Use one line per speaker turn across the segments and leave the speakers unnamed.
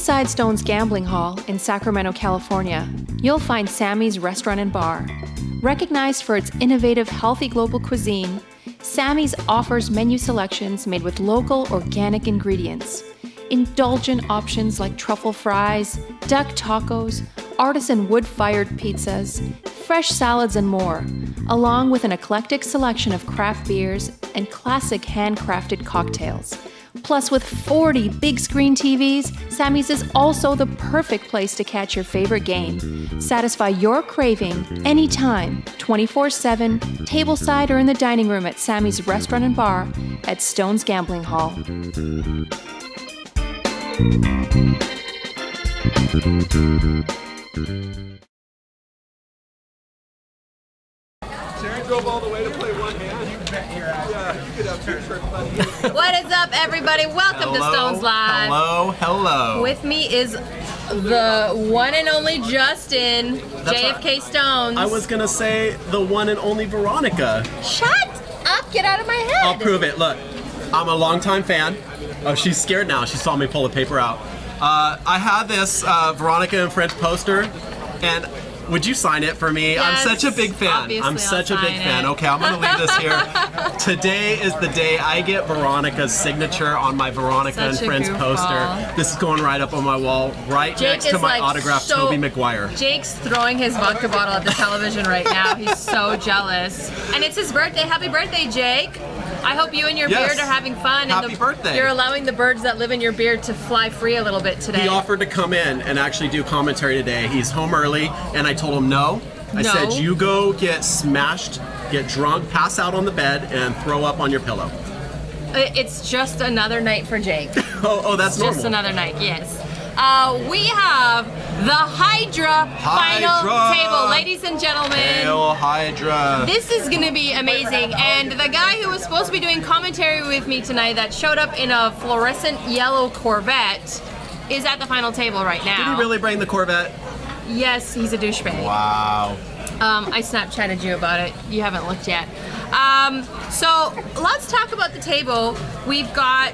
Inside Stone's Gambling Hall in Sacramento, California, you'll find Sammy's Restaurant and Bar. Recognized for its innovative, healthy global cuisine, Sammy's offers menu selections made with local, organic ingredients. Indulgent options like truffle fries, duck tacos, artisan wood-fired pizzas, fresh salads, and more, along with an eclectic selection of craft beers and classic handcrafted cocktails. Plus, with 40 big screen TVs, Sammy's is also the perfect place to catch your favorite game. Satisfy your craving anytime, 24/7, tableside or in the dining room at Sammy's Restaurant and Bar at Stone's Gambling Hall.
Sharon drove all the way to play one hand. You bet your ass. Yeah, you could have two shirts, buddy.
What is up, everybody? Welcome to Stones Live.
Hello.
With me is the one and only Justin, JFK Stones.
I was gonna say the one and only Veronica.
Shut up! Get out of my head.
I'll prove it. Look, I'm a longtime fan. Oh, she's scared now. She saw me pull the paper out. I had this Veronica and Friends poster, and would you sign it for me?
Yes,
I'm such a big fan.
obviously
I'm such a
I'll
big
sign
fan.
it.
Okay, I'm gonna leave this here. Today is the day I get Veronica's signature on my Veronica and
Such a
Friends
goofball.
poster. This is going right up on my wall, right
Jake
next to
is
my
like
autographed
so-
Tobey Maguire.
Jake's throwing his vodka bottle at the television right now. He's so jealous. And it's his birthday. Happy birthday, Jake. I hope you and your
Yes.
beard are having fun.
Happy
and
birthday.
You're allowing the birds that live in your beard to fly free a little bit today.
He offered to come in and actually do commentary today. He's home early, and I told him no. I
No.
said, you go get smashed, get drunk, pass out on the bed, and throw up on your pillow.
It's just another night for Jake.
Oh, that's normal.
Just another night, yes. We have the HYDRA final
HYDRA.
table. Ladies and gentlemen,
Hail Hydra.
this is going to be amazing. And the guy who was supposed to be doing commentary with me tonight that showed up in a fluorescent yellow Corvette is at the final table right now.
Did he really bring the Corvette?
Yes, he's a douchebag.
Wow.
I Snapchatted you about it. You haven't looked yet. So let's talk about the table. We've got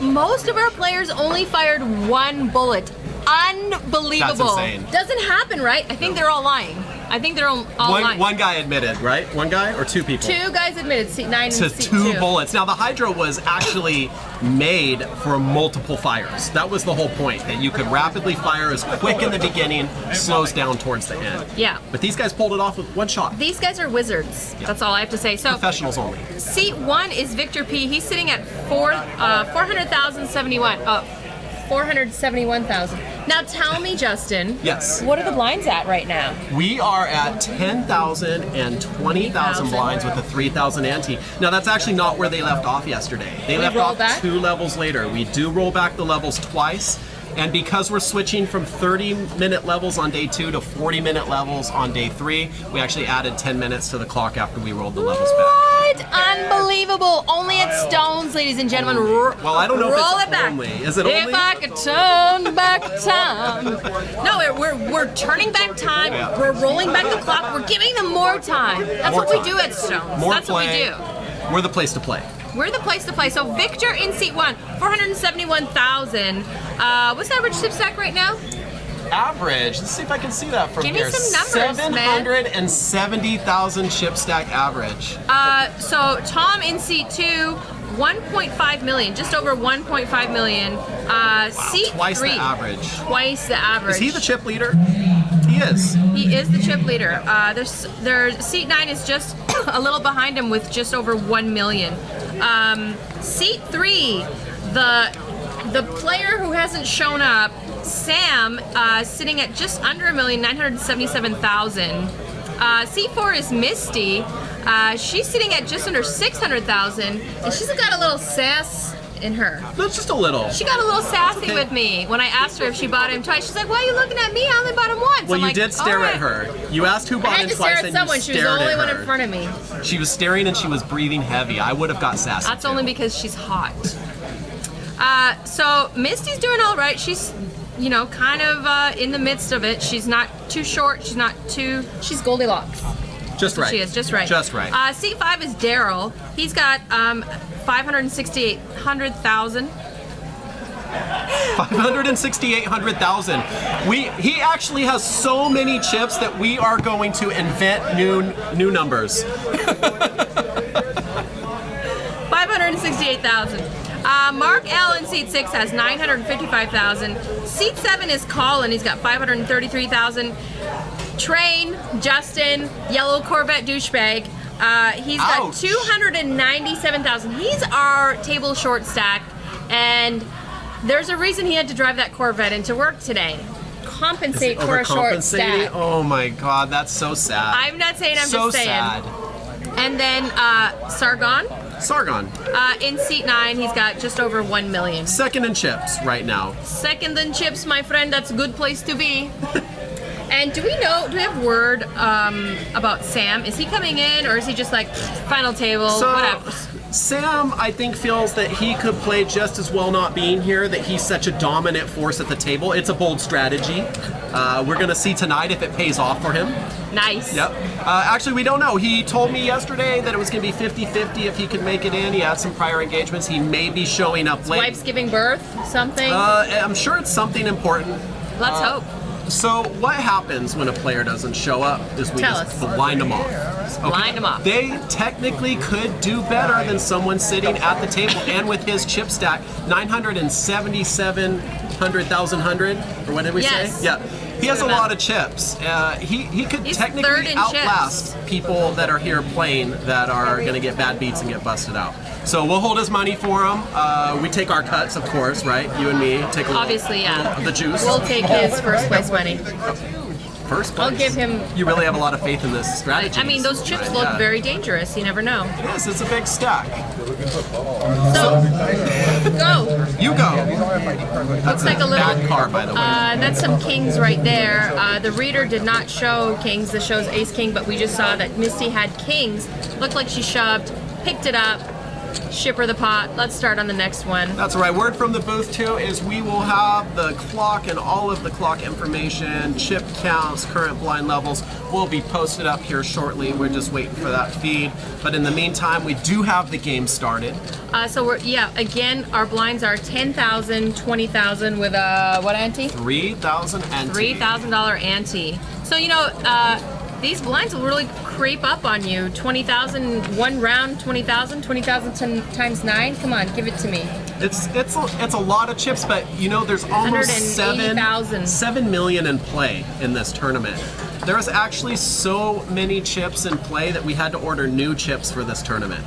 most of our players only fired one bullet. Unbelievable.
That's insane.
Doesn't happen, right? I think they're all lying. I think they're all lying.
One guy admitted, right? One guy or two people?
Two guys admitted, seat 9
To
and seat
two
2.
bullets. Now the Hydra was actually made for multiple fires. That was the whole point, that you could rapidly fire as quick in the beginning, slows down towards the end.
Yeah.
But these guys pulled it off with one shot.
These guys are wizards. That's all I have to say. So
Professionals only.
seat 1 is Victor P. He's sitting at 471,000. Now tell me, Justin.
Yes.
What are the blinds at right now?
We are at 10,000 and 20,000 blinds with a 3,000 ante. Now that's actually not where they left off yesterday. They left
rolled
off
back?
2 levels later. We do roll back the levels twice. And because we're switching from 30-minute levels on day 2 to 40-minute levels on day 3, we actually added 10 minutes to the clock after we rolled the levels back.
What? Unbelievable. Only at Stones, ladies and gentlemen.
Well, I don't know
Roll
if
it
it's
back.
only. Is it
If
only?
I could turn back time. No, we're turning back time.
Yeah.
We're rolling back the clock. We're giving them more time. That's
More
what we
time.
do at Stones.
More
That's
play.
what we do.
We're the place to play.
We're the place to play. So Victor in seat 1, 471,000. What's the average tip stack right now?
Average, let's see if I can see that from
Give me
here.
some numbers, man.
770,000 chip stack average.
So Tom in seat 2, 1.5 million, just over 1.5th million. Seat
Twice
3,
the average.
Twice the average.
Is he the chip leader? He is.
He is the chip leader. Their seat 9 is just a little behind him with just over 1 million. Seat 3, the player who hasn't shown up, Sam, sitting at just under 1,977,000. Seat 4 is Misty. She's sitting at just under 600,000, and she's got a little sass in her.
That's just a little.
She got a little sassy
Okay.
with me when I asked her if she bought him twice. She's like, "Why are you looking at me? I only bought him once."
Well,
I'm
you
like,
did stare
"All
at
right."
her. You asked who
I
bought
had
in
to
twice,
stare at
and
someone.
you
She was the
stared
only
at
one
her.
in front of me.
She was staring and she was breathing heavy. I would have got sassy.
That's
too.
only because she's hot. So Misty's doing all right. She's, kind of in the midst of it. She's not too short. She's Goldilocks.
Just right.
She is just right.
Just right.
Seat 5 is Daryl. He's got 568,000.
568,000. He actually has so many chips that we are going to invent new numbers.
568,000. Mark L in seat 6 has 955,000. Seat 7 is Colin. He's got 533,000. Train, Justin, yellow Corvette douchebag. He's got
Ouch.
297,000. He's our table short stack, and there's a reason he had to drive that Corvette into work today. Compensate for a short stack.
Oh my God, that's so sad.
I'm not saying, I'm
so
just saying.
sad.
And then Sargon. In seat 9, he's got just over 1 million.
Second in chips right now.
Second in chips, my friend. That's a good place to be. And do we have word about Sam? Is he coming in, or is he just like final table, whatever?
Sam, I think, feels that he could play just as well not being here, that he's such a dominant force at the table. It's a bold strategy. We're going to see tonight if it pays off for him.
Nice.
Yep. Actually, we don't know. He told me yesterday that it was going to be 50-50 if he could make it in. He had some prior engagements. He may be showing up late.
Wife's giving birth, something?
I'm sure it's something important.
Let's hope.
So what happens when a player doesn't show up is we just blind them off.
Blind them off.
They technically could do better than someone sitting at the table, and with his chip stack, 977,000, or what did we say? Yeah. He has a lot of chips. He could technically outlast people that are here playing that are going to get bad beats and get busted out. So we'll hold his money for him. We take our cuts, of course, right? You and me take a
Obviously, yeah.
the juice.
We'll take his first place money.
First place.
I'll give him.
You really have a lot of faith in this strategy.
I mean, those chips look very dangerous. You never know.
Yes, it's a big stack.
So, go.
You go.
Looks like a little
bad car, by the way.
That's some kings right there. The reader did not show kings. This shows ace king, but we just saw that Misty had kings. Looked like she shoved, picked it up. Ship her the pot. Let's start on the next one.
That's right. Word from the booth too is we will have the clock and all of the clock information, chip counts, current blind levels will be posted up here shortly. We're just waiting for that feed. But in the meantime, we do have the game started.
So again, our blinds are 10,000, 20,000 with a what ante?
3,000 ante.
$3,000 ante. So these blinds will really creep up on you. 20,000 one round, 20,000 times 9. Come on, give it to me.
It's a lot of chips, but there's almost 7 million in play in this tournament. There's actually so many chips in play that we had to order new chips for this tournament.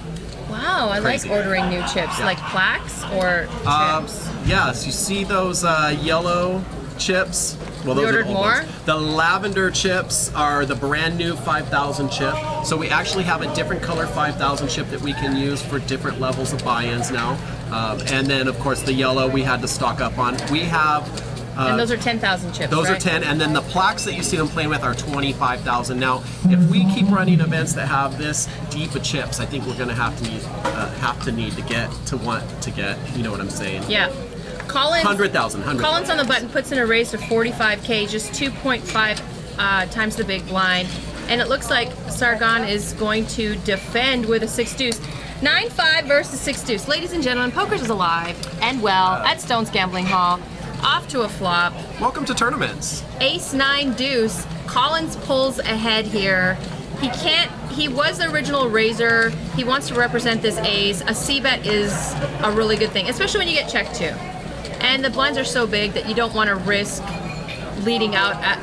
Wow, I like ordering new chips, like plaques or chips.
Yes, you see those yellow chips? Well, those
ordered
are the
more?
ones. The lavender chips are the brand new 5,000 chip. So we actually have a different color 5,000 chip that we can use for different levels of buy-ins now. And then, of course, the yellow we had to stock up on. We have...
and those are 10,000 chips,
Those
right?
are 10, and then the plaques that you see them playing with are 25,000. Now, if we keep running events that have this deep of chips, I think we're going to have to need to get to want to get. You know what I'm saying?
Yeah. Collins,
100,000.
Collins on the button puts in a raise to 45K, just 2.5 times the big blind. And it looks like Sargon is going to defend with a 6 deuce. 9-5 versus 6 deuce. Ladies and gentlemen, poker's is alive and well at Stone's Gambling Hall. Off to a flop.
Welcome to tournaments.
Ace 9 deuce. Collins pulls ahead here. He was the original raiser. He wants to represent this ace. A C-bet is a really good thing, especially when you get checked too. And the blinds are so big that you don't want to risk leading out at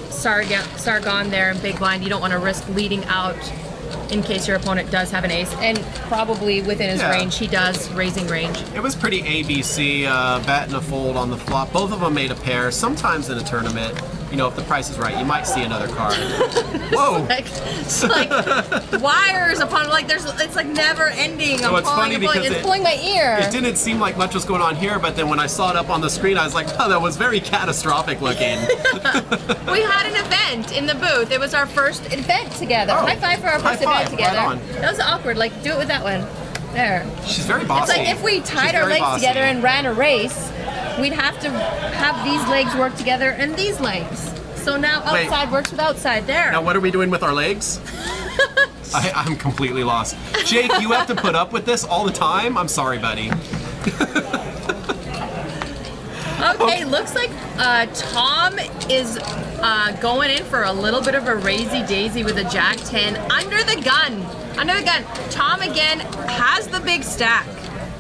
Sargon there in big blind. You don't want to risk leading out in case your opponent does have an ace. And probably within his range, he does raising range.
It was pretty ABC, bet and a fold on the flop. Both of them made a pair. Sometimes in a tournament, if the price is right, you might see another card. Whoa!
It's like wires upon it's like never ending. I'm
funny because
it's pulling my ear.
It didn't seem like much was going on here, but then when I saw it up on the screen, I was like, oh, that was very catastrophic looking.
We had an event in the booth. It was our first event together. High five for our first event together.
Right on.
That was awkward. Do it with that one. There.
She's very bossy.
It's like if we tied our legs together and ran a race, we'd have to have these legs work together and these legs. So now outside works with outside there.
Now what are we doing with our legs? I'm completely lost. Jake, you have to put up with this all the time? I'm sorry, buddy.
Okay, looks like Tom is going in for a little bit of a raisy daisy with a Jack 10 under the gun. Under the gun. Tom again has the big stack.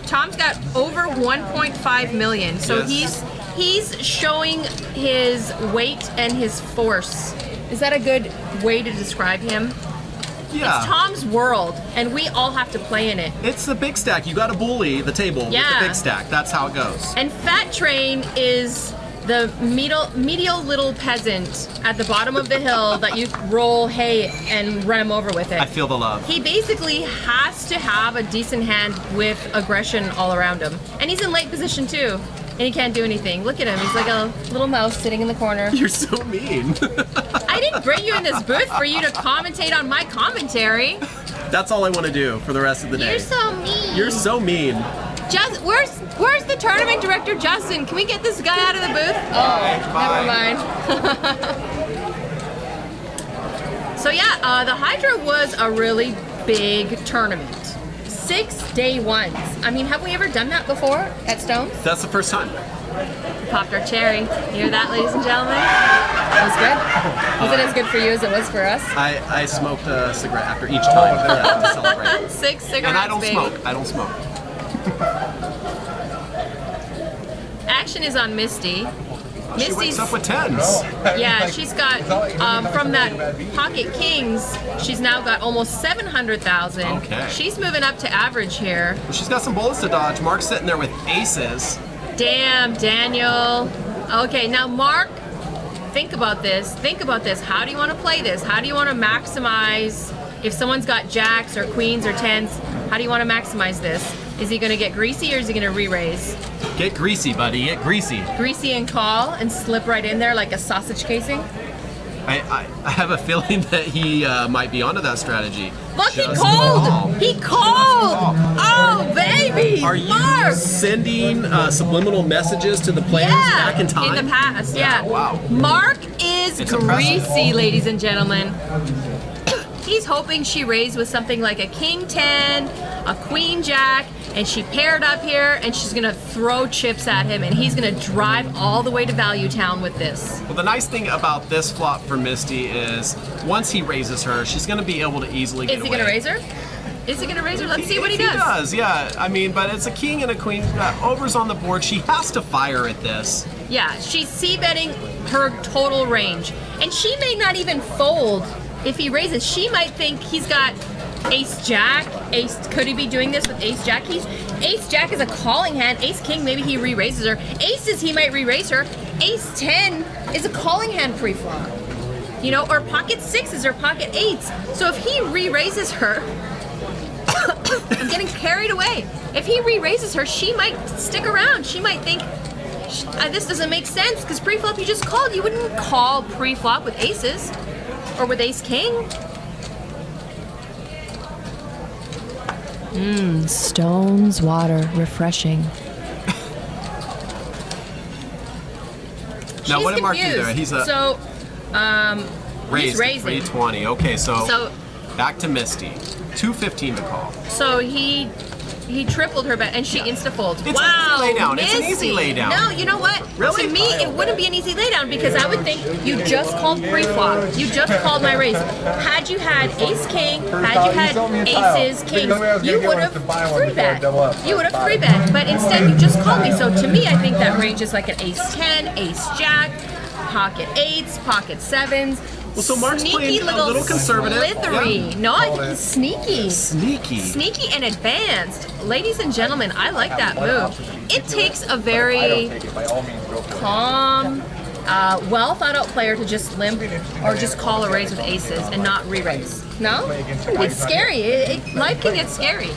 Tom's got over 1.5 million, so
Yes.
he's showing his weight and his force. Is that a good way to describe him?
Yeah.
It's Tom's world, and we all have to play in it.
It's the big stack. You got to bully the table with
Yeah.
the big stack. That's how it goes.
And Fat Train is the medial little peasant at the bottom of the hill that you roll hay and run him over with it.
I feel the love.
He basically has to have a decent hand with aggression all around him. And he's in late position too. And he can't do anything. Look at him. He's like a little mouse sitting in the corner.
You're so mean.
I didn't bring you in this booth for you to commentate on my commentary.
That's all I want to do for the rest of the day.
You're so mean.
You're so mean.
Just, where's the tournament director, Justin? Can we get this guy out of the booth? Oh,
Bye.
never mind. So yeah, the HYDRA was a really big tournament. 6 day ones. I mean, have we ever done that before at Stones?
That's the first time.
Popped our cherry. You hear that, ladies and gentlemen? That was good. Was it as good for you as it was for us?
I smoked a cigarette after each time to celebrate.
6 cigarettes,
And I don't
baby.
smoke. I don't smoke.
Action is on Misty.
She wakes up with tens.
Yeah, she's got from that Pocket Kings. She's now got almost 700,000.
Okay.
She's moving up to average here.
She's got some bullets to dodge. Mark's sitting there with aces.
Damn, Daniel. Okay, now Mark, think about this. Think about this. How do you want to play this? How do you want to maximize? If someone's got jacks or queens or tens, how do you want to maximize this? Is he going to get greasy or is he going to re-raise?
Get greasy, buddy. Get greasy.
Greasy and call and slip right in there like a sausage casing?
I have a feeling that he might be onto that strategy.
Look, he
Just
called!
call.
He called! Oh, baby!
Are you
Mark!
sending subliminal messages to the players back in time?
In the past, yeah.
Wow.
Mark is
It's
greasy,
impressive.
ladies and gentlemen. He's hoping she raised with something like a king 10, a queen jack, and she paired up here, and she's gonna throw chips at him, and he's gonna drive all the way to Value Town with this.
Well, the nice thing about this flop for Misty is once he raises her, she's going to be able to easily get
Is he
away.
gonna raise her? Is he gonna raise her? Let's see what he
He
does.
does, yeah. I mean, but it's a king and a queen. Over's on the board. She has to fire at this.
Yeah, she's c-betting her total range. And she may not even fold if he raises. She might think he's got ace-jack. Could he be doing this with ace-jack? Ace-jack is a calling hand. Ace-king, maybe he re-raises her. Aces, he might re-raise her. Ace-10 is a calling hand pre-flop. You know, or pocket sixes or pocket eights. So if he re-raises her, I'm getting carried away. If he re-raises her, she might stick around. She might think, this doesn't make sense because pre-flop you just called. You wouldn't call pre-flop with aces or with ace-king.
Stones water, refreshing.
Now,
She's
what did Mark do
confused.
there? He's a
So,
raised
he's raising.
320. Okay, so
So,
back to Misty. 215 to call.
so he tripled her bet and she insta-folds.
It's an
Wow,
easy laydown. It's an
Misty.
easy laydown.
No, you know what?
Really?
To me, it wouldn't be an easy laydown because I would think you just called pre-flop. You just called my raise. Had you had ace-king, had you had aces, kings, you would have three-bet. You would have three-bet. But instead, you just called me. So to me, I think that range is like an ace-10, ace-jack, pocket eights, pocket sevens.
Well, so Mark's
Sneaky
playing a little conservative.
Slithery.
Yeah.
No, I think he's sneaky.
Sneaky.
Sneaky and advanced. Ladies and gentlemen, I like that move. It takes a very calm, well thought out player to just limp or just call a raise with aces and not re-raise. No? It's scary. Life can get scary.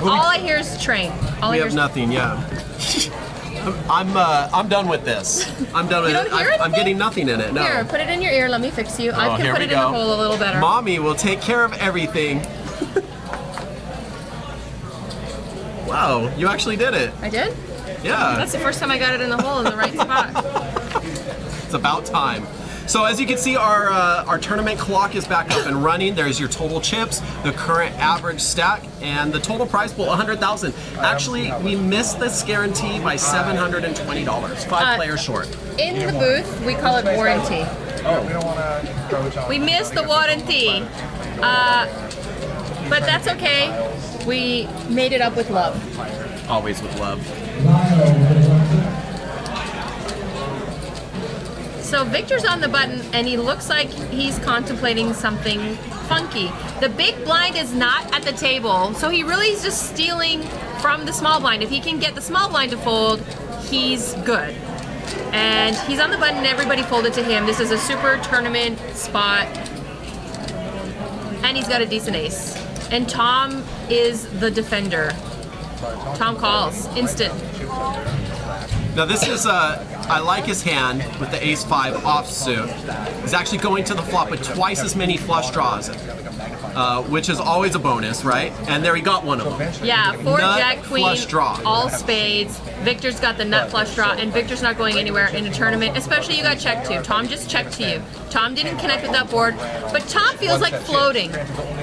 All I hear is train. All
We
I hear
have
is
nothing, yeah. I'm done with this. I'm done with
You
it.
don't hear
I'm
anything?
getting nothing in it. No.
Here, put it in your ear. Let me fix you. I
Oh,
can
here
put
we
it in the
go.
hole a little better.
Mommy will take care of everything. Wow, you actually did it.
I did?
Yeah,
That's the first time I got it in the hole in the right spot.
it's about time. So as you can see, our tournament clock is back up and running. There's your total chips, the current average stack, and the total prize pool, 100,000. Actually, we missed this guarantee by $720, 5 players short.
In the booth, we call it warranty. We missed the warranty, but that's okay. We made it up with love.
Always with love.
So Victor's on the button, and he looks like he's contemplating something funky. The big blind is not at the table, so he really is just stealing from the small blind. If he can get the small blind to fold, he's good. And he's on the button, everybody folded to him. This is a super tournament spot. And he's got a decent ace. And Tom is the defender. Tom calls, instant.
Now this is, I like his hand with the ace-5 offsuit. He's actually going to the flop with twice as many flush draws, which is always a bonus, right? And there he got one of them.
Yeah, 4
Nut
jack queen,
flush draw.
all spades. Victor's got the nut flush draw, and Victor's not going anywhere in a tournament, especially you got checked to. Tom just checked to you. Tom didn't connect with that board, but Tom feels like floating.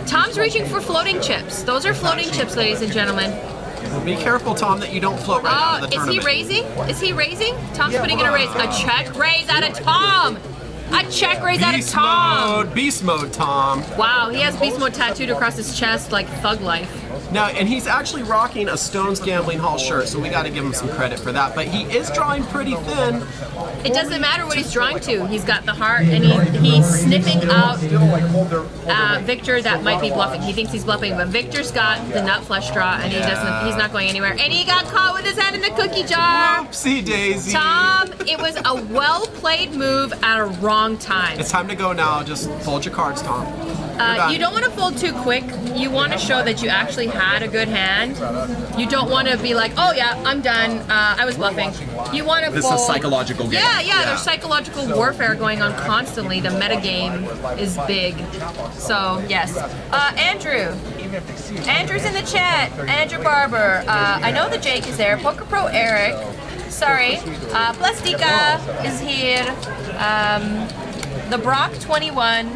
Tom's reaching for floating chips. Those are floating chips, ladies and gentlemen.
Be careful, Tom, that you don't float right out of the tournament.
Is he raising? Is he raising? Tom's putting in a raise. A check raise out of Tom. A check raise out of Tom.
Beast mode, Tom.
Wow, he has beast mode tattooed across his chest like Thug Life.
Now, and he's actually rocking a Stones Gambling Hall shirt, so we got to give him some credit for that. But he is drawing pretty thin.
It doesn't matter what he's drawing to. He's got the heart, and he's sniffing out Victor that might be bluffing. He thinks he's bluffing, but Victor's got the nut flush draw, and he's not going anywhere. And he got caught with his hand in the cookie jar.
Whoopsie daisy.
Tom, it was a well-played move at a wrong time.
It's time to go now. Just fold your cards, Tom.
You don't want to fold too quick. You want to show that you actually had a good hand. You don't want to be like, oh yeah, I'm done. I was bluffing. You want to fold.
This is a psychological game.
Yeah. There's psychological warfare going on constantly. The meta game is big. So yes. Andrew. Andrew's in the chat. Andrew Barber. I know the Jake is there. Poker Pro Eric. Sorry. Plastica is here. The Brock 21.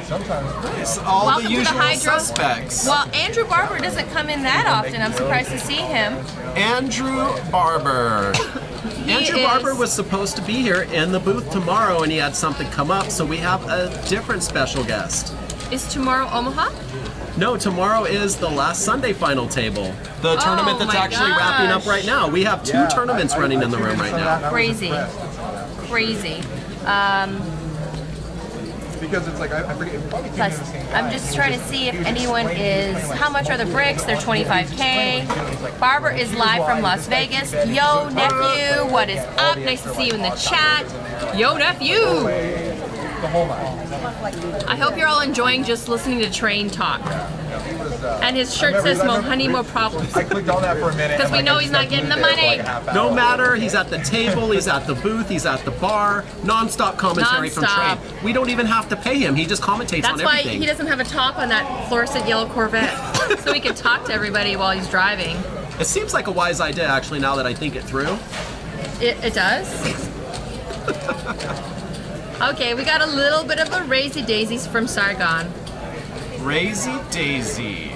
Nice. All
Welcome
the
to the
usual
HYDRA.
suspects.
Well, Andrew Barber doesn't come in that often. I'm surprised to see him.
Andrew Barber. Andrew Barber was supposed to be here in the booth tomorrow, and he had something come up, so we have a different special guest.
Is tomorrow Omaha?
No, tomorrow is the last Sunday final table. The tournament that's
my
actually wrapping up
gosh.
right now. We have 2 tournaments running in the room right now.
Crazy.
Because it's like, I forget.
Plus, I'm just trying to see if anyone is. How much are the bricks? They're 25K. Barber is live from Las Vegas. Yo, nephew, what is up? Nice to see you in the chat. Yo, nephew. I hope you're all enjoying just listening to Train talk. And his shirt says "Mo honey, more problems."
I clicked on that for a minute.
Because we know he's not getting the money.
No matter, he's at the table, he's at the booth, he's at the bar, non-stop commentary from
Non-stop.
Train. We don't even have to pay him, he just commentates
That's
on
why
everything.
he doesn't have a top on that fluorescent yellow Corvette. So he can talk to everybody while he's driving.
It seems like a wise idea, actually, now that I think it through.
It does? Okay, we got a little bit of a raisy daisies from Sargon.
Crazy Daisy.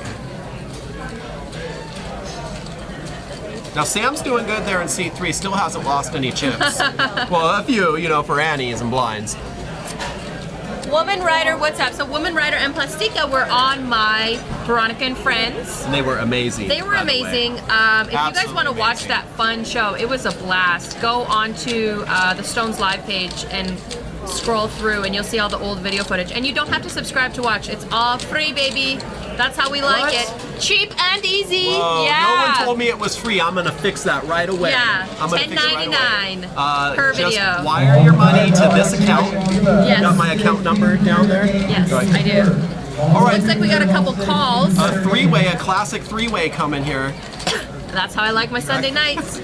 Now Sam's doing good there in seat 3, still hasn't lost any chips. Well, a few, you know, for Annies and blinds.
Woman Rider, what's up? So Woman Rider and Plastica were on my Veronica and Friends.
And they were amazing.
They were
by the way.
amazing. If you guys
Absolutely
want to watch
amazing.
that fun show, it was a blast. Go onto the Stones Live page and scroll through and you'll see all the old video footage. And you don't have to subscribe to watch. It's all free, baby. That's how we like
What?
it. Cheap and easy.
Whoa,
yeah.
No one told me it was free. I'm gonna fix that right away.
Yeah,
I'm gonna fix it right away.
$10.99 per
just
video.
wire your money to this account.
Yes.
Got my account number down there?
Yes,
Good.
I do.
All right.
Looks like we got a couple calls.
A three-way, a classic three-way coming here.
That's how I like my Sunday nights.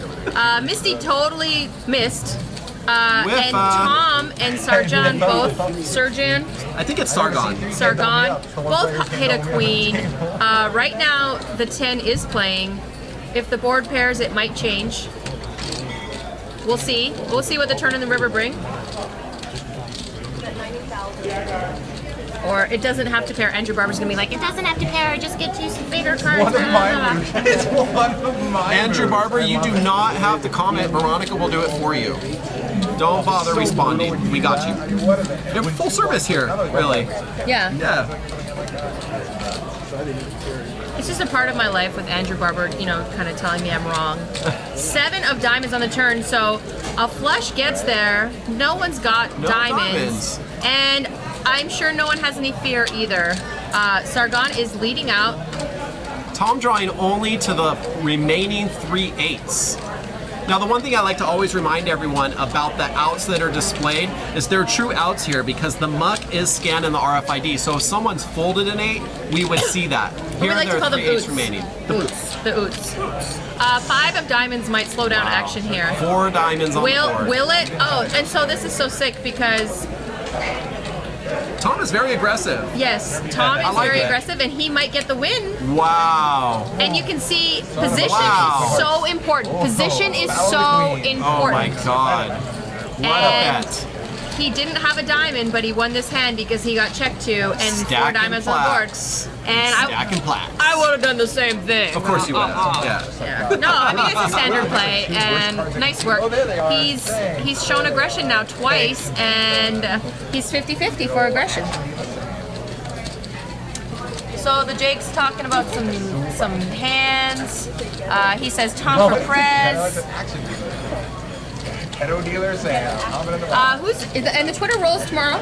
Misty totally missed.
With,
And Tom and Sargon both, Sargon,
I think it's Sargon.
both hit a queen. Right now, the 10 is playing. If the board pairs, it might change. We'll see. We'll see what the turn in the river bring. Or it doesn't have to pair. Andrew Barber's gonna be like, it doesn't have to pair. Just get you some bigger cards.
One of mine. It's one of mine.
Andrew Barber, you do not have to comment. Veronica will do it for you. Don't bother responding. We got you. You're full service here, really.
Yeah.
Yeah.
It's just a part of my life with Andrew Barber, you know, kind of telling me I'm wrong. 7 of diamonds on the turn, so a flush gets there. No one's got diamonds. And I'm sure no one has any fear either. Sargon is leading out.
Tom drawing only to the remaining 3 8s. Now, the one thing I like to always remind everyone about the outs that are displayed is they're true outs here because the muck is scanned in the RFID. So if someone's folded an 8, we would see that.
We
Here
like
there
to call
are 3
them
8s remaining.
The oots. 5 of diamonds might slow down action here.
4 diamonds on the board.
Will it? Oh, and so this is so sick because
Tom is very aggressive.
yes, Tom is
like
very
it.
aggressive and he might get the win.
Wow.
And you can see position
Wow.
is so important. Position is so important.
Oh my God. What
And
a bet.
he didn't have a diamond, but he won this hand because he got checked to and 4
Stacking
diamonds on board.
plaques.
And
Stacking plaques.
I would have done the same thing.
Of course you would have. Yeah.
Yeah. No, I mean it's a standard play, and nice work.
there they are.
He's shown aggression now twice, and he's 50-50 for aggression. So the Jake's talking about some hands. He says Tom for Prez.
Pedo dealer saying, I'm in the
And the Twitter rolls tomorrow.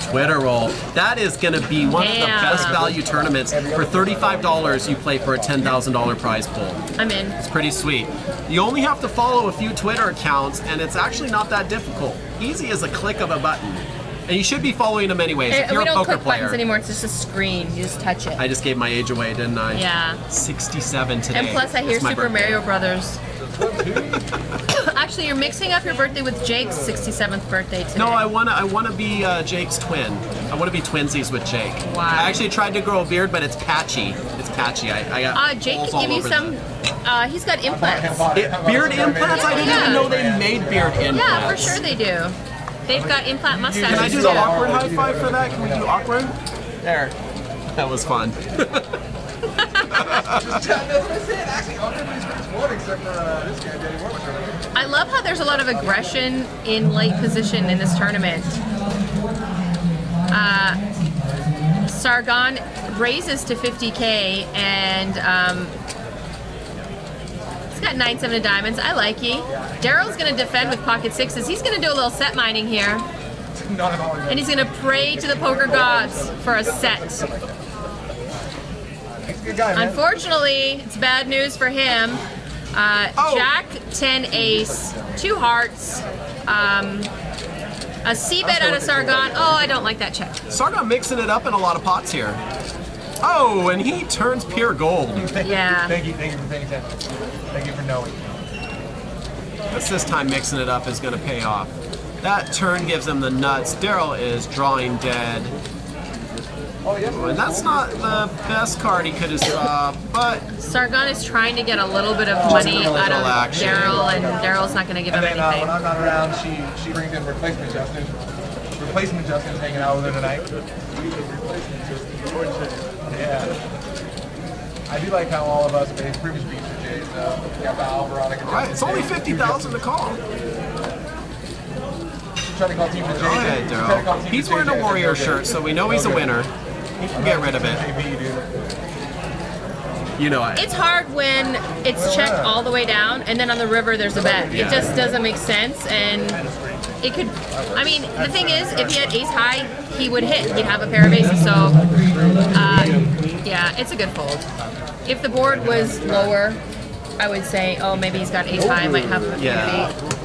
Twitter roll. That is going to be one of the
Damn.
best value tournaments. For $35, you play for a $10,000 prize pool.
I'm in.
It's pretty sweet. You only have to follow a few Twitter accounts, and it's actually not that difficult. Easy as a click of a button. And you should be following them anyways. If you're
We
a
don't
poker
click buttons
player.
anymore. It's just a screen. You just touch it.
I just gave my age away, didn't I?
Yeah.
67 today.
And plus, I hear
It's my
Super
birthday.
Mario Brothers. Actually, you're mixing up your birthday with Jake's 67th birthday today.
No, I wanna be Jake's twin. I wanna be twinsies with Jake.
Wow.
I actually tried to grow a beard, but it's patchy. It's patchy. I got
Jake
holes
can give
all
you
over
some. He's got implants.
beard implants? I didn't even know they made beard implants.
Yeah, for sure they do. They've got implant mustaches.
Can I do
too.
the awkward high five for that? Can we do awkward? There. That was fun.
Actually, everybody's first one except for this guy, Danny Warwick.
I love how there's a lot of aggression in late position in this tournament. Sargon raises to 50K and he's got 9-7 of diamonds. I like ye. Daryl's going to defend with pocket sixes. He's going to do a little set mining here.
Not at all.
And he's going to pray to the poker gods for a set.
He's a good guy, man.
Unfortunately, it's bad news for him. Jack, 10, ace, 2 hearts, a C-bet out of Sargon. Oh, I don't like that check.
Sargon mixing it up in a lot of pots here. Oh, and he turns pure gold.
Yeah.
Thank you for paying attention. Thank you for knowing.
This time mixing it up is going to pay off. That turn gives him the nuts. Daryl is drawing dead. And that's not the best card he could have saw, but
Sargon is trying to get a little bit of money
a little
out of
action.
Daryl, and Daryl's not going to give him
And then
anything.
when I'm not around, she brings in replacement Justin. Replacement Justin's hanging out with her tonight. Yeah. I do like how all of us made previous beats for Jay. So we got Val, Veronica.
right, it's only 50,000 to call.
Trying to call Team to Jay.
Go ahead, Daryl. He's wearing a Warrior shirt, so we know he's a winner. He can get rid of it. You know it.
It's hard when it's checked all the way down, and then on the river there's a bet.
Yeah.
It just doesn't make sense, and it could. I mean, the thing is, if he had ace high, he would hit. He'd have a pair of aces. So, yeah, it's a good fold. If the board was lower, I would say, oh, maybe he's got ace high. I might have him at
Yeah.
50.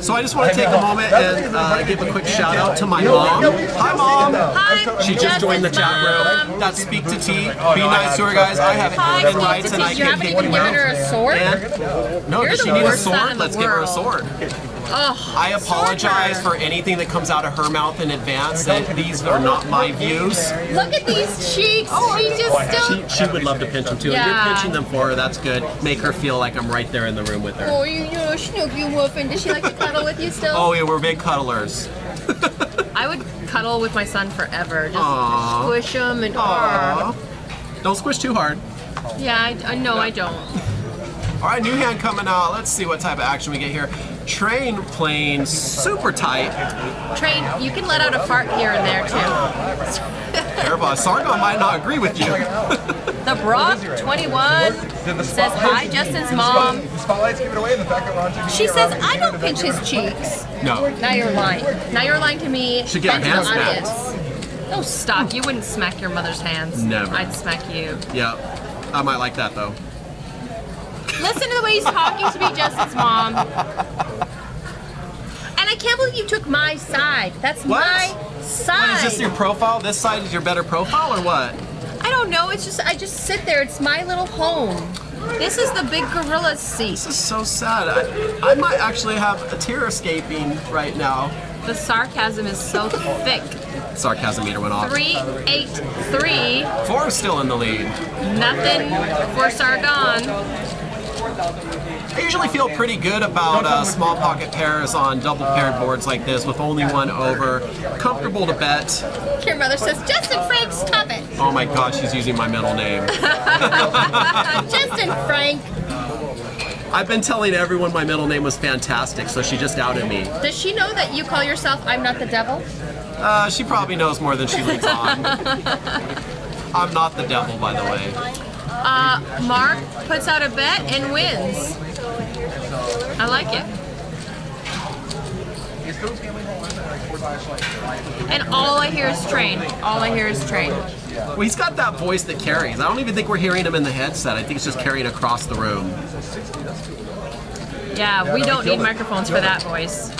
So I just want to take a moment and give a quick shout out to my mom. Hi, Mom.
Hi,
She just joined the chat room. That's Speak to T. Be nice to her, guys. I have
Hi,
been rights
Steve.
and I
You
can
haven't
kick
even
you
given
out.
her a sword.
And, no,
You're
does she
the
need a
worst son
sword?
in the
Let's give her a
world.
sword.
Oh,
I apologize
sword
for anything that comes out of her mouth in advance. That these are not my views.
Look at these cheeks. She just still.
She would love to pinch them too. And
Yeah.
you're pinching them for her. That's good. Make her feel like I'm right there in the room with her.
Oh, you Snooky Wolf, and does she like to cuddle with you still?
Oh yeah, we're big cuddlers.
I would cuddle with my son forever. Just
Aw.
squish him and.
Aw. Don't squish too hard.
Yeah, I know I don't.
All right, new hand coming out. Let's see what type of action we get here. Train playing super tight.
Train, you can let out a fart here and there too.
Careful, Sargon might not agree with you.
The Brock 21 says hi, Justin's mom.
The spotlight's giving away the fact that we're on TV.
She says I don't pinch his cheeks.
No.
Now you're lying. Now you're lying to me.
Should get
and to
her
the
hands
audience. Oh, stop. You wouldn't smack your mother's hands.
Never.
I'd smack you.
Yeah, I might like that though.
Listen to the way he's talking to me, Justin's mom. And I can't believe you took my side. That's
What?
my side.
What, is this your profile? This side is your better profile or what?
I don't know. It's just I just sit there. It's my little home. This is the big gorilla seat.
This is so sad. I might actually have a tear escaping right now.
The sarcasm is so thick.
Sarcasm meter went off.
3-8-3.
4 is still in the lead.
Nothing for Sargon.
I usually feel pretty good about small pocket pairs on double paired boards like this with only one over. Comfortable to bet.
Your mother says, Justin Frank, stop it.
Oh my god, she's using my middle name.
Justin Frank.
I've been telling everyone my middle name was fantastic, so she just outed me.
Does she know that you call yourself I'm not the devil?
She probably knows more than she lets on. I'm not the devil, by the way.
Mark puts out a bet and wins. I like it. And all I hear is train. All I hear is train.
Well, he's got that voice that carries. I don't even think we're hearing him in the headset. I think it's just carrying across the room.
Yeah, we don't need microphones for that voice.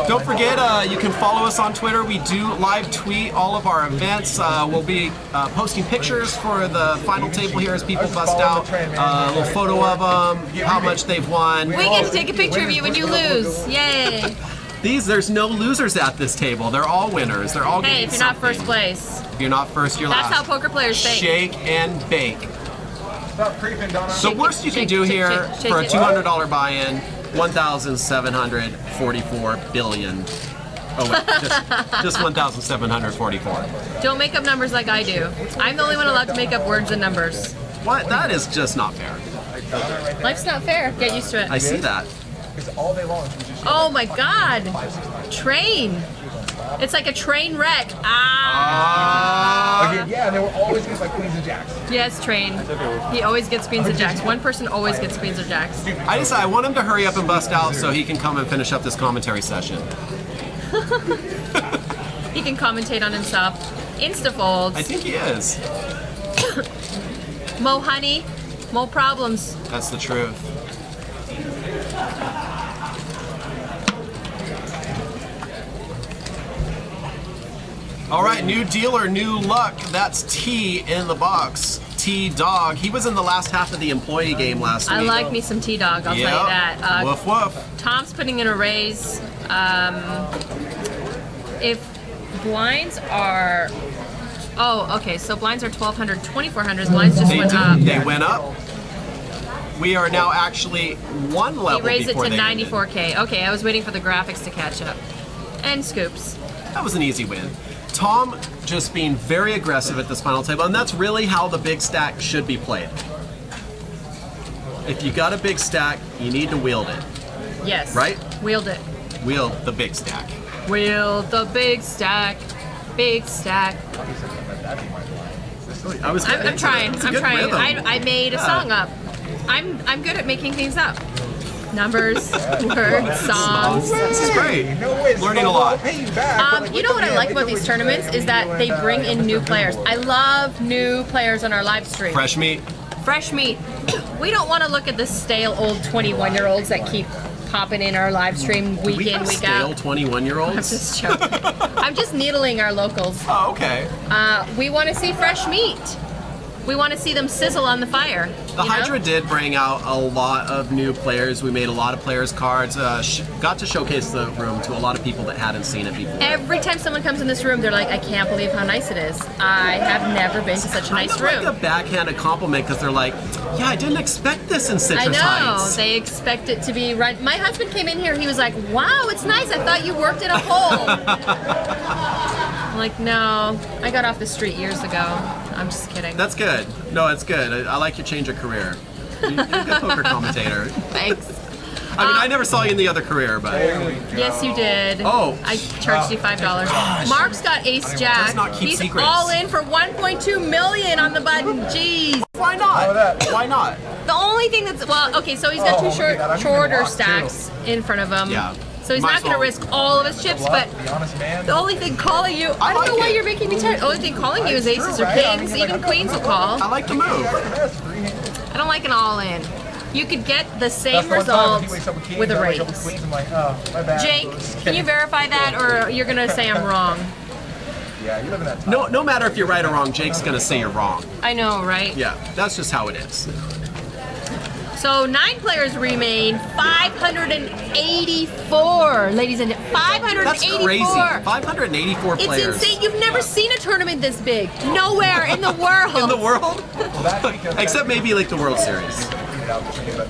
Don't forget, you can follow us on Twitter. We do live tweet all of our events. We'll be posting pictures for the final table here as people bust out. A little photo of them, how much they've won.
We get to take a picture of you when you lose. Yay.
There's no losers at this table. They're all winners. They're all
Hey,
getting
if you're not
something.
first place.
If you're not first, you're last.
That's how poker players think.
Shake and bake.
Stop creeping, Donna.
The worst you can do here for a $200 buy-in, 1,744 billion. Oh wait, just 1,744.
Don't make up numbers like I do. I'm the only one allowed to make up words and numbers.
What? That is just not fair.
Life's not fair. Get used to it.
I see that.
Because all day long, she was just
Oh my god. Train. It's like a train wreck. Ah.
Again, yeah, and they were always things like queens and jacks.
Yes, train. He always gets queens and jacks. One person always gets queens and jacks.
I want him to hurry up and bust out so he can come and finish up this commentary session.
He can commentate on himself. Instafolds.
I think he is.
Mo honey. Mo problems.
That's the truth. All right, new dealer, new luck. That's T in the box. T Dog. He was in the last half of the employee game last week.
I like me some T-Dog, I'll tell you that.
Woof woof.
Tom's putting in a raise. If blinds are... Oh, okay, so blinds are 1,200, 2,400. Blinds just went up.
They went up. We are now actually one level
He raised it
before
to
they ended.
94K. Okay, I was waiting for the graphics to catch up. And scoops.
That was an easy win. Tom just being very aggressive at this final table, and that's really how the big stack should be played. If you got a big stack, you need to wield it.
Yes.
Right?
Wield it.
Wield the big stack.
Wield the big stack. Big stack. I'm trying. I'm trying. I made a song up. I'm good at making things up. Numbers, words, songs.
This is great. Learning a lot.
You know what I like about these tournaments is that they bring in new players. I love new players on our live stream.
Fresh meat.
Fresh meat. We don't want to look at the stale old 21-year-olds that keep popping in our live stream week in, week
stale
out.
21-year-olds?
I'm just joking. I'm just needling our locals.
Oh, okay.
We want to see fresh meat. We want to see them sizzle on the fire.
The
you know?
HYDRA did bring out a lot of new players. We made a lot of players cards. Got to showcase the room to a lot of people that hadn't seen it before.
Every time someone comes in this room, they're like, I can't believe how nice it is. I have never been to such a nice room.
Kind of like a backhanded compliment because they're like, yeah, I didn't expect this in Citrus
I know.
Heights.
They expect it to be right. My husband came in here. He was like, wow, it's nice. I thought you worked at a hole. I'm like, no, I got off the street years ago. I'm just kidding.
That's good. No, it's good. I like your change of career. You're a good poker commentator.
Thanks.
I mean, I never saw you in the other career, but
Yes, you did.
Oh.
I charged you $5. Mark's got Ace Jack.
Does not keep
He's
secrets.
all in for 1.2 million on the button. Jeez.
why not? Why not?
The only thing that's okay, so he's got two shorter stacks in front of him.
Yeah.
So he's
Might
not
as
going to
well.
risk all of his chips, but
The honest man.
the only thing calling you, I don't
like
know why
it.
you're making me tired. The only thing calling you is aces or kings, even queens will call.
I like to move.
I don't like an all in. You could get the
That's
same
the one time
result
he wakes up with kings,
with a
I wake up with
raise.
queens, I'm like, oh, my bad.
Jake, can you verify that, or you're going to say I'm wrong?
Yeah, you live in that time.
No matter if you're right or wrong, Jake's gonna say you're wrong.
I know, right?
Yeah, that's just how it is.
So 9 players remain, 584, ladies and gentlemen, 584.
That's crazy. 584
It's
players.
insane. You've never seen a tournament this big. Nowhere in the world.
In the world?
That's because
Except maybe like the World Series.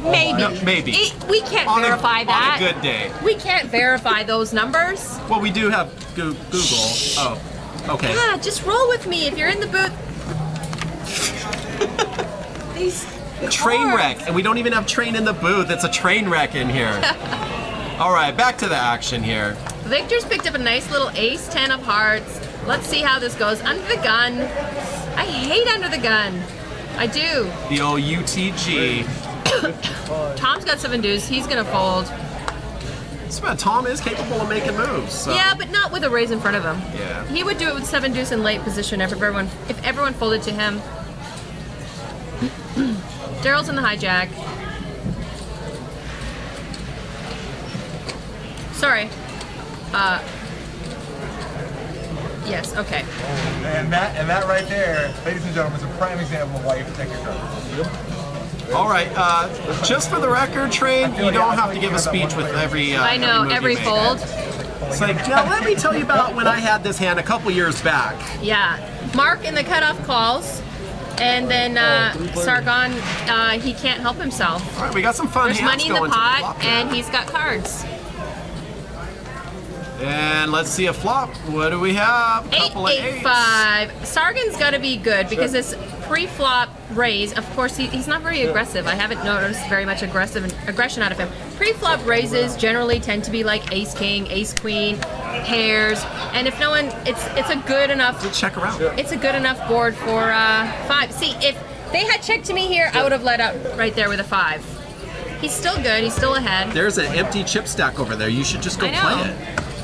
Maybe.
No, maybe.
We can't
On
verify that.
On a good day.
We can't verify those numbers.
Well, we do have Google. Oh, okay.
Yeah, just roll with me if you're in the booth. These
Train
cards.
wreck, and we don't even have train in the booth. It's a train wreck in here. All right, back to the action here.
Victor's picked up a nice little ace 10 of hearts. Let's see how this goes. Under the gun. I hate under the gun. I do.
The old UTG.
Tom's got 7 deuce. He's gonna fold.
Tom is capable of making moves. So.
Yeah, but not with a raise in front of him.
Yeah.
He would do it with 7 deuce in late position if everyone folded to him. Daryl's in the hijack. Sorry. Yes, okay.
And that right there, ladies and gentlemen, is a prime example of why you protect your cards.
All right, just for the record, Train, you don't have to give a speech with every.
I know,
move
every
you make.
fold.
It's like, now let me tell you about when I had this hand a couple years back.
Yeah. Mark in the cutoff calls. And then Sargon, he can't help himself.
All right, we got some fun
There's
hands
money in the
going to
pot,
flop
and
here.
he's got cards.
And let's see a flop. What do we have? Couple of eights.
8-8-5. Sargon's got to be good because this pre-flop raise, of course, he's not very aggressive. I haven't noticed very much aggression out of him. Pre-flop raises generally tend to be like ace king, ace queen, pairs, and if no one, it's a good enough.
Check around.
It's a good enough board for 5. See, if they had checked to me here, I would have let out right there with a 5. He's still good. He's still ahead.
There's an empty chip stack over there. You should just go
I know.
play it.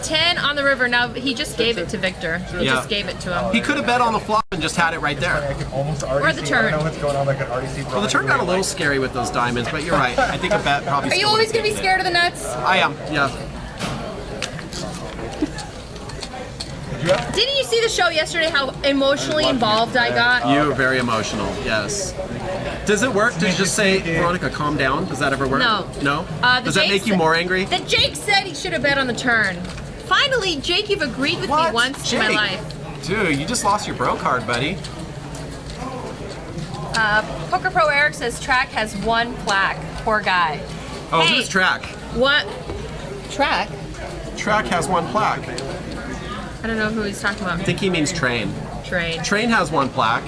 10 on the river. Now he just gave it to Victor. He just gave it to him.
He could have bet on the flop and just had it right there.
I can almost already
Or the
see,
turn.
I don't know what's going on, but I can already see.
Well, the turn got a little scary with those diamonds, but you're right. I think a bet probably.
Are you
still
always
would've
going to be
taken
scared of the nuts?
it. I am. Yeah.
Didn't you see the show yesterday, how emotionally involved I got?
You were very emotional. Yes. Does it work to just say, Veronica, calm down? Does that ever work?
No.
No?
The
Does that
Jake
make you
said-
more angry?
That Jake said he should have bet on the turn. Finally, Jake, you've agreed with me
What?
once in my
Jake?
life.
Dude, you just lost your bro card, buddy.
Poker Pro Eric says track has 1 plaque. Poor guy.
Oh,
Hey.
who's Track?
What? Track?
Track has 1 plaque.
I don't know who he's talking about.
I think he means Train.
Train.
Train has 1 plaque.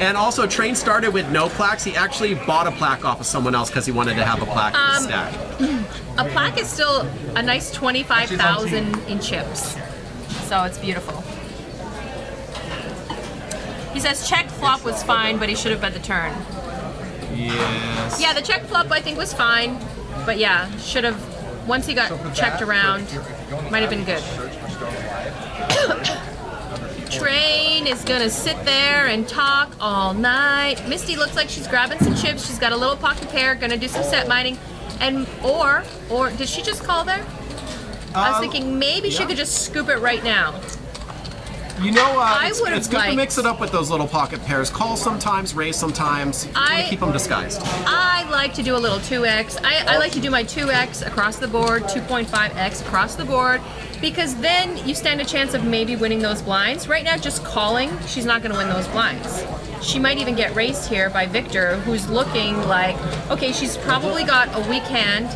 And also, Train started with no plaques. He actually bought a plaque off of someone else because he wanted to have a plaque in his stack.
A plaque is still a nice 25,000 in chips. So it's beautiful. He says check flop was fine, but he should have bet the turn.
Yes.
Yeah, the check flop I think was fine, but yeah, should have, once he got checked around, might have been good. Train is gonna sit there and talk all night. Misty looks like she's grabbing some chips. She's got a little pocket pair, gonna do some set mining. And, or did she just call there? I was thinking maybe she
yeah.
could just scoop it right now.
You know,
I
it's,
would've
it's good to
liked-
mix it up with those little pocket pairs. Call sometimes, raise sometimes. You wanna keep them disguised.
I like to do a little 2x. I like to do my 2x across the board, 2.5x across the board, because then you stand a chance of maybe winning those blinds. Right now, just calling, she's not going to win those blinds. She might even get raised here by Victor, who's looking like, okay, she's probably got a weak hand.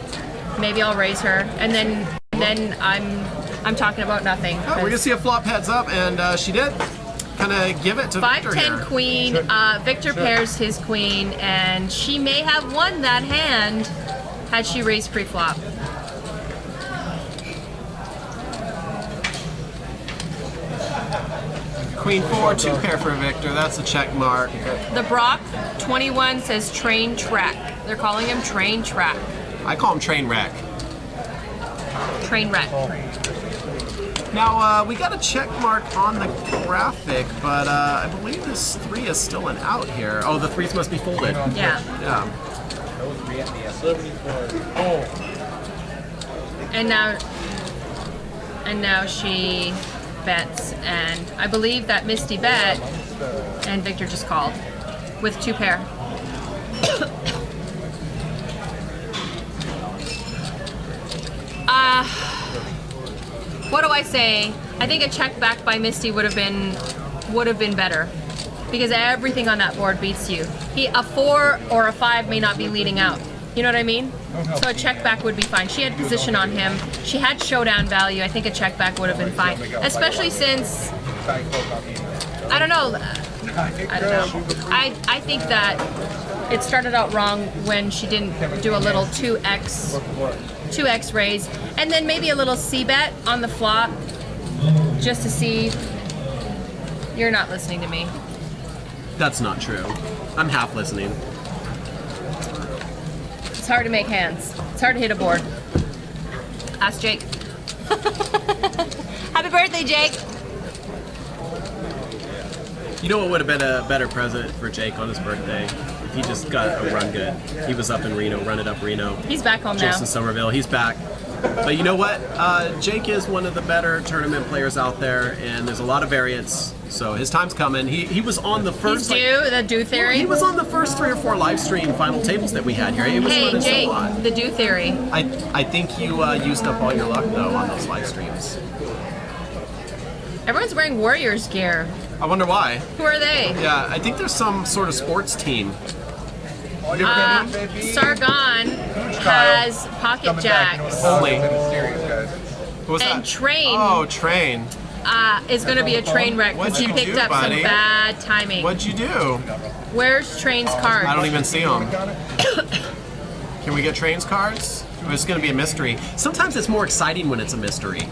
Maybe I'll raise her, and then I'm talking about nothing.
Oh, we're gonna see a flop heads up, and she did. Kind of give it to Victor
5-10
here.
queen. Victor pairs his queen, and she may have won that hand had she raised pre-flop.
Queen 4, 2 pair for Victor. That's a check mark.
The Brock 21 says train track. They're calling him train track.
I call him train wreck.
Train wreck.
Now, we got a check mark on the graphic, but I believe this 3 is still an out here. Oh, the 3s must be folded.
Yeah.
Yeah.
And now she bets, and I believe that Misty bet, and Victor just called with 2 pair. What do I say? I think a check back by Misty would have been better, because everything on that board beats you. A 4 or a 5 may not be leading out. You know what I mean? So a check back would be fine. She had position on him. She had showdown value. I think a check back would have been fine, especially since I don't know. I think that it started out wrong when she didn't do a little 2x raise, and then maybe a little C bet on the flop, just to see. You're not listening to me.
That's not true. I'm half listening.
It's hard to make hands. It's hard to hit a board. Ask Jake. Happy birthday, Jake.
You know what would have been a better present for Jake on his birthday? If he just got a run good. He was up in Reno, run it up Reno.
He's back home now.
Jason Somerville, he's back. But you know what? Jake is one of the better tournament players out there, and there's a lot of variance. So his time's coming. He was on the first.
The do theory.
He was on the first 3 or 4 live stream final tables that we had here. He was
Hey
running
Jake,
so hot.
the do theory.
I think you used up all your luck though on those live streams.
Everyone's wearing Warriors gear.
I wonder why.
Who are they?
Yeah, I think there's some sort of sports team.
Sargon has pocket jacks.
Holy. What was
And
that?
Train
Oh, Train.
is going to be a train wreck because
What'd
he
you
picked
do,
up
buddy?
some bad timing.
What'd you do?
Where's Train's card?
I don't even see them. Can we get Train's cards? It's going to be a mystery. Sometimes it's more exciting when it's a mystery.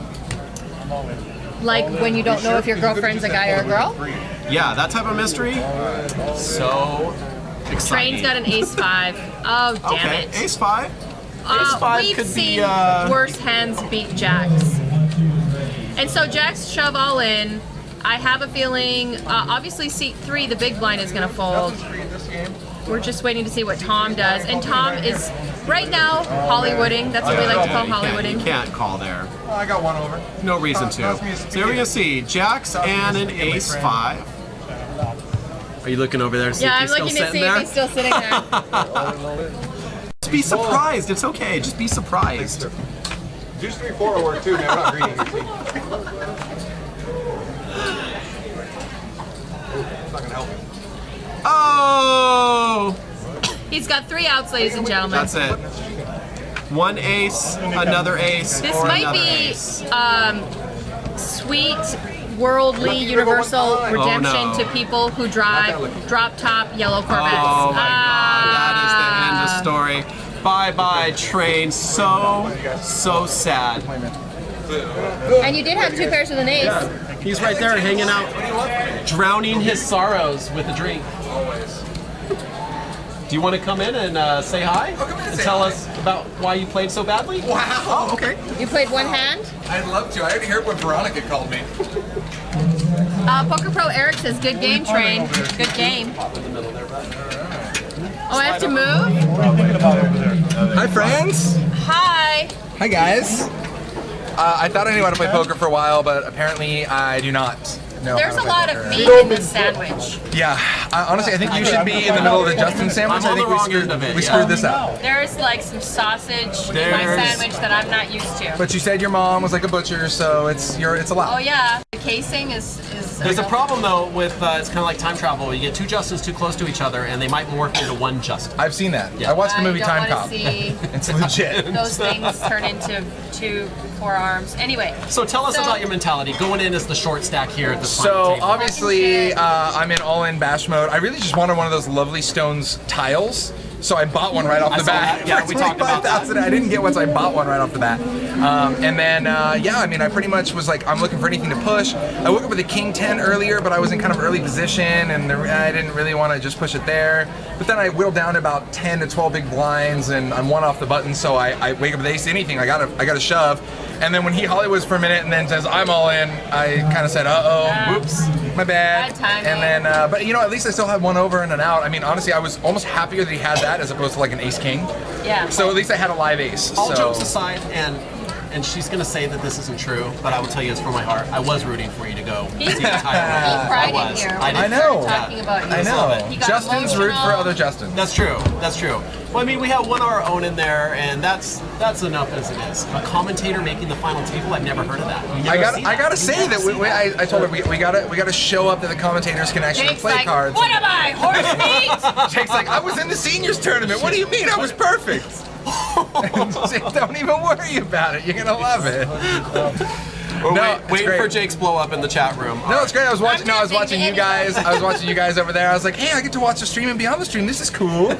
Like when you don't know if your girlfriend's a guy or a girl?
Yeah, that type of mystery. So exciting.
Train's got an ace-5. Oh, damn
Okay,
it.
ace-5. Ace-5
We've
could
seen
be.
worse hands beat jacks. And so jacks shove all in. I have a feeling, obviously seat 3, the big blind is going to fold. We're just waiting to see what Tom does. And Tom is, right now, Hollywooding. That's what we like to call
You
Hollywooding.
can't call there.
I got one over.
No reason to. So here we're gonna see jacks and an ace-5. Are you looking over there to see
Yeah,
if
I'm
he's still
looking to
sitting
see
there?
if he's still sitting there.
Just be surprised. It's okay. Just be surprised.
Juice 3-4 will work too, man. I'm not greedy. It's not gonna help me.
Oh!
He's got 3 outs, ladies and gentlemen.
That's it. One ace, another ace,
This
or
might
another
be
ace.
Sweet, worldly, universal redemption
no.
to people who drive drop-top yellow Corvettes.
Oh my God, that is the end of story. Bye-bye, Train. So sad.
And you did have 2 pairs with an ace.
He's right there hanging out, drowning his sorrows with a drink. Do you want to come in and say hi? And tell us about why you played so badly?
Wow.
Oh, okay.
You played one hand.
I'd love to. I already heard what Veronica called me.
Poker Pro Eric says, good game, Train. Good game. Oh, I have to move?
Hi, friends.
Hi.
Hi, guys. I thought I knew how to play poker for a while, but apparently I do not.
know.
There's
how
a
to
lot
put
of
her.
meat in this sandwich.
Yeah, honestly, I think you should be in the middle of the Justin sandwich.
I'm on
I think
the wrong end of it,
we
yeah.
screwed this up.
There's like some sausage in my
There's-
sandwich that I'm not used to.
But you said your mom was like a butcher, so it's allowed.
Oh yeah, the casing is.
There's a problem though with it's kind of like time travel. You get two Justins too close to each other, and they might morph into one Justin.
I've seen that.
Yeah.
I watched the movie
I
Time
don't
Cop.
want to see
It's legit.
those things turn into 2 forearms. Anyway.
So tell us
So-
about your mentality going in as the short stack here at the
So
final table.
obviously, I'm in all-in bash mode. I really just wanted one of those lovely stones tiles. So I bought one right off the
saw
bat.
that. Yeah, we talked about that.
25,000. I didn't get one, so I bought one right off the bat. And then, yeah, I mean, I pretty much was like, I'm looking for anything to push. I woke up with a king 10 earlier, but I was in kind of early position, and I didn't really want to just push it there. But then I whittled down to about 10 to 12 big blinds, and I'm one off the button, so I wake up with ace anything. I gotta shove. And then when he Hollywoods for a minute and then says, I'm all in, I kind of said, uh-oh, whoops, my bad.
Bad timing.
And then, but you know, at least I still had one over and an out. I mean, honestly, I was almost happier that he had that as opposed to like an ace king.
Yeah.
So at least I had a live ace.
All
so.
jokes aside, and she's gonna say that this isn't true, but I will tell you it's from my heart. I was rooting for you to go.
He
the entire
cried
I
in
was.
here.
I
when
did.
I
we
know.
started Talking about you.
I know.
He got
Justin's root for
emotional.
other Justins.
That's true. That's true. Well, I mean, we have one of our own in there, and that's enough as it is. A commentator making the final table, I've never heard of that. You never see
I gotta
You
say
never
that
see
I told her we gotta show up that the commentators can actually
Jake's
play
like,
cards.
what am I, horse meat?
Jake's like, I was in the seniors tournament. What do you mean? I was perfect. Jake, don't even worry about it. You're gonna love it.
We're
No, it's
waiting
great.
for Jake's blow up in the chat room.
No, it's great. I was watching. No, I was
not
watching
thinking
you guys. I was watching you guys over there. I was like, hey, I get to watch the stream and be on the stream. This is cool.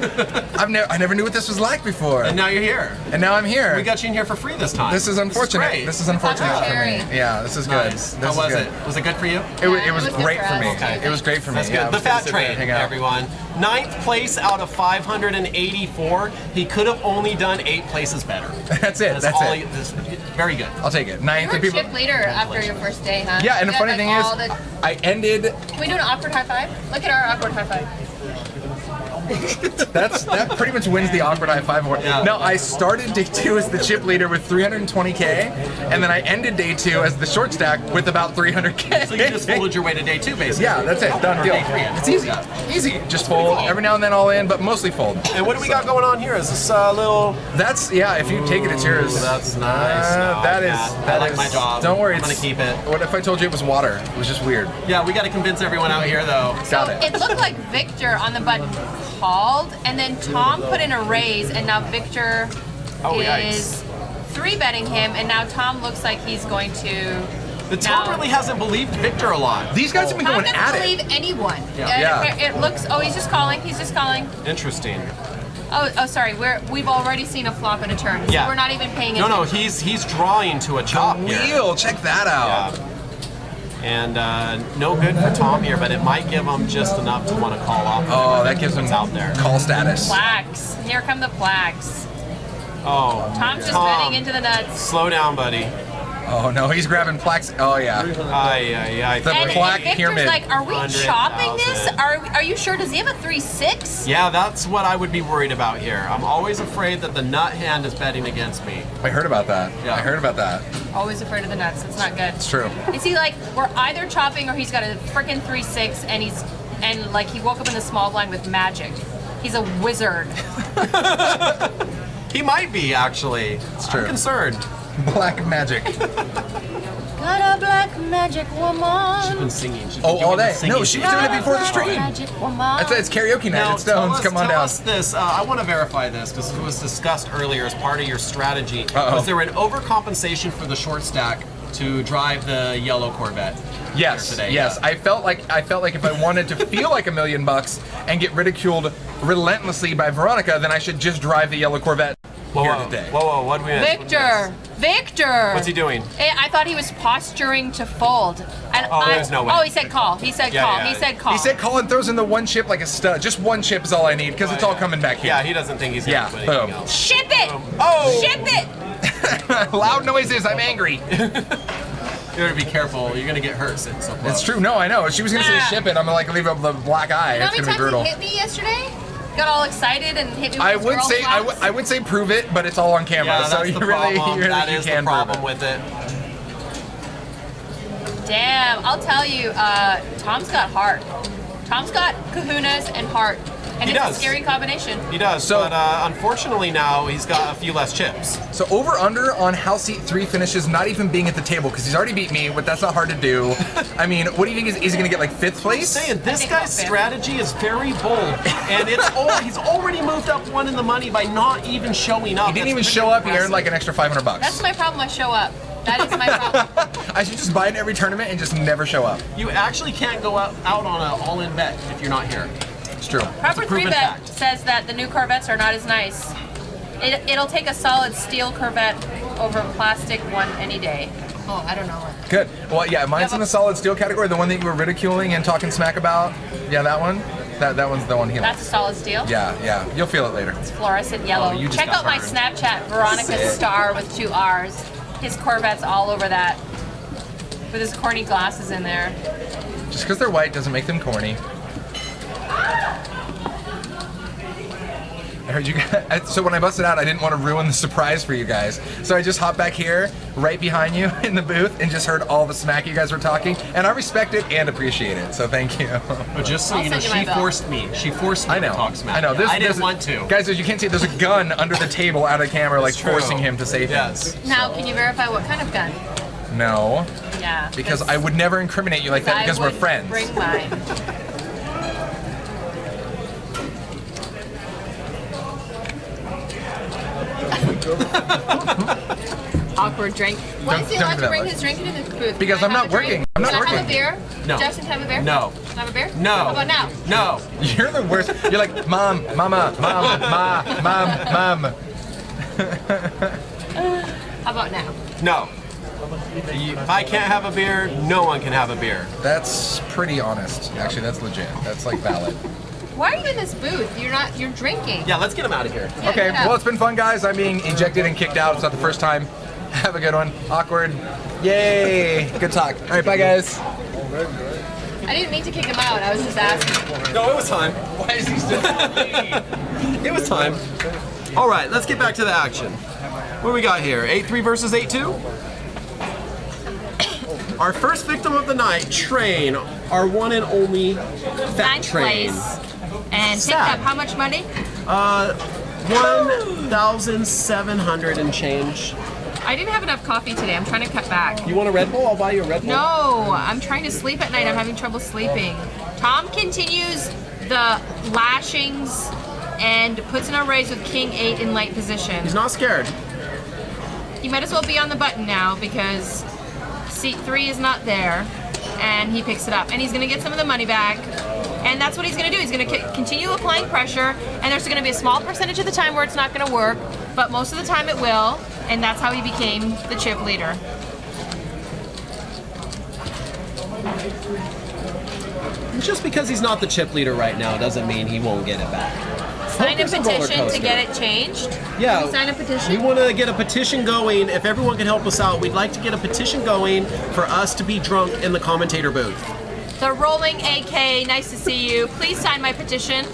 I never knew what this was like before,
And now you're here.
and now I'm here.
We got you in here for free this time.
This is unfortunate.
great.
This is unfortunate for
cherry.
me. Yeah, this is good.
Nice.
This
How
is
was
good.
it? Was it good for you?
It
Yeah,
was
it was good
great
for
for
us.
me.
Okay.
It was great for me.
That's
Yeah,
good.
I
The
was gonna
fat
sit there and
train,
hang out.
everyone. 9th place out of 584. He could have only done 8 places better.
That's it. That's
all
it.
Very good.
I'll take it.
You
Ninth.
were
and people.
chip leader after your first day, huh?
Yeah, and the
You
funny
had,
thing
like,
is,
all the-
I ended.
Can we do an awkward high five? Look at our awkward high five.
That pretty much wins the awkward high five award.
Yeah.
No, I started day 2 as the chip leader with 320K, and then I ended day 2 as the short stack with about 300K.
So you just folded your way to day 2, basically.
Yeah, that's it. Done
Or
deal.
day 3.
It's easy. Easy. Just fold. Every now and then all in, but mostly fold.
And what do we got going on here? Is this a little...
That's, yeah, if you take it, it's yours.
Ooh, that's nice. No,
that
I
is,
can't.
that
I like
is-
my job.
Don't worry,
I'm gonna
it's-
keep it.
What if I told you it was water? It was just weird.
Yeah, we got to convince everyone out here, though.
Got
So
it.
it looked like Victor on the button called, and then Tom put in a raise, and now Victor
Oh,
is 3-betting him, and now Tom looks like he's going to.
The Tom
now-
really hasn't believed Victor a lot.
These guys have been
Tom
going
doesn't
at
believe
it.
anyone.
Yeah.
It looks. Oh, he's just calling. He's just calling.
Interesting.
Oh, sorry. We've already seen a flop and a turn. So
Yeah.
we're not even paying
No,
attention.
no, he's drawing to a chop here.
Wheel, check that out.
Yeah. And no good for Tom here, but it might give him just enough to want to call off.
Oh, that gives him
What's out there.
call status.
Plaques. Here come the plaques.
Oh,
Tom's just
Tom.
betting into the nuts.
Slow down, buddy.
Oh no, he's grabbing plaques. Oh yeah.
Ay.
The
And
plaque
Victor's
pyramid.
like, are we
100,000.
chopping this? Are you sure? Does he have a 3-6?
Yeah, that's what I would be worried about here. I'm always afraid that the nut hand is betting against me.
I heard about that.
Yeah.
I heard about that.
Always afraid of the nuts. It's not good.
It's true.
Is he like, we're either chopping or he's got a freaking 3-6 and like he woke up in the small blind with magic. He's a wizard.
He might be, actually.
It's true.
I'm concerned.
Black magic.
Got a black magic
She's
woman.
been singing. She's been
Oh, all
doing the
day.
singing
No, she was doing it before the stream.
Magic woman.
That's it. It's karaoke night
Now,
at Stones.
tell
Come on
tell
down.
us this. I want to verify this because it was discussed earlier as part of your strategy.
Uh-oh.
Was there an overcompensation for the short stack to drive the yellow Corvette?
Yes,
Today,
yes.
yeah.
I felt like if I wanted to feel like $1 million and get ridiculed relentlessly by Veronica, then I should just drive the yellow Corvette here today.
Whoa, what did we miss?
Victor.
What's he doing?
I thought he was posturing to fold. And
Oh, there's no way.
Oh, he said call. He said
Yeah,
call.
yeah.
He said call.
He said Colin throws in the one chip like a stud. Just one chip is all I need because it's all coming back here.
Yeah, he doesn't think he's going
Yeah,
to do anything
boom.
else.
Ship it.
Oh!
Ship it.
Loud noises. I'm angry.
You gotta be careful. You're gonna get hurt sitting so close.
It's true. No, I know. She was gonna say
Yeah.
ship it. I'm gonna like leave up the black eye.
You know how
It's
many
gonna be brutal.
times he hit me yesterday? Got all excited and hit me with
I
his
would
girl
say
slaps?
I would say prove it, but it's all on camera.
Yeah,
so
that's
you
the
really,
problem.
you really
That
you
is
can
the
prove
problem
it.
with it.
Damn, I'll tell you, Tom's got heart. Tom's got kahunas and heart. And
He
it's
does.
a scary combination.
He does,
So-
but unfortunately now he's got a few less chips.
So over under on how seat 3 finishes, not even being at the table, because he's already beat me, but that's not hard to do. I mean, what do you think? Is he going to get like 5th place?
Saying this
think
guy's
I'll fit.
strategy is very bold, and he's already moved up 1 in the money by not even showing up.
He didn't even
That's
show
pretty
up. He earned like an extra $500 bucks.
That's my problem, I show up. That is my problem.
I should just buy it in every tournament and just never show up.
You actually can't go out on an all-in bet if you're not here.
It's true.
Proper
proven
3-bet
fact.
says that the new Corvettes are not as nice. It'll take a solid steel Corvette over plastic one any day. Oh, I don't know.
Good. Well, yeah, mine's
Yeah,
in the solid steel category. The one that you were ridiculing and talking smack about. Yeah, that one. That one's the one he
That's a solid steel.
Yeah. You'll feel it later.
Fluorescent yellow.
Oh, you just
Check
got
out my
burned.
Snapchat, Veronica
Sick.
Star with 2 R's. His Corvette's all over that. With his corny glasses in there.
Just because they're white doesn't make them corny. I heard you guys. So when I busted out, I didn't want to ruin the surprise for you guys. So I just hopped back here, right behind you in the booth, and just heard all the smack you guys were talking. And I respect it and appreciate it. So thank you.
But just so
I'll
you know,
send you my
she
bill.
forced me. She forced me
I know.
to talk smack.
I know.
I didn't want to.
Guys, as you can't see, there's a gun under the table out of the camera, like
It's true.
forcing him to say things.
Yes.
Now, can you verify what kind of gun?
No,
Yeah.
because I would never incriminate you like that because
I
we're
would
friends.
Bring mine. Awkward drink. Why does he
don't
allowed
do
to
that
bring
much.
his drink into the booth?
Because
Can I
I'm
have
not
a drink?
working. I'm not
Can I have
working.
a beer?
No.
Justin, have a beer?
No.
Can I have a beer?
No.
How about now?
No.
You're the worst. You're like, Mom, Mama, Mom, Mom.
How about now?
No. If I can't have a beer, no one can have a beer.
That's pretty honest. Actually, that's legit. That's like valid.
Why are you in this booth? You're drinking.
Yeah, let's get him out of here.
Yeah,
Okay,
get out.
well, it's been fun, guys. I'm being ejected and kicked out. It's not the first time. Have a good one. Awkward. Yay. Good talk. All right, bye, guys.
I didn't mean to kick him out. I was just asking.
No, it was time.
Why is he still
It was time. All right, let's get back to the action. What do we got here? 8-3 versus 8-2? Our first victim of the night, Train, our one and only fat
Ninth
Train.
place. And picked
Sad.
up how much money?
1,700 and change.
I didn't have enough coffee today. I'm trying to cut back.
You want a Red Bull? I'll buy you a Red Bull.
No, I'm trying to sleep at night. I'm having trouble sleeping. Tom continues the lashings and puts in a raise with King 8 in light position.
He's not scared.
He might as well be on the button now because seat 3 is not there, and he picks it up. And he's going to get some of the money back, and that's what he's going to do. He's going to continue applying pressure, and there's going to be a small percentage of the time where it's not going to work, but most of the time it will, and that's how he became the chip leader.
Just because he's not the chip leader right now doesn't mean he won't get it back.
Sign a
Poker's a roller
petition to
coaster.
get it changed.
Yeah.
Can you sign a petition?
We want to get a petition going. If everyone can help us out, we'd like to get a petition going for us to be drunk in the commentator booth.
The Rolling AK, nice to see you. Please sign my petition.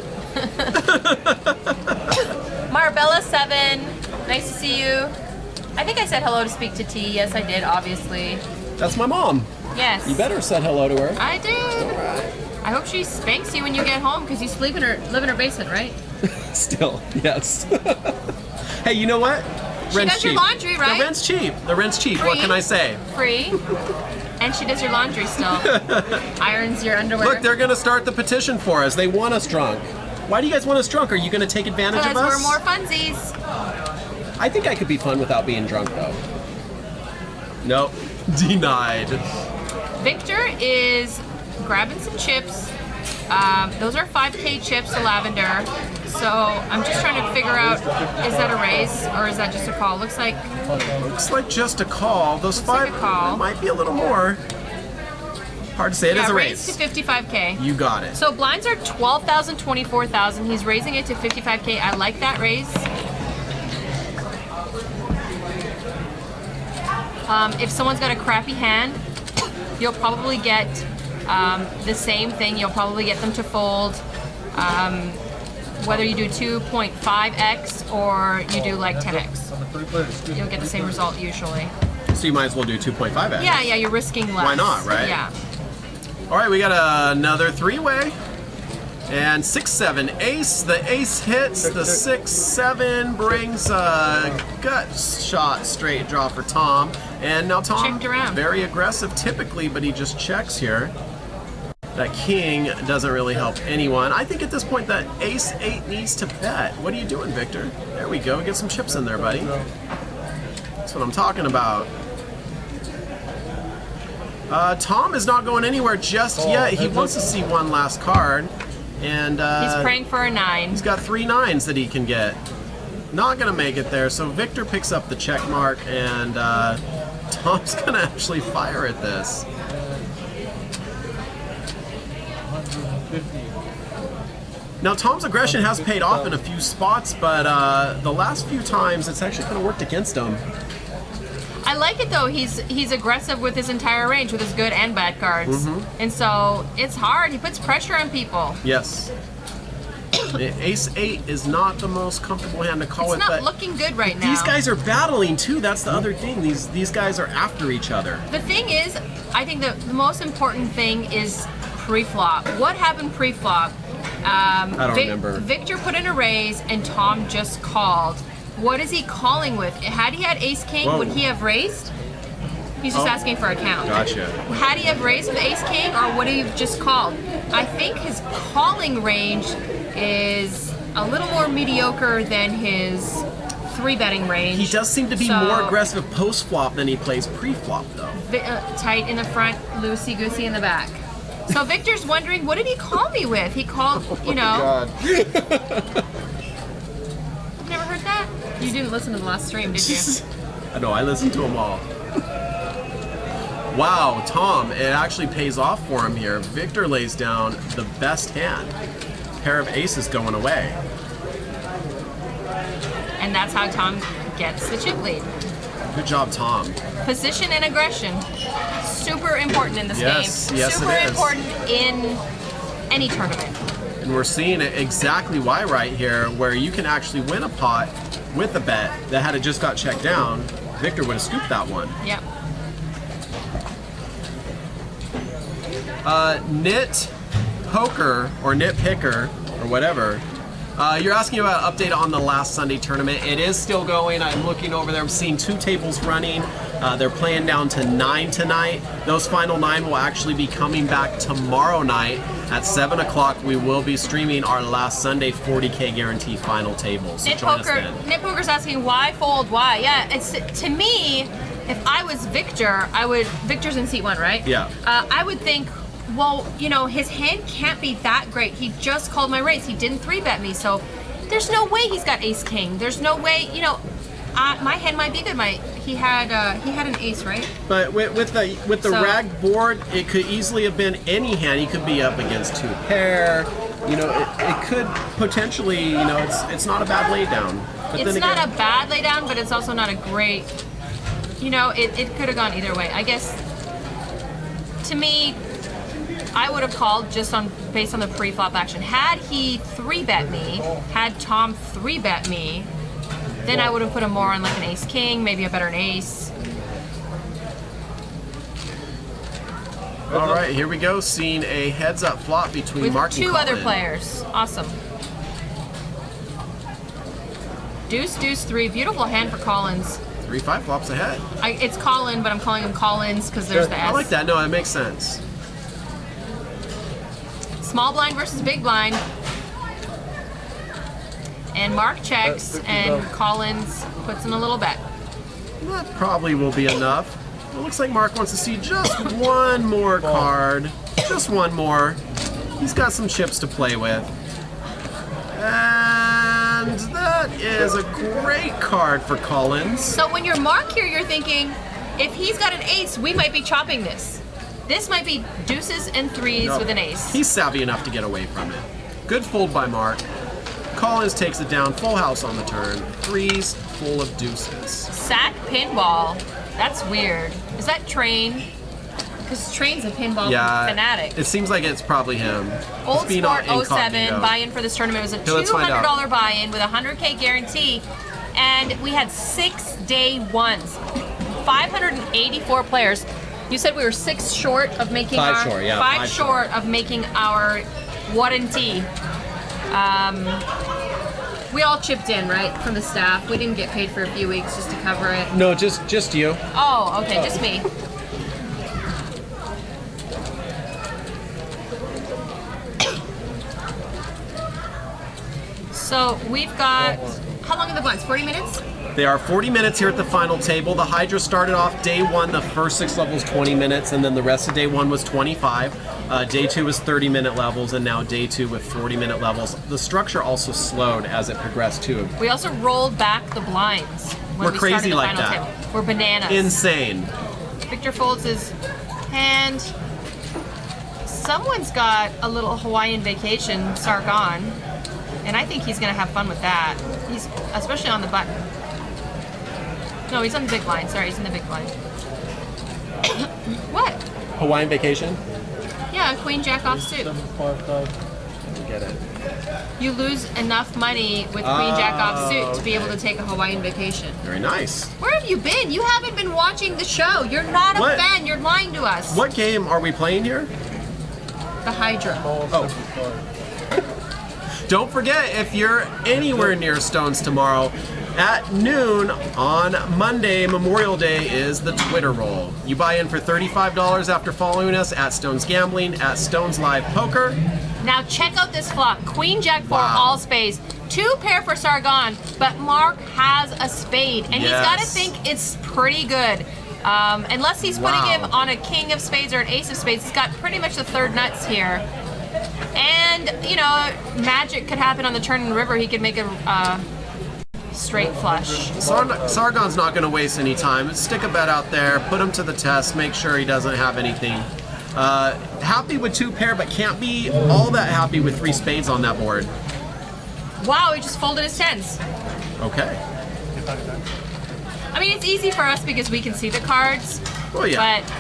Marbella 7, nice to see you. I think I said hello to Speak to T. Yes, I did, obviously.
That's my mom.
Yes.
You better have said hello to her.
I did. I hope she spanks you when you get home because you live in her basement, right?
Still, yes. Hey, you know what?
She does your laundry, right?
The rent's cheap. The rent's cheap. What
Free.
can I say?
Free. And she does your laundry still. Irons your underwear.
Look, they're going to start the petition for us. They want us drunk. Why do you guys want us drunk? Are you going to take advantage of
because
us?
we're more funsies.
I think I could be fun without being drunk, though. Nope. Denied.
Victor is grabbing some chips. Those are 5K chips to lavender. So I'm just trying to figure out, is that a raise or is that just a call? Looks like
Looks like just a call. Those
Looks like
five
a call.
might be a little more. Hard to say. It is a
raise
raise.
to 55K.
You got it.
So blinds are 12,000, 24,000. He's raising it to 55K. I like that raise. If someone's got a crappy hand, you'll probably get the same thing. You'll probably get them to fold. Whether you do 2.5x or you do like 10x, you'll get the same result usually.
So you might as well do 2.5x.
Yeah, you're risking less.
Why not, right?
Yeah.
All right, we got another three-way. And 6-7 ace. The ace hits. The 6-7 brings a gut shot straight draw for Tom. And now Tom,
Checked around.
very aggressive typically, but he just checks here. That king doesn't really help anyone. I think at this point that ace-8 needs to bet. What are you doing, Victor? There we go. Get some chips in there, buddy. That's what I'm talking about. Tom is not going anywhere just yet. He wants to see one last card. And
He's praying for a 9.
he's got 3 9s that he can get. Not gonna make it there. So Victor picks up the check mark, and Tom's gonna actually fire at this.
150.
Now Tom's aggression has paid off in a few spots, but the last few times it's actually kind of worked against him.
I like it though. He's aggressive with his entire range, with his good and bad cards, and so it's hard. He puts pressure on people.
Yes. Ace-8 is not the most comfortable hand to call
It's
with,
not
but
looking good right now.
these guys are battling too. That's the other thing. These guys are after each other.
The thing is, I think the most important thing is pre-flop. What happened pre-flop?
I don't remember.
Victor put in a raise and Tom just called. What is he calling with? Had he had ace-king,
Whoa.
would he have raised? He's just asking for a count.
Gotcha.
Had he have raised with ace-king, or would he have just called? I think his calling range is a little more mediocre than his 3-betting range.
He does seem to be
So-
more aggressive post-flop than he plays pre-flop, though.
Tight in the front, loosey-goosey in the back. So Victor's wondering, what did he call me with? He called, you know. You've never heard that? You didn't listen to the last stream, did you?
I know, I listened to them all. Wow, Tom, it actually pays off for him here. Victor lays down the best hand. Pair of aces going away.
And that's how Tom gets the chip lead.
Good job, Tom.
Position and aggression. Super important in this
Yes,
game.
yes, it
Super
is.
important in any tournament.
And we're seeing it exactly why right here, where you can actually win a pot with a bet that had it just got checked down, Victor would have scooped that one.
Yep.
Knit Poker or Knit Picker or whatever. You're asking about an update on the last Sunday tournament. It is still going. I'm looking over there. I'm seeing 2 tables running. They're playing down to 9 tonight. Those final 9 will actually be coming back tomorrow night at 7 o'clock. We will be streaming our last Sunday 40K guarantee final table. So join us then.
Knit Poker's asking why fold, why? Yeah, it's to me, if I was Victor, Victor's in seat 1, right?
Yeah.
I would think, well, you know, his hand can't be that great. He just called my raise. He didn't 3-bet me, so there's no way he's got ace king. There's no way, you know, my hand might be good. He had an ace, right?
But with the
So-
rag board, it could easily have been any hand. He could be up against 2 pair. You know, it could potentially, you know, it's not a bad lay down. But
It's
then
not
again,
a bad lay down, but it's also not a great, you know, it could have gone either way. I guess, to me, I would have called just based on the pre-flop action. Had he 3-bet me, had Tom 3-bet me, then I would have put him more on like an ace-king, maybe a better ace.
all right, here we go. Seeing a heads-up flop between
With
Mark and
2 other
Colin.
players. Awesome. Deuce, deuce, 3. Beautiful hand for Collins.
3-5 flops ahead.
It's Colin, but I'm calling him Collins because there's the S.
I like that. No, it makes sense.
Small blind versus big blind. And Mark checks, and Collins puts in a little bet.
That probably will be enough. It looks like Mark wants to see just one more card. Just one more. He's got some chips to play with. And that is a great card for Collins.
So when you're Mark here, you're thinking, if he's got an ace, we might be chopping this. This might be deuces and 3s
No,
with an ace.
He's savvy enough to get away from it. Good fold by Mark. Collins takes it down, full house on the turn. 3s full of deuces.
Sack pinball. That's weird. Is that Train? Because Train's a pinball fanatic.
It seems like it's probably him.
Old
It's being
Sport
all
07
incognito.
buy-in for this tournament was a
let's find out.
$200 buy-in with a 100K guarantee, and we had 6 day ones. 584 players. You said we were 6 short of making
Five
our
short, yeah,
5
five
short of making our warranty. We all chipped in, right, from the staff. We didn't get paid for a few weeks just to cover it.
No, just you.
Oh, okay, just me. So we've got, how long are the blinds? 40 minutes?
They are 40 minutes here at the final table. The HYDRA started off day 1, the first 6 levels 20 minutes, and then the rest of day 1 was 25. Day 2 was 30-minute levels, and now day 2 with 40-minute levels. The structure also slowed as it progressed too.
We also rolled back the blinds when
We're
we
crazy
started the
like
final
that.
table. We're bananas.
Insane.
Victor folds his hand. Someone's got a little Hawaiian vacation Sargon, and I think he's gonna have fun with that. He's especially on the button. No, he's on the big blind. Sorry, he's in the big blind. What?
Hawaiian vacation?
Yeah, Queen Jack off suit.
Get it.
You lose enough money with Queen Jack off suit to be able to take a Hawaiian vacation.
Very nice.
Where have you been? You haven't been watching the show. You're not a
What?
fan. You're lying to us.
What game are we playing here?
The HYDRA.
Don't forget, if you're anywhere near Stones tomorrow, at noon on Monday, Memorial Day, is the Twitter roll. You buy in for $35 after following us at Stones Gambling, at Stones Live Poker.
Now check out this flop. Queen Jack 4
Wow.
all spades. 2 pair for Sargon, but Mark has a spade, and he's got to
Yes.
think it's pretty good. Unless he's putting
Wow.
him on a king of spades or an ace of spades, he's got pretty much the third nuts here. And, you know, magic could happen on the turn in the river. He could make a straight flush.
Sargon's not going to waste any time. Stick a bet out there, put him to the test, make sure he doesn't have anything. Happy with 2 pair, but can't be all that happy with 3 spades on that board.
Wow, he just folded his tens.
Okay.
I mean, it's easy for us because we can see the cards.
Well, yeah.
But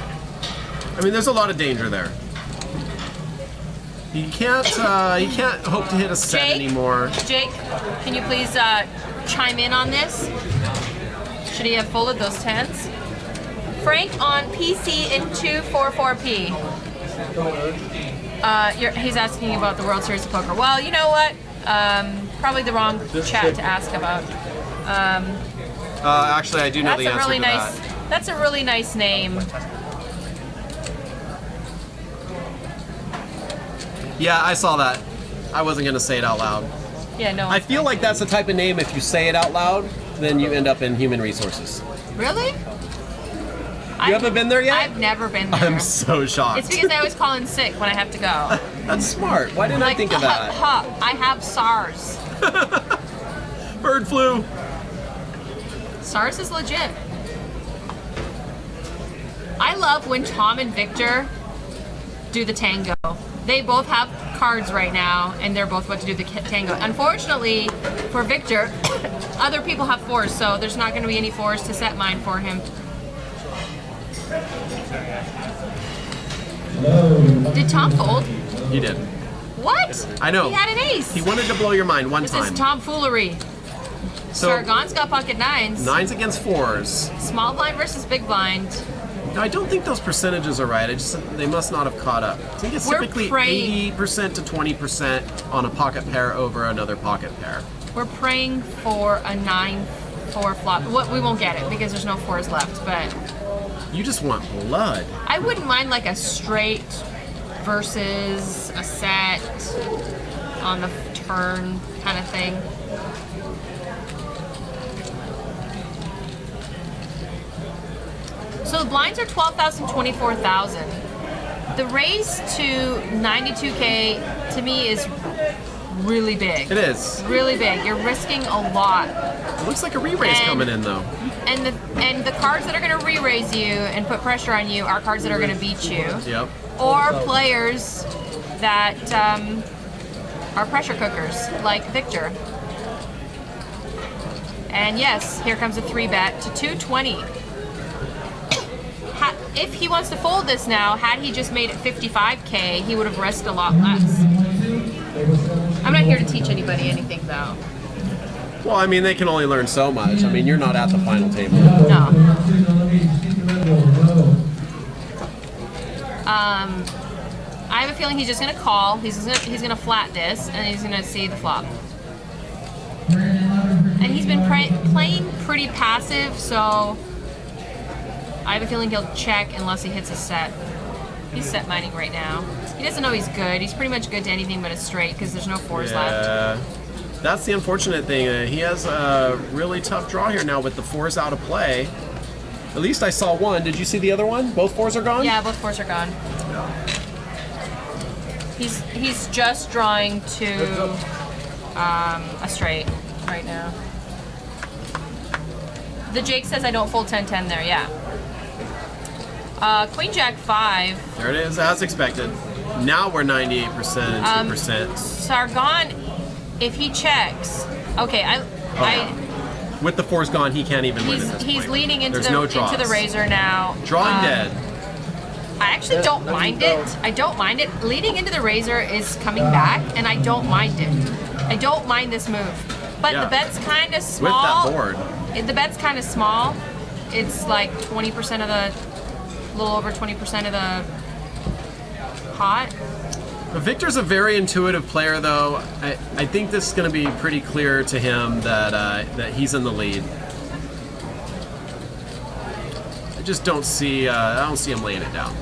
I mean, there's a lot of danger there. You can't hope to hit a set
Jake?
anymore.
Jake, can you please chime in on this? Should he have folded those tens? Frank on PC in 244p. He's asking about the World Series of Poker. Well, you know what? Probably the wrong chat to ask about.
Actually, I do know the answer to that.
That's a really nice name.
Yeah, I saw that. I wasn't gonna say it out loud.
Yeah, no.
I feel like that's the type of name, if you say it out loud, then you end up in human resources.
Really?
You haven't been there yet?
I've never been there.
I'm so shocked.
It's because I always call in sick when I have to go.
That's smart. Why didn't I think of that?
I have SARS.
Bird flu.
SARS is legit. I love when Tom and Victor do the tango. They both have cards right now, and they're both about to do the tango. Unfortunately, for Victor, other people have 4s, so there's not going to be any 4s to set mine for him. Did Tom fold?
He did.
What?
I know.
He had an ace.
He wanted to blow your mind one
This
time.
is tomfoolery.
So,
Sargon's got pocket 9s.
9s against 4s.
Small blind versus big blind.
No, I don't think those percentages are right. They must not have caught up. I think it's
We're
typically
praying.
80% to 20% on a pocket pair over another pocket pair.
We're praying for a 9-4 flop. We won't get it because there's no 4s left, but
You just want blood.
I wouldn't mind like a straight versus a set on the turn kind of thing. So the blinds are 12,000, 24,000. The raise to 92K to me is really big.
It is.
Really big. You're risking a lot.
It looks like a re-raise
And-
coming in though.
And the cards that are going to re-raise you and put pressure on you are cards that are going to beat you.
Yep.
Or players that are pressure cookers, like Victor. And yes, here comes a 3-bet to 220. If he wants to fold this now, had he just made it 55K, he would have risked a lot less. I'm not here to teach anybody anything, though.
Well, I mean, they can only learn so much. I mean, you're not at the final table.
No. I have a feeling he's just gonna call. He's gonna flat this, and he's gonna see the flop. And he's been playing pretty passive, so I have a feeling he'll check unless he hits a set. He's set mining right now. He doesn't know he's good. He's pretty much good to anything but a straight because there's no fours left.
That's the unfortunate thing. He has a really tough draw here now with the fours out of play. At least I saw one. Did you see the other one? Both fours are gone?
Yeah, both fours are gone. He's just drawing to a straight right now. The Jake says I don't fold 10-10 there, yeah. Queen Jack 5.
There it is, as expected. Now we're 98% and 2%.
Sargon, if he checks, okay,
with the fours gone, he can't even win at this point.
He's leaning into
into
the razor now.
Drawing dead.
I actually don't mind it. I don't mind it. Leading into the razor is coming back, and I don't mind it. I don't mind this move. But the bet's kind of small.
With that board.
The bet's kind of small. It's like 20% of the, a little over 20% of the pot.
Victor's a very intuitive player, though. I think this is going to be pretty clear to him that he's in the lead. I just don't see I don't see him laying it down.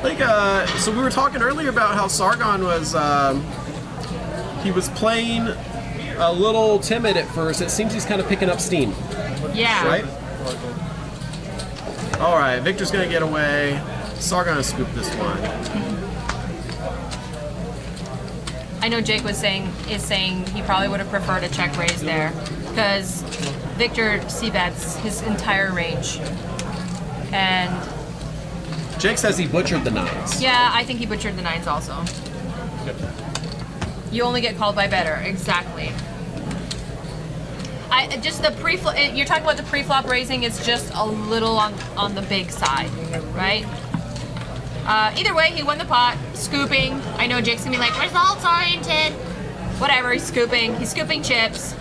Like so we were talking earlier about how Sargon was he was playing a little timid at first. It seems he's kind of picking up steam.
Yeah.
Right? All right, Victor's gonna get away. Sargon gonna scoop this one.
I know Jake is saying he probably would have preferred a check raise there because Victor c-bets his entire range. And
Jake says he butchered the nines.
yeah, I think he butchered the nines also. You only get called by better, exactly. Just the pre-flop. You're talking about the pre-flop raising. It's just a little on the big side, right? Either way, he won the pot, scooping. I know Jake's gonna be like results oriented. Whatever, he's scooping. He's scooping chips.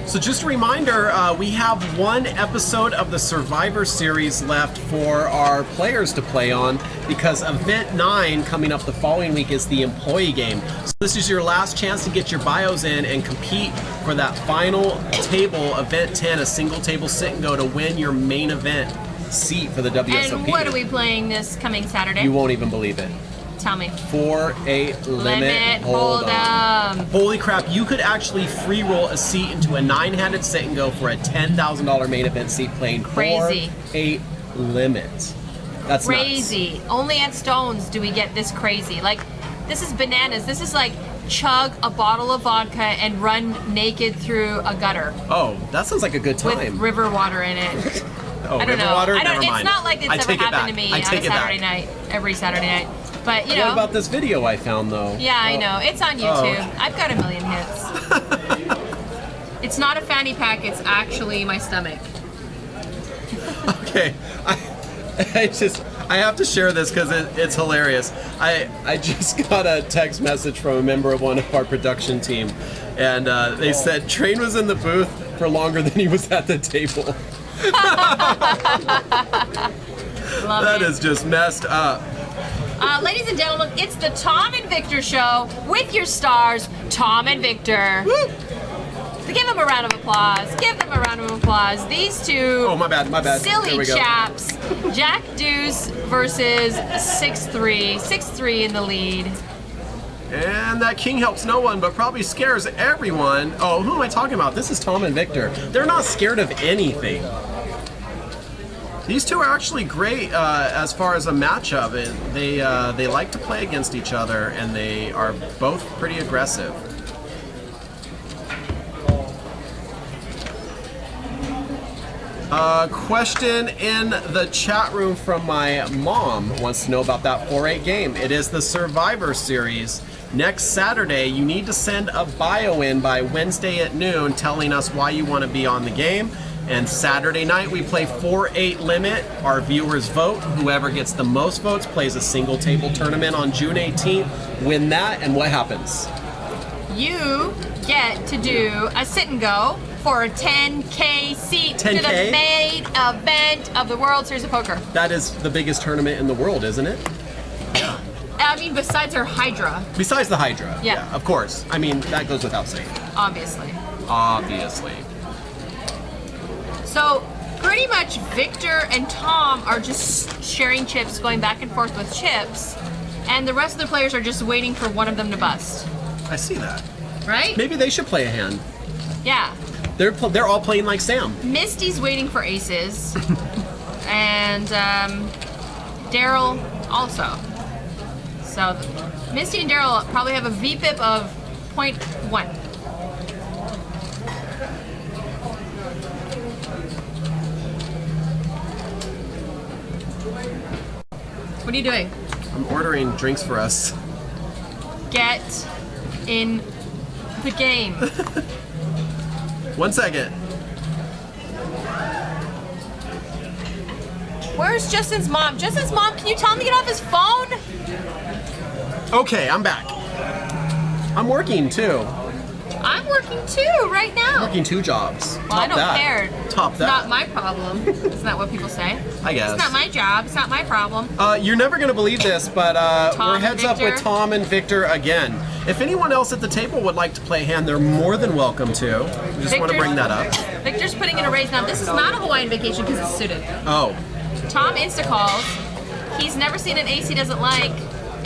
So just a reminder, we have one episode of the Survivor Series left for our players to play on because Event 9 coming up the following week is the employee game. So this is your last chance to get your bios in and compete for that final table, Event 10, a single table sit and go to win your main event seat for the WSOP.
And what are we playing this coming Saturday?
You won't even believe it.
Tell me.
For a limit hold'em. Holy crap, you could actually free roll a seat into a 9-handed sit and go for a $10,000 main event seat playing
Crazy.
for a limit. That's
crazy.
Nuts.
Only at Stones do we get this crazy. Like, this is bananas. This is like chug a bottle of vodka and run naked through a gutter.
Oh, that sounds like a good time.
With river water in it.
Oh,
I don't
river
know.
water? Never mind.
It's not like it's ever happened to me on a Saturday night, every Saturday night. But you know.
What about this video I found though?
Yeah, I know. It's on YouTube. I've got 1 million hits. It's not a fanny pack. It's actually my stomach.
Okay, I have to share this because it's hilarious. I just got a text message from a member of one of our production team, and they said Train was in the booth for longer than he was at the table. That is just messed up.
Ladies and gentlemen, it's the Tom and Victor Show with your stars, Tom and Victor. Woo! So give them a round of applause. Give them a round of applause. These two
my bad.
Silly chaps. Jack Deuce versus 6-3. 6-3 in the lead.
And that king helps no one, but probably scares everyone. Oh, who am I talking about? This is Tom and Victor. They're not scared of anything. These two are actually great as far as a matchup. They like to play against each other, and they are both pretty aggressive. Question in the chat room from my mom wants to know about that 4-8 game. It is the Survivor Series. Next Saturday, you need to send a bio in by Wednesday at noon telling us why you want to be on the game. And Saturday night we play 4-8 limit. Our viewers vote. Whoever gets the most votes plays a single table tournament on June 18th. Win that, and what happens?
You get to do a sit and go for a 10K seat
10K?
to the main event of the World Series of Poker.
That is the biggest tournament in the world, isn't it?
I mean, besides our HYDRA,
Besides the HYDRA.
Yeah.
Of course. I mean, that goes without saying.
obviously.
Obviously.
So pretty much Victor and Tom are just sharing chips, going back and forth with chips, and the rest of the players are just waiting for one of them to bust.
I see that.
Right?
Maybe they should play a hand.
Yeah.
They're all playing like Sam.
Misty's waiting for aces, and Daryl also. So Misty and Daryl probably have a VPIP of 0.1. What are you doing?
I'm ordering drinks for us.
Get in the game.
1 second.
Where's Justin's mom? Justin's mom, can you tell him to get off his phone?
Okay, I'm back. I'm working too.
I'm working too right now.
Working 2 jobs.
Well, I
Top
don't
that.
care.
Top
It's
that.
not my problem. Isn't that what people say?
I guess.
It's not my job. It's not my problem.
You're never gonna believe this, but
Tom
we're
and
heads up with
Victor.
Tom and Victor again. If anyone else at the table would like to play a hand, they're more than welcome to. We just want to bring that up.
Victor's putting in a raise. Now, this is not a Hawaiian vacation because it's suited.
Oh,
Tom insta-calls. He's never seen an ace he doesn't like.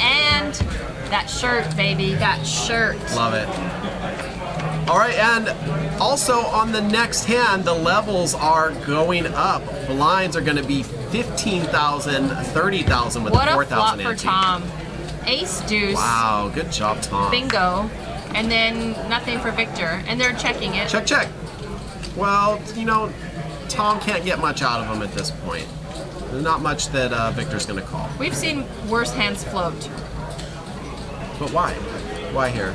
And that shirt, baby. That shirt.
love it. All right, and also on the next hand, the levels are going up. Blinds are going to be 15,000, 30,000 with
What
a
a
4,000
flop for
ante.
Tom. Ace, deuce,
Wow, good job, Tom.
bingo, and then nothing for Victor. And they're checking it.
Check, check. Well, you know, Tom can't get much out of him at this point. There's not much that Victor's going to call.
We've seen worse hands float.
But why? Why here?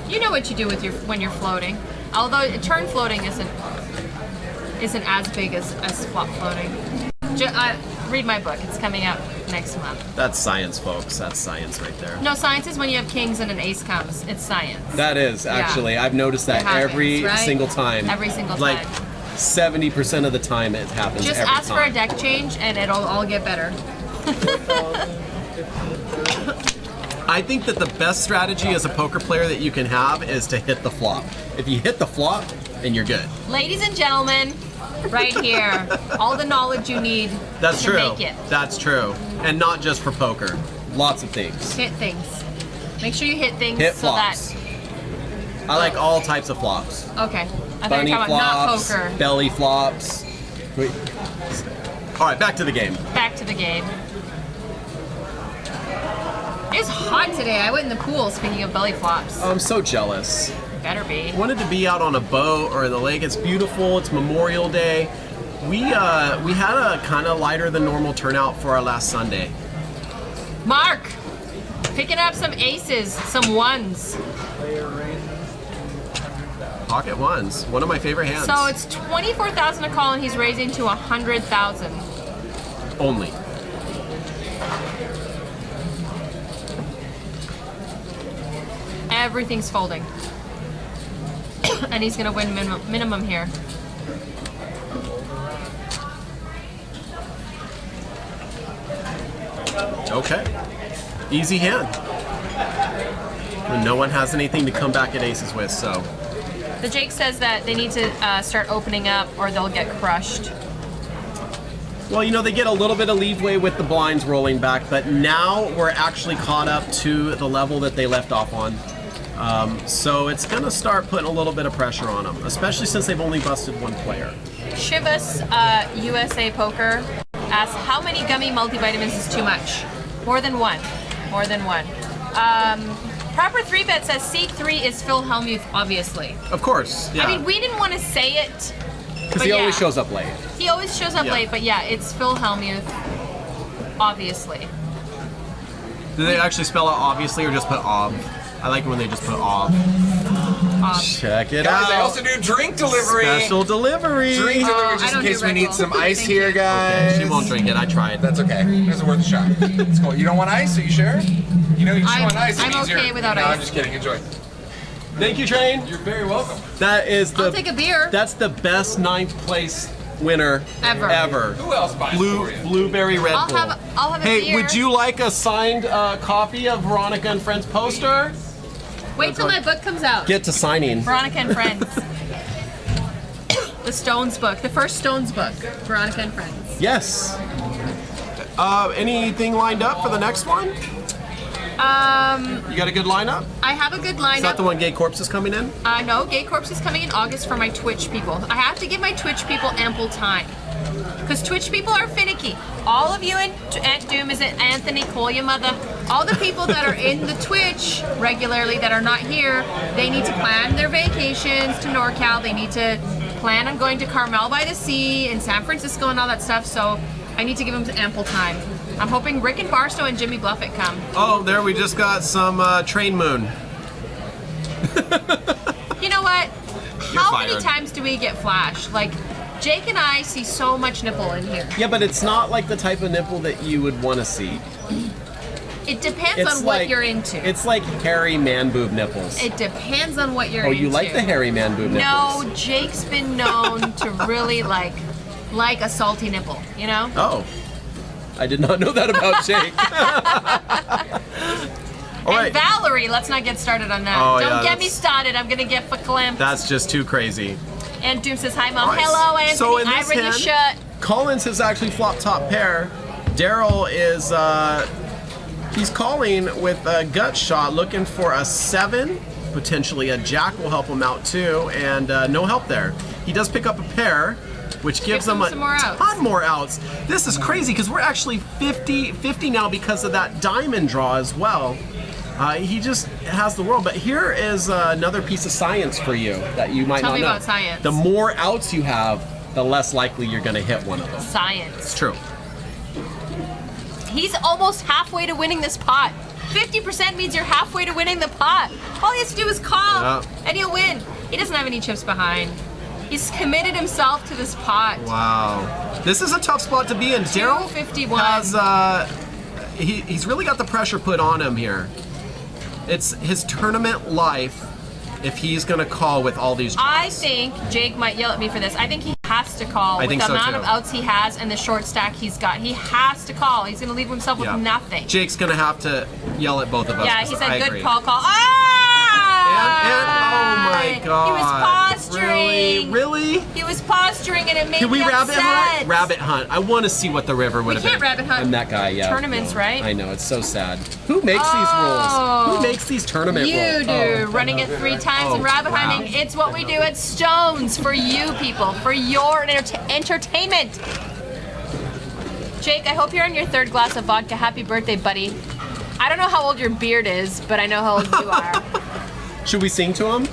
You know what you do with when you're floating. Although turn floating isn't as big as flop floating. Read my book. It's coming out next month.
That's science, folks. That's science right there.
No, science is when you have kings and an ace comes. It's science.
That is, actually. I've noticed that
It happens,
every
right?
single time.
Every single
Like,
time.
70% of the time it happens
Just
every
ask
time.
for a deck change and it'll all get better.
I think that the best strategy as a poker player that you can have is to hit the flop. If you hit the flop, then you're good.
Ladies and gentlemen, right here, all the knowledge you need
That's
to
true.
make it.
That's true. And not just for poker. Lots of things.
Hit things. Make sure you hit things
Hit
so
flops. I like all types of flops.
that. Okay. I thought
Bunny
you were talking about
flops,
not poker.
belly flops. Wait. All right, back to the game.
Back to the game. It's hot today. I went in the pool, speaking of belly flops.
I'm so jealous.
Better be.
Wanted to be out on a boat or in the lake. It's beautiful. It's Memorial Day. We had a kind of lighter than normal turnout for our last Sunday.
Mark! Picking up some aces, some ones.
Pocket ones. One of my favorite hands.
So it's 24,000 a call and he's raising to 100,000.
Only.
Everything's folding. And he's gonna win minimum here.
Okay. Easy hand. And no one has anything to come back at aces with, so.
The Jake says that they need to start opening up or they'll get crushed.
Well, you know, they get a little bit of leeway with the blinds rolling back, but now we're actually caught up to the level that they left off on. So it's going to start putting a little bit of pressure on them, especially since they've only busted one player.
Shivas USA Poker asks, how many gummy multivitamins is too much? More than one. More than one. Proper 3-bet says C3 is Phil Hellmuth, obviously.
Of course, yeah.
I mean, we didn't want to say it.
Because he always shows up late.
He always shows up
Yeah.
late, but yeah, it's Phil Hellmuth, obviously.
Do they actually spell out obviously or just put ob? I like it when they just put off. Check it
Guys,
out.
I also do drink delivery.
Special delivery.
Drink delivery,
I
just in
don't
case
do
we
Red
need
Bull.
some ice
Thank
here,
you.
guys.
She won't drink it. I tried.
That's okay. It's worth a shot. It's cool. You don't want ice? Are you sure? You know, you just want ice. It
I'm
means
okay
you're-
without
no,
ice.
I'm just kidding. Enjoy.
Thank you, Train.
You're very welcome.
That is the.
I'll take a beer.
That's the best 9th place winner
Ever.
Who else buys for you?
Blueberry Red
I'll
Bull.
have a
Hey,
beer.
would you like a signed copy of Veronica and Friends poster?
Wait till my book comes out.
Get to signing.
Veronica and Friends. The Stones book. The first Stones book. Veronica and Friends.
Yes. Anything lined up for the next one? You got a good lineup?
I have a good
Is that the
lineup.
one Gay Corpse is coming in?
No, Gay Corpse is coming in August for my Twitch people. I have to give my Twitch people ample time. Because Twitch people are finicky. All of you in Aunt Doom, is it Anthony, call your mother? All the people that are in the Twitch regularly that are not here, they need to plan their vacations to NorCal. They need to plan on going to Carmel by the Sea and San Francisco and all that stuff. So I need to give them ample time. I'm hoping Rick and Barstow and Jimmy Bluffett come.
Oh, there we just got some Train Moon.
You know what? How many
fired.
times do we get flash? Like, Jake and I see so much nipple in here.
Yeah, but it's not like the type of nipple that you would want to see.
It depends
It's
on
like,
what you're into.
It's like hairy man boob nipples.
It depends on what you're
Oh,
into.
you like the hairy man boob nipples?
No, Jake's been known to really like a salty nipple, you know?
Oh. I did not know that about Jake. All right.
And Valerie, let's not get started on that.
Oh,
Don't
yeah,
get me
that's-
started. I'm gonna get verklempt.
That's just too crazy.
And Doom says, hi, Mom.
All right,
Hello, Anthony.
so in
I
this
read your
hand-
shirt.
Collins has actually flop top pair. Daryl is he's calling with a gut shot, looking for a 7. Potentially a jack will help him out too, and no help there. He does pick up a pair, which gives him a
some more outs.
ton more outs. This is crazy because we're actually 50-50 now because of that diamond draw as well. He just has the world. But here is another piece of science for you that you might
Tell
not
me
know.
about science.
The more outs you have, the less likely you're going to hit one of them.
Science.
It's true.
He's almost halfway to winning this pot. 50% means you're halfway to winning the pot. All he has to do is call,
Yeah.
and he'll win. He doesn't have any chips behind. He's committed himself to this pot.
Wow. This is a tough spot to be in. Daryl
251.
has he's really got the pressure put on him here. It's his tournament life if he's going to call with all these draws.
I think Jake might yell at me for this. I think he has to call
I
with
think
the
so,
amount
too.
of outs he has and the short stack he's got. He has to call. He's going to leave himself with nothing.
Jake's going to have to yell at both of us.
Yeah,
'cause
he
I
said,
agree.
good call, call. Ah!
And oh my god.
He was posturing.
Really?
He was posturing and it made
Can we
me
rabbit
upset.
hunt? Rabbit hunt. I want to see what the river would have been.
can't rabbit hunt
I'm that guy, yeah.
tournaments, right?
I know, it's so sad. Who makes these rules? Who makes these tournament
You
rules?
do. Running it 3 times and rabbit hunting. It's what we do at Stones for you people, for your entertainment. Jake, I hope you're on your 3rd glass of vodka. Happy birthday, buddy. I don't know how old your beard is, but I know how old you are.
Should we sing to him?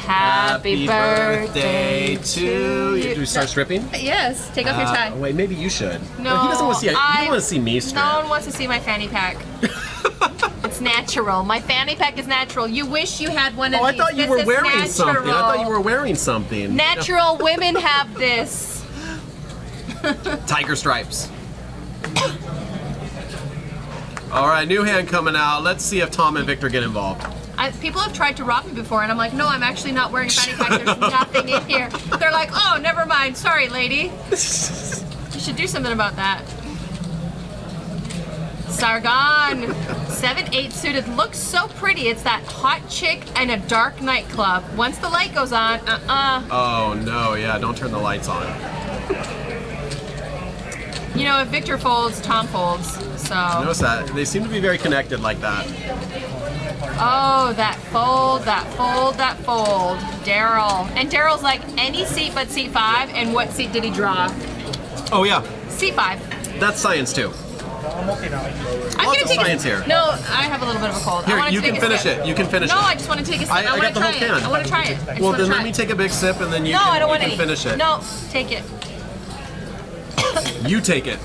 Happy birthday
to you. Do we start stripping?
Yes, take off your tie.
Wait, maybe you should.
No,
he doesn't want to see. He
I-
doesn't want to see me strip.
No one wants to see my fanny pack. It's natural. My fanny pack is natural. You wish you had one of
Oh, I
these.
thought you
This
were
is
wearing something. I thought you
natural.
were wearing something.
Natural women have this.
Tiger stripes. All right, new hand coming out. Let's see if Tom and Victor get involved.
People have tried to rob me before, and I'm like, no, I'm actually not wearing a fanny pack. There's nothing in here. They're like, oh, never mind. Sorry, lady. You should do something about that. Sargon, 7-8 suited. Looks so pretty. It's that hot chick in a dark nightclub. Once the light goes on,
Oh no, yeah, don't turn the lights on.
You know, if Victor folds, Tom folds. So.
Notice that they seem to be very connected like that.
Oh, that fold, that fold, that fold. Daryl. And Daryl's like, any seat but seat 5. And what seat did he draw?
Oh yeah,
Seat 5.
that's science too.
I'm
Lots
gonna
of
take
science here.
No, I have a little bit of a cold. I
Here,
wanted
you
to
can
take a
finish
sip.
it. You can finish
No,
it.
I just want to take a sip.
I
I,
got
want
the
to
whole
try it.
can.
I want to try it. I just
Well,
wanna
then
try
let me
it.
take a big sip and then you
No,
can,
I don't
you
want
can
any.
finish it.
No, take it.
You take it.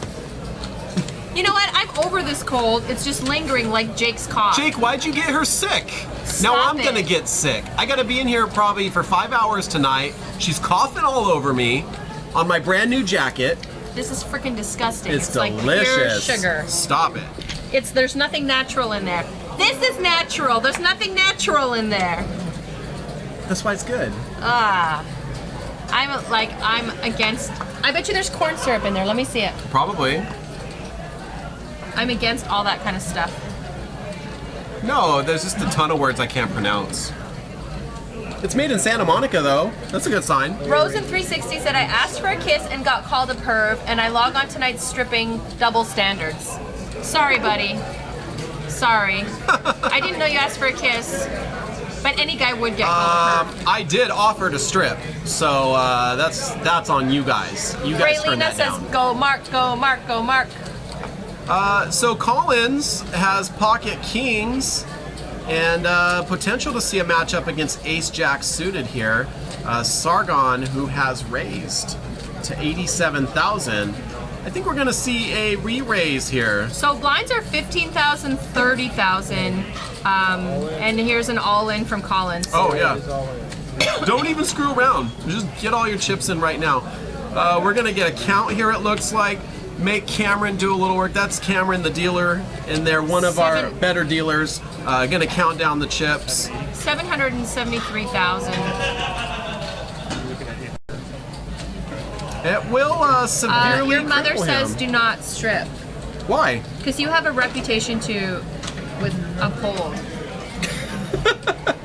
You know what? I'm over this cold. It's just lingering like Jake's cough.
Jake, why'd you get her sick?
Stop
Now I'm
it.
gonna get sick. I gotta be in here probably for 5 hours tonight. She's coughing all over me on my brand new jacket.
This is freaking disgusting.
It's
like
delicious.
pure sugar.
Stop it.
There's nothing natural in there. This is natural. There's nothing natural in there.
That's why it's good.
I'm against. I bet you there's corn syrup in there. Let me see it.
Probably.
I'm against all that kind of stuff.
No, there's just a ton of words I can't pronounce. It's made in Santa Monica, though. That's a good sign.
Rosen360 said, I asked for a kiss and got called a perv, and I log on tonight's stripping double standards. Sorry, buddy. Sorry. I didn't know you asked for a kiss, but any guy would get called a perv.
I did offer to strip, so that's on you guys. You guys turned
Raylina
that
says,
down.
go Mark, go Mark, go Mark.
So Collins has pocket kings and potential to see a matchup against Ace-Jack suited here. Sargon, who has raised to 87,000. I think we're gonna see a re-raise here.
So blinds are 15,000, 30,000, and here's an all-in from Collins.
Oh yeah. Don't even screw around. Just get all your chips in right now. We're gonna get a count here, it looks like. Make Cameron do a little work. That's Cameron, the dealer, and they're one of our better dealers. Gonna count down the chips.
773,000.
It will severely
Your mother
cripple
says
him.
do not strip.
Why?
Because you have a reputation to uphold.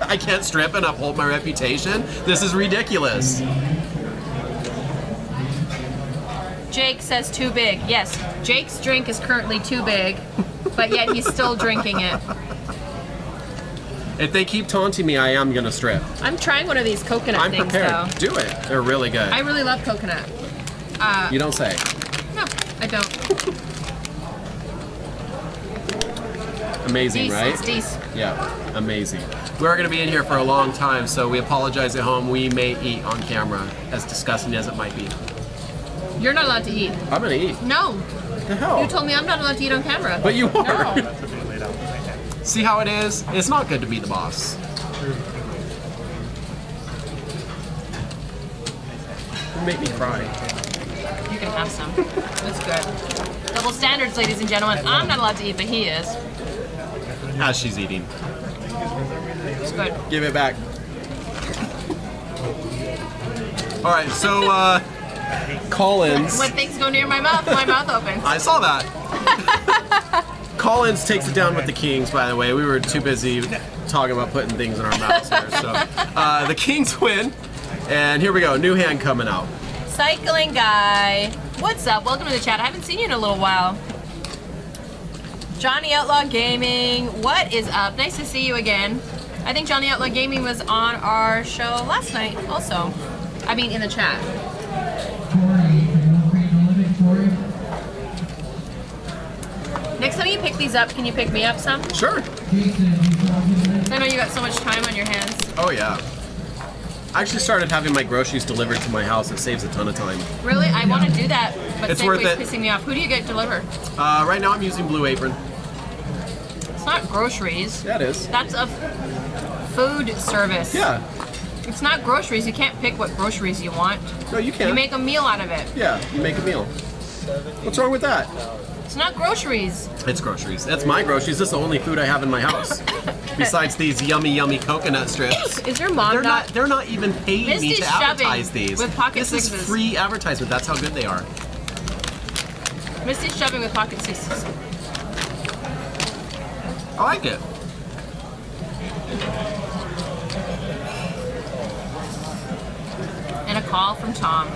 I can't strip and uphold my reputation. This is ridiculous.
Jake says too big. Yes, Jake's drink is currently too big, but yet he's still drinking it.
If they keep taunting me, I am gonna strip.
I'm trying one of these coconut
I'm
things
prepared.
though.
Do it. They're really good.
I really love coconut.
You don't say.
No, I don't.
Amazing,
Deece,
right?
it's Deece.
Yeah, amazing. We're going to be in here for a long time, so we apologize at home. We may eat on camera, as disgusting as it might be.
You're not allowed to eat.
I'm going to eat.
No,
The hell?
you told me I'm not allowed to eat on camera.
But you are.
No.
See how it is? It's not good to be the boss. You make me cry.
You can have some. It's good. Double standards, ladies and gentlemen. I'm not allowed to eat, but he is.
As she's eating.
It's good.
Give it back. All right, so Collins.
When things go near my mouth opens.
I saw that. Collins takes it down with the kings, by the way. We were too busy talking about putting things in our mouths here. So the kings win. And here we go. New hand coming out.
Cycling guy. What's up? Welcome to the chat. I haven't seen you in a little while. Johnny Outlaw Gaming. What is up? Nice to see you again. I think Johnny Outlaw Gaming was on our show last night also. I mean, in the chat. Next time you pick these up, can you pick me up some?
Sure.
I know you got so much time on your hands.
Oh, yeah. I actually started having my groceries delivered to my house. It saves a ton of time.
Really? I want to do that, but
It's worth
Safeway's
it.
pissing me off. Who do you get delivered?
Right now I'm using Blue Apron.
It's not groceries.
Yeah, it is.
That's a food service.
Yeah.
It's not groceries. You can't pick what groceries you want.
No, you can.
You make a meal out of it.
Yeah, you make a meal. What's wrong with that?
It's not groceries.
It's groceries. That's my groceries. This is the only food I have in my house. Besides these yummy, yummy coconut strips.
Is your mom
They're not even paying me
Misty's
to
shoving
advertise these.
with pocket
This is
sixes.
free advertisement. That's how good they are.
Misty's shoving with pocket sixes.
I like it.
And a call from Tom.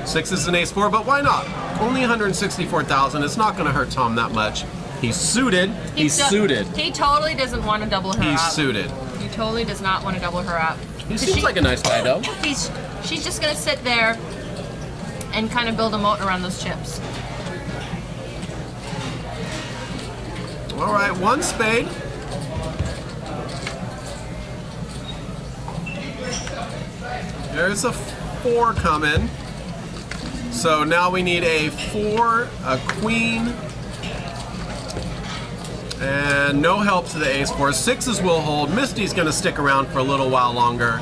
Sixes and ace four, but why not? Only 164,000. It's not going to hurt Tom that much. He's suited. He's suited.
He totally doesn't want to double her
He's
up.
suited.
He totally does not want to double her up.
He seems like a nice guy, though.
She's just gonna sit there and kind of build a moat around those chips.
All right, one spade. There's a four coming. So now we need a four, a queen, And no help to the ace four. Sixes will hold. Misty's gonna stick around for a little while longer.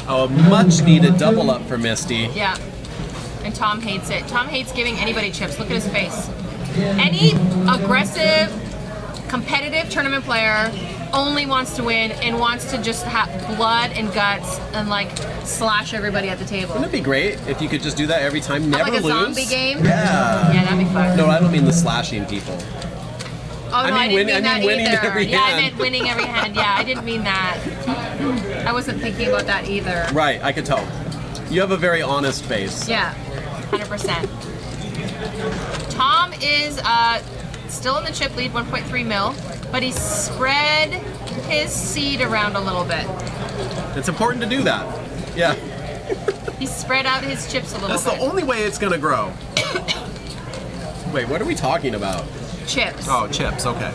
A much needed double up for Misty.
Yeah. And Tom hates it. Tom hates giving anybody chips. Look at his face. Any aggressive, competitive tournament player only wants to win and wants to just have blood and guts and like slash everybody at the table.
Wouldn't it be great if you could just do that every time, never
like a
lose?
zombie game?
Yeah.
Yeah, that'd be fun.
No, I don't mean the slashing people.
Oh no, I didn't mean that
winning
either.
every
Yeah, I
hand.
meant winning every hand. Yeah, I didn't mean that. I wasn't thinking about that either.
Right, I could tell. You have a very honest face.
Yeah, 100%. Tom is still in the chip lead, 1.3 mil, but he spread his seed around a little bit.
It's important to do that. Yeah.
He spread out his chips a little
That's
bit.
the only way it's gonna grow. Wait, what are we talking about?
Chips.
Oh, chips, okay.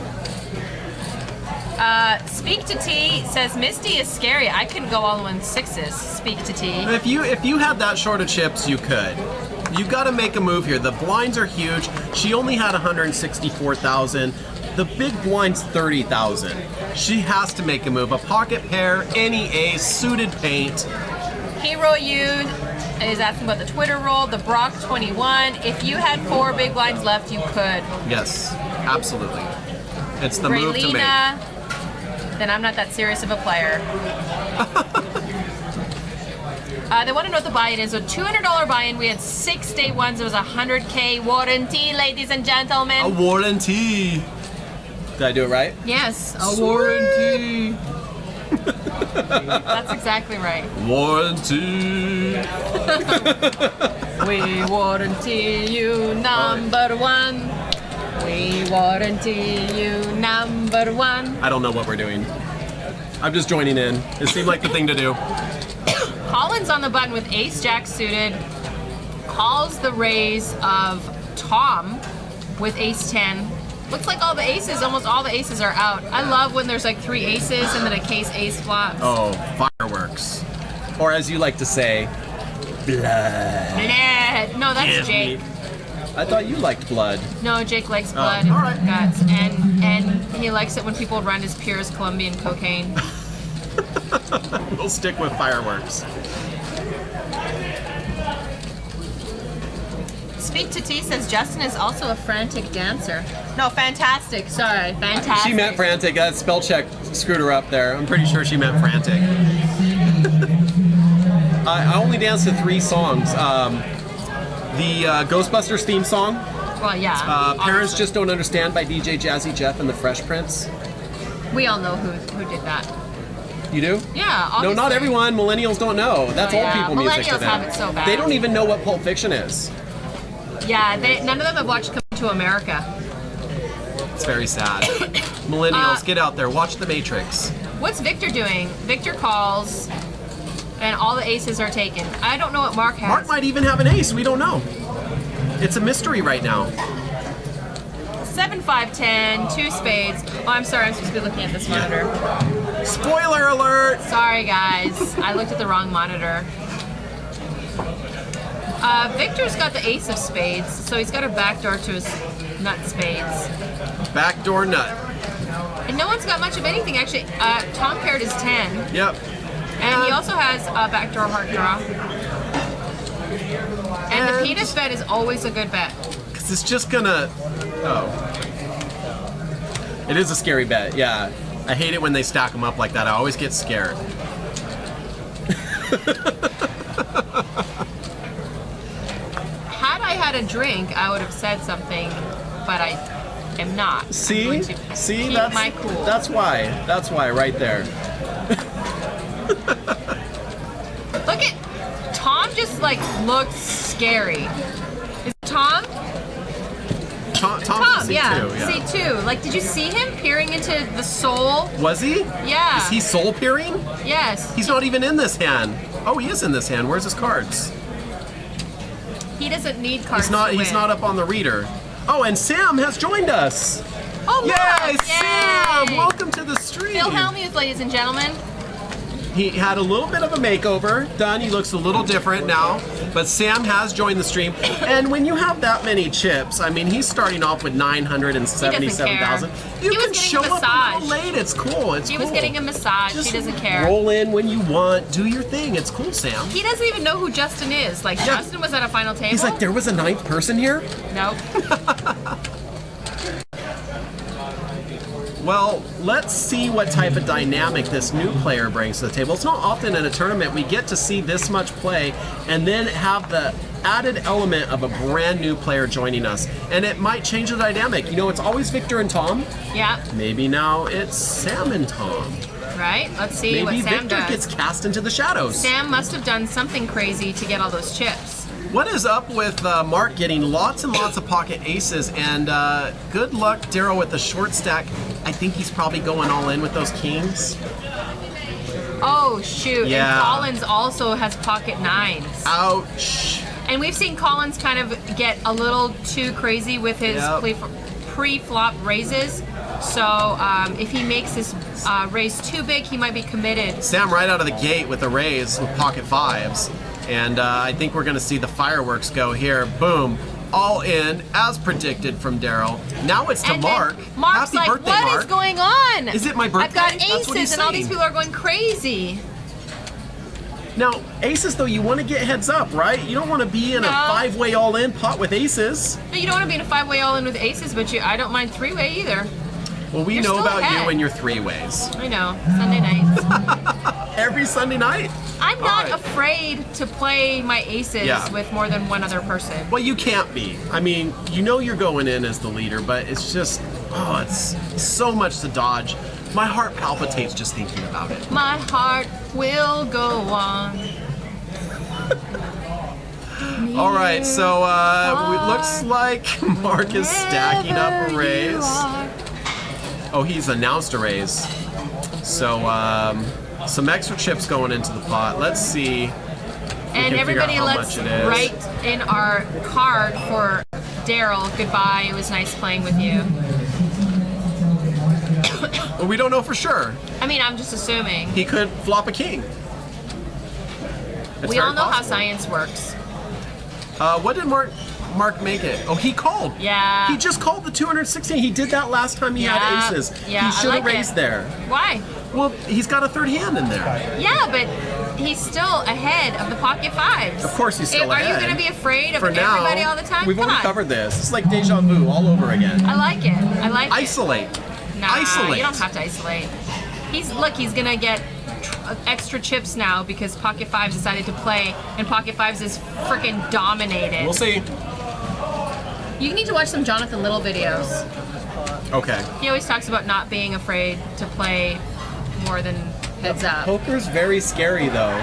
Speak to T says Misty is scary. I couldn't go all in sixes. Speak to T.
If you had that short of chips, you could. You gotta make a move here. The blinds are huge. She only had 164,000. The big blind's 30,000. She has to make a move. A pocket pair, any ace, suited paint.
Hero U is asking about the Twitter roll. The Brock 21. If you had 4 big blinds left, you could.
Yes, absolutely. It's the move to make.
Raylina, then I'm not that serious of a player. They want to know what the buy-in is. A $200 buy-in. We had 6 day ones. It was a 100K warranty, ladies and gentlemen.
A warranty. Did I do it right?
Yes, a warranty. That's exactly right.
Warranty.
We warranty you number one. We warranty you number one.
I don't know what we're doing. I'm just joining in. It seemed like the thing to do.
Collins on the button with ace jack suited. Calls the raise of Tom with ace 10. Looks like all the aces, almost all the aces are out. I love when there's like 3 aces and then a case ace flops.
Oh, fireworks. Or as you like to say, blood.
Blood. No, that's
Give
Jake.
me- I thought you liked blood.
No, Jake likes blood
all right.
and guts, and he likes it when people run his pure as Colombian cocaine.
We'll stick with fireworks.
Speak to T says Justin is also a frantic dancer. No, fantastic. Sorry, fantastic.
She meant frantic. That spell check screwed her up there. I'm pretty sure she meant frantic. I only danced to 3 songs. The Ghostbusters theme song,
Well, yeah.
Parents
obviously.
Just Don't Understand by DJ Jazzy Jeff and the Fresh Prince.
We all know who did that.
You do?
Yeah,
No,
obviously.
not everyone. Millennials don't know. That's
Oh,
old
yeah.
people music to
Millennials
them.
have it so bad.
They don't even know what Pulp Fiction is.
Yeah, none of them have watched Come to America.
It's very sad. Millennials, get out there. Watch The Matrix.
What's Victor doing? Victor calls, and all the aces are taken. I don't know what Mark has.
Mark might even have an ace. We don't know. It's a mystery right now.
7, 5, 10, 2 spades. Oh, I'm sorry, I'm supposed to be looking at this monitor.
Spoiler alert!
Sorry, guys. I looked at the wrong monitor. Victor's got the ace of spades, so he's got a backdoor to his nut spades.
Backdoor nut.
And no one's got much of anything, actually. Tom paired his 10,
Yep.
and he also has a backdoor heart draw. And the
And-
penis bet is always a good bet.
Because it's just gonna. Oh. It is a scary bet, yeah. I hate it when they stack them up like that. I always get scared.
Had I had a drink, I would have said something, but I am not. I'm
See?
going to
See?
keep
That's
my cool.
That's why. That's why, right there.
Look at Tom. Just like looks scary. Is it Tom?
Tom's
Tom,
a
yeah.
C2, yeah.
C2. Like, did you see him peering into the soul?
Was he?
Yeah.
Is he soul peering?
Yes.
He's not even in this hand. Oh, he is in this hand. Where's his cards?
He doesn't need cards.
He's not.
to
He's
win.
not up on the reader. Oh, and Sam has joined us.
Oh,
Yay,
look!
Sam!
Yay!
Welcome to the stream.
Phil Hellmuth, ladies and gentlemen.
He had a little bit of a makeover done. He looks a little different now. But Sam has joined the stream. And when you have that many chips, I mean, he's starting off with 977,000.
He was getting
show
a
up
massage.
a little late. It's cool. It's
He
cool.
was getting a massage.
Just
he doesn't care.
roll in when you want. Do your thing. It's cool, Sam.
He doesn't even know who Justin is. Like, Justin was at a final table.
He's like, there was a 9th person here?
Nope.
Well, let's see what type of dynamic this new player brings to the table. It's not often in a tournament we get to see this much play and then have the added element of a brand new player joining us. And it might change the dynamic. You know, it's always Victor and Tom.
Yeah.
Maybe now it's Sam and Tom.
Right? Let's see what
Maybe
Sam
Victor
does.
gets cast into the shadows.
Sam must have done something crazy to get all those chips.
What is up with Mark getting lots and lots of pocket aces, and good luck, Daryl, with the short stack. I think he's probably going all in with those kings.
Oh, shoot.
Yeah.
And Collins also has pocket 9s.
Ouch.
And we've seen Collins kind of get a little too crazy with his
Yep.
pre-flop raises. So if he makes his raise too big, he might be committed.
Sam right out of the gate with a raise with pocket 5s. And I think we're going to see the fireworks go here. Boom. All in, as predicted from Daryl. Now it's to
And
Mark.
then Mark's
Happy
like,
birthday,
what
Mark.
is going on?
Is it my birthday?
I've got
That's what he's
aces and all these
saying.
people are going crazy.
Now, aces, though, you want to get heads up, right? You don't want to be in a
No.
5-way all-in pot with aces.
No, you don't want to be in a 5-way all-in with aces, but I don't mind 3-way either.
Well, we
You're
know
still
about
ahead.
you and your 3-ways.
I know, Sunday nights.
Every Sunday night.
I'm not
All right.
afraid to play my aces
Yeah.
with more than one other person.
Well, you can't be. I mean, you know you're going in as the leader, but it's just, oh, it's so much to dodge. My heart palpitates just thinking about it.
My heart will go on.
All right, so it looks like Mark is stacking up a raise. Oh, he's announced a raise. So some extra chips going into the pot. Let's see.
And
can figure out
everybody,
how
let's
much it is.
write in our card for Daryl, goodbye, it was nice playing with you.
Well, we don't know for sure.
I mean, I'm just assuming.
He could flop a king. It's
We
very
all know how
possible.
science works.
What did Mark make it? Oh, he called.
Yeah.
He just called the 216. He did that last time he
Yeah.
had aces.
Yeah, I
He should have
like
raised
it.
there.
Why?
Well, he's got a third hand in there.
Yeah, but he's still ahead of the pocket 5s.
Of course he's still
Are
ahead.
you going to be afraid of
For now,
everybody all the time?
we've
Come
already
on.
covered this. It's like deja vu all over again.
I like it. I like it.
Isolate.
Nah,
Isolate.
you don't have to isolate. He's gonna get extra chips now because Pocket 5s decided to play, and Pocket 5s is freaking dominated.
We'll see.
You need to watch some Jonathan Little videos.
Okay.
He always talks about not being afraid to play more than heads up.
Poker's very scary, though.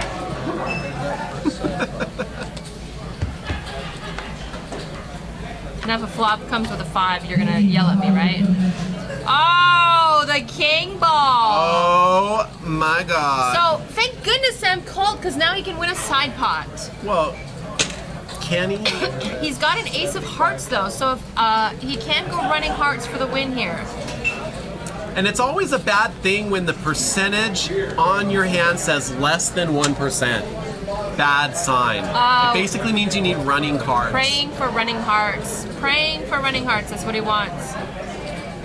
And if a flop comes with a 5, you're gonna yell at me, right? Oh, the king ball!
Oh my god.
So, thank goodness Sam called, because now he can win a side pot.
Well, can he?
He's got an ace of hearts, though, so if, he can go running hearts for the win here.
And it's always a bad thing when the percentage on your hand says less than 1%. Bad sign.
Oh.
It basically means you need running cards.
Praying for running hearts. Praying for running hearts, that's what he wants.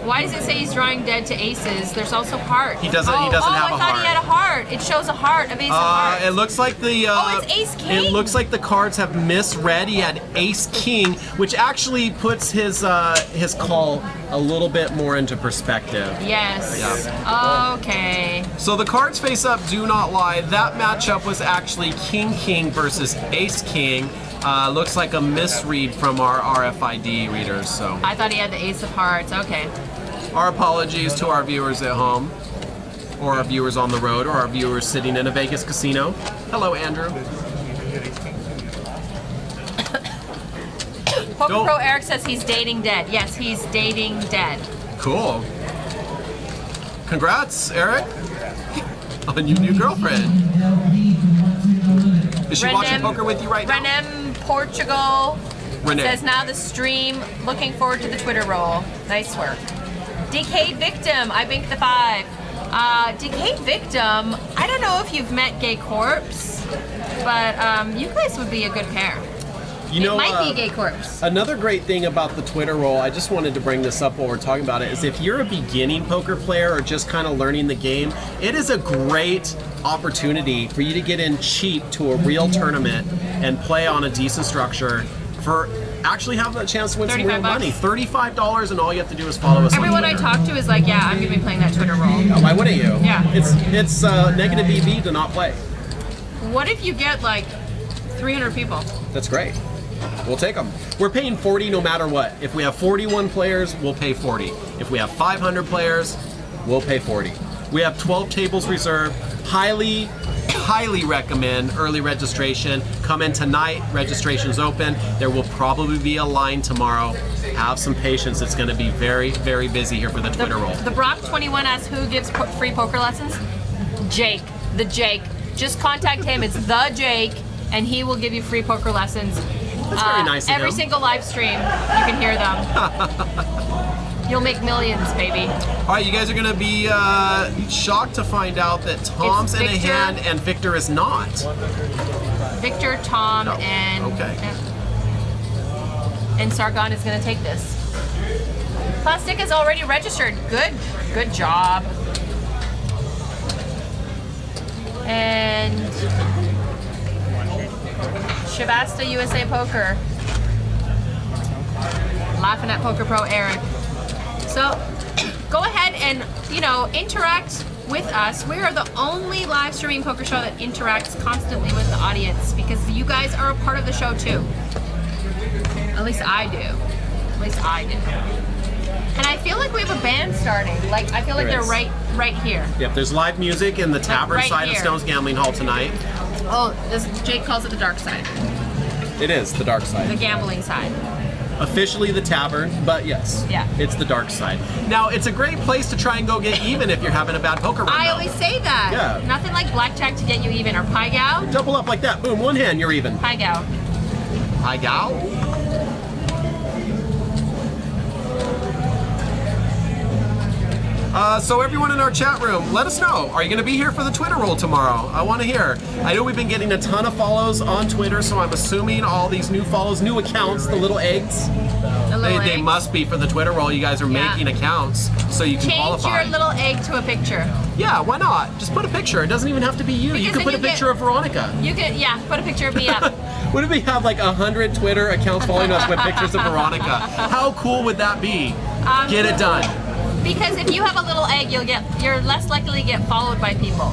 Why does it say he's drawing dead to aces? There's also heart.
He doesn't have a
I thought
heart.
he had a heart. It shows a heart of ace of hearts.
It looks like the.
Oh, it's ace king.
It looks like the cards have misread. He had ace king, which actually puts his call a little bit more into perspective.
Yes.
Yeah.
Okay.
So the cards face up do not lie. That matchup was actually king king versus ace king. Looks like a misread from our RFID readers. So
I thought he had the ace of hearts. Okay.
our apologies to our viewers at home, or our viewers on the road, or our viewers sitting in a Vegas casino. Hello, Andrew.
Poker
Don't-
Pro Eric says he's dating dead. Yes, he's dating dead.
Cool. Congrats, Eric, on your new girlfriend. Is she watching poker with you right now?
Renem Portugal
Renee.
says now the stream. Looking forward to the Twitter roll. Nice work. Decayed victim. I binked the 5. Decayed Victim, I don't know if you've met Gay Corpse, but you guys would be a good pair.
You know,
it might be Gay Corpse.
Another great thing about the Twitter roll, I just wanted to bring this up while we're talking about it, is if you're a beginning poker player or just kind of learning the game, it is a great opportunity for you to get in cheap to a real tournament and play on a decent structure for actually having a chance to win some real money. $35, and all you have to do is follow us
Everyone
on
I
Twitter.
talk to is like, yeah, I'm going to be playing that Twitter roll.
Why wouldn't you?
Yeah.
It's negative EV to not play.
What if you get like 300 people?
That's great. We'll take them. We're paying 40 no matter what. If we have 41 players, we'll pay 40. If we have 500 players, we'll pay 40. We have 12 tables reserved. Highly recommend early registration. Come in tonight. Registration's open. There will probably be a line tomorrow. Have some patience. It's going to be very, very busy here for the Twitter roll.
The Brock21 asks who gives free poker lessons? Jake. The Jake. Just contact him. It's the Jake, and he will give you free poker lessons.
That's very nice of
Every
him.
single live stream, you can hear them. You'll make millions, baby.
All right, you guys are going to be shocked to find out that Tom's in a
Victor.
hand and Victor is not.
Victor, Tom,
No.
and
Okay.
and Sargon is going to take this. Plastic is already registered. Good job. And Shavasta USA Poker. Laughing at Poker Pro Eric. So go ahead and, interact with us. We are the only live streaming poker show that interacts constantly with the audience because you guys are a part of the show too. At least I do. And I feel like we have a band starting. Like, I feel like
There
they're
is.
right here.
Yep, there's live music in the tavern
right
side
here.
of Stone's Gambling Hall tonight.
Oh, Jake calls it the dark side.
It is the dark side.
The gambling side.
Officially the tavern, but yes,
Yeah.
it's the dark side. Now, it's a great place to try and go get even if you're having a bad poker run.
I
though.
always say that.
Yeah.
Nothing like blackjack to get you even, or pie gow.
Double up like that, boom, one hand, you're even.
Pie gow.
Hi, gal. So everyone in our chat room, let us know. Are you going to be here for the Twitter roll tomorrow? I want to hear. I know we've been getting a ton of follows on Twitter, so I'm assuming all these new follows, new accounts, the little eggs,
The little
they
egg.
must be for the Twitter roll. You guys are
Yeah.
making accounts so you can
Change
qualify.
your little egg to a picture.
Yeah, why not? Just put a picture. It doesn't even have to be you.
Because
You can
then
put a
you get-
picture of Veronica.
You can, put a picture of me up.
What if we have like 100 Twitter accounts following us with pictures of Veronica? How cool would that be? Get it done.
Because if you have a little egg, you're less likely to get followed by people.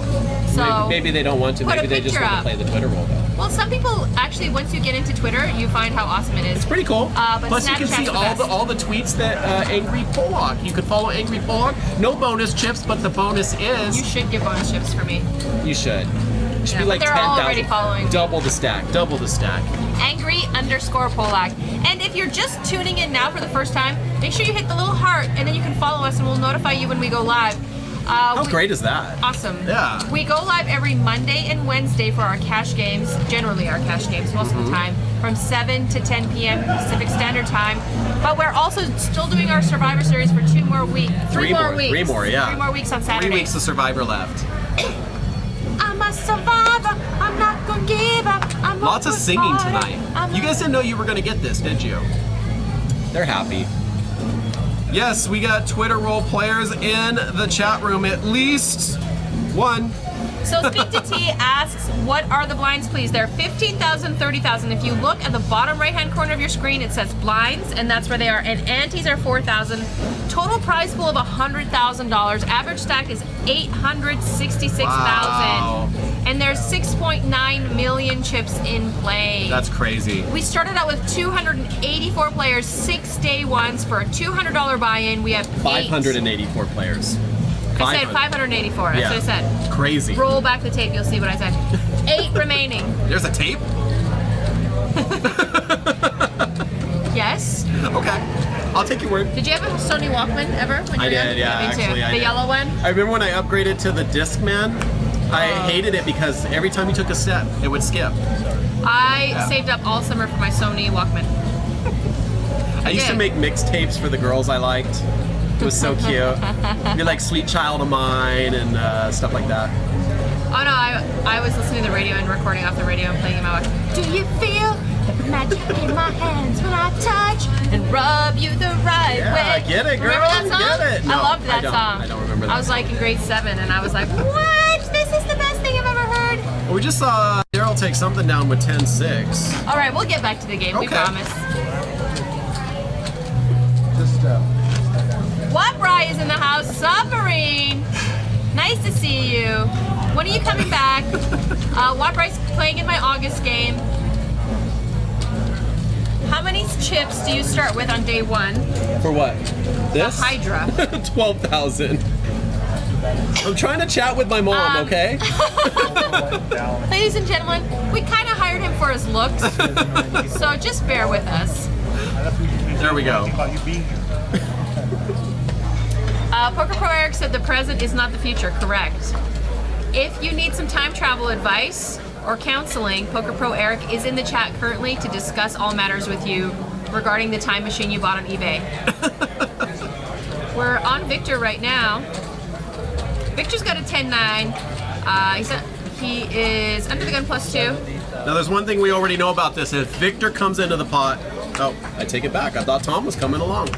So
Maybe they don't want to.
put a
Maybe they just
picture
want to
up.
play the Twitter roll though.
Well, some people actually, once you get into Twitter, you find how awesome it is.
It's pretty cool.
But
Plus, you can
Snapchat's
see
the
all
best.
all the tweets that Angry Pollock. You could follow Angry Pollock. No bonus chips, but the bonus is
You should give bonus chips for me.
you should. It should
Yeah,
be like
but they're
10,000.
already following.
Double the stack. Double the stack.
Angry_Polak. And if you're just tuning in now for the first time, make sure you hit the little heart, and then you can follow us, and we'll notify you when we go live.
How great is that?
Awesome.
Yeah.
We go live every Monday and Wednesday for our cash games, generally our cash games most of the time, from 7 to 10 p.m. Pacific Standard Time. But we're also still doing our Survivor Series for 2 more weeks. Three more weeks.
3 more, yeah.
3 more weeks on Saturday.
3 weeks of Survivor left.
I'm a survivor. I'm not gonna give up. I'm
Lots of
gonna
singing
fight.
tonight.
I'm
You guys didn't know you were going to get this, did you? They're happy. Yes, we got Twitter roll players in the chat room. At least one.
So Speak to T asks, what are the blinds, please? They're 15,000, 30,000. If you look at the bottom right-hand corner of your screen, it says blinds, and that's where they are. And antes are 4,000. Total prize pool of $100,000. Average stack is 866,000.
Wow.
And there's 6.9 million chips in play.
That's crazy.
We started out with 284 players, 6 day ones for a $200 buy-in. We have
584 players.
I said 584. That's
Yeah.
what I said.
Crazy.
Roll back the tape, you'll see what I said. 8 remaining.
There's a tape?
Yes.
Okay. I'll take your word.
Did you have a Sony Walkman ever? When you
I
were young?
did, yeah,
Me too.
actually, I
the
did.
yellow one?
I remember when I upgraded to the Discman, I hated it because every time you took a step, it would skip.
I saved up all summer for my Sony Walkman.
I used to
did.
make mixtapes for the girls I liked. It was so cute. You're like sweet child of mine and stuff like that.
Oh no, I was listening to the radio and recording off the radio and playing in my watch. Do you feel the magic in my hands when I touch and rub you the right way?
Yeah, get it, girl.
Remember that song?
Get it. No,
I loved that song.
I don't remember that.
I was like in grade 7 and I was like, what? This is the best thing I've ever heard.
Well, we just saw Daryl take something down with 10-6.
All right, we'll get back to the game. We
Okay.
promise.
Just
Wabrai is in the house. Submarine. Nice to see you. When are you coming back? Wabrai's playing in my August game. How many chips do you start with on day 1?
For what? This?
The HYDRA.
12,000. I'm trying to chat with my mom, okay?
Ladies and gentlemen, we kind of hired him for his looks, so just bear with us.
There we go.
Poker Pro Eric said the present is not the future. Correct. If you need some time travel advice or counseling, Poker Pro Eric is in the chat currently to discuss all matters with you regarding the time machine you bought on eBay. We're on Victor right now. Victor's got a 10-9. He is under the gun +2.
Now, there's one thing we already know about this. If Victor comes into the pot... Oh, I take it back. I thought Tom was coming along.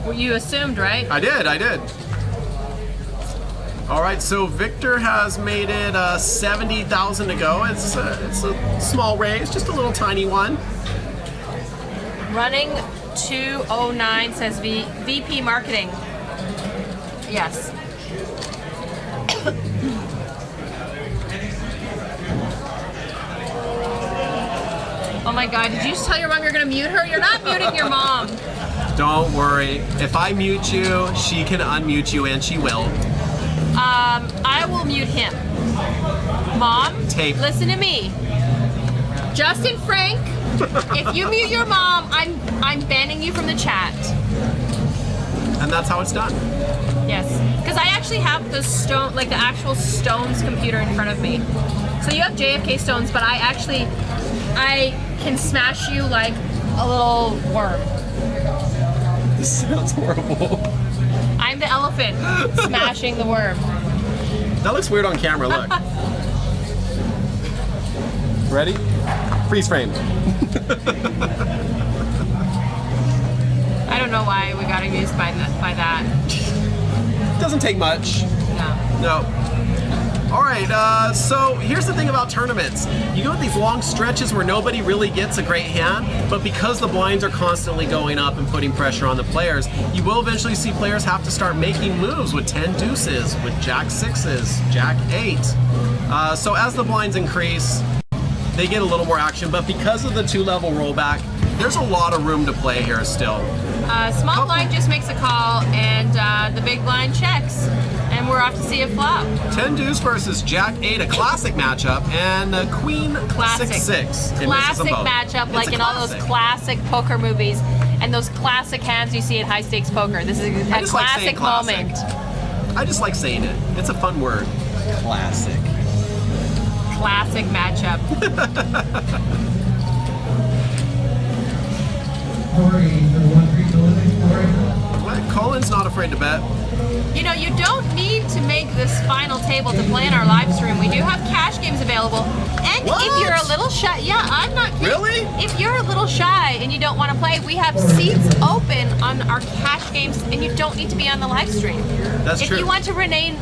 Well, you assumed, right?
I did. All right, so Victor has made it 70,000 to go. It's a small raise, just a little tiny one.
Running 209 says VP Marketing. Yes. Oh my God, did you just tell your mom you're gonna mute her? You're not muting your mom.
Don't worry. If I mute you, she can unmute you, and she will.
I will mute him. Mom,
Tape.
listen to me. Justin Frank, if you mute your mom, I'm banning you from the chat.
And that's how it's done.
Yes, because I actually have the stone, like the actual Stones computer in front of me. So you have JFK Stones, but I can smash you like a little worm.
This sounds horrible.
I'm the elephant smashing the worm.
That looks weird on camera, look. Ready? Freeze frame.
I don't know why we got amused by that.
Doesn't take much.
No.
No. All right, so here's the thing about tournaments. You go with these long stretches where nobody really gets a great hand, but because the blinds are constantly going up and putting pressure on the players, you will eventually see players have to start making moves with 10 deuces, with jack 6s, jack 8. So as the blinds increase, they get a little more action, but because of the 2-level rollback, there's a lot of room to play here still.
Small blind just makes a call, and the big blind checks, and we're off to see a flop.
10 deuce versus jack 8, a classic matchup, and queen
Classic.
6-6.
Classic matchup, like in all those classic poker movies, and those classic hands you see at high stakes poker. This is a
just like saying
classic moment.
I just like saying it. It's a fun word. Classic.
Classic matchup.
Colin's not afraid to bet.
You know, you don't need to make this final table to play in our live stream. We do have cash games available. And
What?
if you're a little shy, yeah, I'm not kidding.
Really?
If you're a little shy and you don't want to play, we have seats open on our cash games, and you don't need to be on the live stream.
That's
if
true.
you want to remain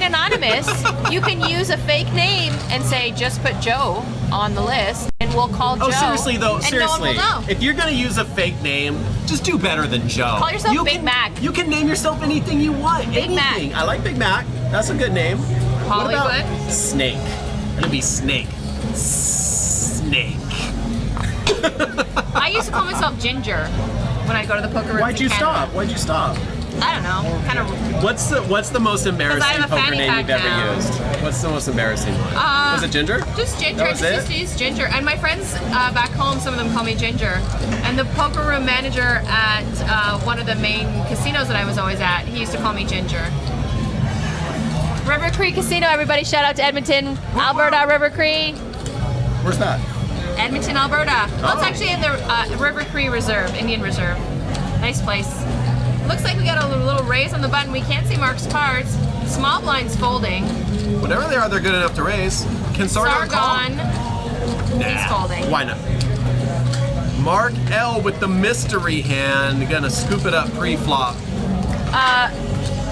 anonymous, you can use a fake name and say, just put Joe on the list, and we'll call Joe.
Oh, seriously though,
and
seriously.
No one will know.
If you're gonna use a fake name, just do better than Joe.
Call yourself Big
can,
Mac.
You can name yourself anything you want.
Big Mac.
Anything. I like Big Mac. That's a good name. What about
Hollywood?
Snake? It'll be Snake. Snake.
I used to call myself Ginger when I go to the poker rooms
Why'd
in
you
Canada.
stop? Why'd you stop?
I don't know. Kind of.
What's the most embarrassing
I'm a
poker
fanny
name
pack
you've ever
now.
used? What's the most embarrassing one? Was it Ginger?
Just Ginger.
That was
I
it?
just used to use Ginger. And my friends back home, some of them call me Ginger. And the poker room manager at one of the main casinos that I was always at, he used to call me Ginger. River Cree Casino, everybody. Shout out to Edmonton, Alberta, River Cree.
Where's that?
Edmonton, Alberta. Well, it's
Oh.
actually in the River Cree Reserve, Indian Reserve. Nice place. Looks like we got a little raise on the button. We can't see Mark's cards. Small blind's folding.
Whatever they are, they're good enough to raise. Can Sargon call?
Sargon, he's folding.
Why not? Mark L with the mystery hand, gonna scoop it up pre-flop.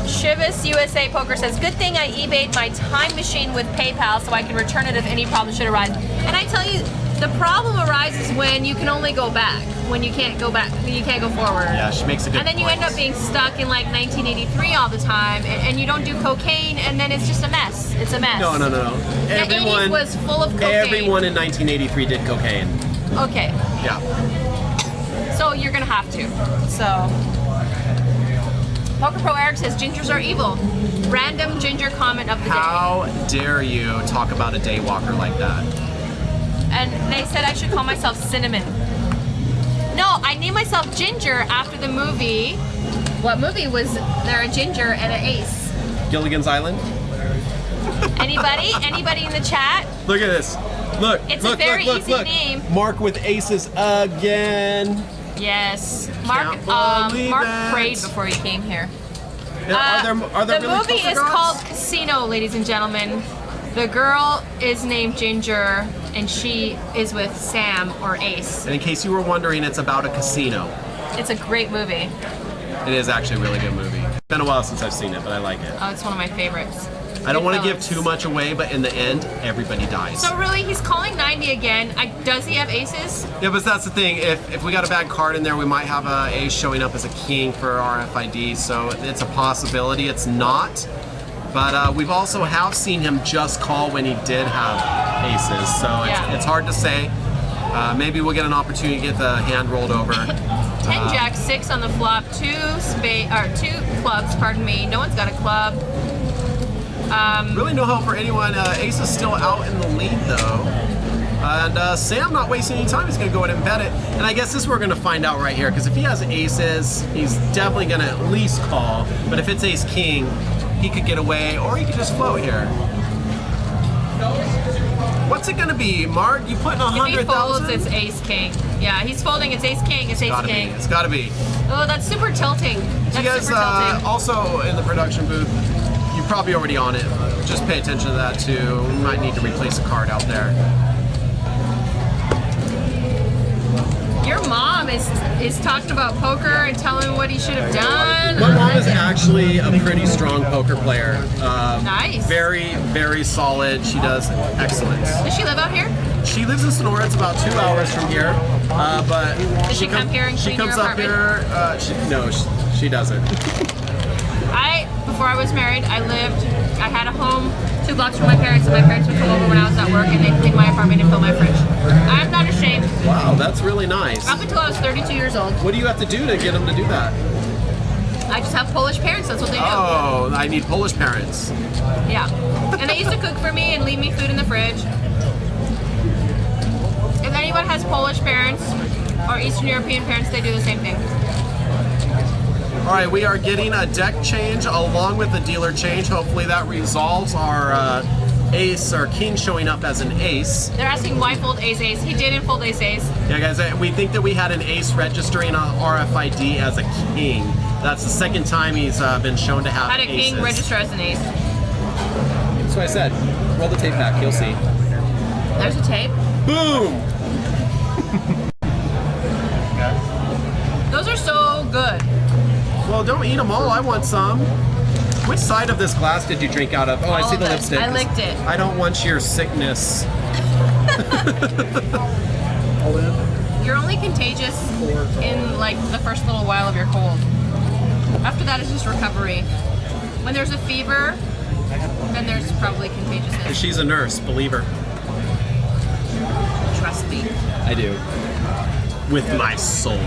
Shivas USA Poker says, good thing I eBayed my time machine with PayPal so I can return it if any problem should arise. And I tell you, the problem arises when you can only go back, when you can't go back, when you can't go forward.
Yeah, she makes a good
And then you
point.
end up being stuck in like 1983 all the time, and you don't do cocaine, and then it's just a mess. It's a mess.
No.
The 80s was full of cocaine.
Everyone in 1983 did cocaine.
Okay,
Yeah.
so you're gonna have to. So, Poker Pro Eric says, gingers are evil. Random ginger comment of the day.
How dare you talk about a daywalker like that?
And they said I should call myself Cinnamon. No, I named myself Ginger after the movie. What movie was there a ginger and an ace?
Gilligan's Island?
Anybody? Anybody in the chat?
Look at this. Look.
It's a
look,
very
look,
easy
look.
name.
Mark with aces again.
Yes. Mark
Can't believe
Mark
it.
prayed before he came here.
Are there
The
really
movie
poker
is
gods?
called Casino, ladies and gentlemen. The girl is named Ginger, and she is with Sam or Ace.
And in case you were wondering, it's about a casino.
It's a great movie.
It is actually a really good movie. It's been a while since I've seen it, but I like it.
Oh, it's one of my favorites.
I don't want to give
Goodfellas.
too much away, but in the end, everybody dies.
So really, he's calling 90 again. Does he have aces?
Yeah, but that's the thing. If we got a bad card in there, we might have a ace showing up as a king for RFID. So it's a possibility. It's not. But we've also have seen him just call when he did have aces. So
Yeah.
it's hard to say. Maybe we'll get an opportunity to get the hand rolled over.
10 jack, 6 on the flop, two clubs, pardon me. No one's got a club.
Really no help for anyone. Ace is still out in the lead though. And Sam not wasting any time. He's going to go ahead and bet it. And I guess this we're going to find out right here. Because if he has aces, he's definitely going to at least call. But if it's ace king, he could get away or he could just float here. What's it going to be, Mark? You putting
If he folds,
100,000?
it's ace king. Yeah, he's folding. It's ace king. It's ace
Gotta be.
king.
It's got to be.
Oh, that's super tilting. That's
You guys
super tilting.
also in the production booth, you're probably already on it. Just pay attention to that too. We might need to replace a card out there.
Your mom is talking about poker and telling him what he should have done.
My mom is actually a pretty strong poker player.
Nice.
Very, very solid. She does excellent.
Does she live out here?
She lives in Sonora. It's about 2 hours from here. But
Does she come here and
she
clean your
comes up here. No, she doesn't.
Before I was married, I had a home 2 blocks from my parents, and my parents would come over when I was at work and they'd clean my apartment and fill my fridge. I'm not ashamed.
Wow, that's really nice.
Up until I was 32 years old.
What do you have to do to get them to do that?
I just have Polish parents, that's what they do.
Oh, I need Polish parents.
Yeah. And they used to cook for me and leave me food in the fridge. If anyone has Polish parents or Eastern European parents, they do the same thing.
All right, we are getting a deck change along with the dealer change. Hopefully that resolves our ace or king showing up as an ace.
They're asking why fold ace-ace. He didn't fold ace-ace.
Yeah, guys, we think that we had an ace registering on RFID as a king. That's the second time he's been shown to have
Had a
aces.
king register as an ace.
That's what I said. Roll the tape back, you'll see.
There's a tape.
Boom!
Those are so good.
Well, don't eat them all. I want some. Which side of this glass did you drink out of? Oh, I
All
see
of
the
it.
lipstick.
I licked it.
I don't want your sickness.
You're only contagious in like the first little while of your cold. After that, it's just recovery. When there's a fever, then there's probably contagiousness.
She's a nurse, believe her.
Trust me.
I do. With my soul.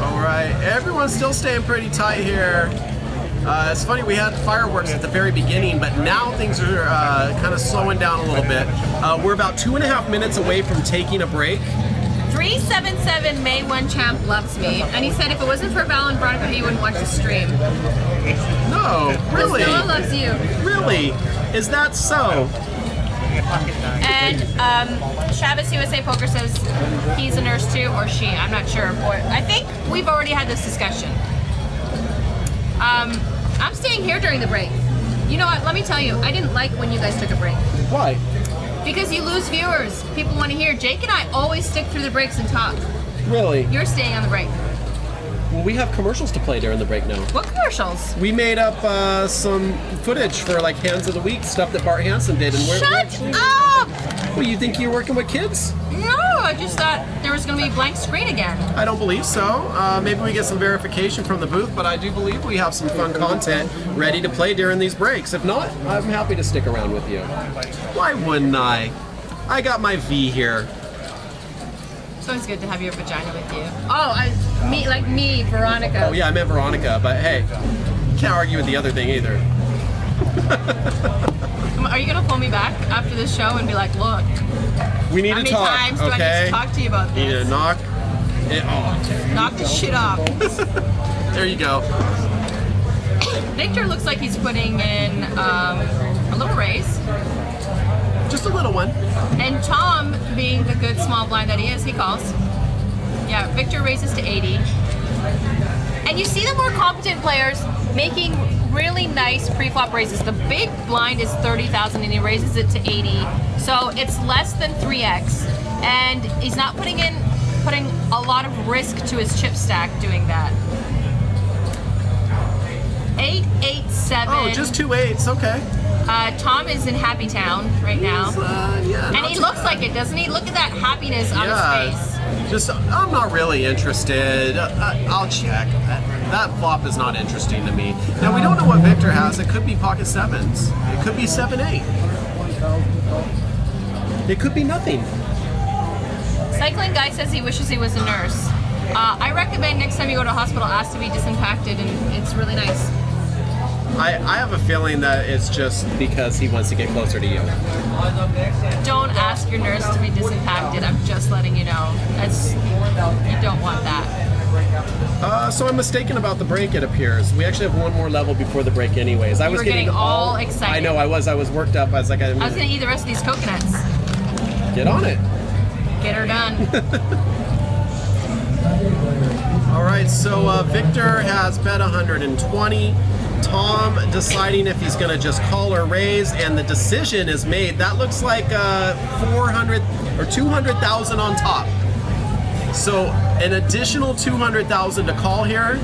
Alright, everyone's still staying pretty tight here. It's funny, we had fireworks at the very beginning, but now things are kind of slowing down a little bit. We're about 2.5 minutes away from taking a break.
377 May 1 Champ loves me, and he said if it wasn't for Val and Veronica, he wouldn't watch the stream.
No, really?
Noah loves you.
Really? Is that so?
And Chavez USA Poker says he's a nurse too, or she. I'm not sure. Or I think we've already had this discussion. I'm staying here during the break. You know what? Let me tell you, I didn't like when you guys took a break.
Why?
Because you lose viewers. People want to hear. Jake and I always stick through the breaks and talk.
Really?
You're staying on the break.
Well, we have commercials to play during the break now.
What commercials?
We made up some footage for like Hands of the Week, stuff that Bart Hansen did. And
Shut up!
Well, you think you're working with kids?
No, I just thought there was going to be a blank screen again.
I don't believe so. Maybe we get some verification from the booth, but I do believe we have some fun content ready to play during these breaks. If not, I'm happy to stick around with you. Why wouldn't I? I got my V here.
It's always good to have your vagina with you. Oh, me, Veronica.
Oh yeah, I meant Veronica, but hey, can't argue with the other thing either.
Are you gonna pull me back after this show and be like, look,
We need
how
to
many
talk,
times do I
okay?
need to talk to you about
Need to
this?
knock it off.
Knock the shit off.
There you go.
Victor looks like he's putting in a little raise.
Just a little one.
And Tom, being the good small blind that he is, he calls. Yeah, Victor raises to 80. And you see the more competent players making really nice pre-flop raises. The big blind is 30,000 and he raises it to 80. So it's less than 3x. And he's not putting a lot of risk to his chip stack doing that. 887.
Oh, just 2 8s, okay.
Tom is in Happy Town right now.
Yeah,
And he looks like it, doesn't he? Look at that happiness on his face.
Just, I'm not really interested. I'll check. That flop is not interesting to me. Now, we don't know what Victor has. It could be pocket sevens. It could be 7-8. It could be nothing.
Cycling Guy says he wishes he was a nurse. I recommend next time you go to a hospital, ask to be disimpacted, and it's really nice.
I have a feeling that it's just because he wants to get closer to you.
Don't ask your nurse to be disimpacted. I'm just letting you know. You don't want that.
So I'm mistaken about the break, it appears. We actually have one more level before the break anyways. I
You
was
were getting all excited.
I know, I was worked up. I was like,
I was going to eat the rest of these coconuts.
get on it.
Get her done.
All right, so Victor has bet 120. Tom deciding if he's going to just call or raise, and the decision is made. That looks like 400 or 200,000 on top. So an additional 200,000 to call here.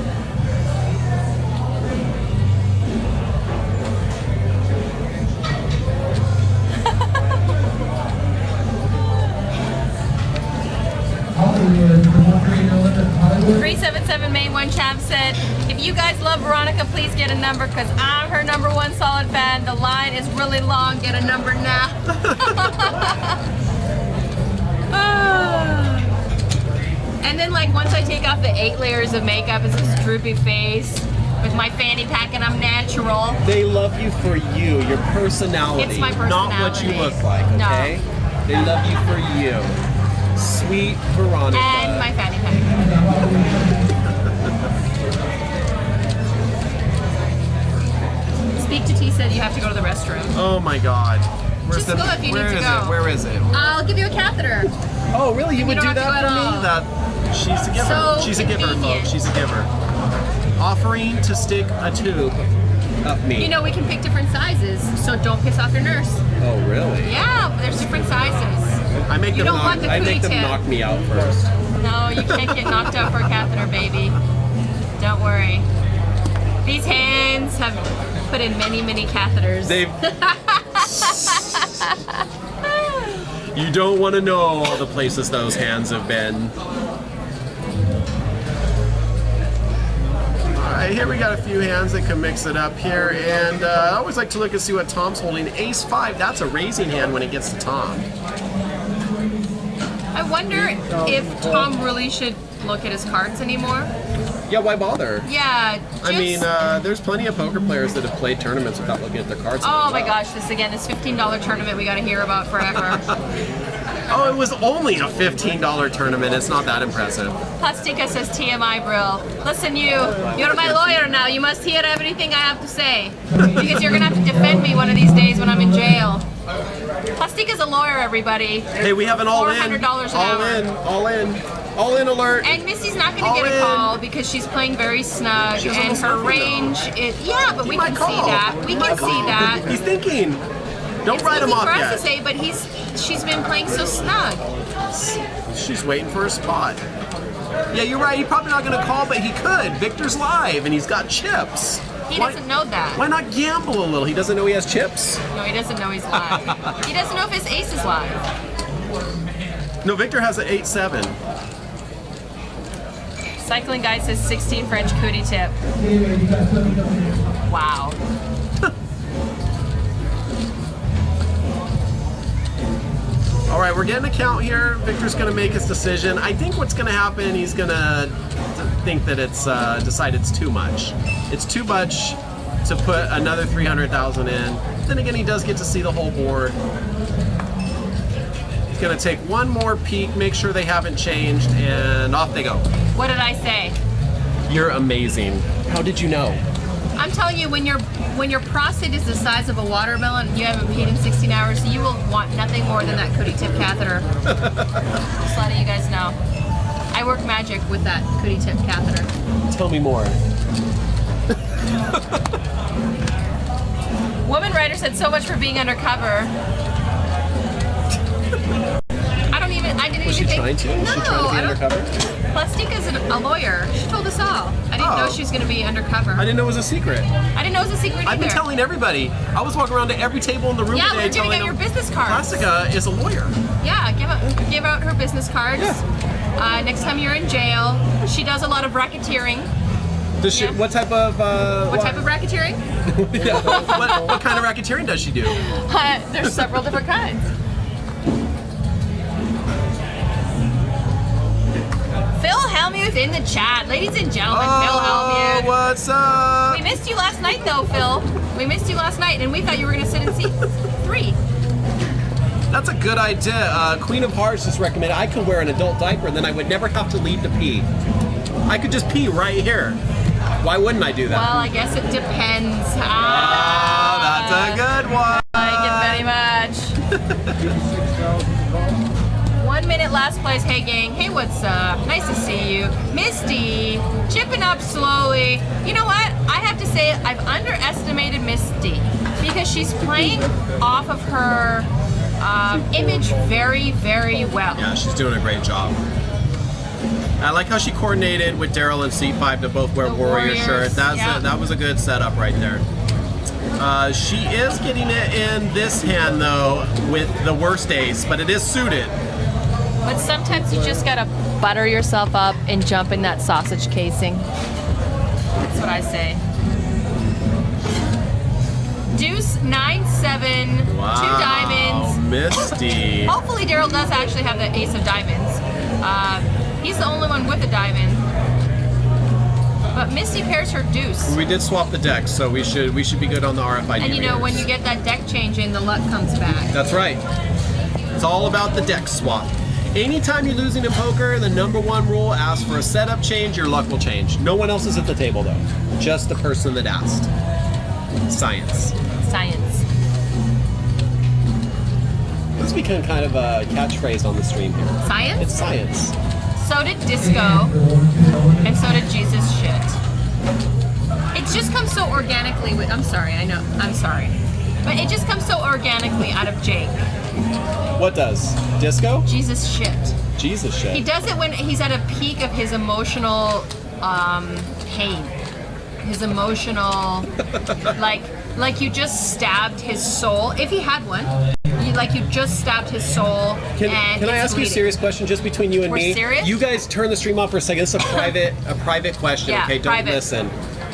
Hollywood. 377 Main 1 Chav said, if you guys love Veronica, please get a number because I'm her #1 solid fan. The line is really long. Get a number now. And then like once I take off the 8 layers of makeup, it's this droopy face with my fanny pack and I'm natural.
They love you for you, your personality.
It's my personality.
Not what you look like, okay?
No.
They love you for you. Sweet Veronica.
And my fanny pack. Speak to T said you have to go to the restroom.
Oh my God.
Just go if you need to go.
Where is it?
I'll give you a catheter.
Oh, really? You would
don't
do
have to
that
go
for
at
me?
all.
That she's a giver.
So
She's a giver,
convenient.
folks. She's a giver. Offering to stick a tube up me.
You know, we can pick different sizes, so don't piss off your nurse.
Oh, really?
Yeah, there's different sizes.
I make
You
them
don't want the
I make
cootie
them
tip.
knock me out first.
No, you can't get knocked out for a catheter, baby. Don't worry. These hands have put in many, many catheters.
They've. You don't want to know all the places those hands have been. Alright, here we got a few hands that can mix it up here, and I always like to look and see what Tom's holding. Ace-5, that's a raising hand when it gets to Tom.
I wonder if Tom really should look at his cards anymore.
Yeah, why bother?
Yeah, just...
I mean, there's plenty of poker players that have played tournaments without looking at their cards.
Oh my gosh, this $15 tournament we gotta hear about forever.
Oh, it was only a $15 tournament. It's not that impressive.
Plastica says TMI Brill. Listen, you're my lawyer now. You must hear everything I have to say. Because you're gonna have to defend me one of these days when I'm in jail. Plastika's a lawyer, everybody.
Hey, we have an all in.
$400 an
all
hour.
in. All in. All in alert.
And Missy's not going to
All
get a
in.
call because she's playing very snug,
She has
and
almost
her
nothing,
range is but we
might
can see
call.
that. We
He
can
might
see
call.
that.
He's thinking. Don't
It's
write him
easy
off
for us
yet.
to say, but she's been playing so snug.
She's waiting for a spot. Yeah, you're right. He's probably not going to call, but he could. Victor's live, and he's got chips.
He doesn't know that.
Why not gamble a little? He doesn't know he has chips?
No, he doesn't know he's live. He doesn't know if his ace is live.
No, Victor has an 8-7.
Cycling Guy says 16 French cootie tip. Wow.
All right, we're getting a count here. Victor's going to make his decision. I think what's going to happen, he's going to think that it's decide it's too much. It's too much to put another 300,000 in. Then again, he does get to see the whole board. He's going to take one more peek, make sure they haven't changed, and off they go.
What did I say?
You're amazing. How did you know?
I'm telling you, when your prostate is the size of a watermelon and you haven't peed in 16 hours, you will want nothing more than that cootie tip catheter. Just letting you guys know. I work magic with that cootie tip catheter.
Tell me more.
Woman writer said so much for being undercover. I didn't
Was she
even
trying
think.
to? Was she trying to be
I don't-
undercover?
Plastika's a lawyer. She told us all. I didn't know she was going to be undercover.
I didn't know it was a secret.
I didn't know it was a secret
I've been
either.
telling everybody. I was walking around to every table in the room
Yeah,
today
we're giving
telling
out your
them
business cards.
Plastica is a lawyer.
Yeah, give out her business cards.
Yeah.
Next time you're in jail, she does a lot of racketeering.
Does she?
Yeah.
What type of?
What type of racketeering?
Yeah. what kind of racketeering does she do?
There's several different kinds. Phil Helmuth in the chat. Ladies and gentlemen, Phil Helmuth.
What's up?
We missed you last night though, Phil. We missed you last night and we thought you were going to sit in seat 3.
That's a good idea. Queen of Hearts just recommended I could wear an adult diaper and then I would never have to leave to pee. I could just pee right here. Why wouldn't I do that?
Well, I guess it depends.
That's a good one.
I like it very much. 1 minute last place. Hey gang, hey what's up? Nice to see you. Misty, chipping up slowly. You know what? I have to say I've underestimated Misty because she's playing off of her image very, very well.
Yeah, she's doing a great job. I like how she coordinated with Daryl and C5 to both wear
The
warrior
Warriors,
shirts.
yeah.
That was a good setup right there. She is getting it in this hand though with the worst ace, but it is suited.
But sometimes you just gotta butter yourself up and jump in that sausage casing. That's what I say. Deuce, 9-7, 2 diamonds.
Misty.
Hopefully Daryl does actually have the ace of diamonds. He's the only one with a diamond. But Misty pairs her deuce.
We did swap the decks, so we should be good on the RFID
And you know, when
readers.
you get that deck change in, the luck comes back.
That's right. It's all about the deck swap. Anytime you're losing in poker, the number one rule asks for a setup change, your luck will change. No one else is at the table though. Just the person that asked. Science.
Science.
This has become kind of a catchphrase on the stream here.
Science?
It's science.
So did disco, and so did Jesus shit. It just comes so organically with, I'm sorry, I know, I'm sorry. But it just comes so organically out of Jake.
What does? Disco?
Jesus shit.
Jesus shit.
He does it when he's at a peak of his emotional pain. His emotional, like you just stabbed his soul. If he had one, you just stabbed his soul.
Can
and
I
it's
ask you a
bleeding.
serious question just between you and
We're
me?
serious?
You guys turn the stream off for a second. This is a private question,
Yeah,
okay? Don't
private.
listen.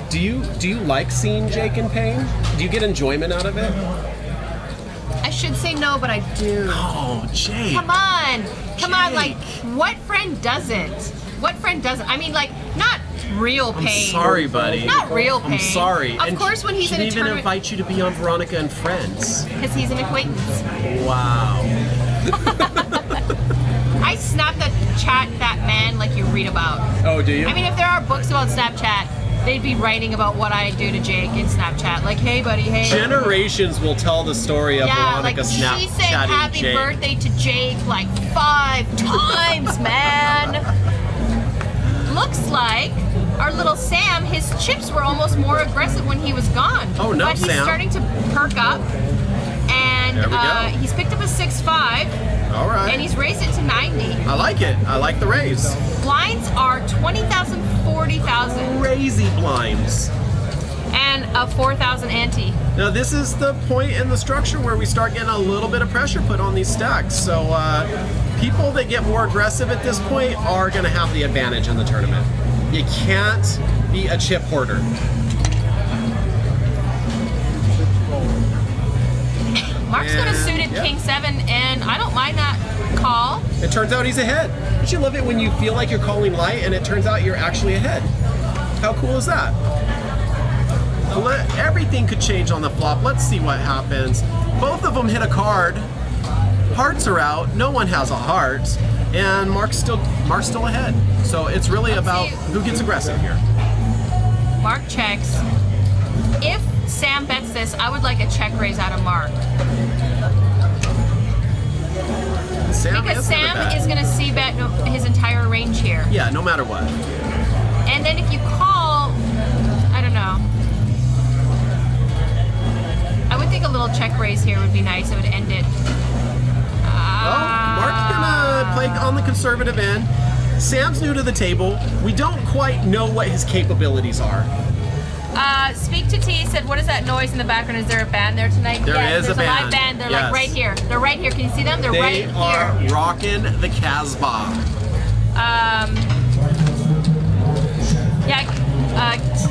Do you like seeing Jake in pain? Do you get enjoyment out of it?
I should say no, but I do.
Oh, Jake.
Come on,
Jake.
like, what friend doesn't? What friend doesn't? I mean, like, not real pain.
I'm sorry, buddy.
Not real pain.
I'm sorry.
Of course, when he's
she
in a
didn't even
tournament,
invite you to be on Veronica and Friends.
because he's an acquaintance.
Wow.
I snap that chat that man like you read about.
Oh, do you?
I mean, if there are books about Snapchat, they'd be writing about what I do to Jake in Snapchat. Like, hey, buddy, hey.
Generations will tell the story of
Yeah, like
Veronica
she said
Snapchatting
happy
Jake.
birthday to Jake like 5 times, man. Looks like our little Sam, his chips were almost more aggressive when he was gone.
Oh, no,
but he's
Sam.
starting to perk up. And
There we go.
he's picked up a 6.5.
All right.
And he's raised it to 90.
I like it. I like the raise.
Blinds are 20,000, 40,000,
Crazy blinds.
and a 4,000 ante.
Now this is the point in the structure where we start getting a little bit of pressure put on these stacks. So people that get more aggressive at this point are going to have the advantage in the tournament. You can't be a chip hoarder.
Mark's got a
And,
suited
yeah.
King 7, and I don't mind that call.
It turns out he's ahead. Don't you love it when you feel like you're calling light and it turns out you're actually ahead? How cool is that? Everything could change on the flop. Let's see what happens. Both of them hit a card. Hearts are out. No one has a heart, and Mark's still ahead. So it's really about
see.
who gets aggressive here.
Mark checks. If Sam bets this, I would like a check raise out of Mark.
Sam
Because
is gonna
Sam
bet.
is going to see bet his entire range here.
Yeah, no matter what.
And then if you call, I don't know. I would think a little check raise here would be nice. It would end it.
Well, Mark's gonna play on the conservative end. Sam's new to the table. We don't quite know what his capabilities are.
Speak to T said, what is that noise in the background? Is there a band there tonight?
There
yes,
is a
there's a live
band.
band. They're
Yes.
like right here. They're right here. Can you see them? They're
They
right
are
here.
rocking the Casbah.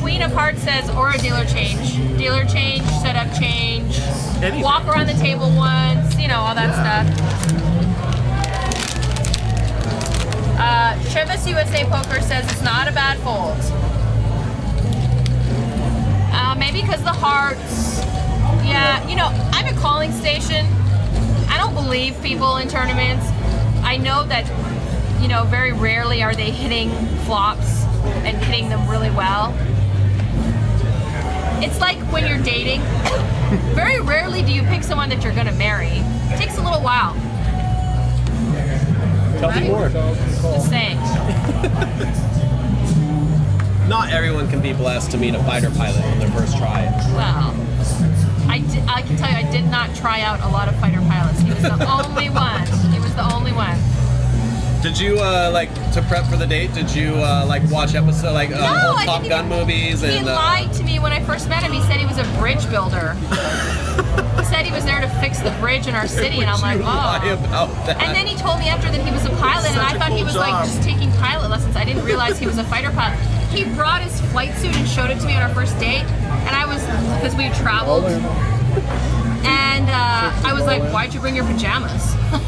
Queen of Hearts says, or a dealer change. Dealer change, setup change,
Anything.
walk around the table once, you know, all that stuff. Chivas USA Poker says it's not a bad fold. Maybe because the hearts. Yeah, you know, I'm a calling station. I don't believe people in tournaments. I know that, you know, very rarely are they hitting flops and hitting them really well. It's like when you're dating. Very rarely do you pick someone that you're going to marry. It takes a little while.
Tell me more.
Just saying.
Not everyone can be blessed to meet a fighter pilot on their first try.
Well, I can tell you, I did not try out a lot of fighter pilots. He was the only one. He was the only one.
Did you like to prep for the date? Did you like watch episode like
No,
old
I
Top
didn't
Gun
even-
movies?
He
And
lied to me when I first met him. He said he was a bridge builder. He said he was there to fix the bridge in our city, and I'm like,
lie
oh.
about that?
And then he told me after that he was a pilot, and
Such
I
a
thought he
cool
was like
job.
just taking pilot lessons. I didn't realize he was a fighter pilot. He brought his flight suit and showed it to me on our first date, and I was, because we traveled, and I was like, why'd you bring your pajamas? I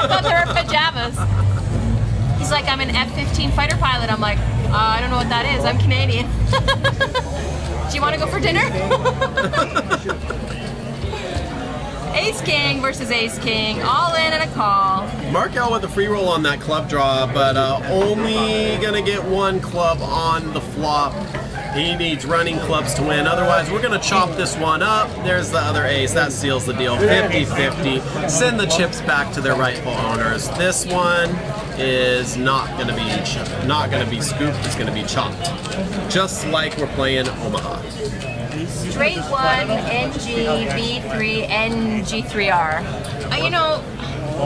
thought they were pajamas. He's like, I'm an F-15 fighter pilot. I'm like, I don't know what that is. I'm Canadian. Do you want to go for dinner? Ace King versus Ace King, all in and a call.
Mark L with a free roll on that club draw, but only gonna get one club on the flop. He needs running clubs to win. Otherwise, we're gonna chop this one up. There's the other ace. That seals the deal. 50-50. Send the chips back to their rightful owners. This one is not gonna be scooped. It's gonna be chopped, just like we're playing Omaha.
Straight 1, NG, B3, NG3R. You know,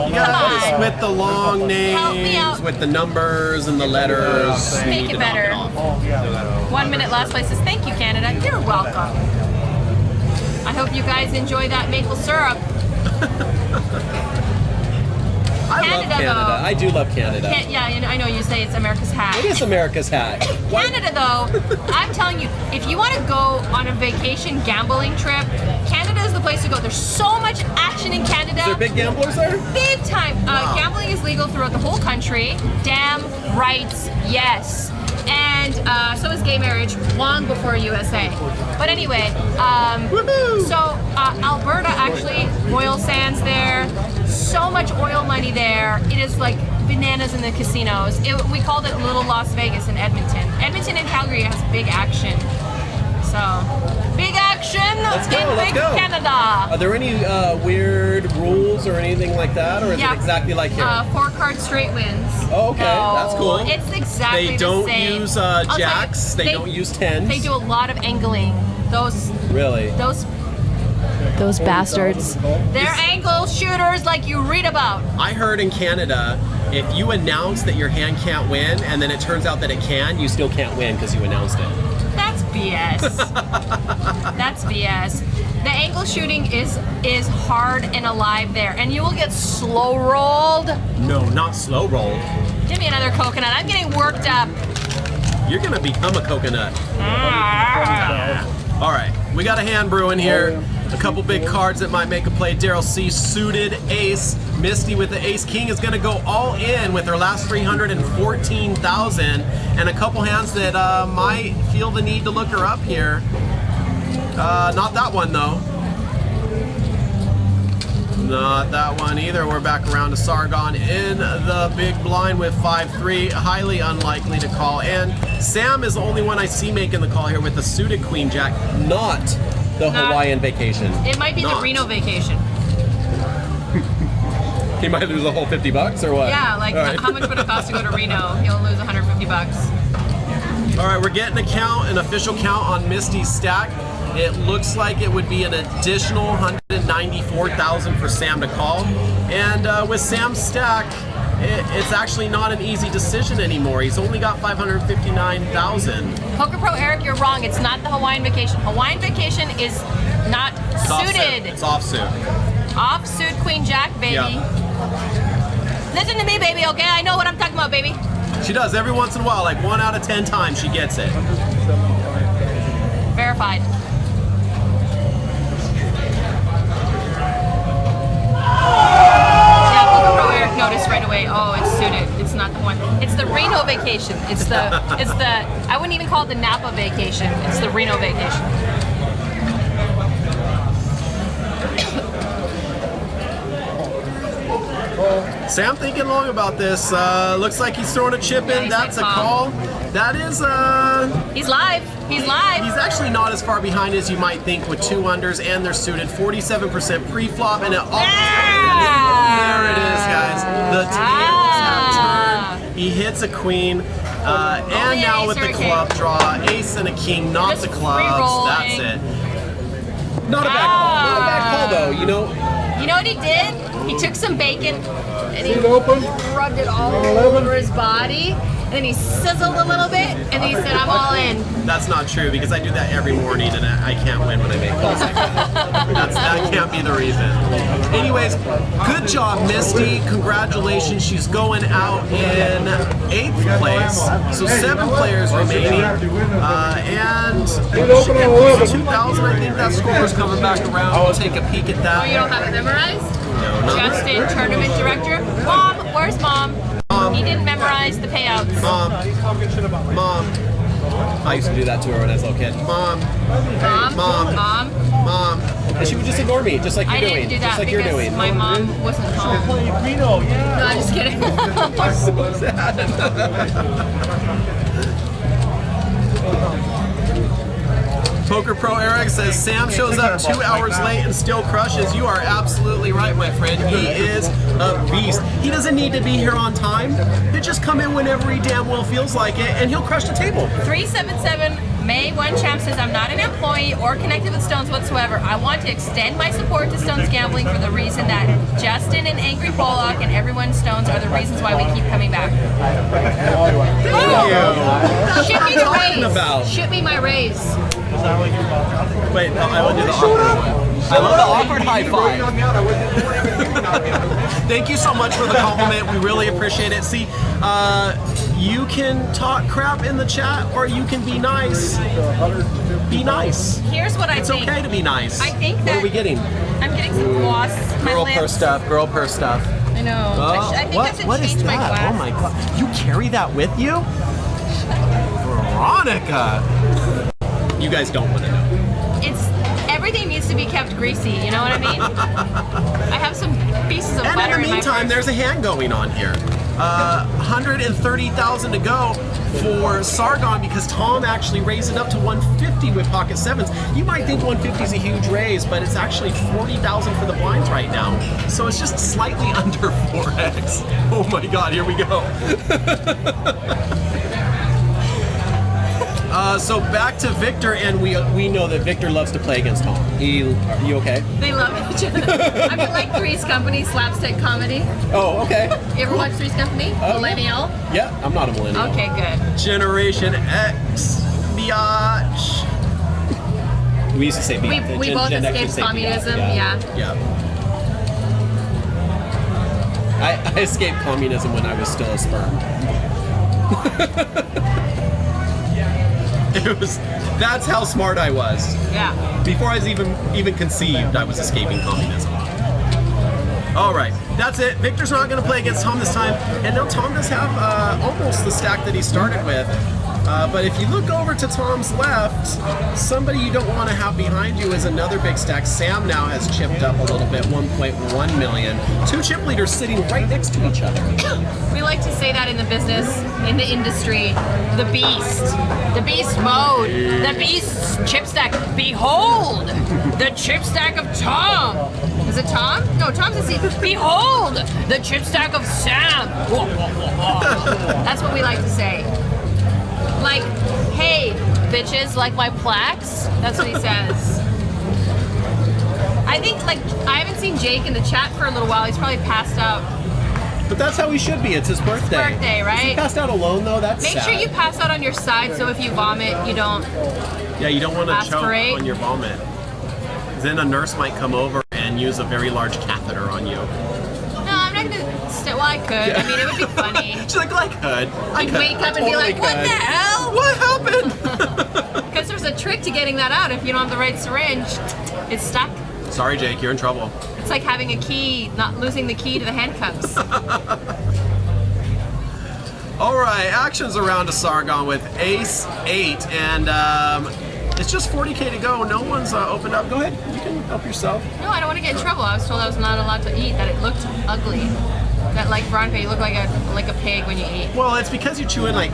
You gotta
Come on.
with the long
Help me
names,
out.
with the numbers and the letters. You
Make
need
it
to knock
better.
off.
1 minute last place says, thank you, Canada. You're welcome. I hope you guys enjoy that maple syrup.
I love
Canada,
Canada.
though.
I do love Canada.
Yeah, I know you say it's America's hat.
It is America's hat.
Canada, though, I'm telling you, if you want to go on a vacation gambling trip, Canada is the place to go. There's so much action in Canada.
Is there big gamblers there?
Big time.
Wow.
Gambling is legal throughout the whole country. Damn rights, yes. And so is gay marriage long before USA. But anyway,
Woohoo!
so Alberta actually, oil sands there, so much oil money there. It is like bananas in the casinos. We called it Little Las Vegas in Edmonton. Edmonton and Calgary has big action. So, big action in Big Canada.
Are there any weird rules or anything like that, or is it exactly like here?
4-card straight wins.
Oh, okay, that's cool.
It's exactly
They don't
the same.
use jacks. They don't use tens.
They do a lot of angling. Those
bastards.
They're angle shooters like you read about.
I heard in Canada, if you announce that your hand can't win, and then it turns out that it can, you still can't win because you announced it.
That's BS. That's BS. The angle shooting is hard and alive there, and you will get slow rolled.
No, not slow rolled.
Give me another coconut. I'm getting worked up.
You're gonna become a coconut. All right, we got a hand brewing here. A couple big cards that might make a play. Daryl C, suited ace. Misty with the ace king is going to go all in with her last 314,000, and a couple hands that might feel the need to look her up here. Not that one though. Not that one either. We're back around to Sargon in the big blind with 5-3. Highly unlikely to call. And Sam is the only one I see making the call here with the suited queen jack, not the Hawaiian vacation.
It might be the Reno vacation.
He might lose a whole 50 bucks or what?
Yeah, like how much would it cost to go to Reno? He'll lose 150 bucks.
All right, we're getting an official count on Misty's stack. It looks like it would be an additional 194,000 for Sam to call. And with Sam's stack, it's actually not an easy decision anymore. He's only got 559,000.
Poker Pro Eric, you're wrong. It's not the Hawaiian vacation. Hawaiian vacation is not suited.
It's offsuit.
Offsuit Queen Jack, baby.
Yep.
Listen to me, baby, okay? I know what I'm talking about, baby.
She does every once in a while, like 1 out of 10 times she gets it.
Verified. Yeah, Poker Pro Eric noticed right away. Oh, it's suited. It's not the one. It's the Reno vacation. It's the I wouldn't even call it the Napa vacation. It's the Reno vacation.
Sam thinking long about this. Looks like he's throwing a chip in. That's a call. That is
He's live. He's live.
He's actually not as far behind as you might think with 2 unders, and they're suited 47% pre-flop, and it all there it is, guys. The tables have turned. He hits a queen, and now with the club draw, ace and a king, not
Just
the clubs. That's it. Not a bad call. Not a bad call though. You know
what he did? He took some bacon and he rubbed it all over his body. And then he sizzled a little bit and then he said, I'm all in.
That's not true because I do that every morning and I can't win when I make calls like that. That can't be the reason. Anyways, good job, Misty. Congratulations. She's going out in 8th place. So 7 players remaining. And she get 2,000. I think that score is coming back around. We'll take a peek at that.
Oh, you don't have it memorized?
No, no.
Justin, tournament director. Mom, where's Mom? He didn't memorize the payouts.
Mom. I used to do that to her when I was a little kid. Mom. And she would just ignore me, just like you're doing.
I didn't do that
just like you're
because
doing.
my mom wasn't home. No, I'm just kidding.
So sad. Poker Pro Eric says Sam shows up 2 hours late and still crushes. You are absolutely right, my friend. He is a beast. He doesn't need to be here on time. He'll just come in whenever he damn well feels like it, and he'll crush the table.
377 May 1 Champ says, I'm not an employee or connected with Stones whatsoever. I want to extend my support to Stones Gambling for the reason that Justin and Angry Pollock and everyone Stones are the reasons why we keep coming back. Ship me the raise. Ship me my raise.
Wait, no, I will do the awkward one. I love the awkward high five. Thank you so much for the compliment. We really appreciate it. See, you can talk crap in the chat or you can be nice. Be nice.
Here's what I think.
It's okay to be nice.
I think that...
What are we getting?
I'm getting some gloss.
Girl purr stuff. Girl purr stuff.
I know.
Oh,
I think I should change my glass.
Oh my god. You carry that with you? Veronica! You guys don't want to know.
Everything needs to be kept greasy, you know what I mean? I have some pieces of butter in my purse.
And in the meantime, there's a hand going on here. 130,000 to go for Sargon because Tom actually raised it up to 150 with pocket sevens. You might think 150 is a huge raise, but it's actually 40,000 for the blinds right now. So it's just slightly under 4x. Oh my God, here we go. So back to Victor, and we know that Victor loves to play against Tom. Are you okay?
They love each other. I mean, like Three's Company, slapstick comedy.
Oh, okay.
You ever watch Three's Company? Millennial?
Yeah, I'm not a millennial.
Okay, good.
Generation X, biatch. We used to say biatch.
We both
Gen X
escaped
would say
communism,
biatch.
yeah.
I escaped communism when I was still a sperm. That's how smart I was.
Yeah.
Before I was even conceived, I was escaping communism. All right, that's it. Victor's not going to play against Tom this time, and now Tom does have almost the stack that he started with. But if you look over to Tom's left, somebody you don't want to have behind you is another big stack. Sam now has chipped up a little bit, 1.1 million. Two chip leaders sitting right next to each other.
We like to say that in the business, in the industry, the beast mode, the beast's chip stack. Behold, the chip stack of Tom. Is it Tom? No, Tom's a C. Behold, the chip stack of Sam. That's what we like to say. Like, hey, bitches, like my plaques? That's what he says. I think, like, I haven't seen Jake in the chat for a little while. He's probably passed out.
But that's how he should be. It's his birthday.
It's his birthday, right?
Is he passed out alone, though? That's
Make
sad.
sure you pass out on your side so if you vomit, you don't.
Yeah, you don't want to choke
aspirate.
on your vomit. Then a nurse might come over and use a very large catheter on you.
No, I'm not gonna. Well, I could. I mean, it would be funny.
She's like, I could.
You'd wake up and be like, what the hell?
What happened?
Because there's a trick to getting that out. If you don't have the right syringe, it's stuck.
Sorry, Jake, you're in trouble.
It's like having a key, not losing the key to the handcuffs.
All right, action's around to Sargon with Ace 8, and it's just 40K to go. No one's opened up. Go ahead, you can help yourself.
No, I don't want to get in trouble. I was told I was not allowed to eat, that it looked ugly. That, like, Veronica, you look like a pig when you eat.
Well, it's because you chew in like...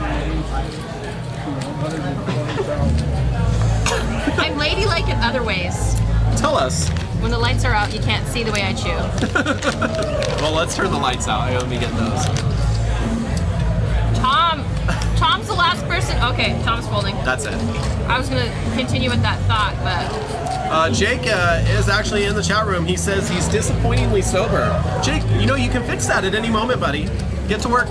I'm ladylike in other ways.
Tell us.
When the lights are out, you can't see the way I chew.
Well, let's turn the lights out. Let me get those.
Tom's the last person. Okay, Tom's folding.
That's it.
I was going to continue with that thought, but...
Jake is actually in the chat room. He says he's disappointingly sober. Jake, you know you can fix that at any moment, buddy. Get to work.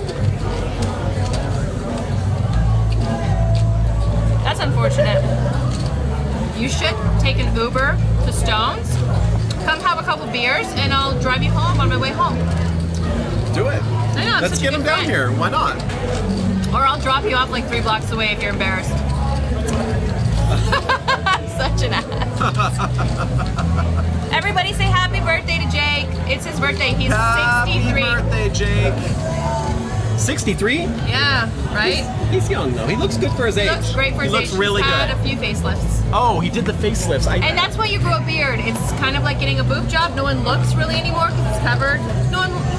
That's unfortunate. You should take an Uber to Stone's, come have a couple beers, and I'll drive you home on my way home.
Do it.
I know, I'm
Let's
such a
get
good
him down
friend.
here. Why not?
Or I'll drop you off like 3 blocks away if you're embarrassed. Such an ass. Everybody say happy birthday to Jake. It's his birthday. He's 63.
Happy birthday, Jake. 63?
Yeah, right?
He's young though. He looks good for his age.
He looks great for his
He
age.
looks really
He's
good.
had a few facelifts.
Oh, he did the facelifts.
And that's why you grow a beard. It's kind of like getting a boob job. No one looks really anymore because it's covered.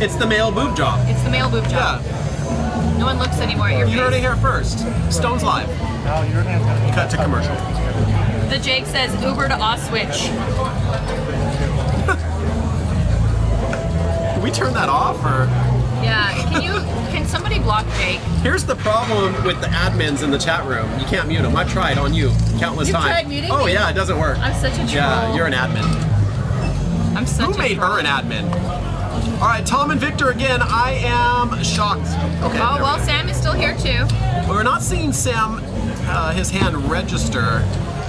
It's the male boob job.
It's the male boob job.
Yeah.
No one looks anymore at your
You
face.
heard it here first. Stone's live. Cut to commercial.
The Jake says Uber to Oswich.
Can we turn that off or?
Yeah. Can somebody block Jake?
Here's the problem with the admins in the chat room. You can't mute them. I've tried on you countless
You've
times.
tried muting
Oh
me?
yeah, it doesn't work.
I'm such a troll.
Yeah, you're an admin.
I'm such
Who
a
made
troll.
her an admin? All right, Tom and Victor again. I am shocked. Okay.
Oh,
there
well,
we go.
Sam is still here too.
We're not seeing Sam, his hand register.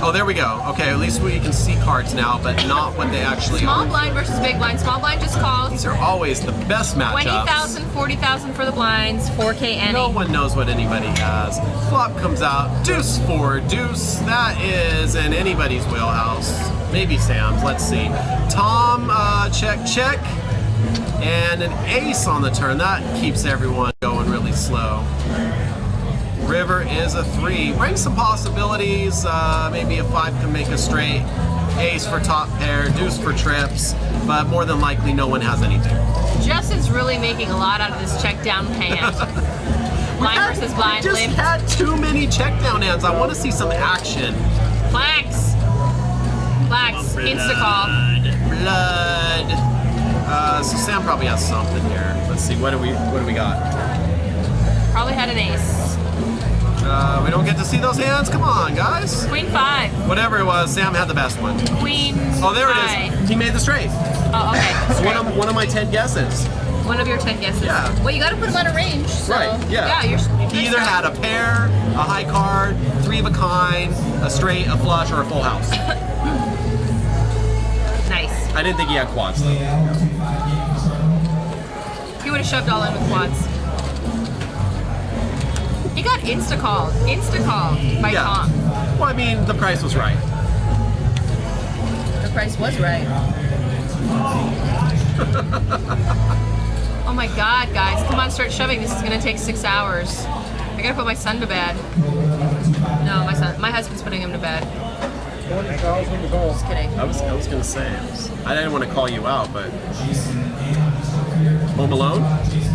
Oh, there we go. Okay, at least we can see cards now, but not what they actually
Small
are.
blind versus big blind. Small blind just calls.
These are always the best matchups.
20,000, 40,000 for the blinds, 4K ante.
No one knows what anybody has. Flop comes out, deuce 4, deuce. That is in anybody's wheelhouse. Maybe Sam's, let's see. Tom, check, check. And an ace on the turn. That keeps everyone going really slow. River is a 3. Brings some possibilities. Maybe a 5 can make a straight. ace for top pair, deuce for trips, but more than likely no one has anything.
Justin's really making a lot out of this check down hand. Blind versus blind.
We just had too many check down hands. I want to see some action.
Flax. Flax. Insta call.
Blood. So Sam probably has something here. Let's see. What do we got?
Probably had an ace.
We don't get to see those hands. Come on, guys.
Queen 5.
Whatever it was, Sam had the best one.
Queen.
Oh, there
high.
it is. He made the straight.
Oh, okay. Straight.
One of my 10 guesses.
One of your 10 guesses.
Yeah.
Well, you got to put them on a range. So,
Right. Yeah.
Yeah.
He either had a pair, a high card, 3 of a kind, a straight, a flush, or a full house.
Nice.
I didn't think he had quads though.
He would have shoved all in with quads. He got insta-called. Insta-called by
Yeah.
Tom.
Well, I mean, the price was right.
The price was right. Oh my god, guys. Come on, start shoving. This is going to take 6 hours. I got to put my son to bed. No, my husband's putting him to bed. Just kidding.
I was gonna say, I didn't want to call you out, but Home Alone?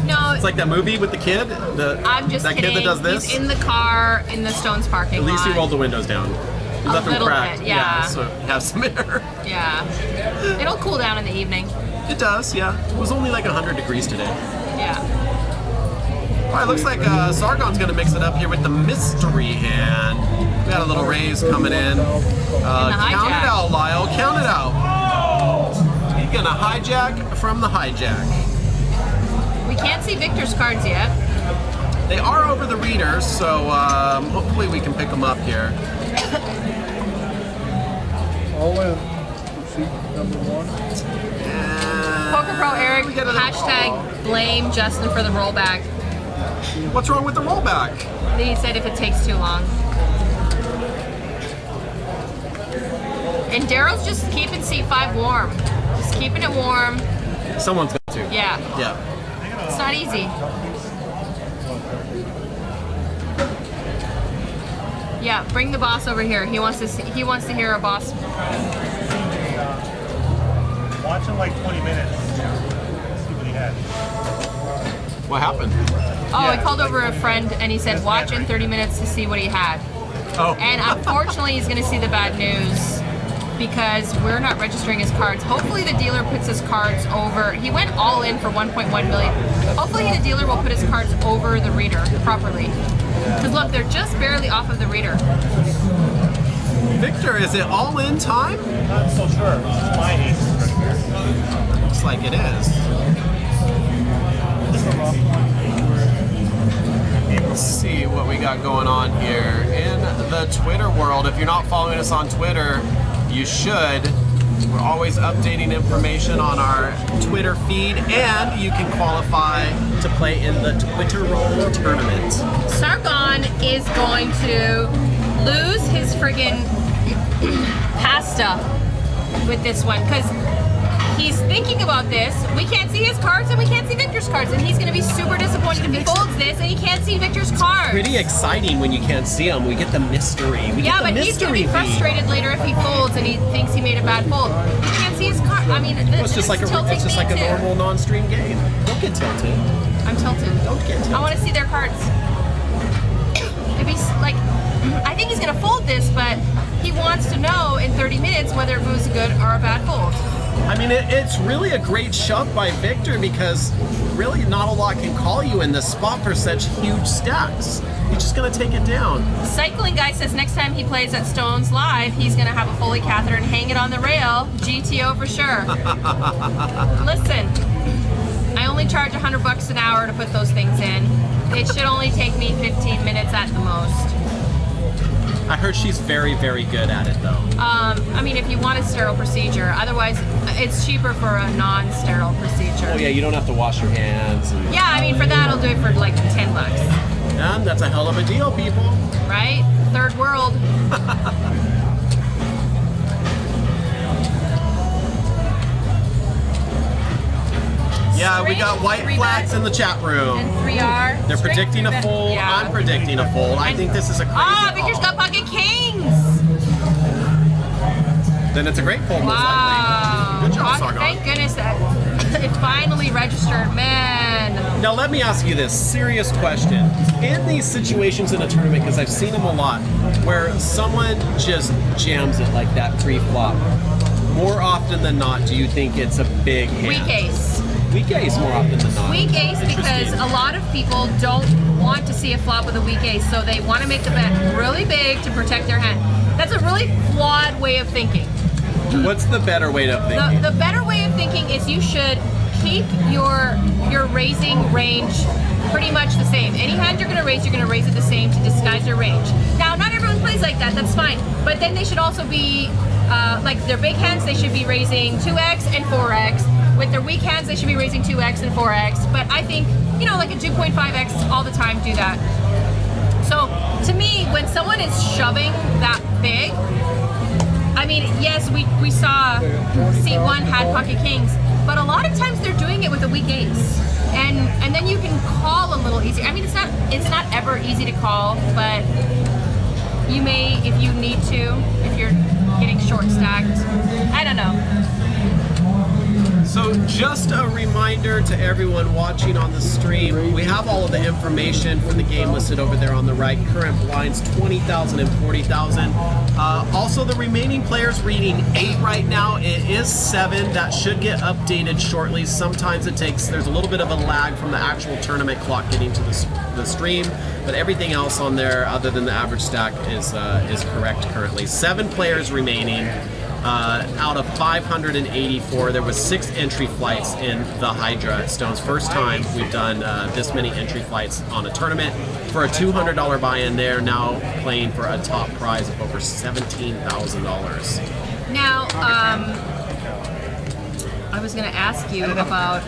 No,
It's like that movie with the kid,
I'm just
that
kidding.
kid that does this.
He's in the car in the Stones parking
At least he
lot.
rolled the windows down. He
A
left them
little
cracked.
bit, yeah.
So have some air.
Yeah. It'll cool down in the evening.
It does, yeah. It was only like 100 degrees today.
Yeah.
All right, looks like Sargon's gonna mix it up here with the mystery hand. We got a little raise coming in. Count
hijack.
it out, Lyle. Count it out. He's gonna hijack from the hijack.
We can't see Victor's cards yet.
They are over the readers, so hopefully we can pick them up here.
All in. Seat number 1.
And
Poker Pro Eric,
we get a little
hashtag blame Justin for the rollback.
What's wrong with the rollback?
He said if it takes too long. And Daryl's just keeping seat 5 warm. Just keeping it warm.
Someone's got to.
Yeah.
Yeah.
It's not easy. Yeah, bring the boss over here. He wants to hear a boss.
Watch in like 20 minutes. See what he had.
What happened?
Oh, I called over a friend and he said watch in 30 minutes to see what he had.
Oh.
And unfortunately, he's going to see the bad news because we're not registering his cards. Hopefully, the dealer puts his cards over. He went all in for 1.1 million. Hopefully, the dealer will put his cards over the reader properly. Because look, they're just barely off of the reader.
Victor, is it all in time?
Not so sure. My ace is right here.
Looks like it is. Let's see what we got going on here in the Twitter world. If you're not following us on Twitter, you should. We're always updating information on our Twitter feed, and you can qualify to play in the Twitter Roll tournament.
Sargon is going to lose his friggin' pasta with this one because he's thinking about this. We can't see his cards and we can't see Victor's cards, and he's going to be super disappointed if he folds this and he can't see Victor's cards.
Pretty exciting when you can't see them. We get the mystery.
Yeah, but he's going to be frustrated later if he folds and he thinks he made a bad fold. He can't see his card. I mean,
It's just like a normal non-stream game. Don't get tilted.
I'm tilted.
Don't get tilted.
I want to see their cards. If he's like, I think he's going to fold this, but he wants to know in 30 minutes whether it was a good or a bad fold.
I mean, it's really a great shove by Victor because really not a lot can call you in this spot for such huge stacks. You're just going to take it down.
The cycling guy says next time he plays at Stones Live, he's going to have a Foley catheter and hang it on the rail. GTO for sure. Listen, I only charge $100 an hour to put those things in. It should only take me 15 minutes at the most.
I heard she's very, very good at it, though.
I mean, if you want a sterile procedure, otherwise it's cheaper for a non-sterile procedure.
Oh, yeah, you don't have to wash your hands. And
Yeah, I mean, for that, I'll do it for like $10,
that's a hell of a deal, people.
right? Third world.
Yeah, we
Straight,
got white
3
flats
bet,
in the chat room.
and 3R.
They're
Straight
predicting
3
a
bet.
fold.
Yeah.
I'm predicting a fold. I think this is a crazy
Ah,
call.
Victor's got pocket kings.
Then it's a great fold, most likely.
Wow.
Good job, Sargon.
Thank goodness that it finally registered, man.
Now let me ask you this serious question. In these situations in a tournament, because I've seen them a lot, where someone just jams it like that pre-flop, more often than not, do you think it's a big hand?
Weak ace.
Weak ace more often than not.
Weak ace because
Interesting.
a lot of people don't want to see a flop with a weak ace, so they want to make the bet really big to protect their hand. That's a really flawed way of thinking.
What's the better way of thinking?
The better way of thinking is you should keep your raising range pretty much the same. Any hand you're going to raise it the same to disguise your range. Now, not everyone plays like that, that's fine. But then they should also be, like their big hands, they should be raising 2x and 4x. With their weak hands, they should be raising 2x and 4x. But I think, you know, like a 2.5x all the time, do that. So, to me, when someone is shoving that big, I mean, yes, we saw seat 1 had pocket kings, but a lot of times they're doing it with a weak ace. And then you can call a little easier. I mean, it's not ever easy to call, but you may if you need to, if you're getting short stacked. I don't know.
So just a reminder to everyone watching on the stream, we have all of the information for the game listed over there on the right. Current blinds, 20,000 and 40,000. Also, the remaining players reading 8 right now. It is 7. That should get updated shortly. Sometimes there's a little bit of a lag from the actual tournament clock getting to the stream, but everything else on there, other than the average stack, is correct currently. 7 players remaining. Out of 584, there was 6 entry flights in the HYDRA at Stone's. First time we've done this many entry flights on a tournament. For a $200 buy-in, they're now playing for a top prize of over $17,000.
Now, I was going to ask you about,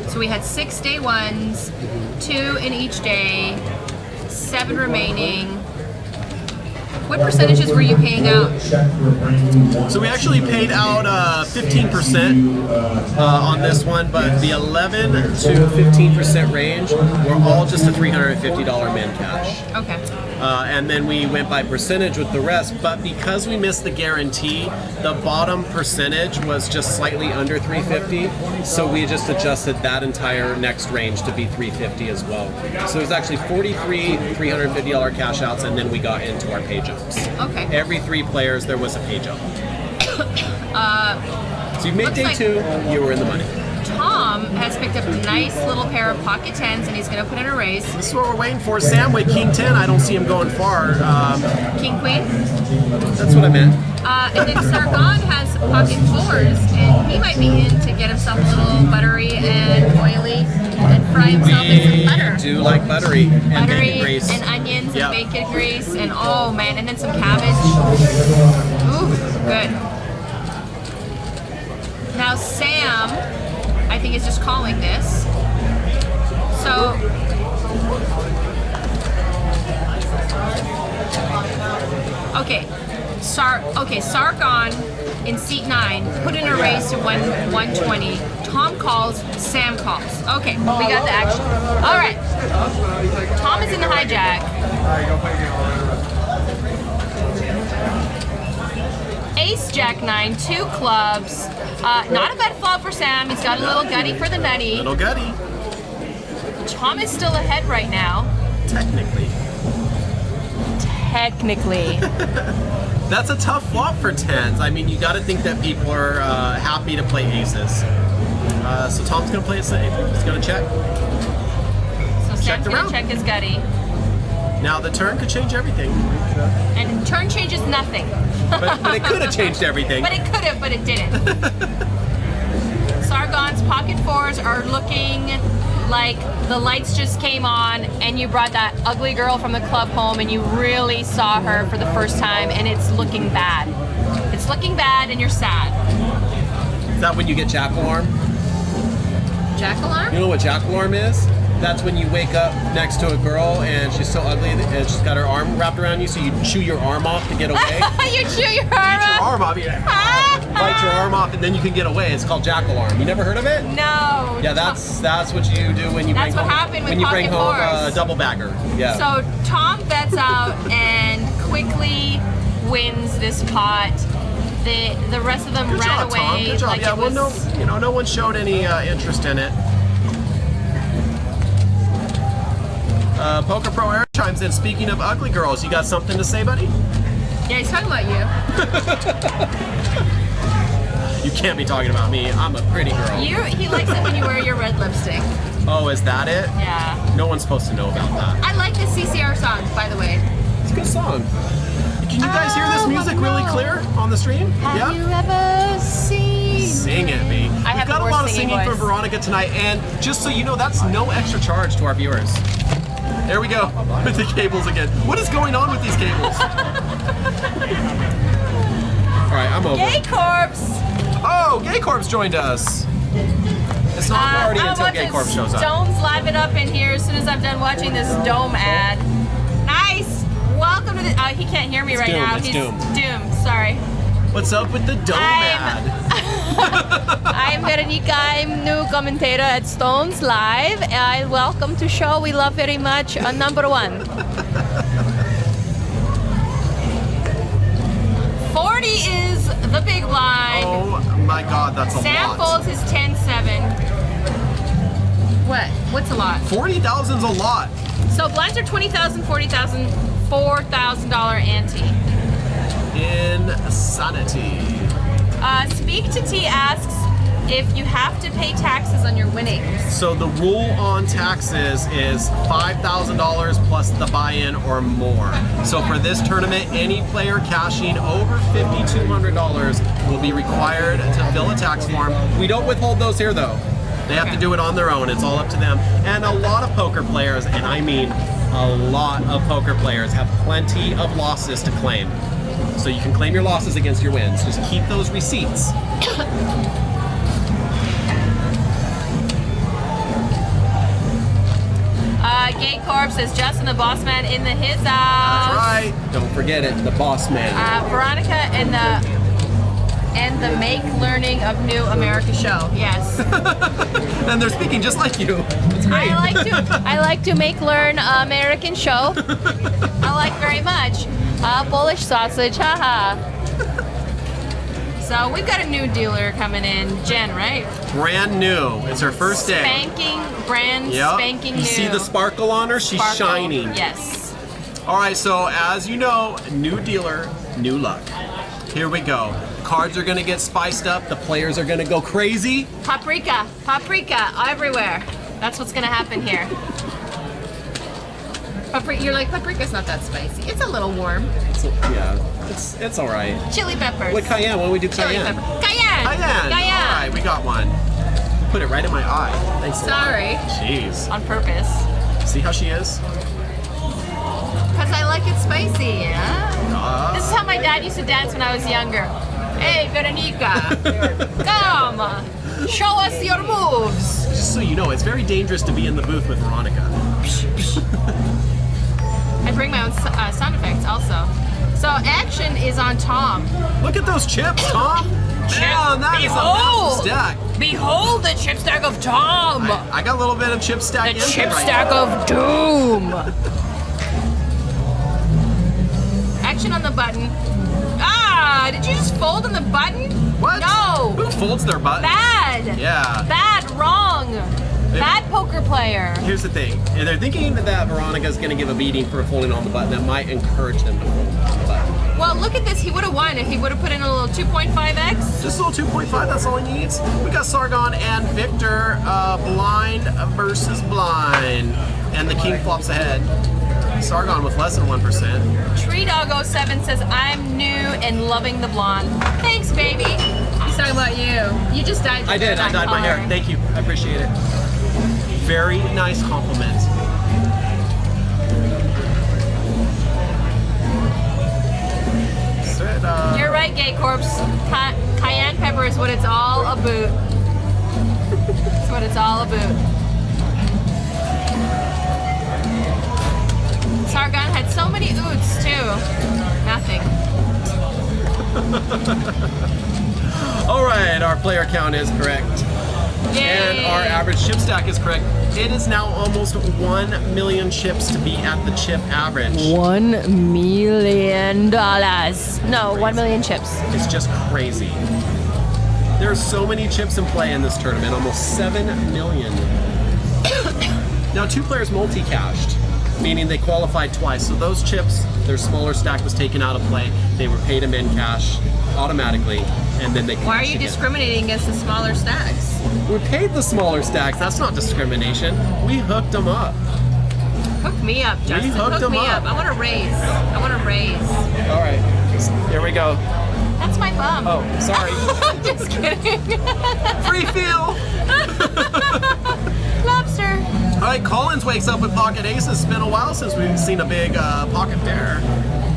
so we had 6 day ones, 2 in each day, 7 remaining. What percentages were you paying out?
So we actually paid out 15% on this one, but the 11 to 15% range were all just a $350 min cash.
Okay.
And then we went by percentage with the rest, but because we missed the guarantee, the bottom percentage was just slightly under 350, so we just adjusted that entire next range to be 350 as well. So it was actually 43 $350 cash outs, and then we got into our pay jumps.
Okay.
Every 3 players, there was a pay jump. So you made
looks
day
like
2, you were in the money.
Tom has picked up a nice little pair of pocket 10s, and he's going to put in a raise.
This is what we're waiting for. Sam with King 10, I don't see him going far.
King Queen.
That's what I meant.
And then Sargon has pocket 4s, and he might be in to get himself a little buttery and oily and fry himself in some butter.
I do like buttery and bacon grease.
And onions
Yep.
and bacon grease, and oh man, and then some cabbage. Ooh, good. Now Sam, I think, is just calling this. So okay, Sargon in seat 9 put in a raise to 120. Tom calls, Sam calls. Okay, we got the action. All right, Tom is in the hijack. Ace Jack 9, 2 clubs. Not a bad flop for Sam. He's got a little gutty for the nutty.
Little gutty.
Tom is still ahead right now.
Technically. That's a tough flop for 10s. I mean, you got to think that people are happy to play aces. So Tom's going to play it safe. He's going to check.
So Sam's going to check his gutty.
Now, the turn could change everything.
And turn changes nothing.
But it could have changed everything.
But it could have, but it didn't. Sargon's pocket 4s are looking like the lights just came on and you brought that ugly girl from the club home and you really saw her for the first time, and it's looking bad. It's looking bad and you're sad.
Is that when you get jack alarm?
Jack alarm?
You know what jack alarm is? That's when you wake up next to a girl and she's so ugly and she's got her arm wrapped around you, so you chew your arm off to get away.
You chew your arm off?
Your arm off, yeah. Bite your arm off and then you can get away. It's called jack alarm. You never heard of it?
No.
Yeah, that's what you do when you
That's
bring
what
home,
happened with
when you bring
pocket
home a
fours.
double bagger. Yeah.
So Tom bets out and quickly wins this pot. The rest of them
Good
ran
job,
away.
Tom. Good job.
Like
Yeah,
it
well,
was,
no one showed any interest in it. Poker Pro Eric chimes in. Speaking of ugly girls, you got something to say, buddy?
Yeah, he's talking about you.
You can't be talking about me. I'm a pretty girl.
He likes it when you wear your red lipstick.
Oh, is that it?
Yeah.
No one's supposed to know about that.
I like the CCR songs, by the way.
It's a good song. Can you guys hear this music really clear on the stream?
Have you ever seen?
Sing it, me.
I have
We've got
the
a lot of
worst singing
singing from
voice.
Veronica tonight, and just so you know, that's no extra charge to our viewers. There we go, with the cables again. What is going on with these cables? All right, I'm over.
Gay Corpse!
Oh, Gay Corpse joined us. It's not a party
I'm
until
about
Gay
to
Corpse shows up.
Dome's live it up in here as soon as I'm done watching this Dome ad. Nice! Welcome to the... he can't hear me right
Doom,
now.
it's
He's
Doom.
Sorry.
What's up with the Dome ad?
I'm Veronica. I'm new commentator at Stones Live. Welcome to show we love very much. Number 1. 40 is the big blind.
Oh my God, that's a
Sam
lot.
Folds is 10-7. What? What's a lot?
40,000's a lot.
So blinds are 20,000, 40,000, $4,000 ante.
Insanity.
Speak to T asks if you have to pay taxes on your winnings.
So the rule on taxes is $5,000 plus the buy-in or more. So for this tournament, any player cashing over $5,200 will be required to fill a tax form. We don't withhold those here though. They have to do it on their own. It's all up to them. And a lot of poker players, and I mean a lot of poker players, have plenty of losses to claim. So you can claim your losses against your wins. Just keep those receipts.
Gay Corp says Justin the boss man in his house.
That's right. Don't forget it, the boss man.
Veronica and the Make Learning of New America show. Yes.
And they're speaking just like you. It's great.
I like to make learn American show. I like very much. Polish sausage, haha. So we've got a new dealer coming in, Jen, right?
Brand new. It's her first day.
Spanking new.
You see the sparkle on her? She's
Sparkle.
shining.
Yes.
All right, so as you know, new dealer, new luck. Here we go. Cards are gonna get spiced up. The players are gonna go crazy.
Paprika everywhere. That's what's gonna happen here. You're like, paprika's not that spicy. It's a little warm.
It's all right.
Chili peppers.
What cayenne? Why don't we do
Chili
cayenne?
pepper. Cayenne.
Cayenne. All right, we got one. Put it right in my eye. Thanks a lot.
Sorry.
Jeez.
On purpose.
See how she is?
Because I like it spicy, yeah? This is how my dad used to dance when I was younger. Hey, Veronica, come, show us your moves.
Just so you know, it's very dangerous to be in the booth with Veronica.
I bring my own sound effects also. So action is on Tom.
Look at those chips, Tom. Man, that is a massive stack.
Behold the chip stack of Tom.
I got a little bit of chip stack.
The chip stack of doom. Action on the button. Ah, did you just fold on the button?
What?
No.
Who folds their button?
Bad.
Yeah.
Bad, wrong. Bad poker player.
Here's the thing. If they're thinking that Veronica's going to give a beating for folding on the button, that might encourage them to fold on the button.
Well, look at this. He would have won if he would have put in a little 2.5x.
Just a little 2.5, that's all he needs. We got Sargon and Victor, blind versus blind. And the king flops ahead. Sargon with less than 1%.
Tree Dog 07 says, I'm new and loving the blonde. Thanks, baby. He's talking about you. You just dyed your
I did.
hair
I dyed my
color.
hair. Thank you. I appreciate it. Very nice compliment.
You're right, Gay Corpse. Cayenne pepper is what it's all about. It's what it's all about. Sargon had so many oots, too. Nothing.
All right, our player count is correct. And our average chip stack is correct. It is now almost 1 million chips to be at the chip average.
$1 million. No, 1 million chips.
It's just crazy. There are so many chips in play in this tournament, almost 7 million. Now, 2 players multi-cashed, meaning they qualified twice. So those chips, their smaller stack was taken out of play. They were paid them in cash automatically, and then they
Why are you discriminating against the smaller stacks?
We paid the smaller stacks. That's not discrimination. We hooked them up.
Hook me up, Justin.
hooked
Hook
them
me
up.
up. I want to raise. I want to raise.
All right, here we go.
That's my bum.
Oh, sorry.
Just kidding.
Free feel.
Lobster.
All right, Collins wakes up with pocket aces. It's been a while since we've seen a big pocket pair.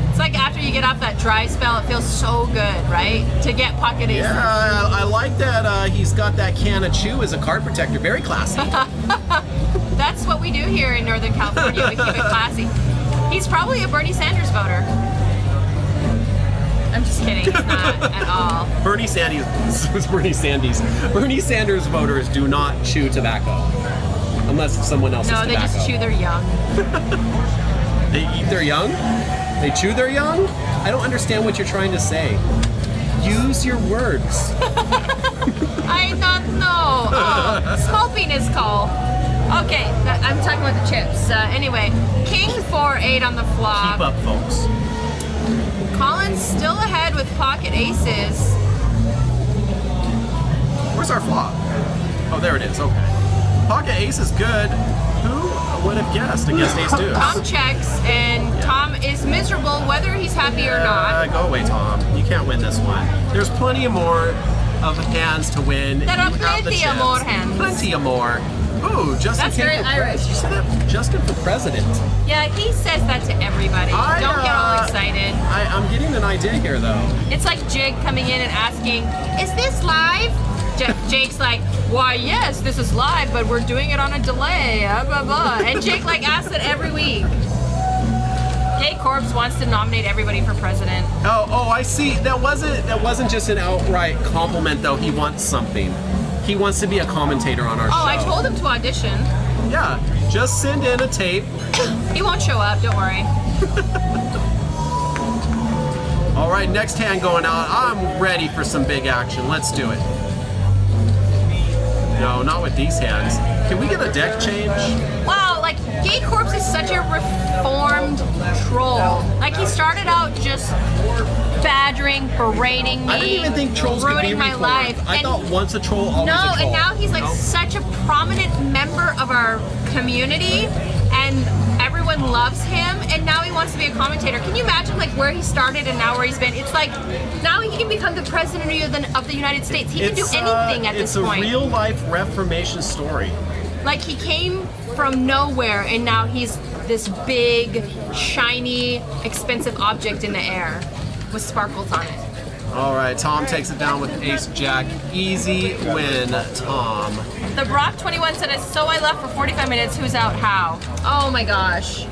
It's like after you get off that dry spell, it feels so good, right? To get pocket aces.
Yeah, I like that he's got that can of chew as a card protector. Very classy.
That's what we do here in Northern California. We keep it classy. He's probably a Bernie Sanders voter. I'm just kidding. He's not at all.
Bernie Sanders. Bernie Sanders voters do not chew tobacco. Unless someone else
No,
is
they
tobacco.
just chew their young.
They eat their young? They chew their young? I don't understand what you're trying to say. Use your words.
I don't know. Oh, small penis call. Okay, I'm talking about the chips. Anyway, King 4-8 on the flop.
Keep up, folks.
Collins still ahead with pocket aces.
Where's our flop? Oh, there it is. Okay. Pocket ace is good. Who would have guessed against ace deuce?
Tom checks, and Tom is miserable whether he's happy or not.
Go away, Tom. You can't win this one. There's plenty of more of hands to win.
There are
You have the
plenty of
chance.
more hands.
Plenty of more. Ooh, Justin
That's
came
very
for
Irish.
You said that? Justin for president.
Yeah, he says that to everybody. Don't get all excited.
I'm getting an idea here, though.
It's like Jake coming in and asking, "Is this live?" Jake's like, "Why, yes, this is live, but we're doing it on a delay." Blah, blah. And Jake like asks it every week. Gay Corpse wants to nominate everybody for president.
Oh, I see. That wasn't just an outright compliment, though. He wants something. He wants to be a commentator on our show.
Oh, I told him to audition.
Yeah, just send in a tape.
He won't show up, don't worry.
All right, next hand going out. I'm ready for some big action. Let's do it. No, not with these hands. Can we get a deck change?
Wow, like Gay Corpse is such a reformed troll. Like he started out just badgering, berating me,
I didn't even think trolls could be
ruining my
reformed.
life.
I
And
thought once a troll, always a
no,
troll.
and now he's like
No?
such a prominent member of our community, and everyone loves him. And now he wants to be a commentator. Can you imagine like where he started and now where he's been? It's like now he can become the president of the United States. He can do anything at this point.
It's a real life Reformation story.
Like he came from nowhere and now he's this big, shiny, expensive object in the air with sparkles on it.
All right, Tom takes it down with ace jack. Easy win, Tom.
The Brock 21 said, "So I left for 45 minutes. Who's out? How?" Oh my gosh.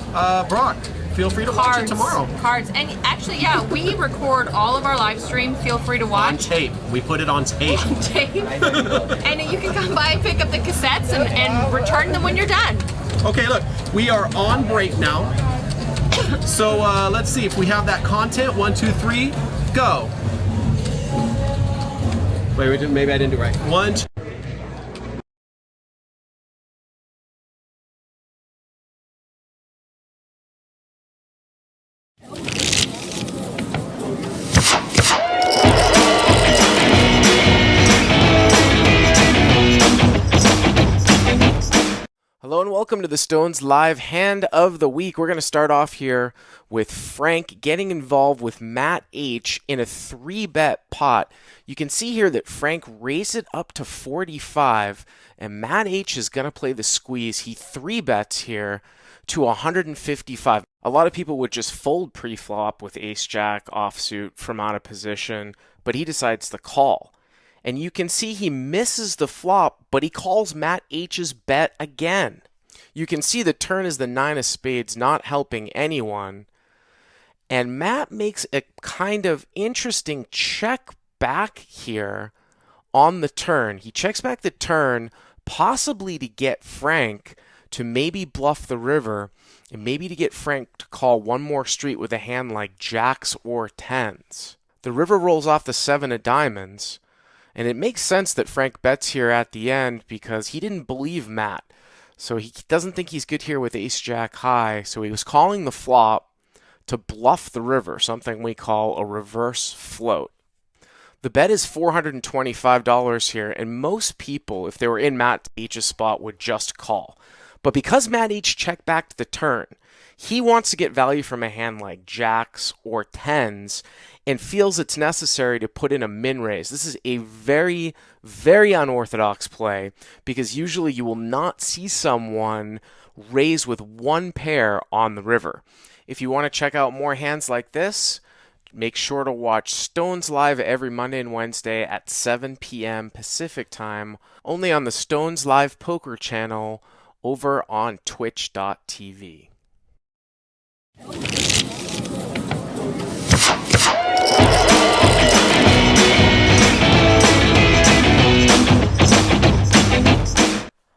Brock, feel free to watch it tomorrow.
Cards. And actually, yeah, we record all of our live stream. Feel free to
On
watch.
tape. We put it on tape.
Tape. And you can come by and pick up the cassettes and return them when you're done.
Okay, look, we are on break now. So let's see if we have that content. 1, 2, 3, go. Wait, maybe I didn't do it right. 1, 2.
Hello and welcome to the Stones Live Hand of the Week. We're going to start off here with Frank getting involved with Matt H in a 3-bet pot. You can see here that Frank raised it up to 45, and Matt H is going to play the squeeze. He 3-bets here to 155. A lot of people would just fold pre-flop with ace-jack offsuit from out of position, but he decides to call. And you can see he misses the flop, but he calls Matt H's bet again. You can see the turn is the 9 of spades, not helping anyone. And Matt makes a kind of interesting check back here on the turn. He checks back the turn, possibly to get Frank to maybe bluff the river, and maybe to get Frank to call one more street with a hand like jacks or tens. The river rolls off the 7 of diamonds, and it makes sense that Frank bets here at the end because he didn't believe Matt. So he doesn't think he's good here with ace-jack high, so he was calling the flop to bluff the river, something we call a reverse float. The bet is $425 here, and most people, if they were in Matt H's spot, would just call. But because Matt H checked back to the turn, he wants to get value from a hand like jacks or tens and feels it's necessary to put in a min raise. This is a very, very unorthodox play because usually you will not see someone raise with one pair on the river. If you want to check out more hands like this, make sure to watch Stones Live every Monday and Wednesday at 7 p.m. Pacific Time, only on the Stones Live Poker channel over on twitch.tv.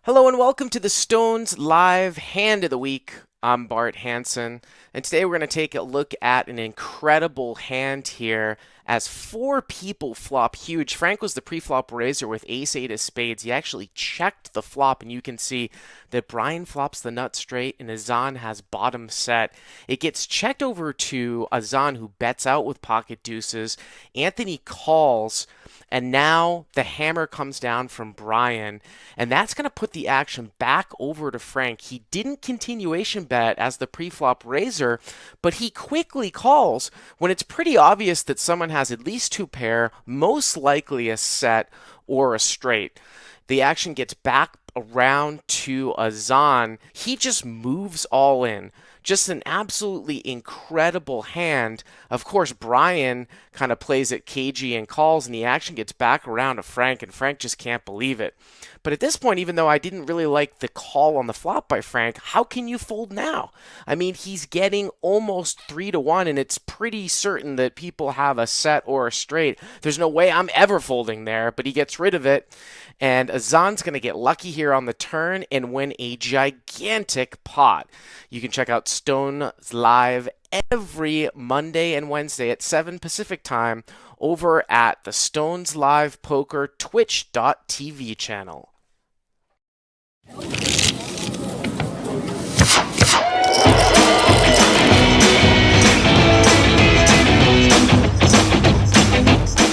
Hello and welcome to the Stones Live Hand of the Week. I'm Bart Hansen, and today we're going to take a look at an incredible hand here as 4 people flop huge. Frank was the pre-flop raiser with ace-8 of spades. He actually checked the flop, and you can see that Brian flops the nut straight and Azan has bottom set. It gets checked over to Azan, who bets out with pocket deuces. Anthony calls, and now the hammer comes down from Brian, and that's going to put the action back over to Frank. He didn't continuation bet as the pre-flop raiser, but he quickly calls when it's pretty obvious that someone has at least 2 pair, most likely a set or a straight. The action gets back around to Azan. He just moves all in. Just an absolutely incredible hand. Of course, Brian kind of plays it cagey and calls, and the action gets back around to Frank, and Frank just can't believe it. But at this point, even though I didn't really like the call on the flop by Frank, how can you fold now? I mean, he's getting almost 3-1, and it's pretty certain that people have a set or a straight. There's no way I'm ever folding there, but he gets rid of it. And Azan's going to get lucky here on the turn and win a gigantic pot. You can check out Stones Live every Monday and Wednesday at 7 Pacific Time over at the Stones Live Poker Twitch.tv channel.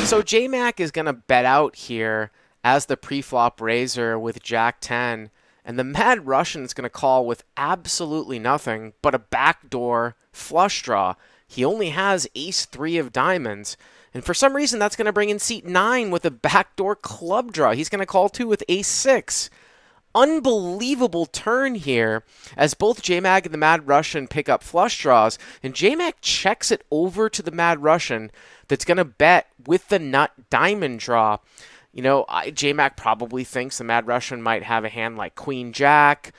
So J-Mac is going to bet out here as the pre-flop raiser with Jack 10, and the Mad Russian is going to call with absolutely nothing but a backdoor flush draw. He only has ace 3 of diamonds, and for some reason that's going to bring in seat 9 with a backdoor club draw. He's going to call too with ace 6. Unbelievable turn here as both J-Mac and the Mad Russian pick up flush draws, and J-Mac checks it over to the Mad Russian that's going to bet with the nut diamond draw. You know, J-Mac probably thinks the Mad Russian might have a hand like Queen Jack,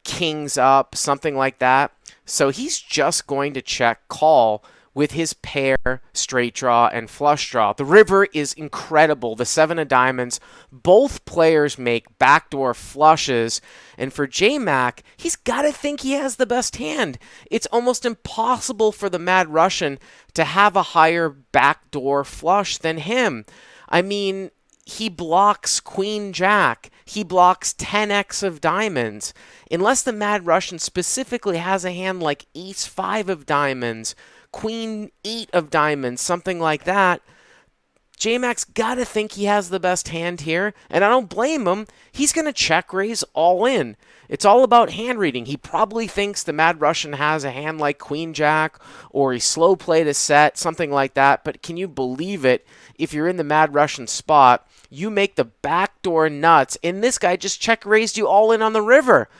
Kings up, something like that. So he's just going to check call with his pair, straight draw, and flush draw. The river is incredible. The 7 of diamonds, both players make backdoor flushes. And for J-Mac, he's got to think he has the best hand. It's almost impossible for the Mad Russian to have a higher backdoor flush than him. I mean, he blocks Queen Jack. He blocks 10x of diamonds. Unless the Mad Russian specifically has a hand like ace 5 of diamonds, Queen 8 of diamonds, something like that, J-Mac's got to think he has the best hand here, and I don't blame him. He's going to check raise all in. It's all about hand reading. He probably thinks the Mad Russian has a hand like Queen Jack, or he slow played a set, something like that, but can you believe it? If you're in the Mad Russian spot, you make the backdoor nuts, and this guy just check raised you all in on the river.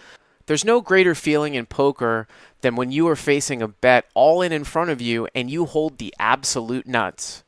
There's no greater feeling in poker than when you are facing a bet all in front of you and you hold the absolute nuts.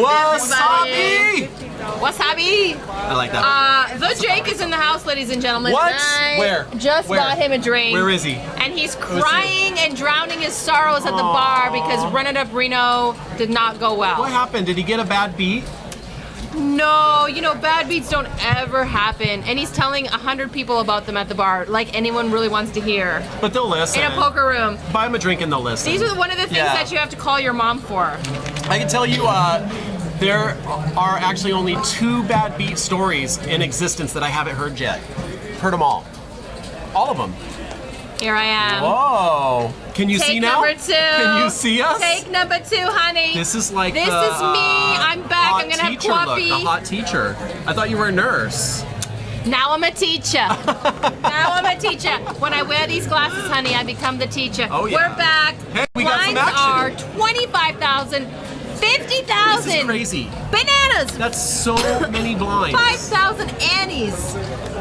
Wasabi!
Wasabi!
I like that.
The Jake is in the house, ladies and gentlemen.
What?
I
Where?
Just
Where?
got him a drink.
Where is he?
And he's crying and drowning his sorrows at the bar because Run It Up Reno did not go well.
What happened? Did he get a bad beat?
No, you know, bad beats don't ever happen. And he's telling 100 people about them at the bar, like anyone really wants to hear.
But they'll listen.
In a poker room.
Buy him a drink and they'll listen.
These are one of the things that you have to call your mom for.
I can tell you, there are actually only 2 bad beat stories in existence that I haven't heard yet. Heard them all. All of them.
Here I am.
Whoa. Can you
Take
see now?
number 2.
Can you see us?
Take number 2, honey.
This is like
This
the,
is me. I'm back.
hot
I'm gonna have
teacher look,
coffee.
the hot teacher. I thought you were a nurse.
Now I'm a teacher. Now I'm a teacher. When I wear these glasses, honey, I become the teacher.
Oh, yeah.
We're back.
Hey, we got some
Lines are
action.
25,000, 50,000.
This is crazy.
Bananas.
That's so many blinds.
5,000 Annies.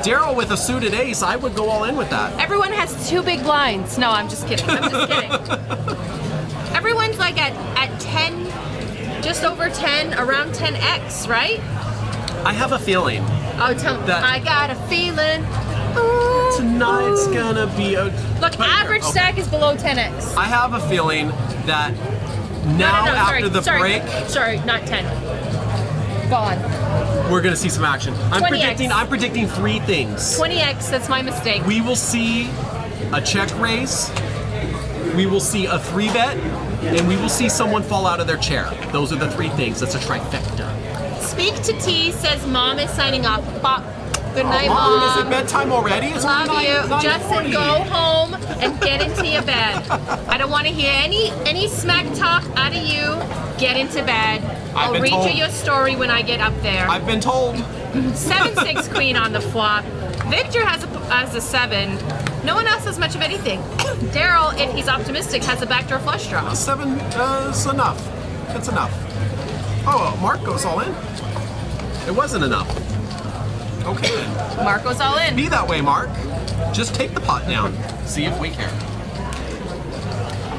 Daryl with a suited ace, I would go all in with that.
Everyone has 2 big blinds. No, I'm just kidding. I'm just kidding. Everyone's like at 10, just over 10, around 10x, right?
I have a feeling
Oh, tell me.
That-
I got a feeling. Ooh,
tonight's
ooh.
gonna be a...
Look, average stack is below 10x.
I have a feeling that now
No,
after the
sorry,
break,
Sorry, not 10. Go on.
we're gonna see some action. I'm
20x.
predicting 3 things.
20x, that's my mistake.
We will see a check raise, we will see a 3-bet, and we will see someone fall out of their chair. Those are the 3 things. That's a trifecta.
Speak to T says mom is signing off. Good night,
Mom,
mom.
is it bedtime already? It's
Love
only
you.
9:40.
Justin, go home and get into your bed. I don't want to hear any smack talk out of you. Get into bed. I'll
been
read
told.
you your story when I get up there.
I've been told.
7-6 queen on the flop. Victor has a 7. No one else has much of anything. Daryl, if he's optimistic, has a backdoor flush draw.
7 is enough. It's enough. Oh, Mark goes all in. It wasn't enough. Okay then.
Mark goes all in.
Be that way, Mark. Just take the pot down. See if we care.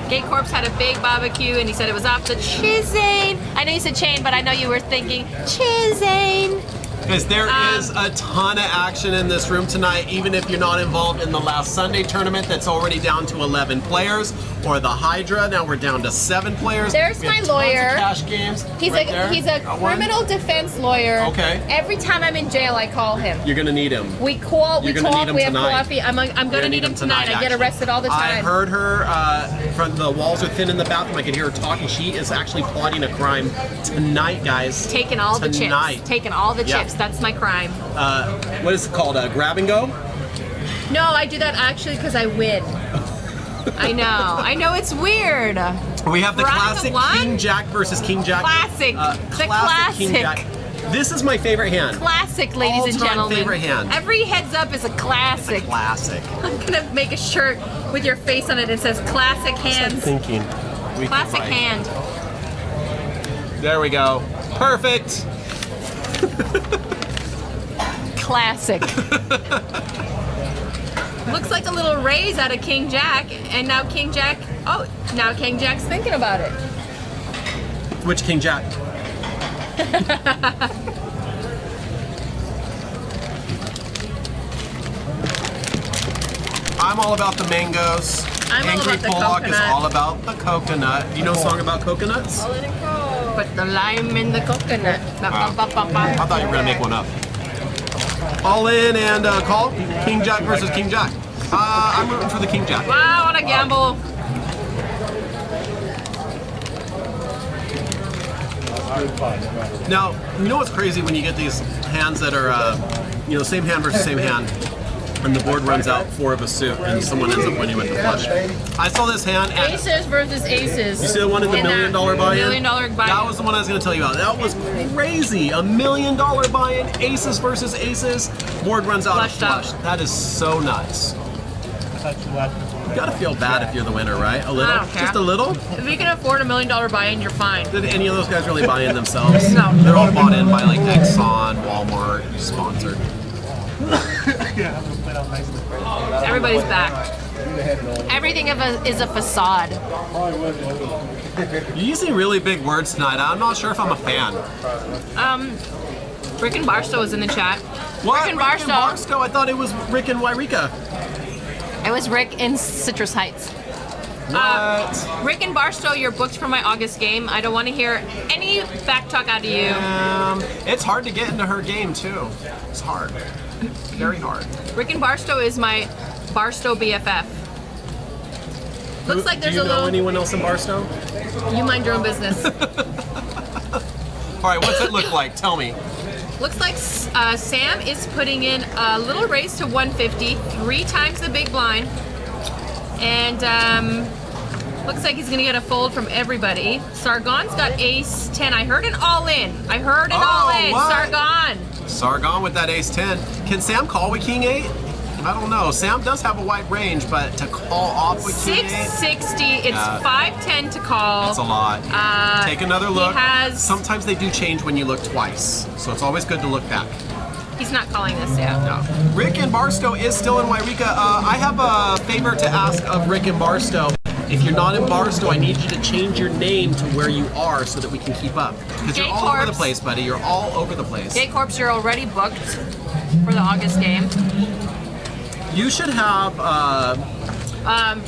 Gay Corpse had a big barbecue and he said it was off the Chisane. I know you said chain, but I know you were thinking Chisane.
Because there is a ton of action in this room tonight, even if you're not involved in the last Sunday tournament that's already down to 11 players, or the HYDRA, now we're down to 7 players.
There's
We have
my
tons
lawyer.
of cash games.
He's
right there.
he's a
Got one.
criminal defense lawyer.
Okay.
Every time I'm in jail, I call him.
You're gonna need him.
We call, we
You're gonna
talk,
need him
we have
tonight.
coffee. I'm gonna need him tonight. I get
actually.
arrested all the time.
I heard her from the walls are thin in the bathroom. I could hear her talking. She is actually plotting a crime tonight, guys.
Taking all the
Tonight.
chips. Taking all the
Yeah.
chips. That's my crime.
What is it called? Grab and go?
No, I do that actually because I win. I know it's weird.
We have the
Veronica
classic
won?
King Jack versus King Jack.
Classic. The
King
classic.
Jack. This is my favorite hand.
Classic, ladies and
All-time
gentlemen.
favorite hand.
Every heads up is a classic.
Classic.
I'm gonna make a shirt with your face on it that says classic hands.
Thinking. We can
Classic
fight.
hand.
There we go. Perfect.
Classic. Looks like a little raise out of King Jack, and now King Jack. Oh, now King Jack's thinking about it.
Which King Jack? I'm all about the mangoes.
I'm all
Angry
about the
Pollock is
coconut.
all about the coconut. You know a song about coconuts?
Put the lime in the coconut.
I thought you were gonna make one up. All in and call. King Jack versus King Jack. I'm rooting for the King Jack.
Wow, what a gamble.
Now, you know what's crazy when you get these hands that are, same hand versus same hand, and the board runs out 4 of a suit, and someone ends up winning with the flush. I saw this hand at.
Aces versus aces.
You see the one in the $1 million buy-in?
$1 million buy-in.
That was the one I was going to tell you about. That was crazy. $1 million buy-in, aces versus aces. Board runs out of
Flushed out.
flush. That is so nuts. You gotta feel bad if you're the winner, right? A little?
I don't care.
Just a little?
If you can afford $1 million buy-in, you're fine.
Did any of those guys really buy in themselves?
No.
They're all bought in by like Exxon, Walmart, sponsored.
Yeah, I'm gonna play it out nicely.
Everybody's back. Everything is a facade.
You're using really big words tonight. I'm not sure if I'm a fan.
Rick and Barstow is in the chat.
What?
Rick and Barstow.
I thought it was Rick and Wairika.
It was Rick in Citrus Heights.
What?
Rick and Barstow, you're booked for my August game. I don't want to hear any back talk out of you.
It's hard to get into her game too. It's hard. Very hard.
Rick and Barstow is my Barstow BFF. Looks like there's
Do you
a
know
little.
anyone else in Barstow?
You mind your own business.
All right, what's it look like? Tell me.
Looks like Sam is putting in a little raise to 150, 3 times the big blind. And looks like he's going to get a fold from everybody. Sargon's got ace 10. I heard an all-in.
What?
Sargon.
Sargon with that ace 10. Can Sam call with king 8? I don't know. Sam does have a wide range, but to call off with king 8?
660. It's
Yeah.
510 to call.
That's a lot. Take another look.
has-
Sometimes they do change when you look twice, so it's always good to look back.
He's not calling this yet.
No. Rick and Barstow is still in Wairika. I have a favor to ask of Rick and Barstow. If you're not in Barstow, I need you to change your name to where you are so that we can keep up. Because you're
Gay
all over the
Corpse.
place, buddy. You're all over the place.
Gay Corpse, you're already booked for the August game.
You should have,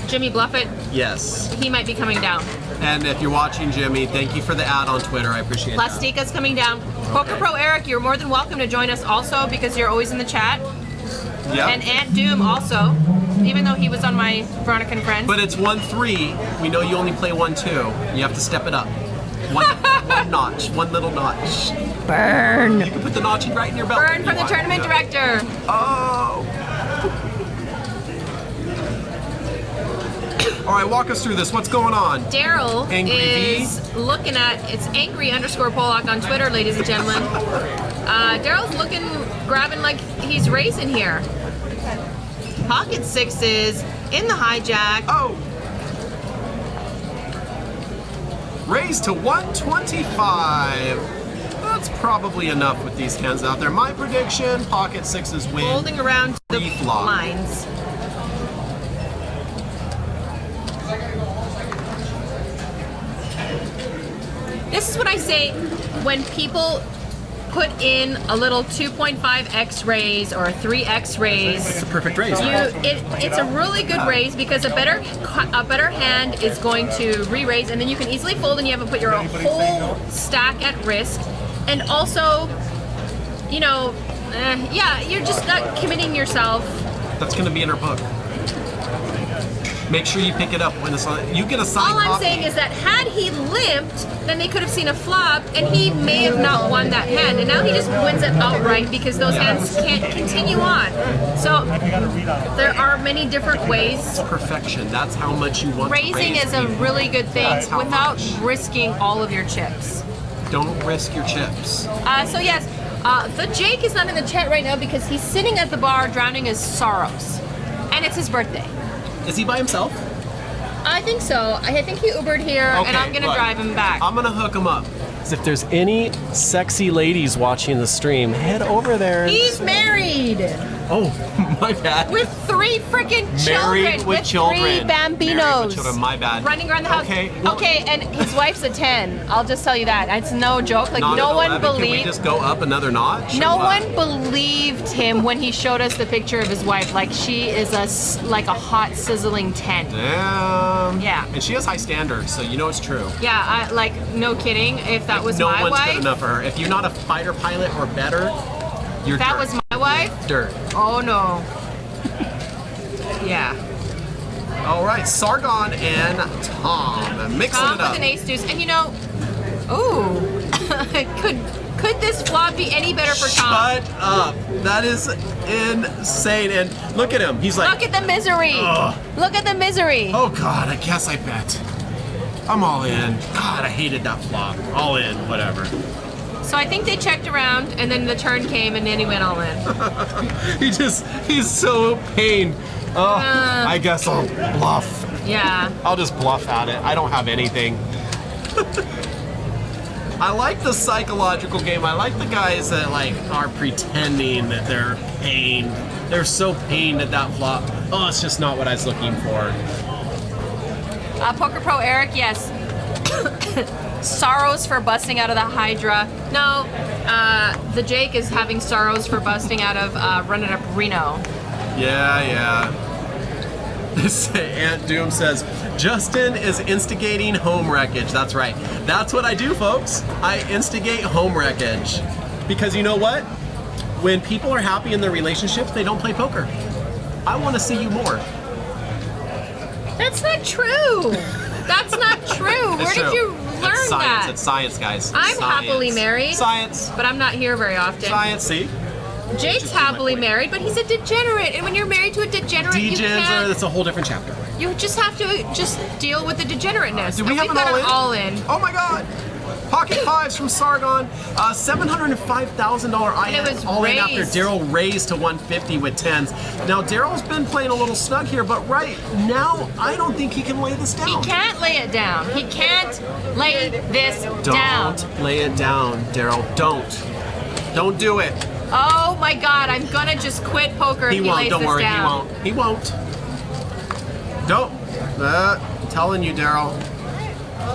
Jimmy Bluffett,
yes.
he might be coming down.
And if you're watching, Jimmy, thank you for the ad on Twitter. I appreciate that.
Plastika's coming down. Poker Pro Eric, you're more than welcome to join us also because you're always in the chat.
Yep.
And Aunt Doom also, even though he was on my Veronica and Friends.
But it's 1-3. We know you only play 1-2. You have to step it up. One notch, one little notch.
Burn.
You can put the notch right in your belt.
Burn
if
from
you
the
want.
tournament director.
Oh. All right, walk us through this. What's going on?
Daryl
Angry V?
is looking at, it's angry_Pollock on Twitter, ladies and gentlemen. Daryl's looking, grabbing like he's racing here. Pocket sixes in the hijack.
Oh. Raised to 125. That's probably enough with these hands out there. My prediction, pocket sixes win.
Holding around the
Pre-flop.
lines. This is what I say when people put in a little 2.5x raise or a 3x raise.
It's a perfect raise.
It's a really good raise because a better hand is going to re-raise, and then you can easily fold and you haven't put your whole stack at risk. And also, you know, yeah, you're just not committing yourself.
That's going to be in her book. Make sure you pick it up when it's on. You get a signed
All I'm
copy.
saying is that had he limped, then they could have seen a flop, and he may have not won that hand. And now he just wins it outright because those hands can't continue on. So there are many different ways.
Perfection. That's how much you want
Raising
to raise
is a
people.
really good thing
That's how
without
much.
risking all of your chips.
Don't risk your chips.
So yes, the Jake is not in the chat right now because he's sitting at the bar drowning his sorrows, and it's his birthday.
Is he by himself?
I think so. I think he Ubered here, and
Okay,
I'm gonna
look.
drive him back.
I'm gonna hook him up. If there's any sexy ladies watching the stream, head over there.
He's married
Oh, my bad.
with 3 freaking children.
Married with children.
3
Married
bambinos.
with children, my bad.
Running around the house.
Okay, well-
Okay, and his wife's a 10. I'll just tell you that. It's no joke. Like
Not
no
at
one
11. Can we
believed.
just go up another notch?
No
or what?
one believed him when he showed us the picture of his wife. Like she is like a hot sizzling 10.
Damn.
Yeah.
And she has high standards, so you know it's true.
Yeah, like no kidding. If that was
no
my
one's
wife,
good enough for her. If you're not a fighter pilot or better, you're
that
dirt.
was my wife.
Dirt.
Oh no. Yeah.
All right, Sargon and Tom mixing
Tom
it
with
up.
an ace deuce, and you know, ooh, could this flop be any better for Tom?
Shut up. That is insane. And look at him. He's like,
Look at the misery.
Ugh.
Look at the misery.
oh God, I guess I bet. I'm all in. God, I hated that flop. All in, whatever.
So I think they checked around, and then the turn came, and then he went all in.
He's so pained. Oh, I guess I'll bluff.
Yeah.
I'll just bluff at it. I don't have anything. I like the psychological game. I like the guys that like are pretending that they're pained. They're so pained at that flop. Oh, it's just not what I was looking for.
Poker Pro Eric, yes. Sorrows for busting out of the HYDRA. No, the Jake is having sorrows for busting out of Run It Up Reno.
Yeah. This Aunt Doom says, Justin is instigating home wreckage. That's right. That's what I do, folks. I instigate home wreckage. Because you know what? When people are happy in their relationships, they don't play poker. I want to see you more.
That's not true. That's not true. Where did you learn
it's science.
that?
It's science, guys.
I'm
Science.
happily married.
Science.
But I'm not here very often.
Science, see?
Jake's happily married, but he's a degenerate. And when you're married to a degenerate, you can't.
That's a whole different chapter.
You just have to just deal with the degenerateness.
Do we have
we've
an
got
all
an
in?
all in.
Oh my God! Pocket fives from Sargon, $705,000
And it was
all in after
raised.
Daryl raised to 150 with tens. Now Daryl's been playing a little snug here, but right now I don't think he can lay this down.
He can't lay it down. He can't lay this down.
Don't lay it down, Daryl. Don't do it.
Oh my God! I'm gonna just quit poker if
He
he
won't.
lays
Don't
this
worry.
down.
He won't. Don't. I'm telling you, Daryl.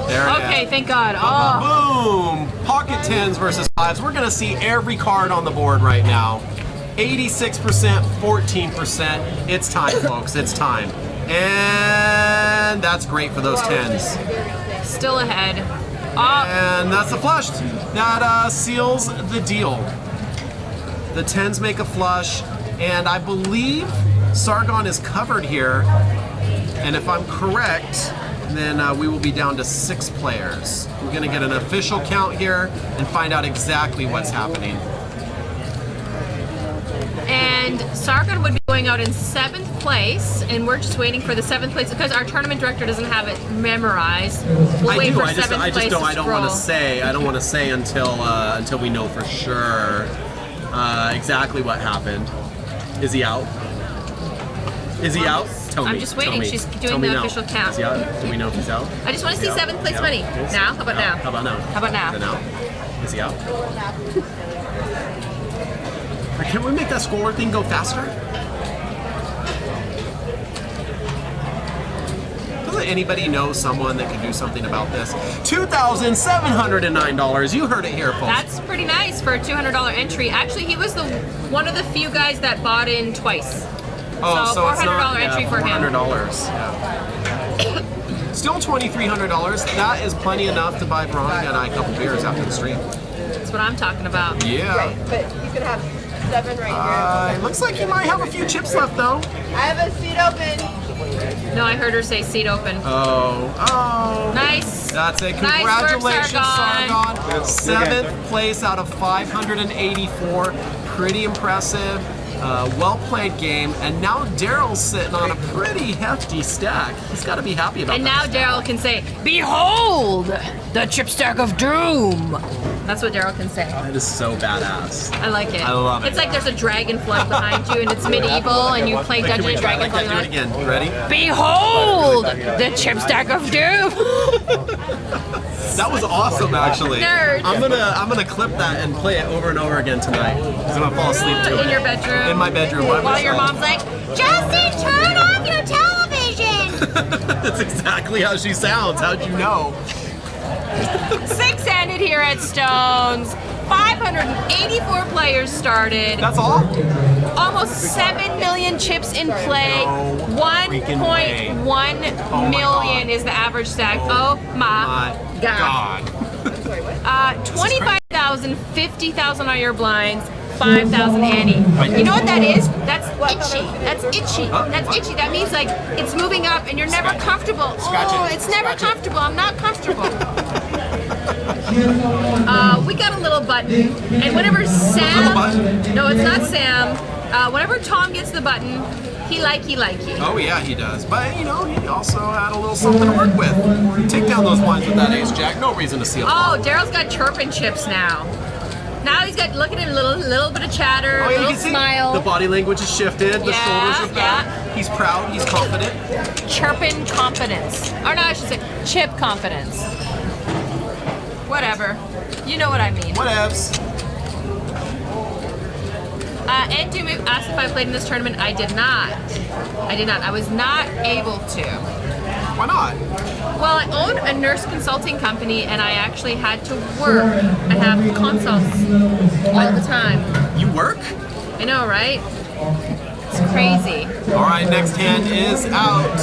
There it
Okay,
is.
thank God. Oh,
Boom! Pocket tens versus fives. We're gonna see every card on the board right now. 86%, 14%. It's time, folks. It's time. And that's great for those tens.
still ahead. Oh,
And that's a flush. That seals the deal. The tens make a flush, and I believe Sargon is covered here. And if I'm correct, then we will be down to 6 players. We're gonna get an official count here and find out exactly what's happening.
and Sargon would be going out in 7th place, and we're just waiting for the 7th place because our tournament director doesn't have it memorized. We'll
I
wait
do.
for
I just
7th place to
don't. I don't want to
scroll.
say. I don't want to say until we know for sure exactly what happened. Is he out? Is he out? Tell me.
I'm just waiting.
Tell me.
She's doing
Tell me
the
now.
official count.
Is he out? Do we know if he's out?
I just want to see
Is he out?
7th place
Yeah.
money.
Is-
Now? How about now?
How about now?
How about now?
Then out. Is he out? Can we make that score thing go faster? Doesn't anybody know someone that could do something about this? $2,709. You heard it here, folks.
That's pretty nice for a $200 entry. Actually, he was one of the few guys that bought in twice. So
it's not,
$400 entry for him.
$400. Yeah. Still $2,300. That is plenty enough to buy Veronica and I a couple beers after the stream.
That's what I'm talking about.
Yeah.
But you could have 7 right here.
It looks like you might have a few chips left, though.
I have a seat open.
No, I heard her say seat open.
Oh.
Nice.
That's it.
Nice work,
Congratulations,
Sargon.
Sargon. 7th place out of 584. Pretty impressive. Well played game. And now Daryl's sitting on a pretty hefty stack. He's got to be happy about
And
that.
now Daryl can say, "Behold, the chip stack of doom." That's what Daryl can say.
That is so badass.
I like it.
I love it.
It's like there's a dragon flood behind you, and it's medieval, and you play Dungeons and Dragons.
Like that, do it again. You ready?
Behold, the chip stack of doom.
That was awesome, actually.
Nerd.
I'm gonna clip that and play it over and over again tonight. Because I'm gonna fall asleep to it.
In your bedroom.
In my bedroom. by
While your
myself.
mom's like, Justin, turn off your television.
That's exactly how she sounds. How'd you know?
6 ended here at Stones. 584 players started.
That's all?
Almost 7 million chips in play.
No freaking way.
1.1
my
million
God.
is the average stack. Oh my God. 25,000, 50,000 are your blinds. 5,000 Annie. You know what that is? That's itchy. That's itchy. That's itchy. That means like it's moving up and you're never comfortable. Oh, it's never comfortable. I'm not comfortable. We got a little button, and whenever Sam, no, it's not Sam. Whenever Tom gets the button, he likey.
Oh yeah, he does. But you know, he also had a little something to work with. Take down those blinds with that ace jack. No reason to seal.
Oh, Daryl's got chirping chips now. Now he's got looking at a little bit of chatter,
Oh,
a
yeah, you
little
can see
smile.
the body language is shifted. The shoulders are back. He's proud. He's confident.
Chirping confidence. Or no, I should say chip confidence. Whatever. You know what I mean.
Whatevs.
And Doom asked if I played in this tournament. I did not. I was not able to.
Why not?
Well, I own a nurse consulting company, and I actually had to work. I have consults all the time.
You work?
I know, right? It's crazy.
All right, next hand is out.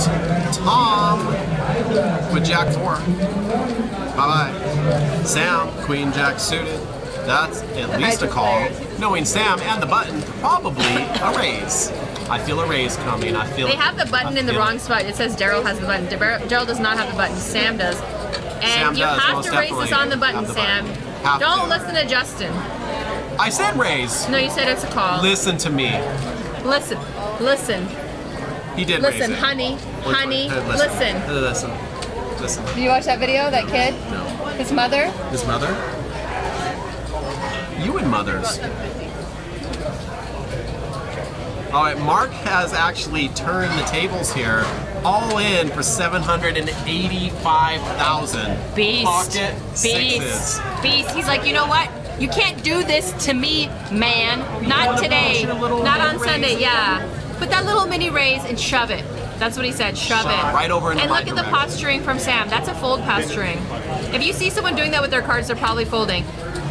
Tom with Jack 4. Bye-bye. Sam, Queen Jack suited. That's at least a call. Knowing Sam and the button, probably a raise. I feel a raise coming. I feel
They have the button in the wrong spot. It says Daryl has the button. Daryl does not have the button. Sam does. And
Sam
you
does,
have
most
to raise this
definitely
on the button,
have the
Sam.
button. Have
Don't
to.
listen to Justin.
I said raise.
No, you said it's a call.
Listen to me.
Listen. Listen.
He did raise
Listen,
it.
honey.
Which
Honey.
one?
Listen.
Listen.
Did you watch that video? That kid?
No.
His mother?
His mother? You and mothers. All right, Mark has actually turned the tables here, all in for 785,000.
Beast.
Pocket
Beast.
sixes.
Beast. He's like, you know what? You can't do this to me, man. Not
wanna
today.
motion a little
Not on
raise?
Sunday. Yeah. Put that little mini raise and shove it. That's what he said. Shove it.
Right over in
And
my
look at the
direction.
posturing from Sam. That's a fold posturing. If you see someone doing that with their cards, they're probably folding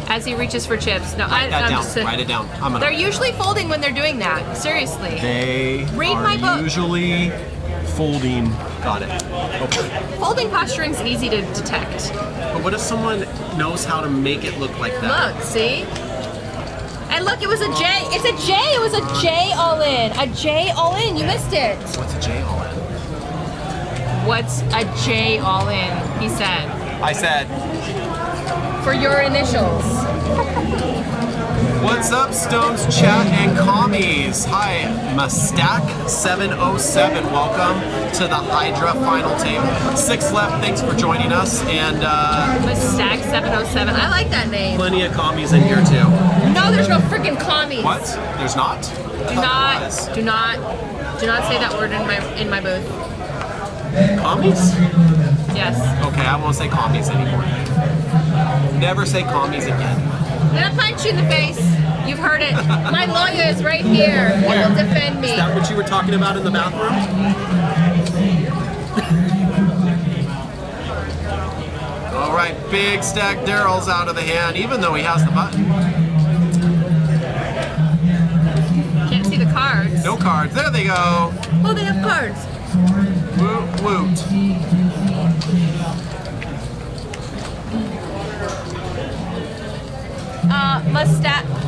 as he reaches for chips. No,
Write that
I'm
down.
just-
Write it down. I'm
They're
gonna.
usually folding when they're doing that. Seriously.
They
Read
are
my book.
usually folding. Got it. Okay.
Folding posturing's easy to detect.
But what if someone knows how to make it look like that?
Look, see? And look, it was a J. It's a J. It was a J all in. A J all in. You missed it.
What's a J all in?
What's a J all in? He said.
I said.
For your initials.
What's up, Stones Chat and Commies? Hi, Mustak707. Welcome to the HYDRA final table. 6 left. Thanks for joining us. And
Stack 707. I like that name.
plenty of commies in here, too.
No, there's no freaking commies.
What? There's not?
Do not say that word in my booth.
Commies?
Yes.
Okay, I won't say commies anymore. Never say commies again.
I'm gonna punch you in the face. You've heard it. My lawyer is right here. He will defend me.
Is that what you were talking about in the bathroom? All right, big stack Daryl's out of the hand, even though he has the button.
Can't see the cards.
No cards. There they go.
Oh, they have cards.
Woot woot.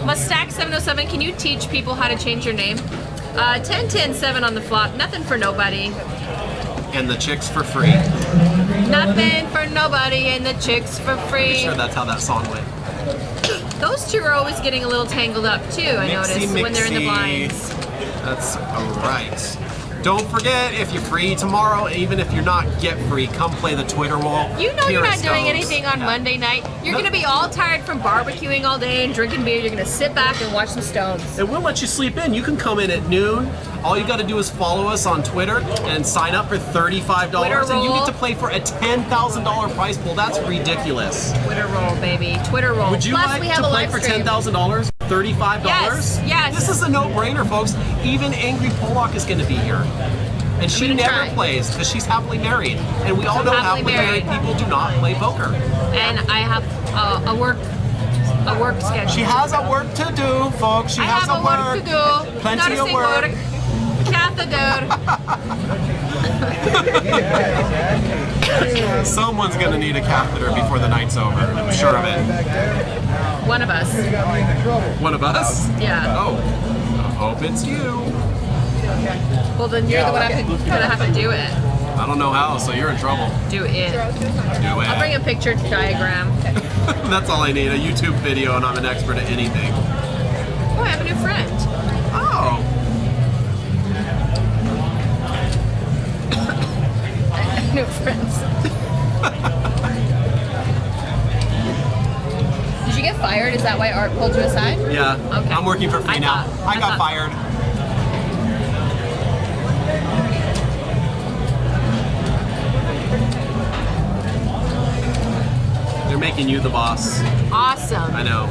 Mustak 707, can you teach people how to change your name? 10-10-7 on the flop. Nothing for nobody.
And the chicks for free.
Nothing for nobody and the chicks for free.
Sure, that's how that song went.
Those two are always getting a little tangled up too, I noticed, when they're in the blinds.
That's alright. Don't forget, if you're free tomorrow, even if you're not, get free. Come play the Twitter wall.
You know
Here
you're
at
not doing
Stones.
anything on
Yeah.
Monday night. You're
No.
going to be all tired from barbecuing all day and drinking beer. You're going to sit back and watch some Stones.
And we'll let you sleep in. You can come in at noon. All you got to do is follow us on Twitter and sign up for $35,
Twitter
and you
roll.
get to play for a $10,000 prize pool. That's ridiculous.
Twitter roll, baby. Twitter roll.
Would you
Plus,
like
we have
to
a
play
live
for
stream.
$10,000? $35?
Yes.
This is a no-brainer, folks. Even Angry Pollock is going to be here. And she
gonna
never
try.
plays because she's happily married. And we all know
Happily
happily married
married.
people do not play poker.
And I have a work schedule.
She has a work to do, folks. She
I
has
have a work to do.
Plenty
Not a
of
single
work.
Catheter.
Someone's gonna need a catheter before the night's over. I'm sure of it.
One of us.
One of us?
Yeah.
Oh, I hope it's you.
Well, then you're the one gonna have to do it.
I don't know how, so you're in trouble.
Do it.
Do it.
I'll bring a picture diagram.
That's all I need, a YouTube video, and I'm an expert at anything.
Oh, I have a new friend.
Oh.
New friends. Did you get fired? Is that why Art pulled you aside?
Yeah,
Okay.
I'm working for free
I
now.
thought-
I got
thought-
fired. They're making you the boss.
Awesome.
I know.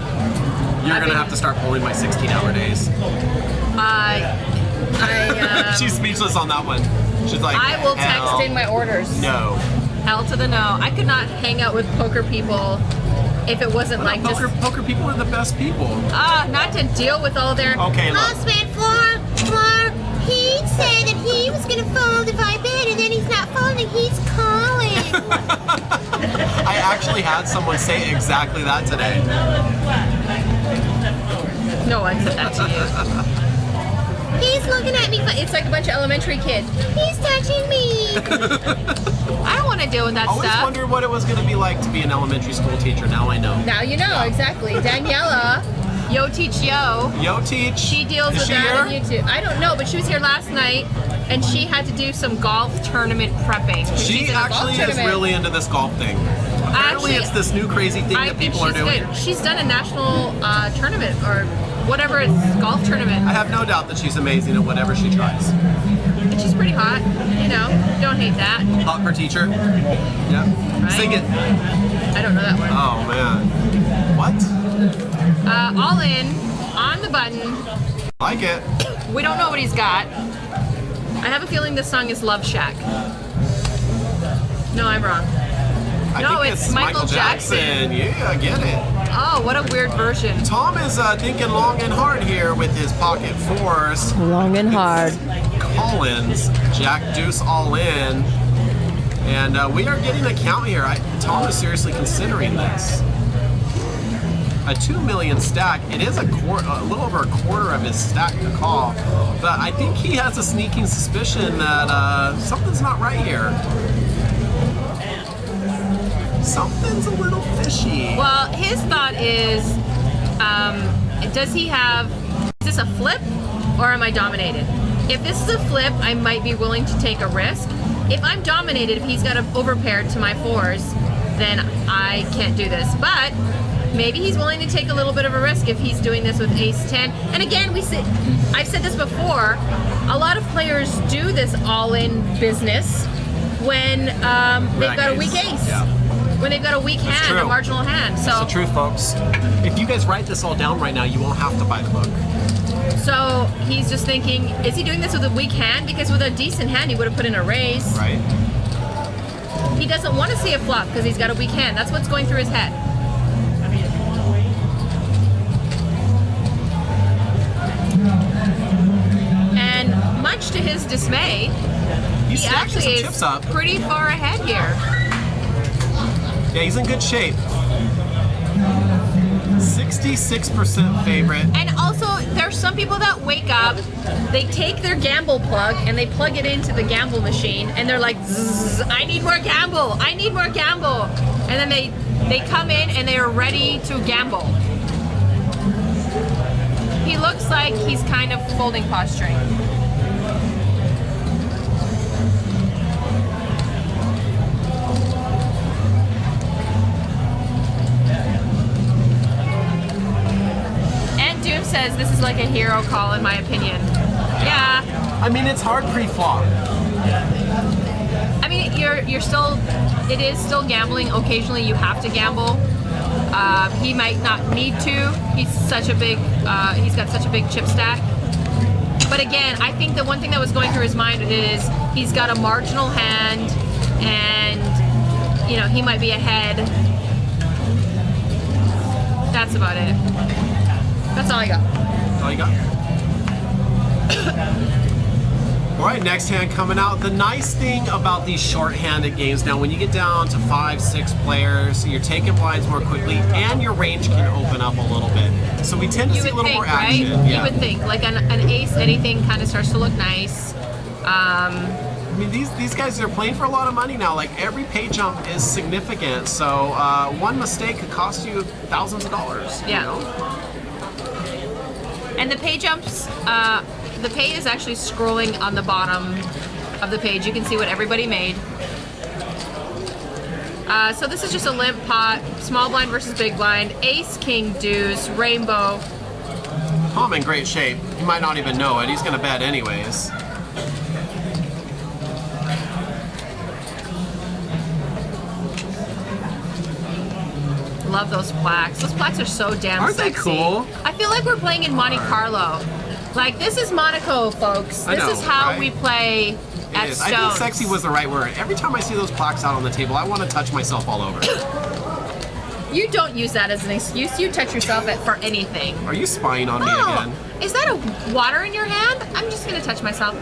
You're gonna have to start pulling my 16-hour days. She's speechless on that one. She's like,
I will
hell
text in my orders.
No.
Hell to the no. I could not hang out with poker people if it wasn't like
poker people are the best people.
not to deal with all their
Okay, look.
Bossman Floor, he said that he was gonna fold if I bid, and then he's not folding, he's calling.
I actually had someone say exactly that today.
No one said that to you.
He's looking at me.
It's like a bunch of elementary kids.
He's touching me.
I don't want to deal with that
I always
stuff.
wondered what it was going to be like to be an elementary school teacher. Now I know.
Now you know, exactly. Daniela, Yo Teach Yo.
Yo Teach.
She deals with that on YouTube. I don't know, but she was here last night, and she had to do some golf tournament prepping.
She actually is really into this golf thing. Apparently, it's this new crazy thing that people are doing.
Good. She's done a national tournament or whatever it's golf tournament.
I have no doubt that she's amazing at whatever she tries.
And she's pretty hot, you know. Don't hate that.
Hot for teacher. Yeah.
Right?
Sing it.
I don't know that one.
Oh man. What?
All in on the button.
Like it.
We don't know what he's got. I have a feeling this song is Love Shack. No, I'm wrong.
I
No,
think
it's Michael Jackson.
Yeah, I get it.
Oh, what a weird version.
Tom is thinking long and hard here with his pocket fours.
Long and hard.
Collins, Jack Deuce all in. And we are getting a count here. Tom is seriously considering this. A 2 million stack. It is a little over a quarter of his stack to call. But I think he has a sneaking suspicion that something's not right here. Something's a little fishy.
Well, his thought is, is this a flip or am I dominated? If this is a flip, I might be willing to take a risk. If I'm dominated, if he's got an overpaired to my fours, then I can't do this. But maybe he's willing to take a little bit of a risk if he's doing this with ace 10. And again, I've said this before, a lot of players do this all-in business when they've got a weak ace.
Yeah.
When they've got a weak hand, a marginal hand. So
that's the truth, folks. If you guys write this all down right now, you won't have to buy the book.
So he's just thinking, is he doing this with a weak hand? Because with a decent hand, he would have put in a raise.
Right.
He doesn't want to see a flop because he's got a weak hand. That's what's going through his head. And much to his dismay, he actually is pretty far ahead here.
Yeah, he's in good shape. 66% favorite.
And also, there's some people that wake up, they take their gamble plug and they plug it into the gamble machine, and they're like, Zzz, I need more gamble, I need more gamble. And then they come in and they are ready to gamble. He looks like he's kind of folding posturing. Says this is like a hero call in my opinion. Yeah.
I mean, it's hard pre-flop.
I mean, you're still, it is still gambling. Occasionally you have to gamble. He might not need to. He's such a big, he's got such a big chip stack. But again, I think the one thing that was going through his mind is he's got a marginal hand and, you know, he might be ahead. That's about it. That's all I got.
All you got? All right, next hand coming out. The nice thing about these short-handed games, now when you get down to 5, 6 players, you're taking blinds more quickly and your range can open up a little bit. So we tend to see a little more action.
Right?
Yeah.
You would think, like an ace, anything kind of starts to look nice.
I mean, these guys are playing for a lot of money now. Like, every pay jump is significant. So one mistake could cost you thousands of dollars.
Yeah.
You know?
And the pay jumps, the pay is actually scrolling on the bottom of the page. You can see what everybody made. So this is just a limp pot, small blind versus big blind, ace, king, deuce, rainbow.
Tom in great shape. He might not even know it. He's going to bet anyways.
love those plaques. Those plaques are so damn
Aren't they
sexy.
cool?
I feel like we're playing in Monte Carlo. Like, this is Monaco, folks.
I
This
know,
is how
right?
we play
It
at
is.
Stones.
I think sexy was the right word. Every time I see those plaques out on the table, I want to touch myself all over.
You don't use that as an excuse. You touch yourself for anything.
Are you spying on me again?
Is that a water in your hand? I'm just gonna touch myself.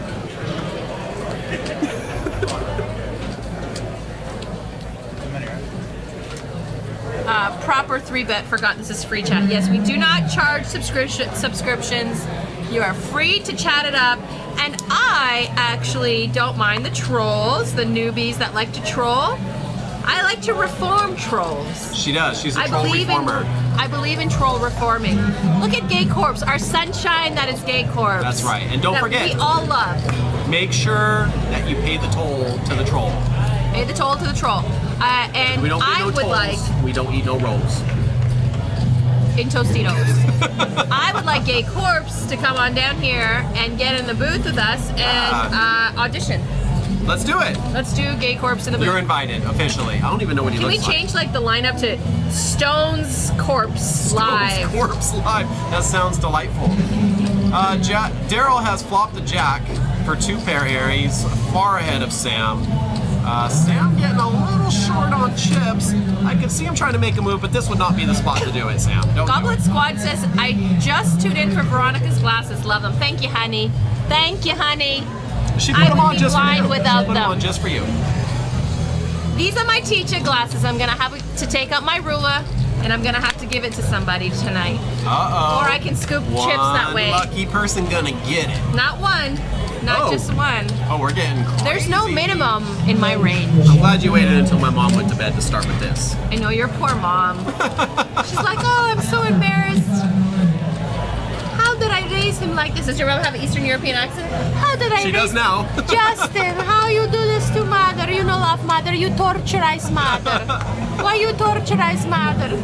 Proper 3-bet. Forgot this is free chat. Yes, we do not charge subscriptions. You are free to chat it up. And I actually don't mind the trolls, the newbies that like to troll. I like to reform trolls.
She does. She's a troll reformer.
I believe in troll reforming. Look at Gay Corpse, our sunshine that is Gay Corpse.
That's right. And don't
that
forget,
we all love.
make sure that you pay the toll to the troll.
Pay the toll to the troll. And
We don't get
I
no
would
tolls.
like,
We don't eat no rolls.
in Tostitos, I would like Gay Corpse to come on down here and get in the booth with us and audition.
Let's do it.
Let's do Gay Corpse in the booth.
You're invited officially. I don't even know what he
Can we
looks like.
change like the lineup to Stones Corpse Live?
Corpse Live. That sounds delightful. Daryl has flopped the jack for 2 pair here. He's far ahead of Sam. Sam getting a little short on chips. I could see him trying to make a move, but this would not be the spot to do it, Sam. Don't do
Goblet
it.
Squad says, I just tuned in for Veronica's glasses. Love them. Thank you, honey. Thank you, honey.
She put
I
them
would
on
be
just for
blind
you.
without
She put them
them.
on just for you.
These are my teacher glasses. I'm going to have to take out my ruler and I'm going to have to give it to somebody tonight.
Uh-oh.
Or I can scoop chips that way.
One lucky person gonna get it.
Not one. Not just one.
Oh, we're getting crazy.
There's no minimum in my range.
I'm glad you waited until my mom went to bed to start with this.
I know, your poor mom. She's like, oh, I'm so embarrassed. How did I raise him like this? Does your mom have an Eastern European accent? How did I
She
raise
does now.
Justin, how you do this to mother? You know love mother. You torturize mother. Why you torturize mother?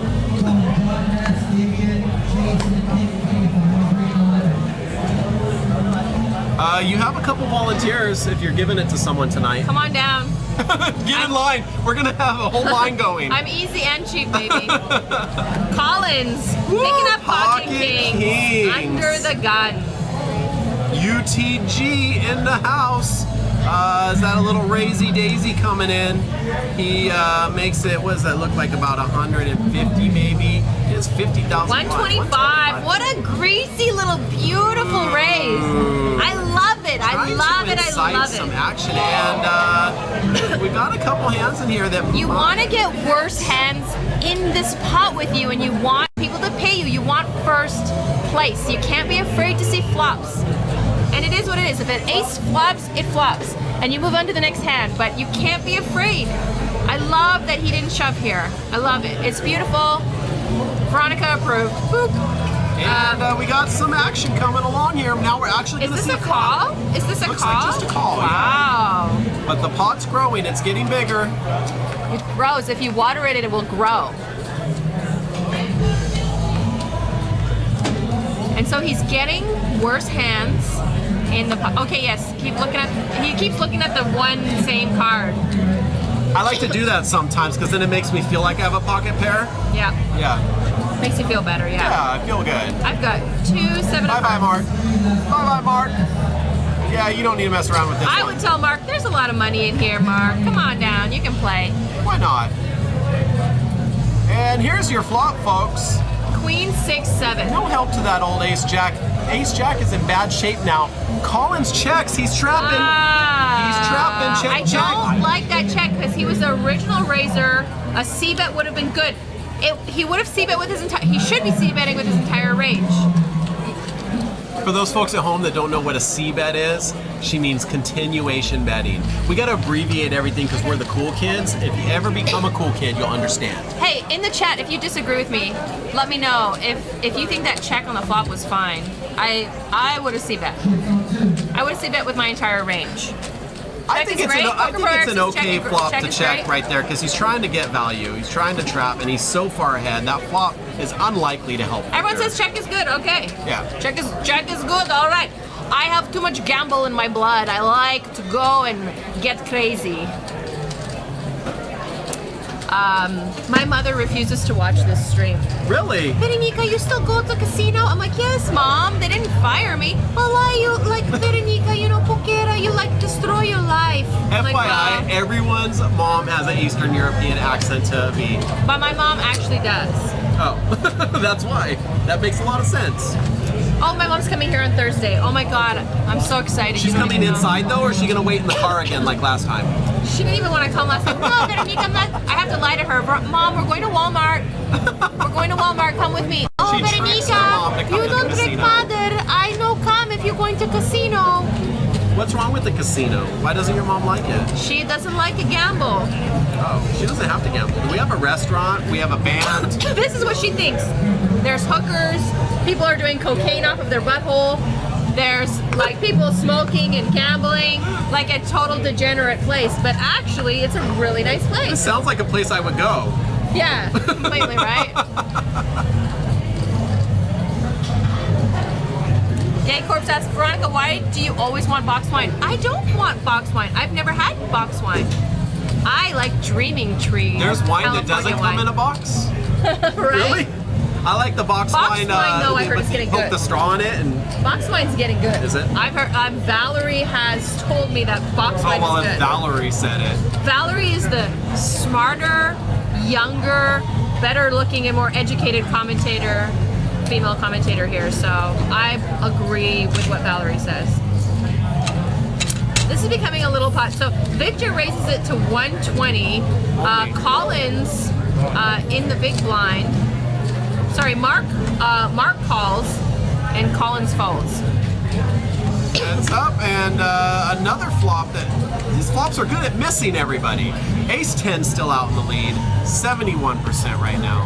You have a couple volunteers if you're giving it to someone tonight.
Come on down.
Get in line. We're gonna have a whole line going.
I'm easy and cheap, baby. Collins,
Woo,
picking up Pocket
Pocket
Kings.
Kings.
Under the gun.
UTG in the house. Is that a little Razy Daisy coming in? He makes it, what does that look like, about 150 maybe? It's 50,000.
125. What a greasy little beautiful raise. I love it. I love it. I love
some
it.
action, and we got a couple hands in here that
You want to get worse hands in this pot with you, and you want people to pay you. You want first place. You can't be afraid to see flops. And it is what it is. If an ace flops, it flops. And you move on to the next hand, but you can't be afraid. I love that he didn't shove here. I love it. It's beautiful. Veronica approved. Boop.
And we got some action coming along here. Now we're actually
Is
going to
this
see
a call?
flop.
Is this a
Looks
call?
like just a call.
Wow.
Yeah. But the pot's growing. It's getting bigger.
It grows. If you water it, it will grow. And so he's getting worse hands in the pot. Okay, yes. He keeps looking at the one same card.
I like to do that sometimes because then it makes me feel like I have a pocket pair.
Yeah.
Yeah.
Makes you feel better,
Yeah, I feel good.
I've got 2 7
Bye-bye, Mark. Bye-bye, Mark. Yeah, you don't need to mess around with this
I
one.
would tell Mark, there's a lot of money in here, Mark. Come on down, you can play.
Why not? And here's your flop, folks.
Queen 6 7.
No help to that old ace jack. Ace jack is in bad shape now. Collins checks. He's trapping. He's trapping. Check,
I don't like that check because he was the original raiser. A C-bet would have been good. He would have C-bet with his entire. He should be C-betting with his entire range.
For those folks at home that don't know what a C-bet is, she means continuation betting. We got to abbreviate everything because we're the cool kids. If you ever become a cool kid, you'll understand.
Hey, in the chat, if you disagree with me, let me know. If you think that check on the flop was fine, I would have C-bet. I would have C-bet with my entire range.
I think it's an okay flop to check right there because he's trying to get value. He's trying to trap, and he's so far ahead. That flop is unlikely to help.
Everyone says check is good. Okay.
Yeah.
Check is good. All right. I have too much gamble in my blood. I like to go and get crazy. My mother refuses to watch this stream.
Really?
Veronica, you still go to casino?
I'm like, yes, Mom. They didn't fire me.
Well, why you like Veronica? You know, Pokera, you like destroy your life.
I'm like,
FYI,
"Mom."
everyone's mom has an Eastern European accent to me.
But my mom actually does.
Oh, that's why. That makes a lot of sense.
Oh, my mom's coming here on Thursday. Oh my God, I'm so excited.
She's
You don't
coming
even know.
inside though, or is she gonna wait in the car again like last time?
She didn't even want to come last time. No, Veronica, I'm not. I have to lie to her. Mom, we're going to Walmart. We're going to Walmart. Come with me.
Oh,
She tricks her mom to
Veronica,
come
you
to the
don't trick
casino.
father. I know come if you're going to casino.
What's wrong with the casino? Why doesn't your mom like it?
She doesn't like a gamble.
Oh, she doesn't have to gamble. Do we have a restaurant? We have a band.
This is what she thinks. There's hookers. People are doing cocaine off of their butthole. There's like people smoking and gambling, like a total degenerate place. But actually, it's a really nice
This
place.
sounds like a place I would go.
Yeah, completely right. Gay Corpse asks, Veronica, why do you always want box wine? I don't want box wine. I've never had box wine. I like Dreaming Tree.
There's wine that
California
doesn't come in a box.
right?
Really? I like the box wine.
though, I heard
with
it's getting
poke
good.
the straw in it and.
Box wine's getting good.
Is it?
I've heard. Valerie has told me that box
Oh
wine
well,
is
if
good.
Valerie said it.
Valerie is the smarter, younger, better looking, and more educated commentator, female commentator here. So I agree with what Valerie says. This is becoming a little pot. So Victor raises it to 120. Collins in the big blind. Sorry, Mark calls and Collins folds.
It's up and another flop that these flops are good at missing everybody. Ace 10 still out in the lead, 71% right now.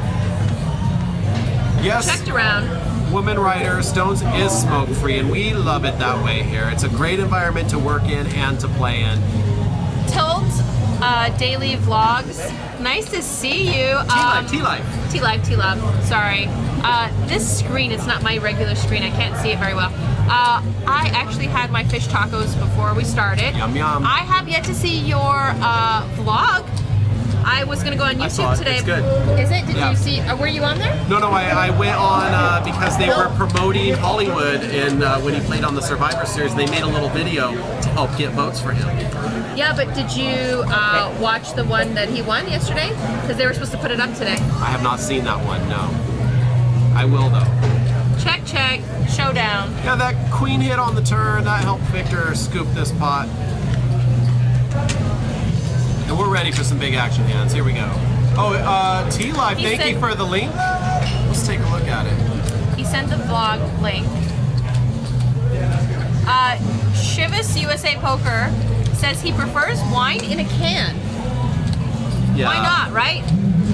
Yes,
Checked around.
Woman Rider Stones is smoke free, and we love it that way here. It's a great environment to work in and to play in.
Tilt daily vlogs. Nice to see you. T-Live. Sorry. This screen, it's not my regular screen. I can't see it very well. I actually had my fish tacos before we started.
Yum, yum.
I have yet to see your vlog. I was gonna go on
I saw
YouTube
it.
today.
It's good.
Is it? Did
Yeah.
you see? Were you on there?
No, I went on because they were promoting Hollywood, and when he played on the Survivor Series, they made a little video to help get votes for him.
Yeah, but did you watch the one that he won yesterday? Because they were supposed to put it up today.
I have not seen that one, no. I will, though.
Check, showdown.
Yeah, that queen hit on the turn, that helped Victor scoop this pot. And we're ready for some big action hands. Here we go. Oh, T-Live,
He
thank
said-
you for the link. Let's take a look at it.
He sent the vlog link. Shivas USA Poker says he prefers wine in a can.
Yeah.
Why not, right?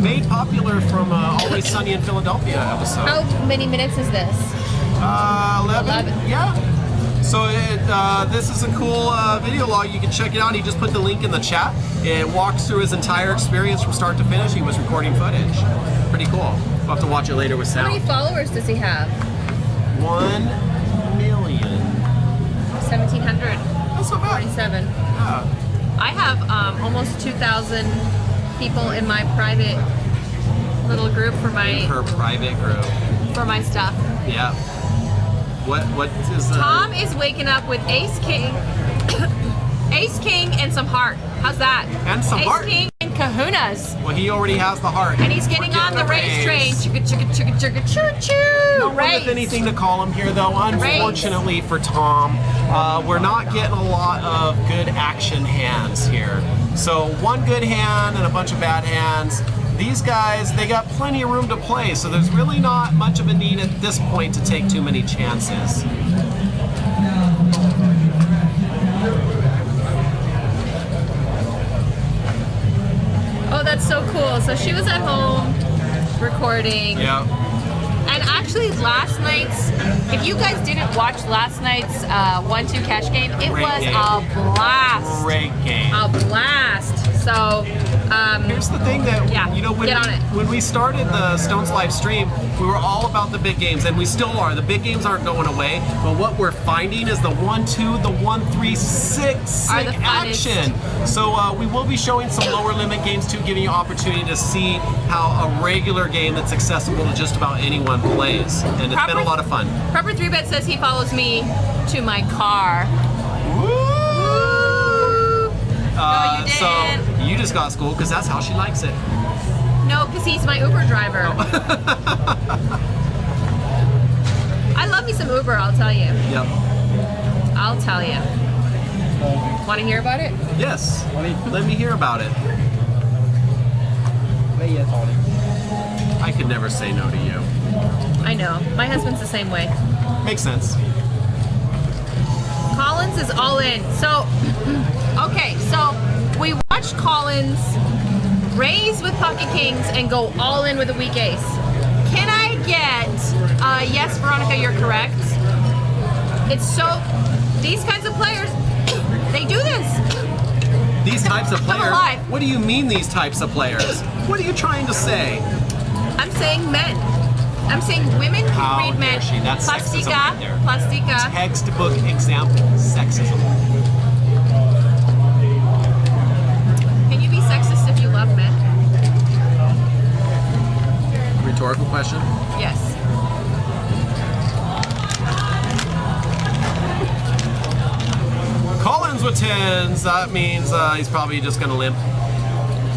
Made popular from Always Sunny in Philadelphia episode.
How many minutes is this?
11? Yeah. So this is a cool video log. You can check it out. He just put the link in the chat. It walks through his entire experience from start to finish. He was recording footage. Pretty cool. We'll have to watch it later with
How many
sound.
followers does he have?
1 million.
1,747.
That's not bad. Yeah.
I have almost 2,000 people in my private little group for my
Her private group.
stuff.
Yeah. What is the...
Tom is waking up with Ace King, Ace King, and some heart. How's that?
And some
Ace
heart.
King and Kahunas.
Well, he already has the heart.
And he's getting
We're
on the
a
race train.
raise.
Chugga, chugga, chugga, chugga, choo choo.
No one
Race.
with anything to call him here, though. Unfortunately for Tom, we're not getting a lot of good action hands here. So one good hand and a bunch of bad hands. These guys, they got plenty of room to play, so there's really not much of a need at this point to take too many chances.
Oh, that's so cool. So she was at home recording.
Yeah.
And actually last night's, if you guys didn't watch last night's 1-2 cash game, it
Great
was
game.
a blast.
Great game.
A blast. So,
Here's the thing that,
Yeah,
you know,
get on it.
when we started the Stones live stream, we were all about the big games, and we still are. The big games aren't going away, but what we're finding is the 1-2, the 1-3-6
Are the funnest.
action. So we will be showing some lower limit games too, giving you opportunity to see how a regular game that's accessible to just about anyone plays, and it's been a lot of fun.
Prepper 3-Bet says he follows me to my car. No, you didn't.
So you just got schooled because that's how she likes it.
No, because he's my Uber driver. I love me some Uber, I'll tell you.
Yep.
I'll tell you. Want to hear about it?
Yes. Let me hear about it. I could never say no to you.
I know. My husband's the same way.
Makes sense.
Collins is all in. So, okay, so we watched Collins raise with pocket kings and go all in with a weak ace. Can I get, yes, Veronica, you're correct. It's so, these kinds of players, they do this.
These types of players?
alive.
What do you mean these types of players? What are you trying to say?
I'm saying men. I'm saying women can
How
read men.
dare she? That's sexism
Plastica,
right there.
plastica.
Textbook example, sexism.
Can you be sexist if you love men?
Rhetorical question.
Yes.
Collins with tens. That means he's probably just going to limp.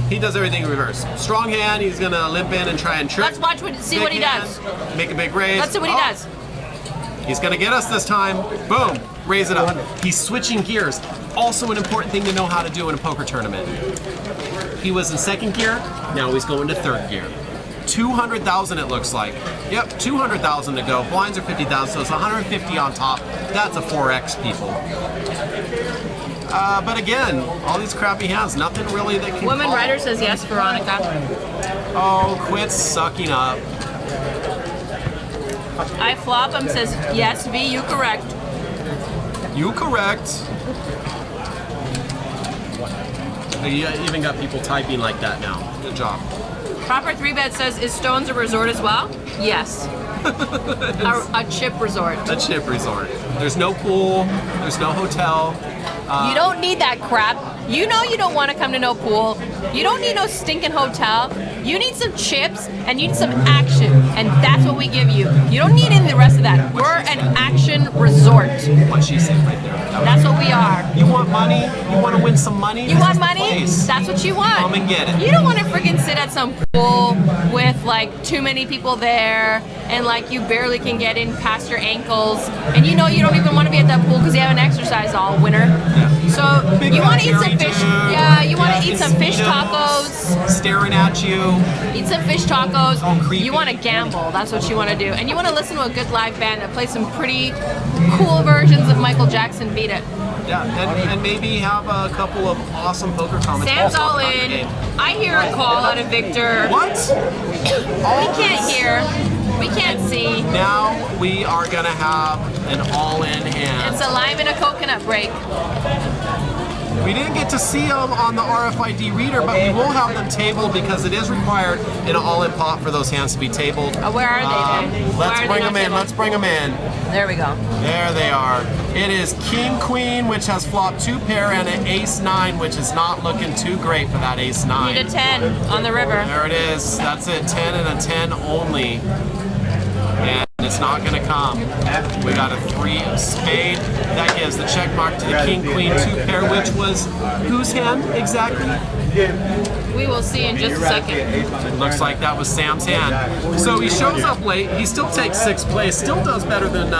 He does everything in reverse. Strong hand, he's going to limp in and try and trick.
Let's watch see
Big
what he
hand,
does.
Make a big raise.
Let's see what he does.
He's going to get us this time. Boom. Raise it up. He's switching gears. Also an important thing to know how to do in a poker tournament. He was in second gear. Now he's going to third gear. 200,000 it looks like. Yep, 200,000 to go. Blinds are 50,000, so it's 150 on top. That's a 4x, people. But again, all these crappy hands, nothing really that can
Woman
call.
writer says yes, Veronica.
Oh, quit sucking up.
I flop him says yes, V, you correct.
You correct. You even got people typing like that now. Good job.
Proper 3-Bet says, is Stones a resort as well? Yes. a chip resort.
A chip resort. There's no pool. There's no hotel.
You don't need that crap. You know you don't want to come to no pool. You don't need no stinking hotel. You need some chips and you need some action. And that's what we give you. You don't need any of the rest of that. We're an action resort.
What she said right there.
That's what we are.
You want money? You want to win some money?
You want money? That's what you want.
Come and get it.
You don't want to freaking sit at some pool with like too many people there and like you barely can get in past your ankles and you know you don't even want to be at that pool because you haven't exercised all winter. So
Big
you want to eat some
hairy
fish.
dude.
Yeah, you want to eat some fish
mosquitoes
tacos.
Staring at you.
Eat some fish tacos.
creepy.
You want to gamble. That's what you want to do. And you want to listen to a good live band that plays some pretty cool versions of Michael Jackson Beat It.
Yeah, and maybe have a couple of awesome poker comments.
Sam's
also
all
about the
in.
game.
I hear a call out of Victor.
What?
We can't hear. We can't see.
Now we are gonna have an all-in hand.
It's a lime and a coconut break.
We didn't get to see them on the RFID reader, but we will have them tabled because it is required in an all-in pot for those hands to be tabled.
Where are they, then?
Let's bring them in. Let's bring them in.
There we go.
There they are. It is King Queen, which has flopped 2 pair, and an Ace 9, which is not looking too great for that Ace 9.
Need a 10 on the river.
There it is. That's it. 10 and a 10 only. And it's not going to come. We got a 3 of spade. That gives the check mark to the King Queen 2 pair, which was whose hand exactly?
We will see in just a second.
Looks like that was Sam's hand. So he shows up late. He still takes 6th place. Still does better than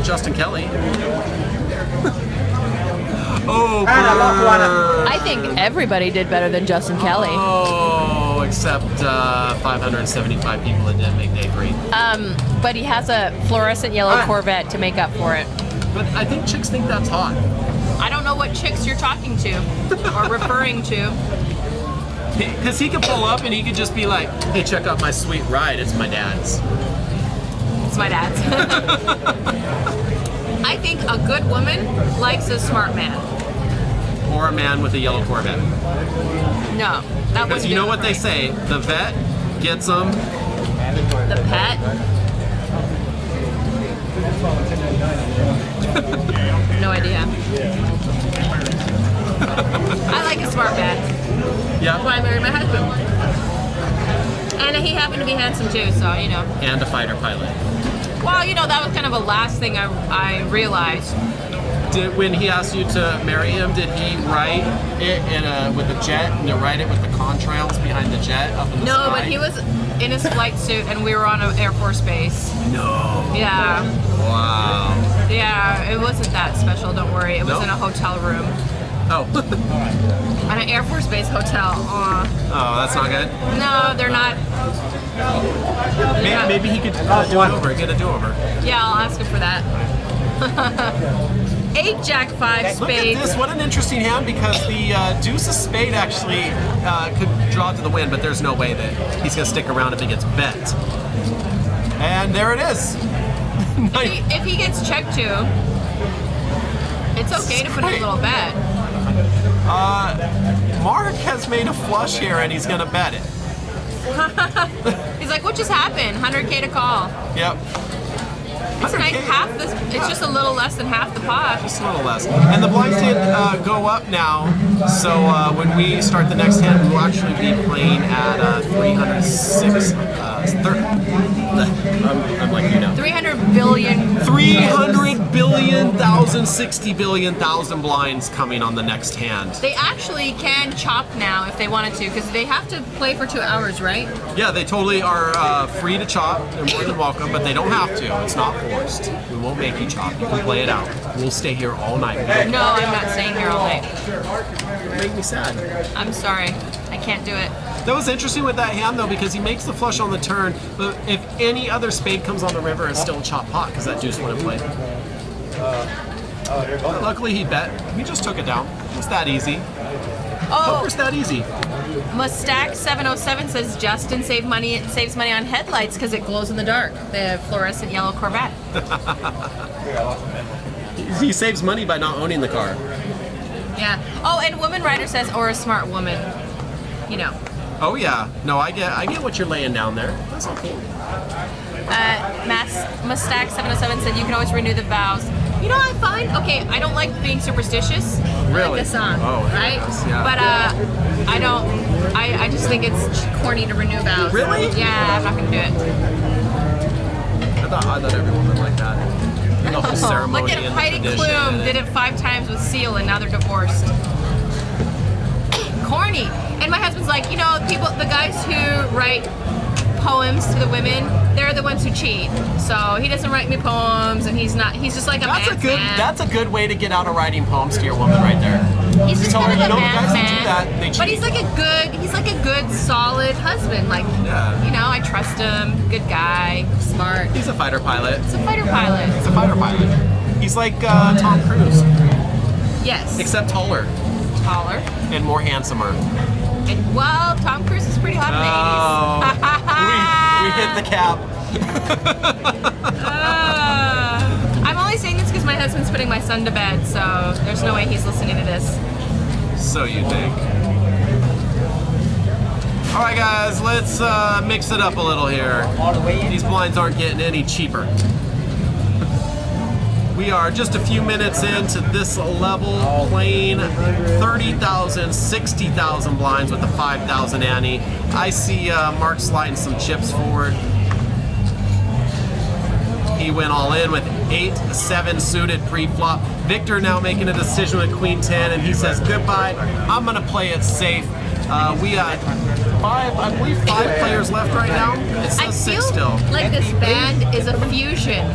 Justin Kelly. Oh, burn.
I think everybody did better than Justin Kelly.
Oh, except 575 people that didn't make day 3.
But he has a fluorescent yellow Corvette to make up for it.
But I think chicks think that's hot.
I don't know what chicks you're talking to or referring to.
Because he could pull up and he could just be like, hey, check out my sweet ride. It's my dad's.
It's my dad's. I think a good woman likes a smart man.
or a man with a yellow Corvette?
No, that
Because
wouldn't
you
do
know
it
what
for
they
me.
say, the vet gets them.
The pet. No idea. I like a smart vet. That's why
Yeah,
I married my husband. And he happened to be handsome too, so you know.
and a fighter pilot.
Well, you know, that was kind of a last thing I realized.
When he asked you to marry him, did he write it with a jet and to write it with the contrails behind the jet up in the
No,
sky?
but he was in his flight suit and we were on an Air Force base.
No.
Yeah.
Wow.
Yeah, it wasn't that special, don't worry. It was
No?
in a hotel room.
Oh.
On an Air Force Base hotel. Aw.
Oh, that's not good.
No, they're not.
Maybe he could do it over, get a do-over.
Yeah, I'll ask him for that. 8 Jack 5
Look at
spade.
this, what an interesting hand, because the deuce of spade actually could draw to the win, but there's no way that he's going to stick around if he gets bet. And there it is.
If he gets checked to, it's okay to put in a little bet.
Mark has made a flush here and he's going to bet it.
He's like, what just happened? 100K to call.
Yep.
It's like
100K.
half this. It's just a little less than half the pot.
Just a little less. And the blinds did go up now, so when we start the next hand, we'll actually be playing at 306. I'm like, you know.
300 billion.
300 billion, 60 billion, blinds coming on the next hand.
They actually can chop now if they wanted to, because they have to play for 2 hours, right?
Yeah, they totally are free to chop. They're more than welcome, but they don't have to. It's not forced. We won't make you chop. You can play it out. We'll stay here all night.
No, I'm not staying here all night.
Make me sad.
I'm sorry. I can't do it.
That was interesting with that hand, though, because he makes the flush on the turn, but if any other spade comes on the river, it's still a chop pot, because that deuce wouldn't play. Luckily, he bet. He just took it down. It's that easy.
Oh,
Poker's that easy.
Mustack 707 says Justin saves money on headlights because it glows in the dark. The fluorescent yellow Corvette.
He saves money by not owning the car.
Yeah. Oh, and Woman Rider says, or a smart woman. You know.
Oh yeah. No, I get what you're laying down there. That's all cool.
Mustack 707 said you can always renew the vows. You know, I find, okay, I don't like being superstitious. I
Really?
like the song,
Oh,
right?
yes, yeah.
But I just think it's corny to renew vows.
Really?
Yeah, I'm not gonna do it.
I thought every woman liked that. And the whole ceremony
Look at
and
Heidi
the tradition.
Klum did it 5 times with Seal and now they're divorced. Corny. And my husband's like, you know, the guys who write poems to the women, they're the ones who cheat. So he doesn't write me poems, and he's just like a man's man.
That's a good way to get out of writing poems to your woman right there.
He's just
Tell
kind
her,
of a
you know, the
man's
guys that
man.
do that, they cheat.
But he's like a good, solid husband. Like,
Yeah.
you know, I trust him. Good guy, smart.
He's a fighter pilot.
He's a fighter pilot.
He's a fighter pilot. He's like Tom Cruise,
Yes.
except taller
Taller.
and more handsomer.
And, well, Tom Cruise is pretty hot in the 80s.
We hit the cap.
I'm only saying this because my husband's putting my son to bed, so there's no way he's listening to this.
So you think. All right, guys, let's mix it up a little here. These blinds aren't getting any cheaper. We are just a few minutes into this level, playing 30,000, 60,000 blinds with the 5,000 ante. I see Mark sliding some chips forward. He went all in with 8-7 suited pre-flop. Victor now making a decision with Queen 10, and he says, goodbye, I'm gonna play it safe. We got five players left right now. It
I
says 6
feel
still.
like this band is a fusion.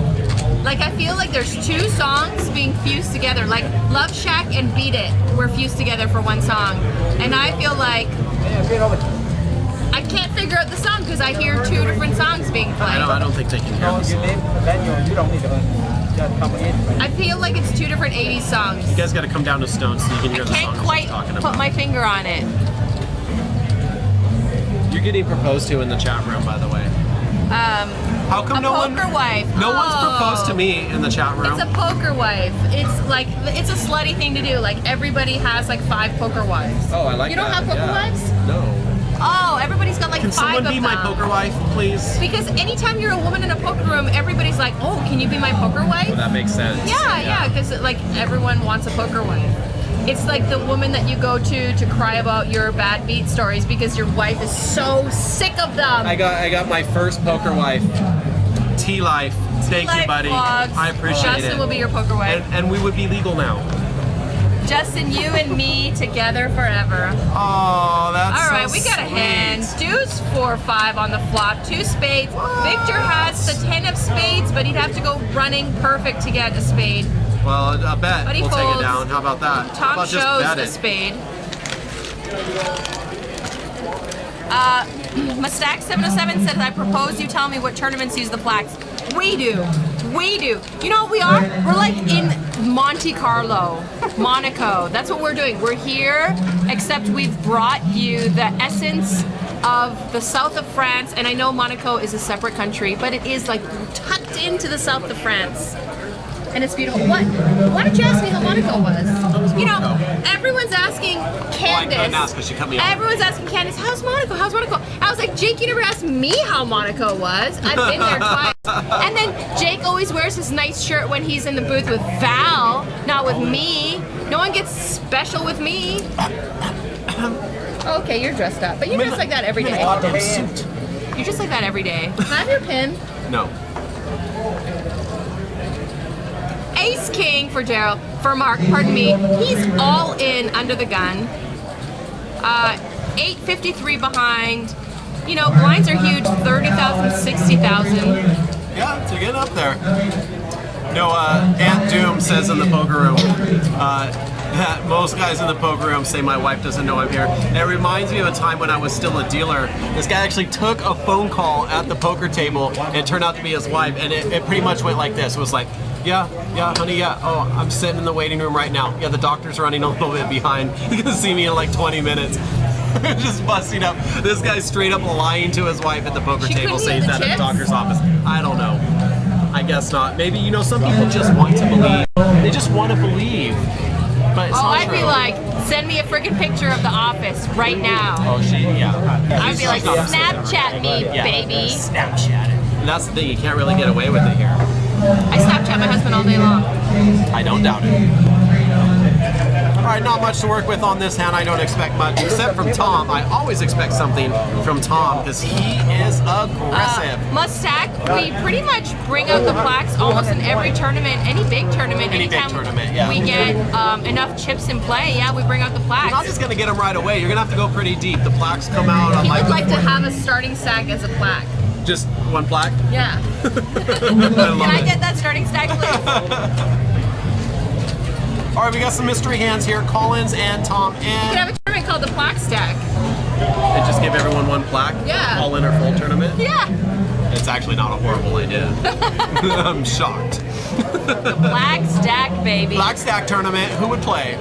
Like, I feel like there's 2 songs being fused together. Like, Love Shack and Beat It were fused together for one song. And I feel like I can't figure out the song because I hear 2 different songs being played.
I don't think they can hear this.
I feel like it's 2 different 80s songs.
You guys got to come down to Stone so you can hear
I
the
can't
song
quite
she's talking
put
about.
my finger on it.
You're getting proposed to in the chat room, by the way. How come
A poker wife.
No one's
Oh.
proposed to me in the chat room.
It's a poker wife. It's a slutty thing to do. Like everybody has like 5 poker wives.
Oh, I like that.
You don't have poker wives?
No.
Oh, everybody's got like
Can
5
someone
of
be
them.
my poker wife, please?
Because anytime you're a woman in a poker room, everybody's like, "Oh, can you be my poker wife?"
Well, that makes sense.
Yeah, because like everyone wants a poker wife. It's like the woman that you go to cry about your bad beat stories because your wife is so sick of them.
I got my first poker wife. T-Life. Thank you,
Life
buddy.
vlogs.
I appreciate it.
Justin will be your poker wife.
And we would be legal now.
Justin, you and me together forever.
Oh, that's
All right,
so
we got a
sweet.
hand. Deuce 4-5 on the flop. 2 spades. Victor has the 10 of spades, but he'd have to go running perfect to get a spade.
Well, a bet.
But he
We'll take
folds.
it down. How about that? How
Tom
about just
shows
bet
the
it?
spade. Mustak 707 says, I propose you tell me what tournaments use the plaques. We do. We do. You know what we are? We're like in Monte Carlo, Monaco. That's what we're doing. We're here, except we've brought you the essence of the south of France. And I know Monaco is a separate country, but it is like tucked into the south of France. And it's beautiful. Why don't you ask me how Monaco was? You know, everyone's asking Candace.
I couldn't ask because she cut me off.
Everyone's asking Candace, how's Monaco? How's Monaco? I was like, Jake, you never asked me how Monaco was. I've been there twice. And then Jake always wears his nice shirt when he's in the booth with Val, not with me. No one gets special with me. Okay, you're dressed up. But you dress like that every day. You're just like that every day. Can I have your pin?
No.
Ace King for Daryl, for Mark, pardon me. He's all in under the gun. 853 behind. You know, blinds are huge, 30,000, 60,000.
Yeah, it's getting up there. No, Aunt Doom says in the poker room that most guys in the poker room say my wife doesn't know I'm here. And it reminds me of a time when I was still a dealer. This guy actually took a phone call at the poker table and it turned out to be his wife. And it pretty much went like this. It was like, yeah, honey, yeah. Oh, I'm sitting in the waiting room right now. Yeah, the doctor's running a little bit behind. You're gonna see me in like 20 minutes. Just busting up. This guy's straight up lying to his wife at the poker table saying he's at a doctor's office. I don't know. I guess not. Maybe, you know, some people just want to believe. They just want to believe. But it's not
I'd
true.
be like, send me a freaking picture of the office right now.
Oh, yeah.
I'd be like, Snapchat me, baby.
Snapchat it. And that's the thing, you can't really get away with it here.
I Snapchat my husband all day long.
I don't doubt it. All right, not much to work with on this hand. I don't expect much, except from Tom. I always expect something from Tom because he is aggressive.
Mustak, we pretty much bring out the plaques almost in every tournament, any big tournament.
Any big
anytime
tournament, yeah.
we get enough chips in play, yeah, we bring out the plaques.
You're not just going to get them right away. You're going to have to go pretty deep. The plaques come out on
He would like to have a starting stack as a plaque.
Just one plaque?
Yeah.
Can
I get that starting stack, please?
All right, we got some mystery hands here. Collins and Tom
We could have
and
a tournament called the Plaque Stack.
just give everyone one plaque.
Yeah.
All in or full tournament.
Yeah.
It's actually not a horrible idea. I'm shocked.
The Plaque Stack, baby.
Black stack tournament. Who would play?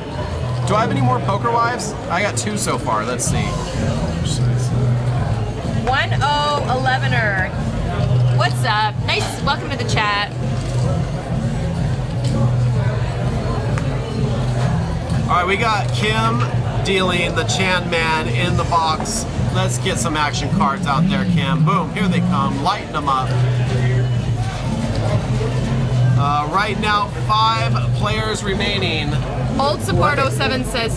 Do I have any more poker wives? I got 2 so far. Let's see.
1011er. What's up? Nice. Welcome to the chat.
All right, we got Kim dealing the Chan Man in the box. Let's get some action cards out there, Kim. Boom, here they come. Lighten them up. Right now, 5 players remaining.
Old Support 07 says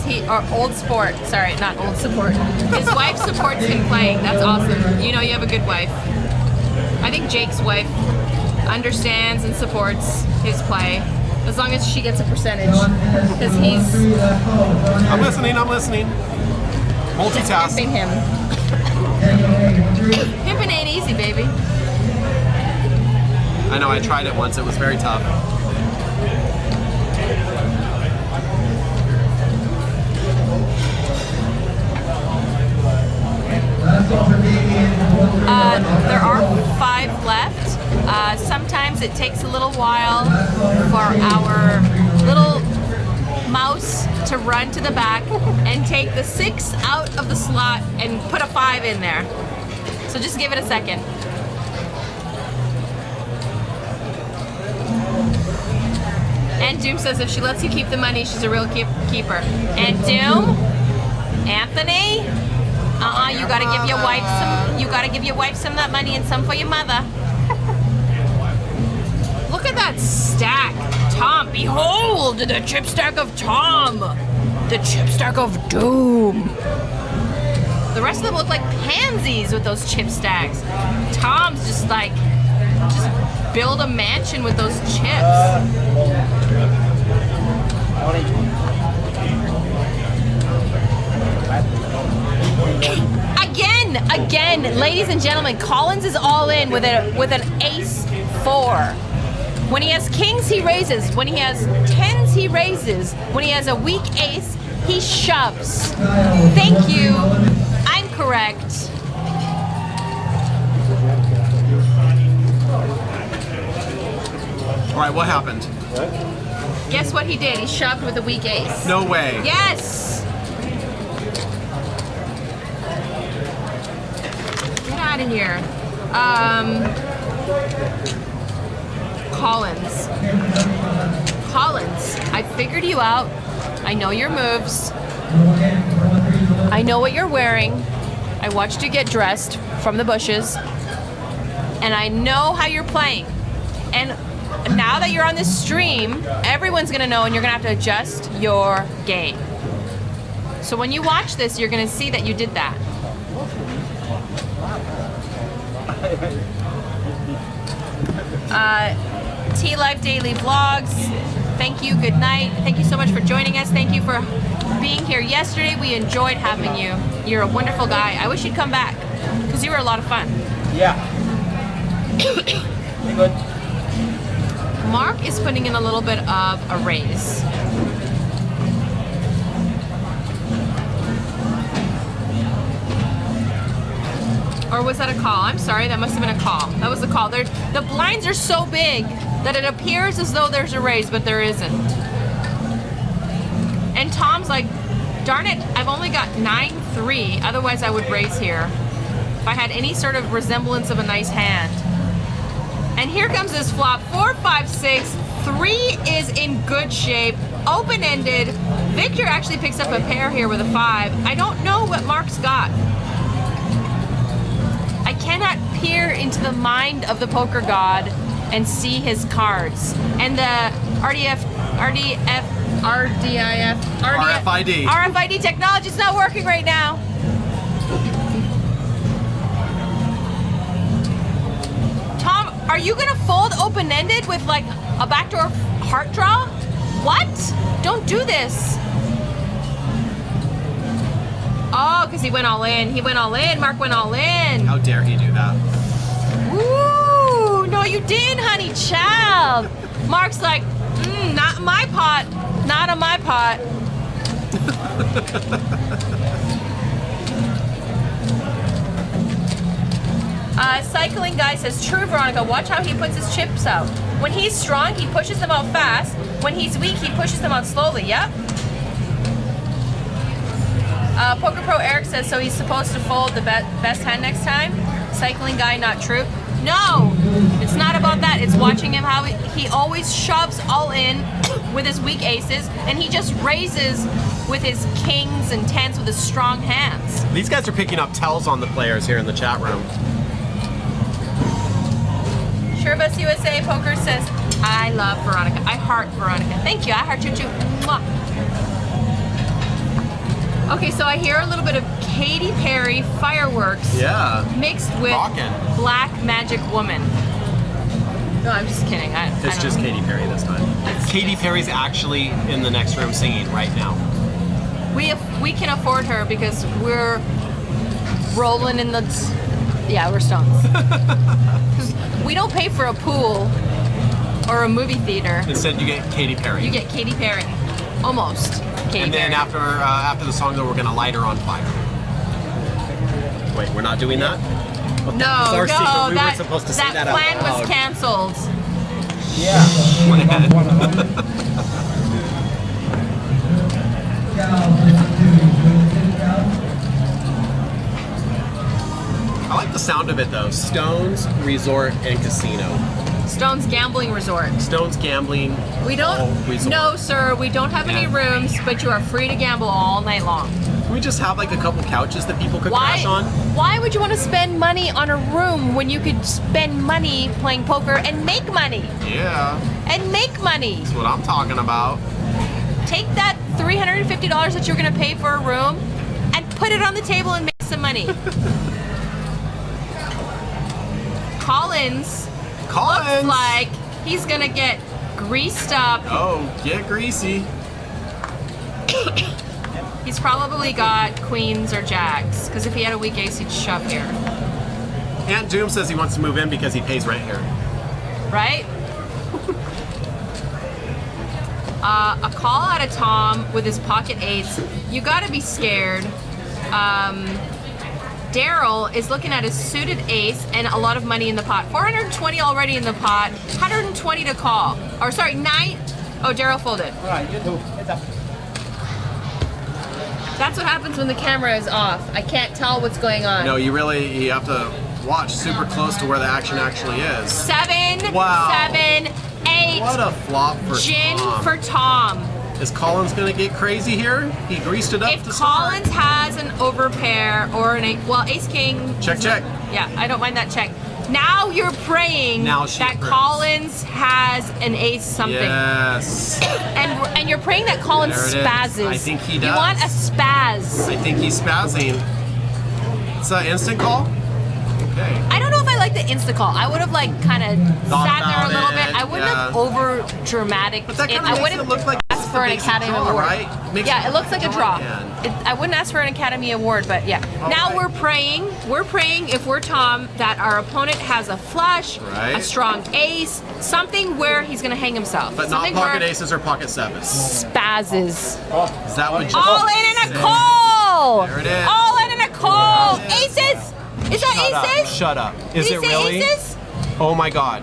Old Sport, sorry, not Old Support. His wife supports him playing. That's awesome. You know you have a good wife. I think Jake's wife understands and supports his play. As long as she gets a percentage. Because he's
I'm listening. Multitask.
pimping him. Pimping ain't easy, baby.
I know, I tried it once. It was very tough.
There are 5 left. Sometimes it takes a little while for our little mouse to run to the back and take the 6 out of the slot and put a 5 in there. So just give it a second. And Doom says if she lets you keep the money, she's a real keeper. And Doom, Anthony, you gotta give your wife some. You gotta give your wife some of that money and some for your mother. Look at that stack, Tom. Behold the chip stack of Tom, the chip stack of Doom. The rest of them look like pansies with those chip stacks. Tom's just like, just build a mansion with those chips. Again, ladies and gentlemen, Collins is all in with an ace 4. When he has kings, he raises. When he has tens, he raises. When he has a weak ace, he shoves. Thank you. I'm correct.
All right, what happened?
Guess what he did? He shoved with a weak ace.
No way.
Yes. Get out of here. Collins, I figured you out. I know your moves. I know what you're wearing. I watched you get dressed from the bushes. And I know how you're playing. And now that you're on this stream, everyone's gonna know and you're gonna have to adjust your game. So when you watch this, you're gonna see that you did that. T-Life Daily Vlogs, thank you, good night. Thank you so much for joining us. Thank you for being here yesterday. We enjoyed having you. You're a wonderful guy. I wish you'd come back, because you were a lot of fun.
Yeah. Good.
Mark is putting in a little bit of a raise. Or was that a call? I'm sorry, that must have been a call. That was a call. The blinds are so big that it appears as though there's a raise, but there isn't. And Tom's like, darn it, I've only got 9-3, otherwise I would raise here. If I had any sort of resemblance of a nice hand. And here comes this flop, 4, 5, 6. 3 is in good shape, open-ended. Victor actually picks up a pair here with a 5. I don't know what Mark's got. I cannot peer into the mind of the poker god and see his cards. And the RFID technology is not working right now. Tom, are you gonna fold open-ended with like a backdoor heart draw? What? Don't do this. Oh, because he went all in. He went all in. Mark went all in.
How dare he do that?
Ooh, no you didn't, honey child. Mark's like, not my pot. Not on my pot. Cycling guy says, true Veronica, watch how he puts his chips out. When he's strong, he pushes them out fast. When he's weak, he pushes them out slowly. Yep. Poker Pro Eric says, so he's supposed to fold the best hand next time? Cycling guy, not true. No, it's not about that. It's watching him how he always shoves all in with his weak aces, and he just raises with his kings and tens with his strong hands.
These guys are picking up tells on the players here in the chat room.
Sherbus USA Poker says, I love Veronica. I heart Veronica. Thank you. I heart you too. Mwah. Okay, so I hear a little bit of Katy Perry Fireworks mixed with Black Magic Woman. No, I'm just kidding.
It's just Katy Perry this time. Katy Perry's actually in the next room singing right now.
We can afford her because we're rolling in the... Yeah, we're stones. We don't pay for a pool or a movie theater.
Instead, you get Katy Perry.
You get Katy Perry. Almost. Katy
and then
Perry.
after the song, though, we're gonna light her on fire. Wait, we're not doing that?
No,
our
no,
secret. We weren't supposed to say that out
plan
loud.
was canceled.
Yeah.
I like the sound of it though. Stones, resort, and casino.
Stone's Gambling Resort.
Stone's Gambling.
We don't.
Resort.
No, sir. We don't have any
Yeah.
rooms, but you are free to gamble all night long.
Can we just have like a couple couches that people could crash on?
Why would you want to spend money on a room when you could spend money playing poker and make money?
Yeah,
And make money.
that's what I'm talking about.
Take that $350 that you're going to pay for a room and put it on the table and make some money. Collins looks like he's going to get greased up.
Oh, get greasy.
He's probably got queens or jacks, because if he had a weak ace, he'd shove here.
Aunt Doom says he wants to move in because he pays rent here.
Right? A call out of Tom with his pocket eights. You gotta be scared. Daryl is looking at his suited ace and a lot of money in the pot. 420 already in the pot, 120 to call. Or sorry, 9. Oh, Daryl folded. That's what happens when the camera is off. I can't tell what's going on.
No, you have to watch super close to where the action actually is.
7,
Wow.
7, 8.
What a flop for
Gin
Tom.
for Tom.
Is Collins gonna get crazy here? He greased it up
If
to start.
Collins has an overpair or an ace king.
Check, check.
Yeah, I don't mind that check. Now you're praying
Now she
that
prays.
Collins has an ace something.
Yes.
And you're praying that Collins
There it is.
spazzes.
I think he
You
does.
want a spaz.
I think he's spazzing. It's an instant call? Okay.
I don't know if I like the insta call. I would have like kind of
Thought
sat there a
about
little
it,
bit. I wouldn't
yeah.
have over dramatic.
But that kind
I
of makes
wouldn't
it look like
ask for an
makes a
Academy
draw,
Award.
right? Makes
Yeah, it looks like a draw.
hand.
I wouldn't ask for an Academy Award, but yeah. Now
right.
we're praying. We're praying if we're Tom that our opponent has a flush,
Right.
a strong ace, something where he's gonna hang himself.
But not
something
pocket
where
aces or pocket sevens.
spazzes.
Is that what you
All in and a call.
There it is.
All in and a call. Aces. Is that
Shut up.
aces?
Shut up. Is
Did
it
he say
really?
aces?
Oh my god.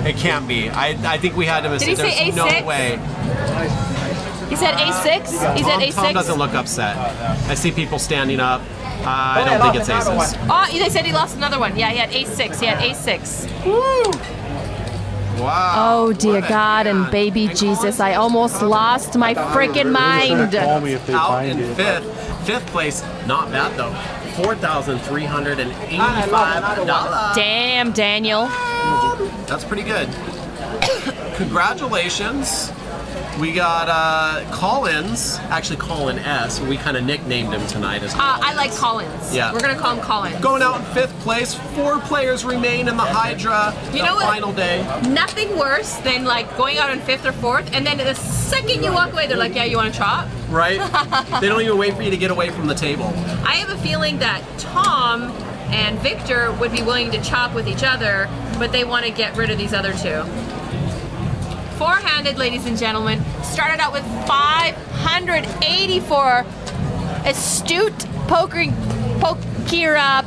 It can't be. I think we had to
Did he
mistake.
say
There's no
A6?
way.
He said A6. He said A6.
Tom doesn't look upset. I see people standing up. I don't think it's aces.
Oh, they said he lost another one. Yeah, he had A6. He had A6.
Wow.
Oh, dear
What a
God and
hand.
baby
And
Jesus, I almost lost my freaking mind.
Call me if they
Out
find
in
it.
fifth place. Not bad though. $4,385.
Damn, Daniel.
That's pretty good. Congratulations. We got Collins, actually Colin S. We kind of nicknamed him tonight as
I like Collins.
Yeah.
We're gonna call him Collins.
Going out in fifth place. 4 players remain in the HYDRA.
You
the
know what?
final day.
Nothing worse than like going out in 5th or 4th, and then the second you walk away, they're like, "Yeah, you want to chop?"
Right? They don't even wait for you to get away from the table.
I have a feeling that Tom and Victor would be willing to chop with each other, but they want to get rid of these other two. Four-handed, ladies and gentlemen, started out with 584 astute poker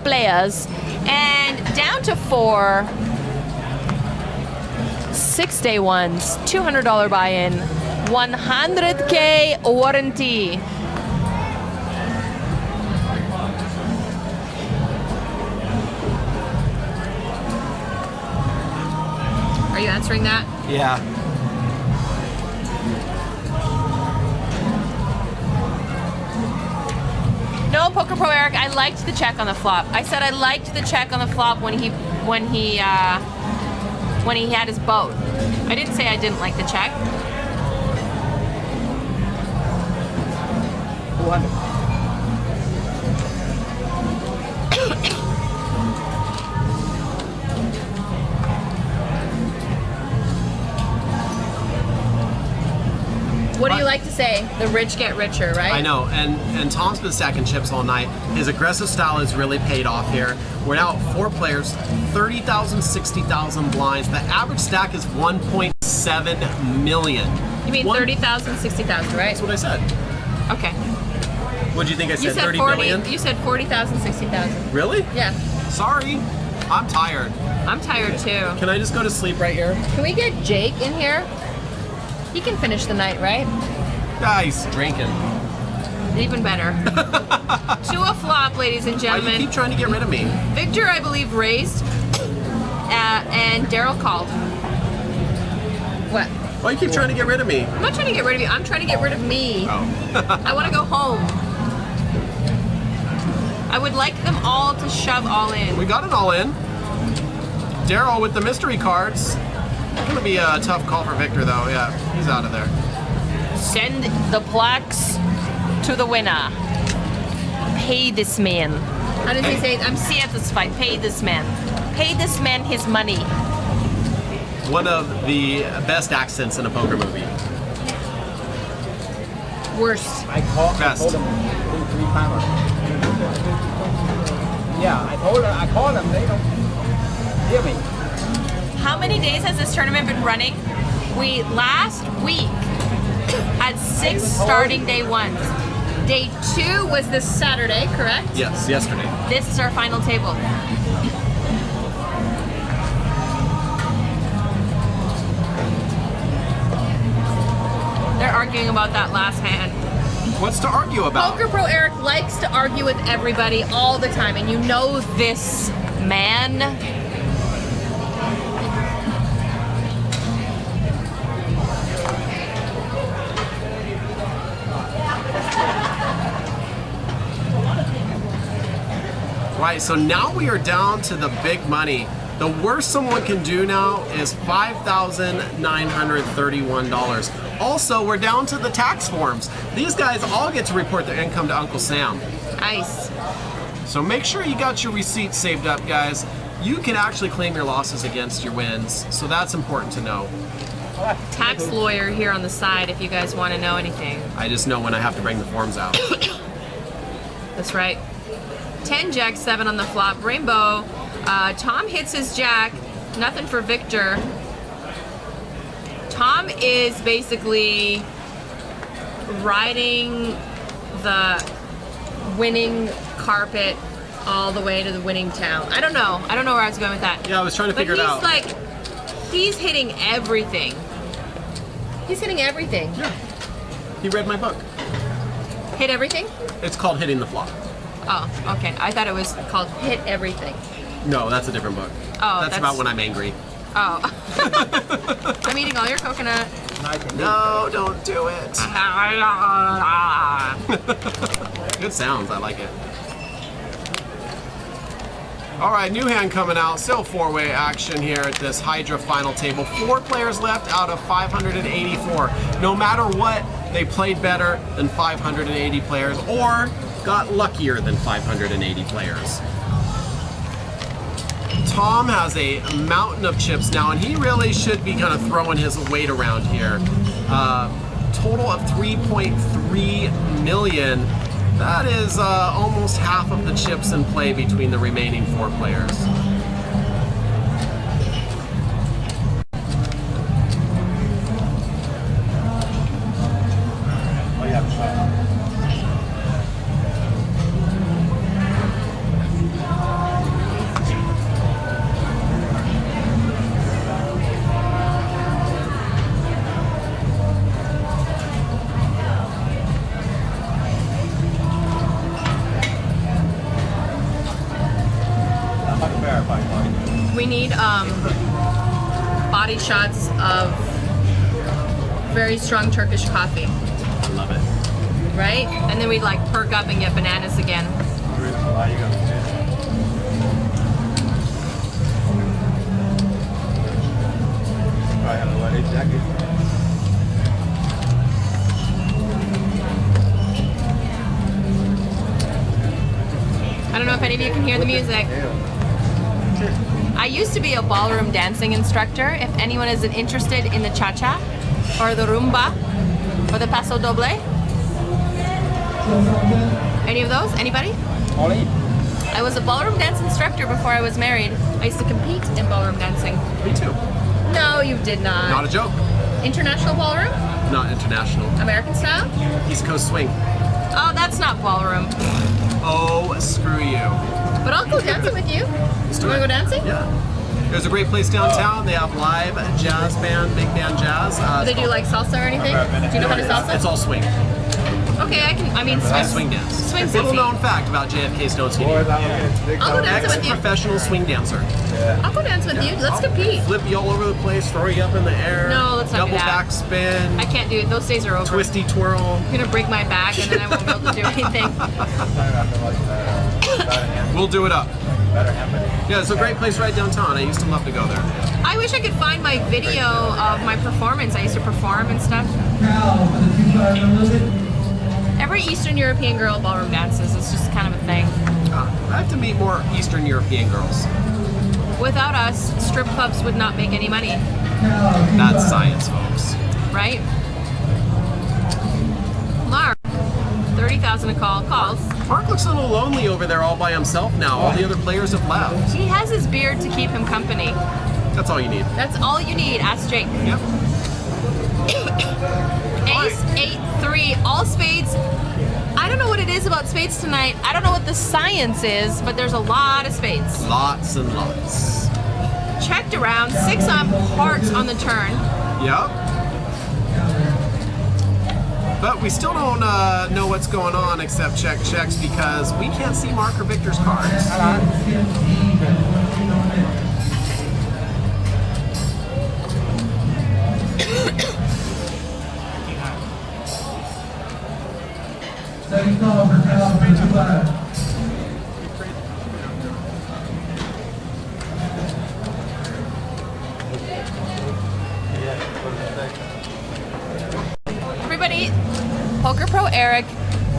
players, and down to 4 6-day ones, $200 buy-in, 100K warranty. Are you answering that?
Yeah.
No, Poker Pro Eric, I liked the check on the flop. I said I liked the check on the flop when he had his boat. I didn't say I didn't like the check. What do you like to say? The rich get richer, right?
I know, and Tom's been stacking chips all night. His aggressive style has really paid off here. We're now at 4 players, 30,000, 60,000 blinds. The average stack is 1.7 million.
You mean 30,000, 60,000, right?
That's what I said.
Okay.
What do you think I said?
You said
30
40.
million?
You said 40,000, 60,000.
Really?
Yeah.
Sorry, I'm tired.
I'm tired too.
Can I just go to sleep right here?
Can we get Jake in here? He can finish the night, right?
Guys, drinking.
Even better. To a flop, ladies and
Why
gentlemen.
you keep trying to get rid of me?
Victor, I believe, raised. and Daryl called. What?
Why you keep trying to get rid of me?
I'm not trying to get rid of you. I'm trying to get rid of me.
Oh.
I want to go home. I would like them all to shove all in.
We got it all in. Daryl with the mystery cards. It's gonna be a tough call for Victor though. Yeah, he's out of there.
Send the plaques to the winner. Pay this man. How does he say it? I'm satisfied. Pay this man. Pay this man his money.
One of the best accents in a poker movie.
Worst.
Best.
I told them 3 times. Yeah, I called them, they don't hear me.
How many days has this tournament been running? We last week had 6 starting day 1s. Day 2 was this Saturday, correct?
Yes, yesterday.
This is our final table. They're arguing about that last hand.
What's to argue about?
Poker Pro Eric likes to argue with everybody all the time, and you know this man.
Right, so now we are down to the big money. The worst someone can do now is $5,931. Also, we're down to the tax forms. These guys all get to report their income to Uncle Sam.
Nice.
So make sure you got your receipts saved up, guys. You can actually claim your losses against your wins, so that's important to know.
Tax lawyer here on the side if you guys want to know anything.
I just know when I have to bring the forms out.
That's right. 10 Jack 7 on the flop. Rainbow. Tom hits his jack. Nothing for Victor. Tom is basically riding the winning carpet all the way to the winning town. I don't know. I don't know where I was going with that.
Yeah, I was trying to figure it out.
But he's hitting everything. He's hitting everything.
Yeah. He read my book.
Hit everything?
It's called Hitting the Flop.
Oh, okay. I thought it was called Hit Everything.
No, that's a different book.
Oh,
that's about when I'm angry.
Oh. I'm eating all your coconut.
No, don't do it. Good sounds, I like it. All right, new hand coming out. Still 4-way action here at this HYDRA final table. 4 players left out of 584. No matter what, they played better than 580 players or got luckier than 580 players. Tom has a mountain of chips now, and he really should be kind of throwing his weight around here. Total of 3.3 million. That is almost half of the chips in play between the remaining 4 players.
We need body shots of very strong Turkish coffee.
I love it.
Right? And then we'd like perk up and get bananas again. I don't know if any of you can hear the music. I used to be a ballroom dancing instructor. If anyone is interested in the cha-cha or the rumba or the paso doble. Any of those? Anybody?
Ollie?
I was a ballroom dance instructor before I was married. I used to compete in ballroom dancing.
Me too.
No, you did not.
Not a joke.
International ballroom?
Not international.
American style?
East Coast swing.
Oh, that's not ballroom.
Oh, screw you.
But I'll go dancing with you. You want to go dancing?
Yeah. There's a great place downtown. They have live jazz band, big band jazz.
Do they do like salsa or anything? Do you know how to salsa?
It's all swing.
Okay. Okay, I mean,
Swing dance.
Swing's
Little
easy.
known fact about JFK Stone Skinny.
I'll go dance with you.
Ex-professional swing dancer.
I'll go dance with you. Let's compete.
Flip you all over the place, throw you up in the air.
No, let's not do
Double
that.
back spin.
I can't do it. Those days are over.
Twisty twirl.
I'm gonna break my back and then I won't be able to do anything.
We'll do it up. Yeah, it's a great place right downtown. I used to love to go there.
I wish I could find my video of my performance. I used to perform and stuff. Every Eastern European girl ballroom dances. It's just kind of a thing.
I have to meet more Eastern European girls.
Without us, strip clubs would not make any money,
That's science, folks.
right? Mark, 30,000 a call. Calls.
Mark looks a little lonely over there all by himself now. All the other players have left.
He has his beard to keep him company.
That's all you need.
That's all you need. Ask Jake.
Yep.
Ace, 8-3, all spades. I don't know what it is about spades tonight. I don't know what the science is, but there's a lot of spades.
Lots and lots.
Checked around, 6 on hearts on the turn.
Yep. But we still don't know what's going on except check checks because we can't see Mark or Victor's cards.
Everybody, Poker Pro Eric,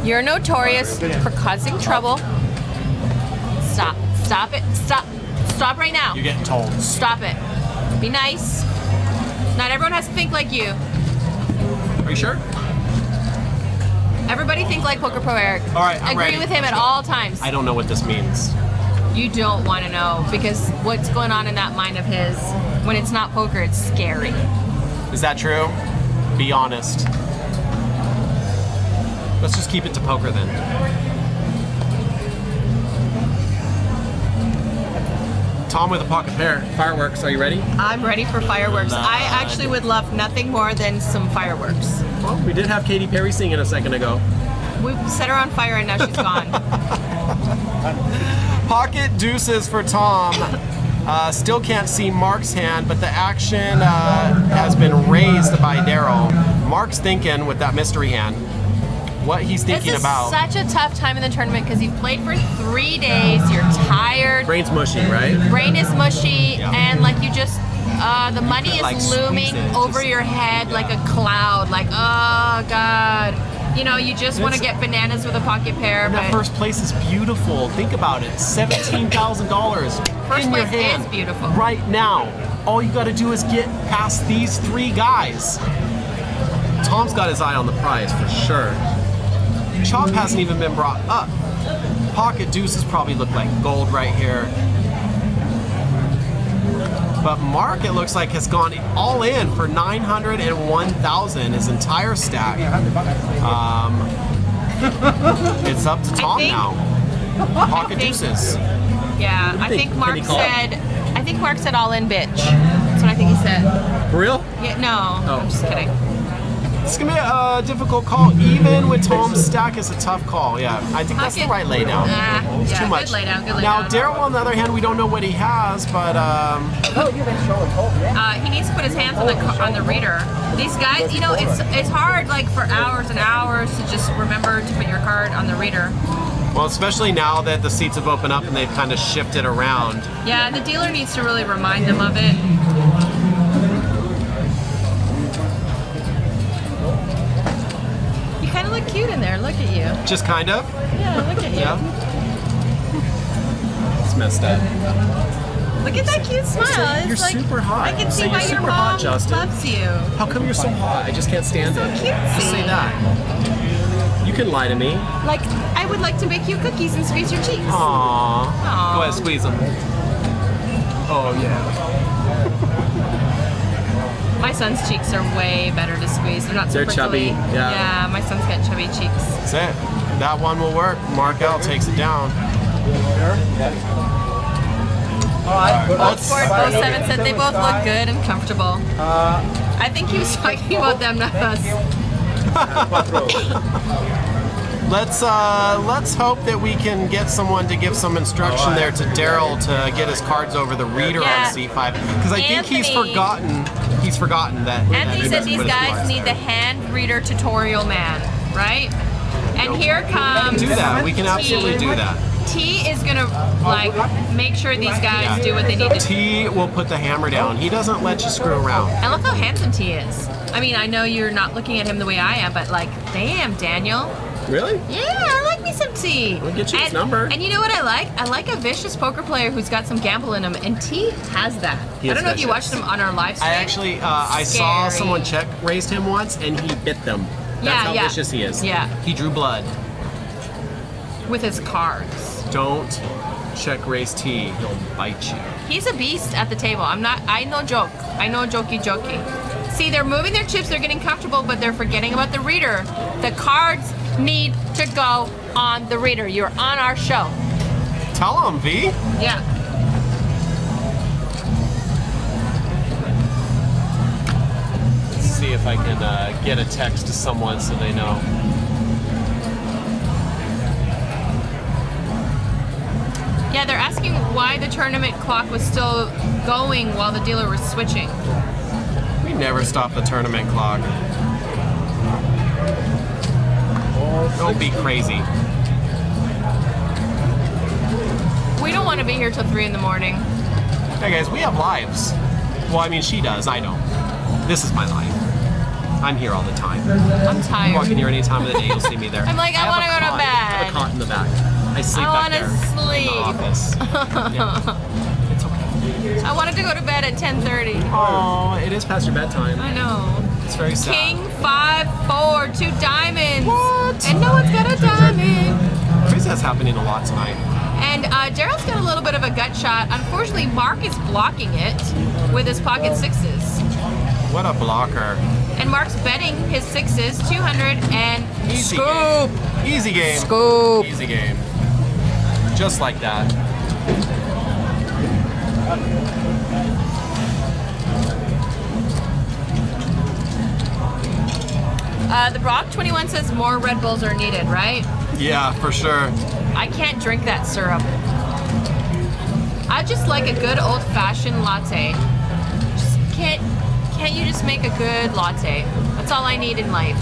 you're notorious for causing trouble. Stop. Stop it. Stop. Stop right now.
You're getting told.
Stop it. Be nice. Not everyone has to think like you.
Are you sure?
Everybody think like Poker Pro Eric.
All right, I'm
Agree
ready.
with him at all times.
I don't know what this means.
You don't want to know because what's going on in that mind of his, when it's not poker, it's scary.
Is that true? Be honest. Let's just keep it to poker then. Tom with a pocket pair. Fireworks, are you ready?
I'm ready for fireworks. I actually would love nothing more than some fireworks.
Well, we did have Katy Perry singing a second ago.
We set her on fire and now she's gone.
Pocket deuces for Tom. Still can't see Mark's hand, but the action has been raised by Daryl. Mark's thinking with that mystery hand what he's thinking
This is
about.
such a tough time in the tournament because you've played for 3 days, you're tired,
Brain's mushy, right?
brain is mushy,
Yeah.
and like you just, the money is
like, squeeze
looming
it,
over
just-
your head like a cloud, like, oh God. You know, you just want to
It's-
get bananas with a pocket pair,
And
but
that first place is beautiful. Think about it. $17,000
First
in your
place
hand
is beautiful.
right now. All you got to do is get past these 3 guys. Tom's got his eye on the prize for sure. Chop hasn't even been brought up. Pocket deuces probably look like gold right here. But Mark, it looks like, has gone all in for $901,000, his entire stack. It's up to Tom
think-
now. Pocket
think-
deuces.
yeah, I
think?
think Mark
Can he call?
said all in bitch. That's what I think he said.
For real?
Yeah, no,
Oh.
I'm just kidding.
It's gonna be a difficult call. Even with Tom's stack, is a tough call. Yeah, I think that's the right laydown. It's
yeah,
too much.
good laydown, good
Now,
laydown.
Daryl, on the other hand, we don't know what he has, but
He needs to put his hands on the reader. These guys, you know, it's hard like for hours and hours to just remember to put your card on the reader.
well, especially now that the seats have opened up and they've kind of shifted around.
Yeah, and the dealer needs to really remind them of it. You kind of look cute in there. Look at you.
Just kind of.
Yeah, look at you.
Yeah. It's messed up.
Look at that cute smile. It's
You're
like,
super hot.
I can see
Say
why
you're
your
super hot,
mom
Justin.
loves you.
How come you're so hot? I just can't stand it.
cutesy.
Just say that. You can lie to me.
Like, I would like to bake you cookies and squeeze your cheeks.
Aww.
Aw.
Go ahead, squeeze them. Oh, yeah.
My son's cheeks are way better to squeeze. They're not
They're
so
chubby,
prickly.
yeah.
Yeah, my son's got chubby cheeks.
That's it. That one will work. Mark L takes it down.
Old Sport 07 said they both look good and comfortable. I think he was talking about them, not us.
Let's hope that we can get someone to give some instruction there to Daryl to get his cards over the reader
Yeah.
on C5 because I think he's forgotten. He's forgotten that.
Anthony
that
said
he
these
doesn't put his
guys
cards
need the
there.
hand reader tutorial man, right? And here
We
comes
can do that. We can absolutely do that.
T is gonna like make sure these guys do what they need to do.
T will put the hammer down. He doesn't let you screw around.
And look how handsome T is. I mean, I know you're not looking at him the way I am, but like, damn, Daniel.
Really?
Yeah, I like me some T.
We'll get you his number.
And you know what I like? I like a vicious poker player who's got some gamble in him, and T has that.
He
I
is
don't know if you
vicious.
watched him on our live stream.
I actually, I saw
Scary.
someone check raised him once and he bit them. That's
Yeah,
how
yeah.
vicious he is.
Yeah.
He drew blood.
With his cards.
Don't check raise T. He'll bite you.
He's a beast at the table. I no joke. I know jokey. See, they're moving their chips, they're getting comfortable, but they're forgetting about the reader. The cards need to go on the reader. You're on our show.
Tell him, V.
Yeah.
Let's see if I can get a text to someone so they know.
Yeah, they're asking why the tournament clock was still going while the dealer was switching.
We never stop the tournament clock. Don't be crazy.
We don't want to be here till 3 in the morning.
Hey guys, we have lives. Well, I mean, she does. I don't. This is my life. I'm here all the time.
I'm tired.
Walk in here any time of the day, you'll see me there.
I'm like, I
have
wanna
a
go to
cot. I have a
bed.
cot in the back. I sleep
I
back
wanna
there
sleep.
in the office. Yeah. It's okay.
I wanted to go to bed at 10:30.
Oh, it is past your bedtime.
I know.
It's very sad.
King 5-4, 2 diamonds. What? And no one's got a diamond.
Chris has happening a lot tonight.
And Daryl's got a little bit of a gut shot. Unfortunately, Mark is blocking it with his pocket sixes.
What a blocker.
And Mark's betting his sixes, 200 and
Easy
scoop.
game. Easy game.
Scoop.
Easy game. Just like that.
The Brock 21 says more Red Bulls are needed, right?
Yeah, for sure.
I can't drink that syrup. I just like a good old-fashioned latte. Just can't you just make a good latte? That's all I need in life.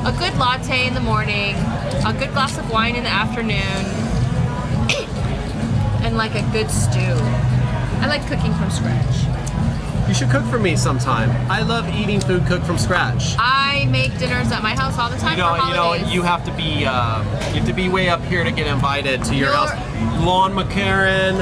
A good latte in the morning, a good glass of wine in the afternoon, and like a good stew. I like cooking from scratch.
You should cook for me sometime. I love eating food cooked from scratch.
I make dinners at my house all the time for holidays.
You have to be way up here to get invited to your house. Lon McCarran,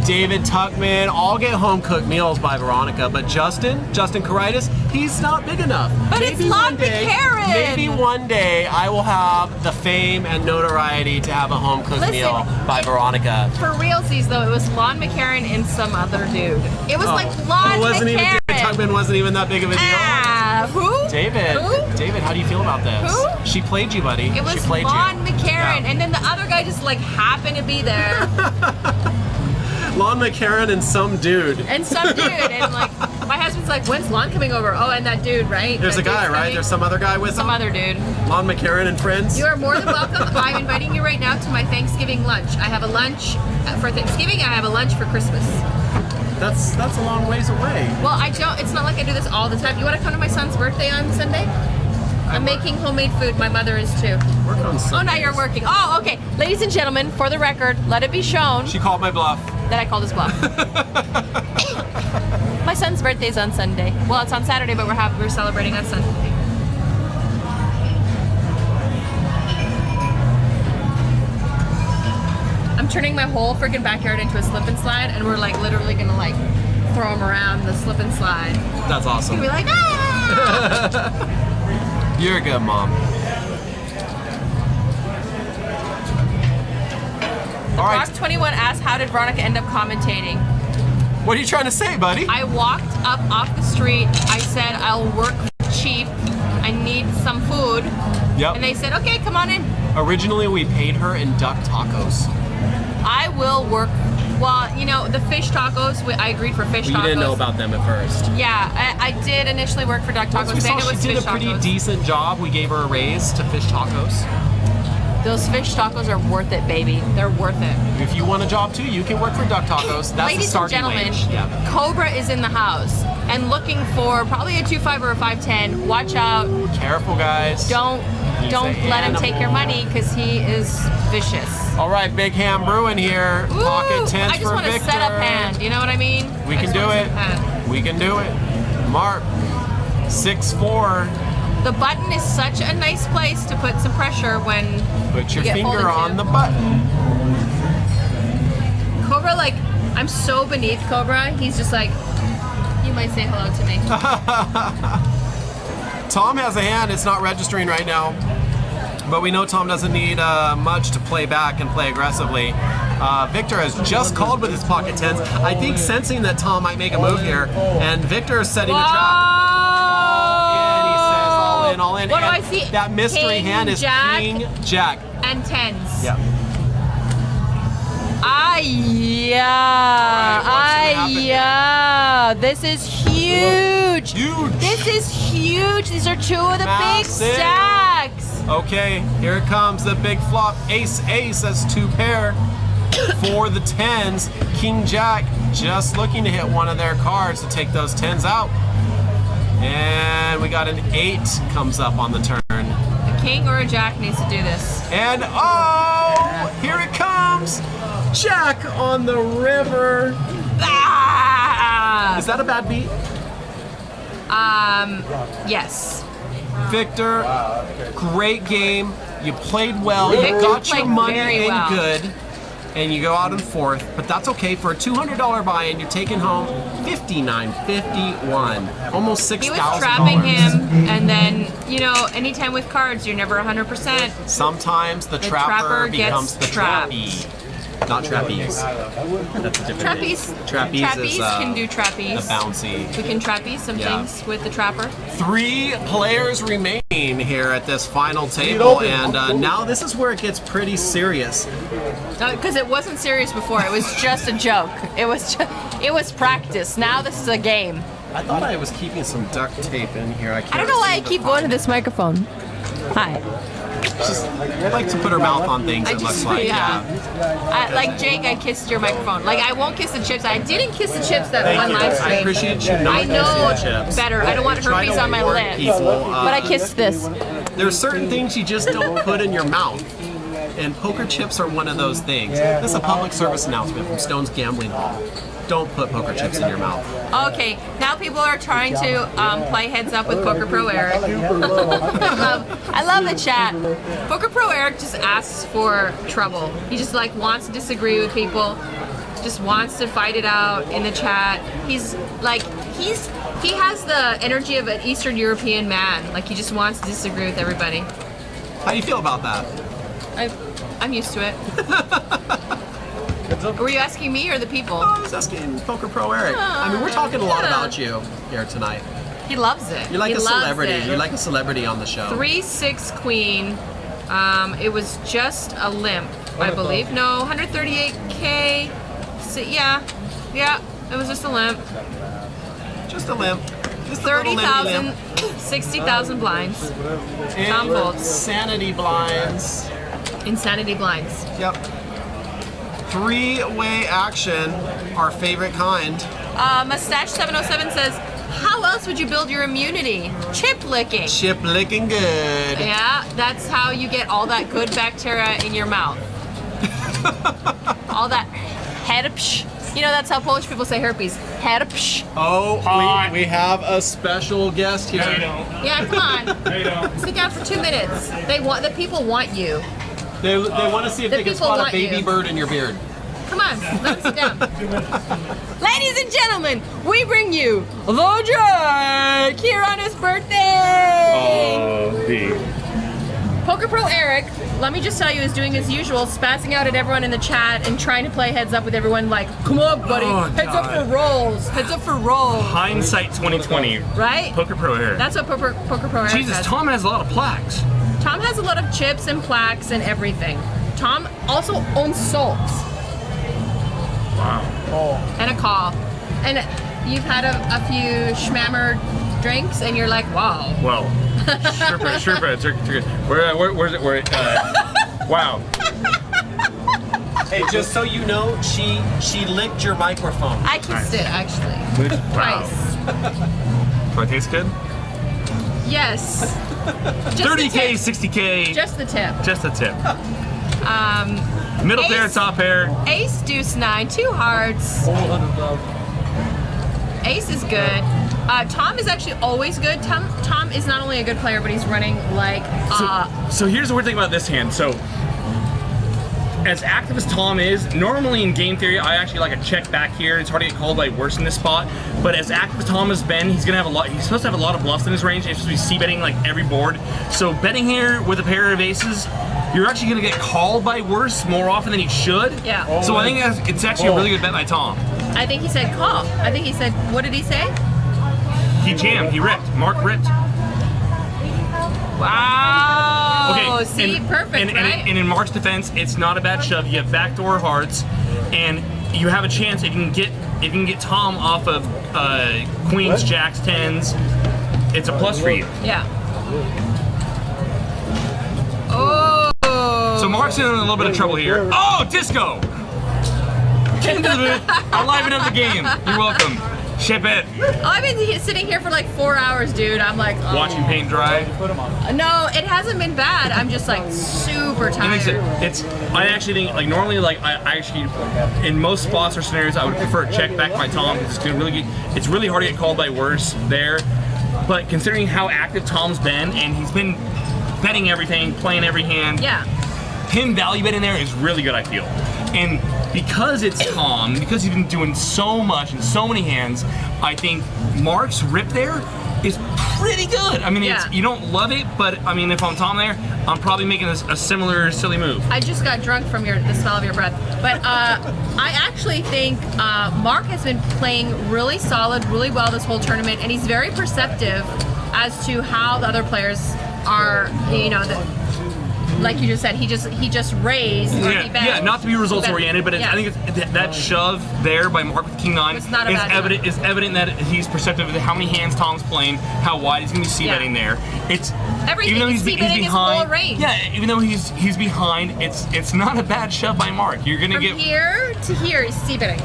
David Tuckman, all get home cooked meals by Veronica. But Justin Caritis, he's not big enough.
But it's Lon McCarran.
Maybe one day I will have the fame and notoriety to have a home cooked meal by Veronica.
For realsies though, it was Lon McCarran and some other dude. It was like Lon McCarran.
David Tuckman wasn't even that big of a deal.
Who?
David.
Who?
David, how do you feel about this?
Who?
She played you, buddy.
It was
she played
Lon
you.
McCarran,
Yeah.
and then the other guy just like happened to be there.
Lon McCarran and some dude.
And some dude, and like my husband's like, when's Lon coming over? Oh, and that dude, right?
There's
That
a guy,
dude's
right?
coming.
There's some other guy with
Some
him?
other dude.
Lon McCarran and friends?
You are more than welcome. I'm inviting you right now to my Thanksgiving lunch. I have a lunch for Thanksgiving. I have a lunch for Christmas.
That's a long ways away.
Well, it's not like I do this all the time. You want to come to my son's birthday on Sunday? I'm making homemade food. My mother is too.
Work on
Oh, now
Sundays.
you're working. Oh, okay. Ladies and gentlemen, for the record, let it be shown
She called my bluff.
that I called his bluff. My son's birthday's on Sunday. Well, it's on Saturday, but we're celebrating on Sunday. I'm turning my whole freaking backyard into a slip and slide, and we're like literally gonna like throw them around the slip and slide.
That's awesome.
We're like, ah!
You're a good mom. All right.
Rock 21 asked, how did Veronica end up commentating?
What are you trying to say, buddy?
I walked up off the street. I said, I'll work cheap. I need some food.
Yep.
And they said, okay, come on in.
Originally, we paid her in duck tacos.
I will work. Well, you know, the fish tacos, I agreed for fish
You
tacos.
didn't know about them at first.
Yeah, I did initially work for duck tacos.
We
Then
saw
it was
she did
fish
a pretty
tacos.
decent job. We gave her a raise to fish tacos.
Those fish tacos are worth it, baby. They're worth it.
If you want a job too, you can work for duck tacos. That's the
Ladies and
starting
gentlemen,
wage. Yeah.
Cobra is in the house and looking for probably a 2.5 or a 5.10. Watch out.
Careful, guys.
Don't
He's
let
an
him take your
animal.
money because he is vicious.
All right, Big Ham Brewing here.
Ooh,
Pocket tens
I just
for
want a
Victor.
setup hand. You know what I mean?
We
I
can
just
do
want a
it.
setup hand.
We can do it. Mark, 6'4".
The button is such a nice place to put some pressure when
Put your
you get
finger
folded
on
to.
the button.
Cobra, like, I'm so beneath Cobra. He's just like, you might say hello to me.
Tom has a hand. It's not registering right now. But we know Tom doesn't need much to play back and play aggressively. Victor has just called with his pocket tens. I think sensing that Tom might make a move here. And Victor is setting the trap. All in.
What do
And
I see?
That mystery
King,
hand is
Jack,
King Jack.
and tens.
Yeah.
Yeah. This is huge.
Huge.
This is huge. These are two of the big
Massive.
stacks.
Okay, here it comes, the big flop. Ace, that's 2 pair for the tens. King Jack just looking to hit one of their cards to take those tens out. And we got an 8 comes up on the turn.
A king or a jack needs to do this.
And oh, here it comes. Jack on the river.
Ah!
Is that a bad beat?
Yes.
Victor, great game. You played well. You
Victor
got your
played
money
very
in
well.
good. And you go out in fourth, but that's okay. For a $200 buy-in, you're taking home $59.51, almost $6,000.
He was trapping him, and then, you know, anytime with cards, you're never 100%.
Sometimes the trapper becomes the
trapped.
trappee. Not trapeze. That's a different
Trapeze.
name. Trapeze is
Can do trapeze.
a bouncy.
We can trapeze some
Yeah.
things with the trapper.
3 players remain here at this final table, and now this is where it gets pretty serious.
Because it wasn't serious before. It was just a joke. It was practice. Now this is a game.
I thought I was keeping some duct tape in here. I
I don't know why I keep going to this microphone. Hi.
Just like to put her mouth on things, it looks like. Yeah.
Like Jake, I kissed your microphone. Like I won't kiss the chips. I didn't kiss the chips that one live
I
stream.
appreciate you not
I know
kissing the chips.
better. I don't want
Try
herpes
to
on my
warn
lips.
people,
But I kissed this.
There's certain things you just don't put in your mouth. And poker chips are one of those things. This is a public service announcement from Stone's Gambling Hall. Don't put poker chips in your mouth.
Okay, now people are trying to play heads up with Poker Pro Eric. I love the chat. Poker Pro Eric just asks for trouble. He just like wants to disagree with people, just wants to fight it out in the chat. He has the energy of an Eastern European man. Like he just wants to disagree with everybody.
How do you feel about that?
I'm used to it. Were you asking me or the people?
I was asking Poker Pro Eric. I mean, we're talking a lot about you here tonight.
He loves it.
You're like
He
a
loves
celebrity.
it.
You're like a celebrity on the show.
3-6 queen. It was just a limp, I believe. No, 138K. So, yeah, it was just a limp.
Just a limp. Just a little limpy
30,000,
limp.
60,000 blinds. Tom folds.
Insanity blinds.
Insanity blinds.
Yep. 3-way action, our favorite kind.
Mustache 707 says, how else would you build your immunity? Chip licking.
Chip licking good.
Yeah, that's how you get all that good bacteria in your mouth. All that herpes. You know, that's how Polish people say herpes. Herpes.
Oh, we have a special guest here.
Yeah, come on. Stick out for 2 minutes. The people want you.
They want to see if
The
they can
people
spot a
want
baby
you.
bird in your beard.
Come on, let us sit down. Ladies and gentlemen, we bring you the Jake here on his birthday. Poker Pro Eric, let me just tell you, is doing as usual, spazzing out at everyone in the chat and trying to play heads up with everyone like, come on, buddy, heads up for rolls, heads up for rolls.
Hindsight 2020.
Right?
Poker Pro Eric.
That's what Poker Pro Eric
Jesus,
has.
Tom has a lot of plaques.
Tom has a lot of chips and plaques and everything. Tom also owns salts.
Wow.
And a call. And you've had a few schmammer drinks and you're like, wow.
Well, Sherpa, where's it? We're Wow.
Hey, just so you know, she licked your microphone.
I kissed it actually.
Wow.
Twice.
Do I taste good?
Yes. Just
30K,
the tip.
60K.
Just the tip.
Just the tip. Middle pair,
Ace.
top pair.
Ace, deuce, 9, 2 hearts. Ace is good. Tom is actually always good. Tom is not only a good player, but he's running like.
So here's the weird thing about this hand. So as active as Tom is, normally in game theory, I actually like a check back here. It's hard to get called by worse in this spot. But as active as Tom has been, he's gonna have a lot. He's supposed to have a lot of bluffs in his range. He's supposed to be c-betting like every board. So betting here with a pair of aces, you're actually gonna get called by worse more often than you should.
Yeah.
So I think it's actually a really good bet by Tom.
I think he said call. I think he said, what did he say?
He jammed. He ripped. Mark ripped.
Wow.
Okay.
See, perfect, right?
And in Mark's defense, it's not a bad shove. You have backdoor hearts, and you have a chance if you can get Tom off of queens, jacks, tens. It's a plus for you.
Yeah. Oh.
So Mark's in a little bit of trouble here. Oh, disco! Get into the booth. I'll liven up the game. You're welcome. Ship it.
Oh, I've been sitting here for like 4 hours, dude. I'm like, oh.
Watching paint dry.
No, it hasn't been bad. I'm just like super tired.
I actually think, like, normally, like, I actually, in most spots or scenarios, I would prefer to check back my Tom because it's really hard to get called by worse there. But considering how active Tom's been, and he's been betting everything, playing every hand,
yeah,
him value betting there is really good, I feel. And because it's Tom, because he's been doing so much and so many hands, I think Mark's rip there is pretty good. I mean, you don't love it, but I mean, if I'm Tom there, I'm probably making a similar silly move.
I just got drunk from the smell of your breath. But I actually think Mark has been playing really solid, really well this whole tournament, and he's very perceptive as to how the other players are, you know, like you just said, he just raised.
Yeah, not to be results oriented, but I think that shove there by Mark with King 9 is evident that he's perceptive of how many hands Tom's playing, how wide he's going to be c-betting there. It's
everything.
Even though he's
behind, is full range.
Yeah, even though he's behind, it's not a bad shove by Mark. You're going to get
here to here is c-betting.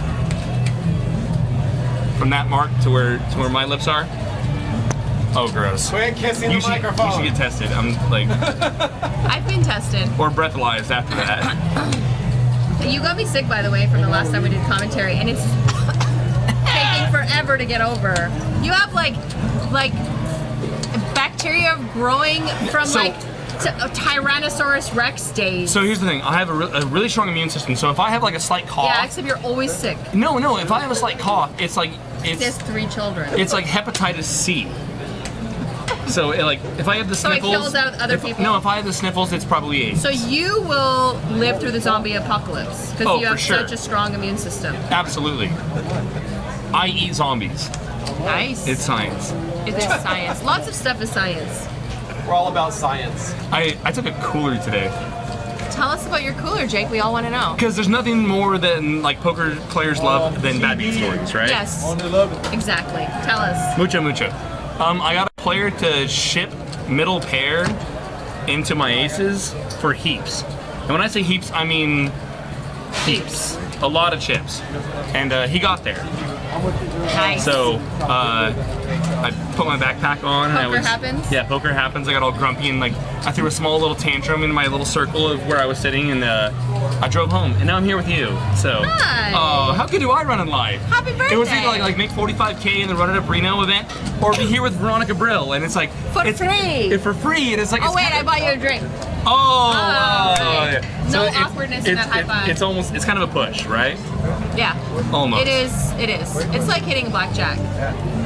From that mark to where my lips are. Oh, gross.
Quit kissing the microphone.
You should get tested. I'm like.
I've been tested.
Or breathalyzed after that.
You got me sick, by the way, from the last time we did commentary, and it's taking forever to get over. You have like bacteria growing from Tyrannosaurus Rex days.
So here's the thing. I have a really strong immune system. So if I have like a slight cough.
Yeah, except you're always sick.
No. If I have a slight cough, it's like
There's 3 children.
It's like hepatitis C. So if I have the sniffles.
So it kills out other people?
No, if I have the sniffles, it's probably AIDS.
So you will live through the zombie apocalypse because you have such a strong immune system.
Absolutely. I eat zombies.
Nice.
It's science.
It is science. Lots of stuff is science.
We're all about science.
I took a cooler today.
Tell us about your cooler, Jake. We all want to know.
Because there's nothing more than like poker players love than bad beat stories, right?
Yes. Exactly. Tell us.
Mucho. I got a player to ship middle pair into my aces for heaps. And when I say heaps, I mean heaps. A lot of chips. And he got there.
Nice.
So I put my backpack on.
Poker happens?
Yeah, poker happens. I got all grumpy and like I threw a small little tantrum in my little circle of where I was sitting, and I drove home. And now I'm here with you. So,
nice.
Oh, how good do I run in life?
Happy birthday.
It was either like make 45K and then run it up Reno event, or be here with Veronica Brill, and it's like
for free.
For free, and it's like.
Oh wait, I bought you a drink.
Right.
No awkwardness in that high five.
It's kind of a push, right?
Yeah.
Almost.
It is. It's like hitting blackjack.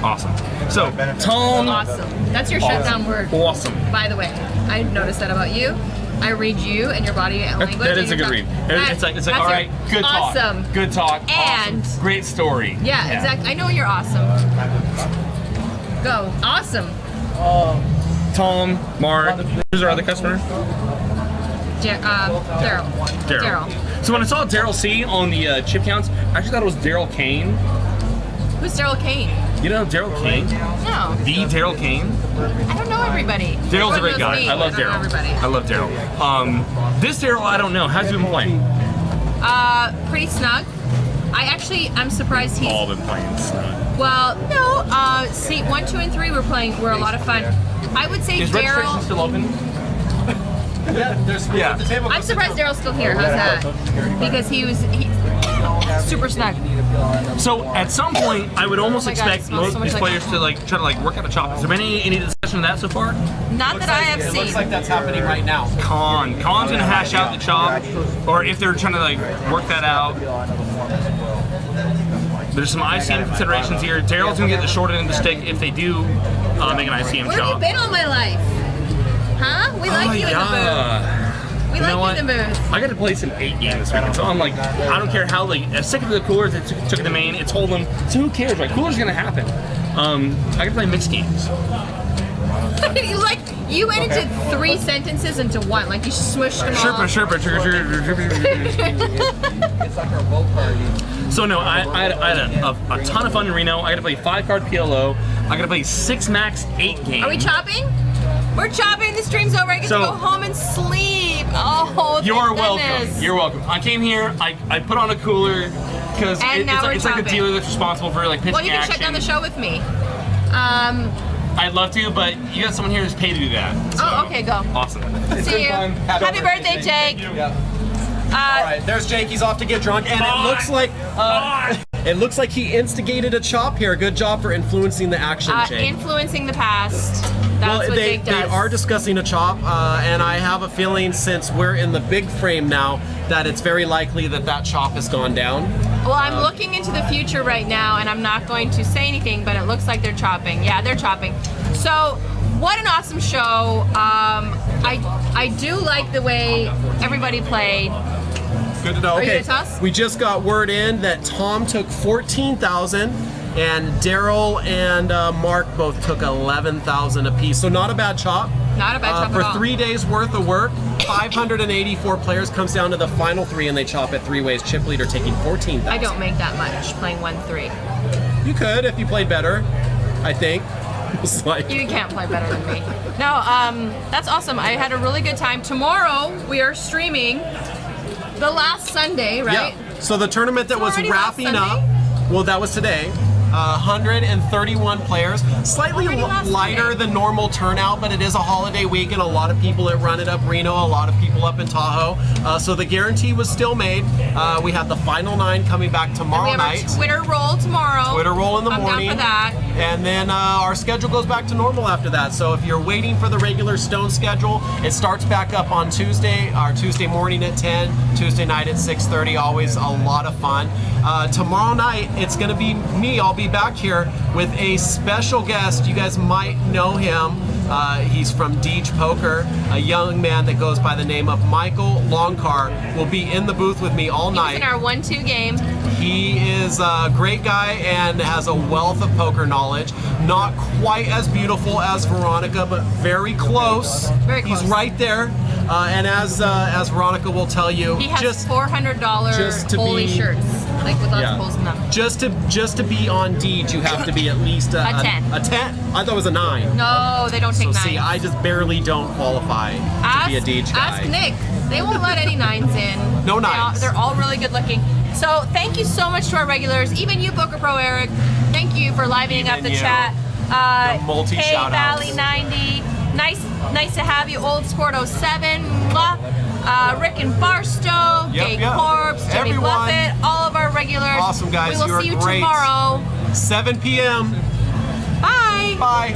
Awesome. So, Tom.
Awesome. That's your shutdown word.
Awesome.
By the way, I noticed that about you. I read you and your body language.
That is a good read. It's like all right, good talk.
Awesome.
Good talk.
And
awesome. Great story.
Yeah, exactly. I know you're awesome. Go. Awesome.
Tom, Mark. Who's our other customer?
Daryl.
So when I saw Daryl C on the chip counts, I actually thought it was Daryl Kane.
Who's Daryl Kane?
You know Daryl Kane?
No.
The Daryl Kane?
I don't know everybody.
Daryl's a
Everyone
great guy.
knows me.
I love
don't know
Daryl.
everybody.
I love Daryl. This Daryl, I don't know. How's he been playing?
Pretty snug. I'm surprised he's.
All been playing snug.
Well, no. Seat 1, 2, and 3 were a lot of fun. I would say
Is registration
Daryl.
still open?
Yeah, the table.
I'm surprised Daryl's still here. How's that? Because he's super snug.
So at some point, I would almost
Oh my God, it
expect
smells
most
so
of these
much like
players to like try to like work out a chop. Has there been any discussion of that so far?
Not that I have
It
seen.
looks like that's happening right now.
Con's gonna hash out the chop, or if they're trying to like work that out. There's some ICM considerations here. Daryl's gonna get the short end of the stick if they do make an ICM
Where have you
chop.
been all my life? Huh? We like you in the booth. We
You know
like you in
what?
the booth.
I got to play some 8 game this weekend, so I'm like, I don't care how like as sick of the coolers that took the main, it's hold'em. So who cares, right? Cooler's gonna happen. I got to play mixed games.
You went into 3 sentences into one. Like you smushed them all.
Sherpa.
It's like our vote party.
So no, I had a ton of fun in Reno. I got to play 5-card PLO. I got to play 6 max 8 games.
Are we chopping? We're chopping. The stream's over. I get to go home and sleep. Oh,
You're
thank
welcome.
goodness.
You're welcome. I came here. I put on a cooler because
And now we're
it's like a
chopping.
dealer that's responsible for like pitching
Well, you can
action.
shut down the show with me.
I'd love to, but you got someone here who's paid to do that. So,
Oh, okay, go.
Awesome.
See you.
fun.
Happy birthday, Jake.
All right, there's Jake. He's off to get drunk, and it looks like he instigated a chop here. Good job for influencing the action, Jake.
Influencing the past. That's what
they
Jake does.
are discussing a chop, and I have a feeling since we're in the big frame now that it's very likely that chop has gone down.
Well, I'm looking into the future right now, and I'm not going to say anything, but it looks like they're chopping. Yeah, they're chopping. So, what an awesome show. I do like the way everybody played.
Good to know.
Are you
Okay,
gonna toss?
we just got word in that Tom took 14,000, and Daryl and Mark both took 11,000 apiece. So not a bad chop.
Not a bad chop
for
at all.
3 days worth of work. 584 players comes down to the final 3, and they chop it 3 ways. Chip leader taking 14,000.
I don't make that much playing 1-3.
You could if you played better, I think. It's like
You can't play better than me. No, that's awesome. I had a really good time. Tomorrow we are streaming the last Sunday, right?
Yeah. So the tournament that was
Already last
wrapping up, well, that was today. 131 players, slightly lighter than normal turnout, but it is a holiday week and a lot of people that run it up Reno, a lot of people up in Tahoe. So the guarantee was still made. We have the final 9 coming back tomorrow
And we have
night.
our Twitter roll tomorrow.
Twitter roll in the
I'm
morning.
down for that.
And then our schedule goes back to normal after that. So if you're waiting for the regular Stone schedule, it starts back up on Tuesday, our Tuesday morning at 10, Tuesday night at 6:30. Always a lot of fun. Tomorrow night, it's going to be me. I'll be back here with a special guest. You guys might know him. He's from Deej Poker, a young man that goes by the name of Michael Longcar. Will be in the booth with me all night.
He's in our 1-2 game.
He is a great guy and has a wealth of poker knowledge. Not quite as beautiful as Veronica, but very close.
Very close.
He's right there. And as Veronica will tell you,
He has
just
$400
to
holy
be-
shirts, like with lots
Yeah.
of holes in them.
just to be on Deej, you have to be at least a
10.
A 10. I thought it was a 9.
No, they don't take
So
nines.
see, I just barely don't qualify to be a Deej guy.
Ask Nick. They won't let any 9s in.
No nines.
They're all really good looking. So thank you so much to our regulars, even you, Poker Pro Eric. Thank you for livening up
Even
the
you.
chat.
The multi
K
shout-outs.
Valley 90. Nice to have you. Old Sport 07. Mwah. Rick and Barstow,
Yep,
Gay
yep.
Corpse, Jimmy
Everyone.
Bluffett, all of our regulars.
Awesome, guys.
We will
You are
see you
great.
tomorrow.
7 p.m.
Bye.
Bye.